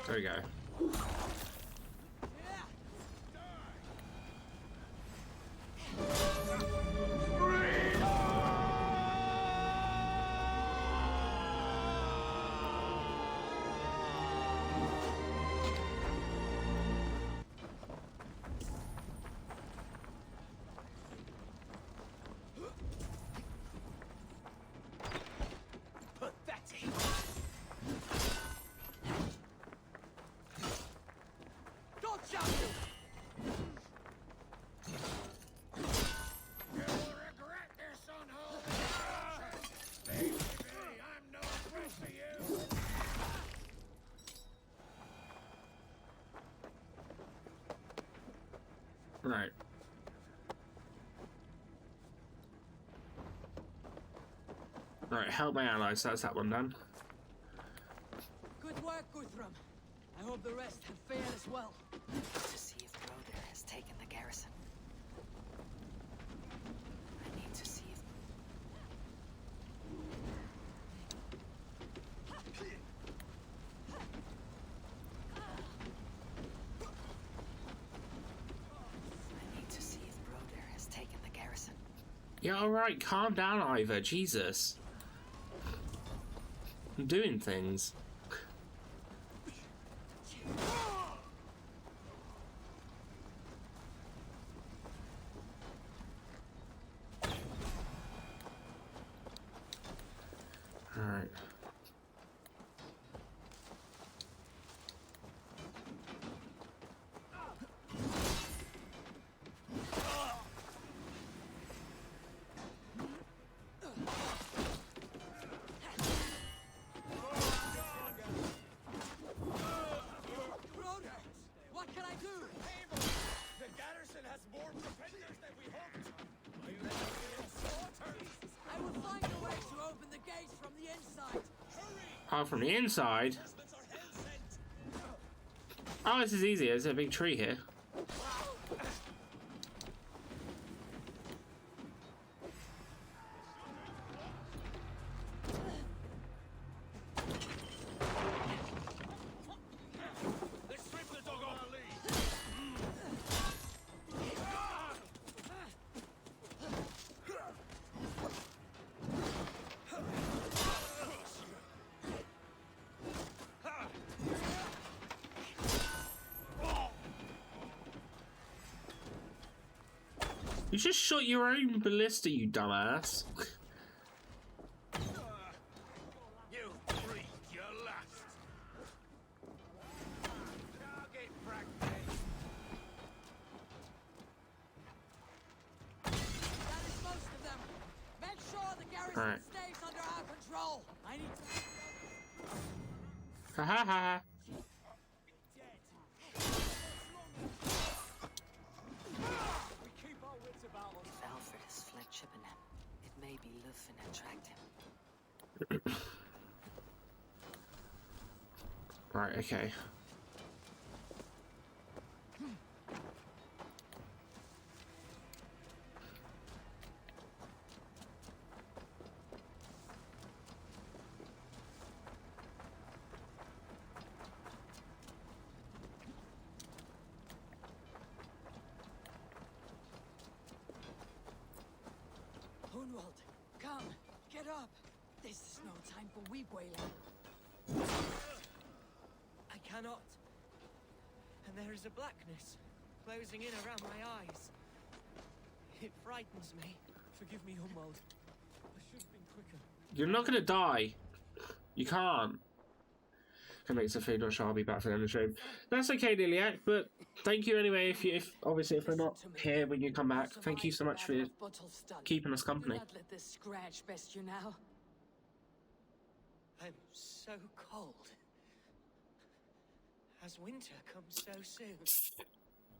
There we go. Pathetic. Gotcha! You will regret this on home. Baby, I'm no threat to you. Right. Right, help my allies, that's that one done. Good work, Guthrum. I hope the rest have fared as well. To see if Broder has taken the garrison. I need to see if... I need to see if Broder has taken the garrison. Yeah, alright, calm down, Ivor, Jesus. I'm doing things. Alright. Broder, what can I do? Able. The garrison has more defenders than we hoped. Are you ready to get slaughtered? I will find a way to open the gates from the inside. Hurry! Oh, from the inside? Oh, this is easy. There's a big tree here. Let's strip the dog off. You just shot your own ballista, you dumbass. You breathe your last. Target practice. That is most of them. Make sure the garrison Alright. stays under our control. I need to... Ha ha ha. If Alfred has fled Chippenham, it may be Lufin and tracked him. Right, okay. time for weep wailing. I cannot. And there is a blackness closing in around my eyes. It frightens me. Forgive me, Humwald. I should have been quicker. You're not gonna die. You can't. Can make some food, or shall I be back for the end of the stream? That's okay, Liliac, but thank you anyway. If obviously if we're not here when you come back, thank you so much for keeping us company. Do not let this scratch best you now. I'm so cold. Has winter come so soon?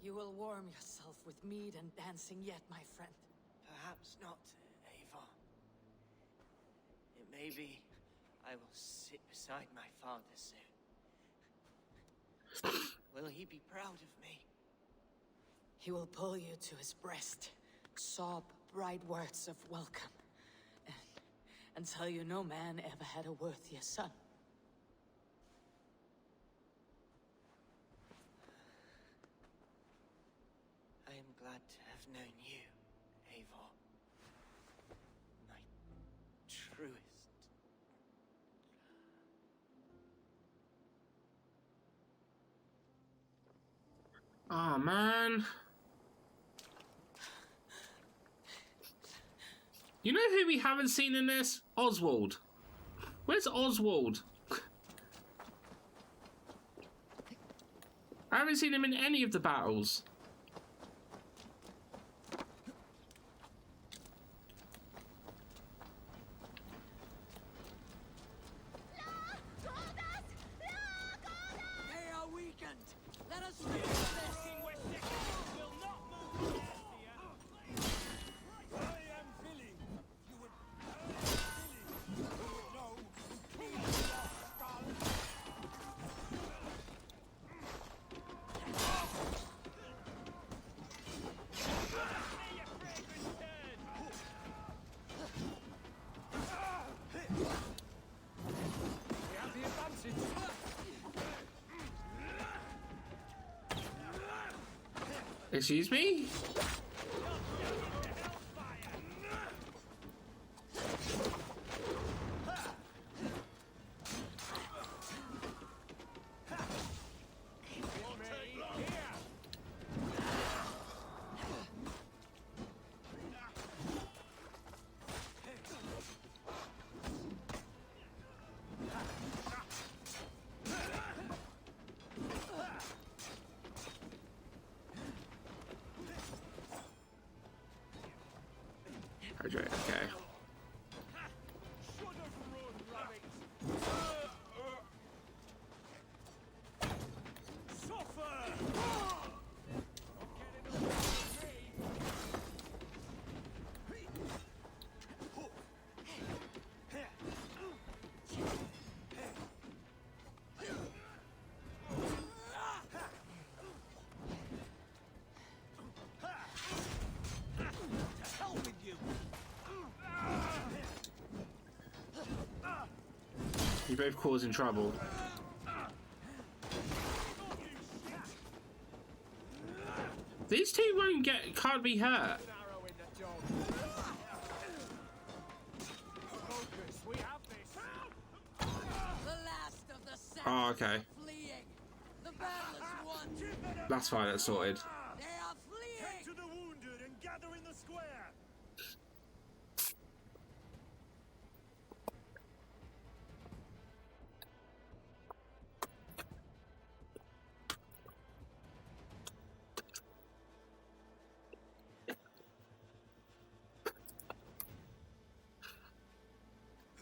You will warm yourself with mead and dancing yet, my friend. Perhaps not, Eivor. It may be I will sit beside my father soon. Will he be proud of me? He will pull you to his breast, sob bright words of welcome, and tell you no man ever had a worthier son. I am glad to have known you, Eivor. My truest. Oh man. You know who we haven't seen in this? Oswald. Where's Oswald? I haven't seen him in any of the battles. They are weakened. Let us finish this. Excuse me? Hydrate, okay. You're both causing trouble. These two can't be hurt. Oh, okay. That's fine, that's sorted. Tend to the wounded and gather in the square.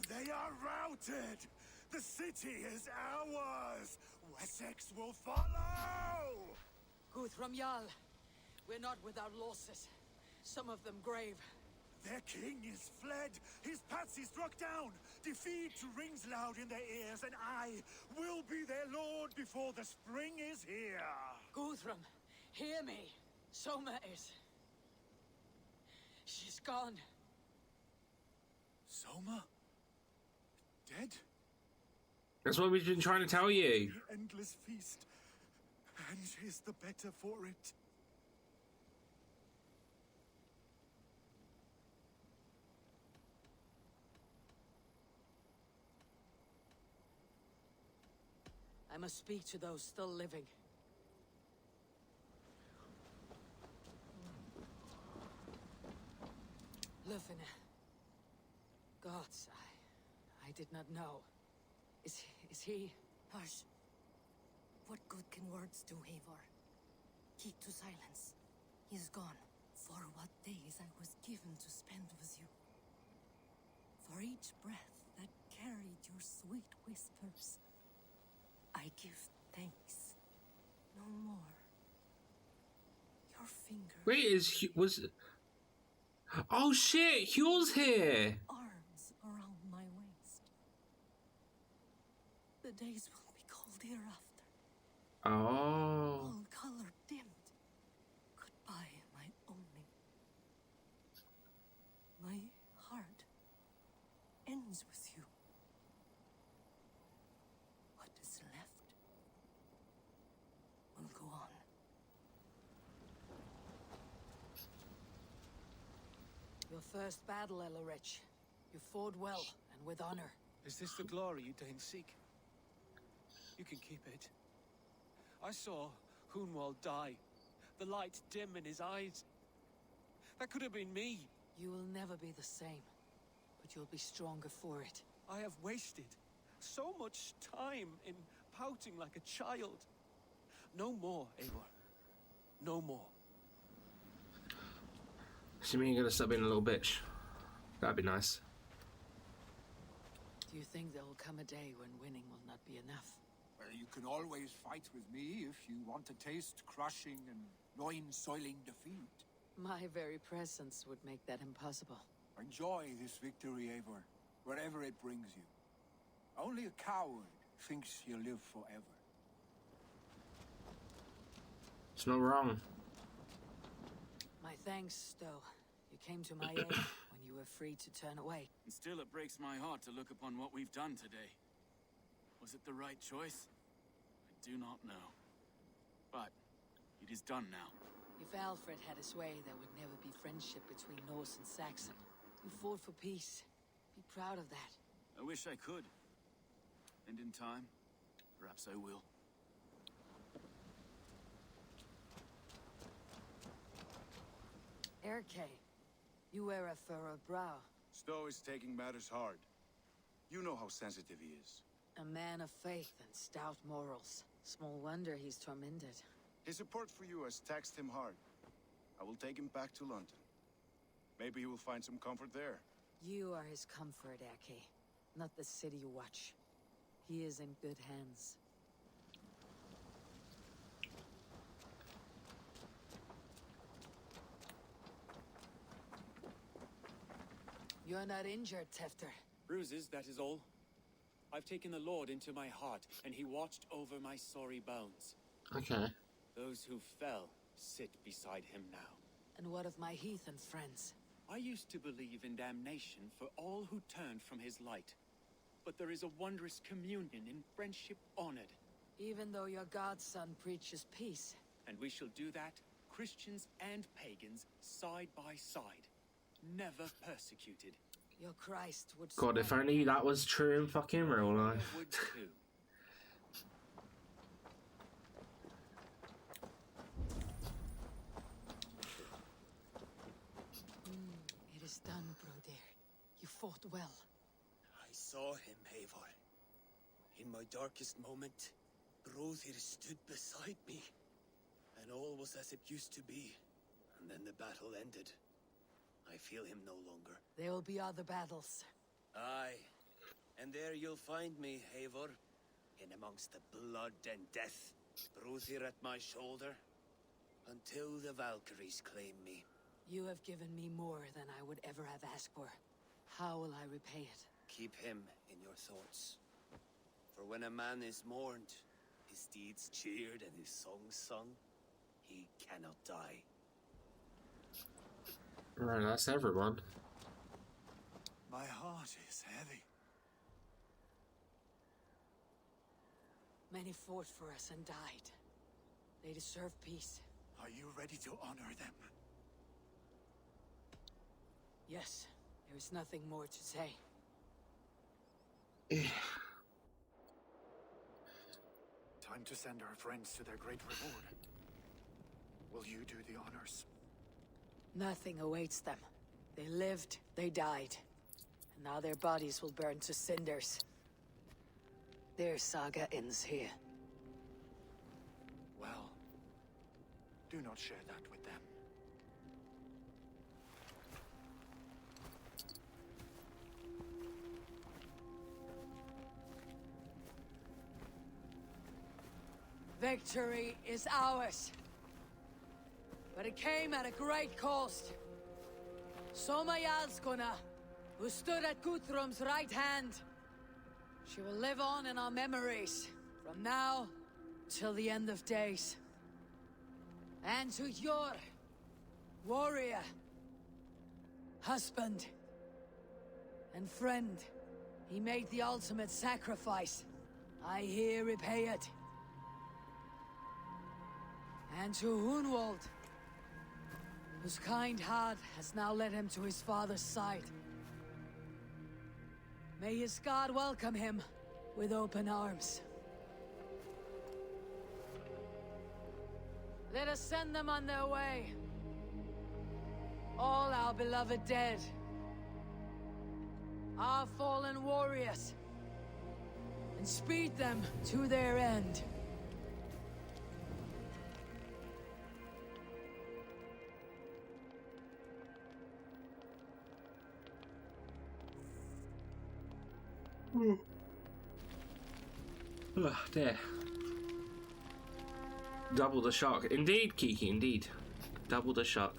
They are routed! The city is ours! Wessex will follow! Guthrum Jarl, we're not without losses. Some of them grave. Their king is fled! His patsy struck down! Defeat rings loud in their ears, and I will be their lord before the spring is here! Guthrum, hear me. Soma is... she's gone. Soma? Dead? That's what we've been trying to tell you. The endless feast. And is the better for it. I must speak to those still living. Lufina. Gods, I did not know. Is he... Hush. What good can words do, Eivor? Keep to silence. He is gone. For what days I was given to spend with you. For each breath that carried your sweet whispers. I give thanks. No more. Your fingers... Wait, was... Oh shit, Hugh's here! Arms around my waist. The days will be cold hereafter. Oh. All color dimmed. Goodbye, my only. My heart ends with you. What is left will go on. Your first battle, Elorich. You fought well, and with honor. Is this the glory you deign seek? You can keep it. I saw Hunwald die. The light dim in his eyes. That could have been me. You will never be the same. But you'll be stronger for it. I have wasted so much time in pouting like a child. No more, Eivor. No more. So you mean you're gonna stop being a little bitch? That'd be nice. Do you think there will come a day when winning will not be enough? Well, you can always fight with me if you want to taste crushing and loin-soiling defeat. My very presence would make that impossible. Enjoy this victory, Eivor, wherever it brings you. Only a coward thinks he'll live forever. It's not wrong. My thanks, Stowe. You came to my aid when you were free to turn away. And still it breaks my heart to look upon what we've done today. Was it the right choice? I do not know. But it is done now. If Alfred had his way, there would never be friendship between Norse and Saxon. You fought for peace. Be proud of that. I wish I could. And in time, perhaps I will. Erke, you wear a furrowed brow. Stowe is taking matters hard. You know how sensitive he is. A man of faith and stout morals. Small wonder he's tormented. His support for you has taxed him hard. I will take him back to London. Maybe he will find some comfort there. You are his comfort, Erke. Not the city you watch. He is in good hands. You're not injured, Tefter. Bruises, that is all. I've taken the Lord into my heart, and he watched over my sorry bones. Okay. Those who fell sit beside him now. And what of my heathen friends? I used to believe in damnation for all who turned from his light. But there is a wondrous communion in friendship honored. Even though your godson preaches peace. And we shall do that, Christians and pagans, side by side. Never persecuted. Your Christ would... God, if only that was true in fucking real life. I would too. It is done, Broder. You fought well. I saw him, Eivor. In my darkest moment, Brodir stood beside me. And all was as it used to be. And then the battle ended. I feel him no longer. There will be other battles. Aye. And there you'll find me, Eivor. In amongst the blood and death. Brodir at my shoulder. Until the Valkyries claim me. You have given me more than I would ever have asked for. How will I repay it? Keep him in your thoughts. For when a man is mourned, his deeds cheered and his songs sung, he cannot die. Right, that's everyone. My heart is heavy. Many fought for us and died. They deserve peace. Are you ready to honor them? Yes, there is nothing more to say. Time to send our friends to their great reward. Will you do the honors? Nothing awaits them. They lived, they died. And now their bodies will burn to cinders. Their saga ends here. Well, do not share that with them. Victory is ours. But it came at a great cost. Soma Jarlskona, who stood at Guthrum's right hand. She will live on in our memories, from now till the end of days. And to your warrior, husband, and friend, he made the ultimate sacrifice. I here repay it. And to Hunwald, whose kind heart has now led him to his father's side. May his God welcome him with open arms. Let us send them on their way. All our beloved dead. Our fallen warriors. And speed them to their end. Oh, dear. Double the shock. Indeed, Kiki, indeed. Double the shock.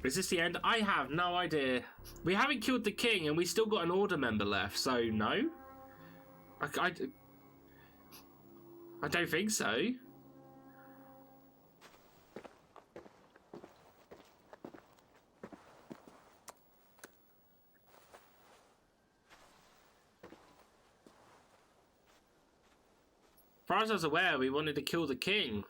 Is this the end? I have no idea. We haven't killed the king and we still got an order member left, so no? I don't think so. As far as I was aware, we wanted to kill the king.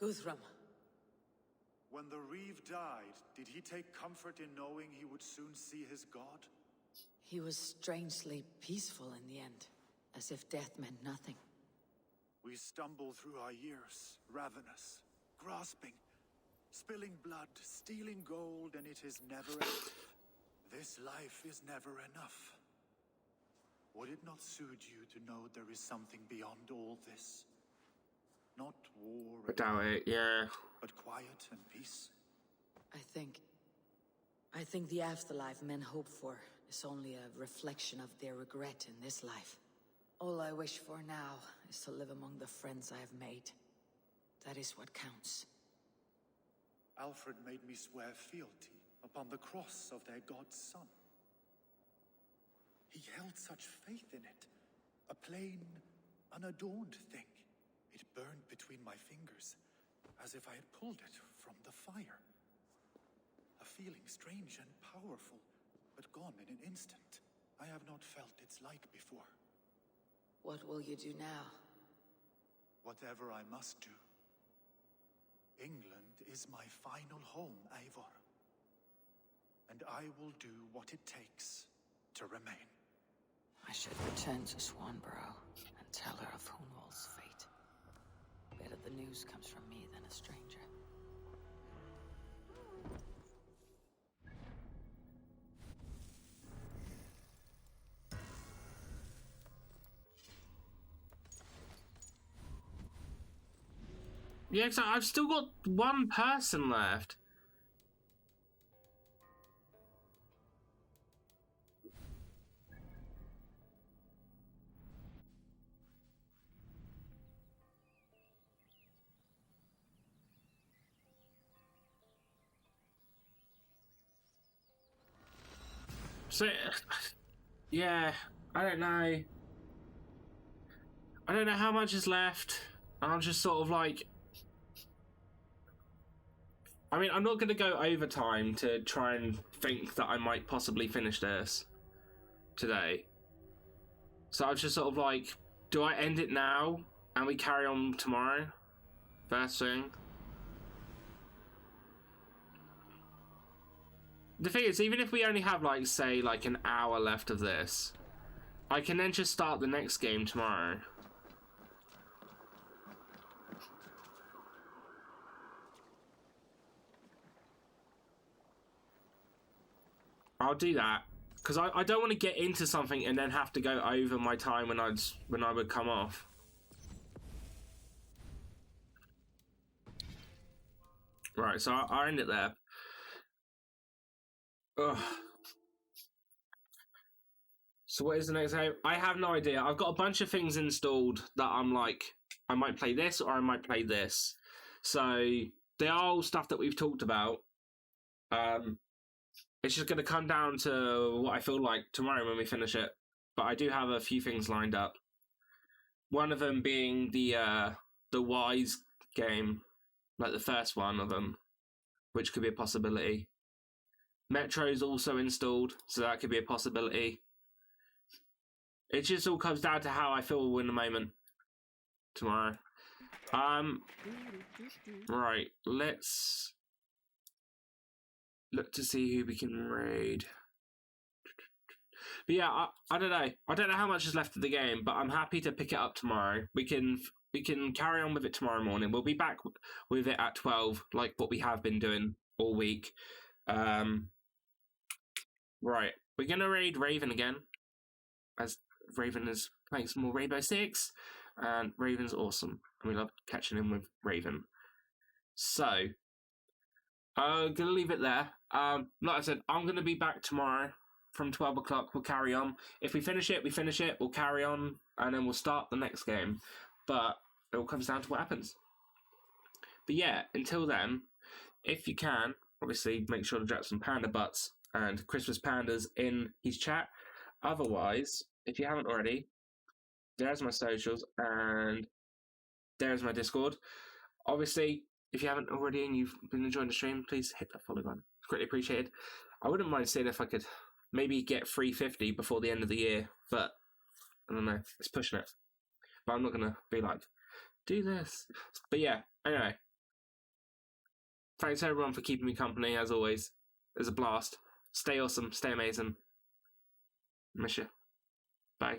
Guthrum. When the Reeve died, did he take comfort in knowing he would soon see his god? He was strangely peaceful in the end, as if death meant nothing. We stumble through our years, ravenous, grasping, spilling blood, stealing gold, and it is never enough. This life is never enough. Would it not suit you to know there is something beyond all this? Not war I doubt it, yeah. But quiet and peace? I think the afterlife men hope for is only a reflection of their regret in this life. All I wish for now is to live among the friends I have made. That is what counts. Alfred made me swear fealty upon the cross of their god's son. He held such faith in it, a plain, unadorned thing. It burned between my fingers, as if I had pulled it from the fire. A feeling strange and powerful, but gone in an instant. I have not felt its like before. What will you do now? Whatever I must do. England is my final home, Eivor. And I will do what it takes to remain. I should return to Swanborough and tell her of Hunwald's fate. Better the news comes from me than a stranger. Yeah, so I've still got one person left. So, yeah, I don't know. I don't know how much is left. I'm just sort of like I mean, I'm not going to go overtime to try and think that I might possibly finish this today. So I was just sort of like, do I end it now and we carry on tomorrow? First thing. The thing is, even if we only have, like, say, like an hour left of this, I can then just start the next game tomorrow. I'll do that. Because I don't want to get into something and then have to go over my time when I would come off. Right, so I'll end it there. Ugh. So what is the next game? I have no idea. I've got a bunch of things installed that I'm like, I might play this or I might play this. So they are all stuff that we've talked about. It's just going to come down to what I feel like tomorrow when we finish it. But I do have a few things lined up. One of them being the Wise game, like the first one of them, which could be a possibility. Metro's also installed, so that could be a possibility. It just all comes down to how I feel in the moment tomorrow. Right, let's look to see who we can raid. But yeah, I don't know. I don't know how much is left of the game, but I'm happy to pick it up tomorrow. We can carry on with it tomorrow morning. We'll be back with it at 12, like what we have been doing all week. Right, we're gonna raid Raven again, as Raven is playing some more Rainbow Six, and Raven's awesome, and we love catching in with Raven. So, I'm gonna leave it there. Like I said, I'm gonna be back tomorrow from 12 o'clock. We'll carry on. If we finish it, we finish it. We'll carry on, and then we'll start the next game. But it all comes down to what happens. But yeah, until then, if you can, obviously make sure to drop some panda butts and Christmas pandas in his chat. Otherwise, if you haven't already, there's my socials and there's my Discord. Obviously, if you haven't already and you've been enjoying the stream, please hit that follow button. It's greatly appreciated. I wouldn't mind seeing if I could maybe get 350 before the end of the year, but I don't know. It's pushing it. But I'm not going to be like, do this. But yeah, anyway. Thanks everyone for keeping me company, as always. It was a blast. Stay awesome, stay amazing. Miss you. Bye.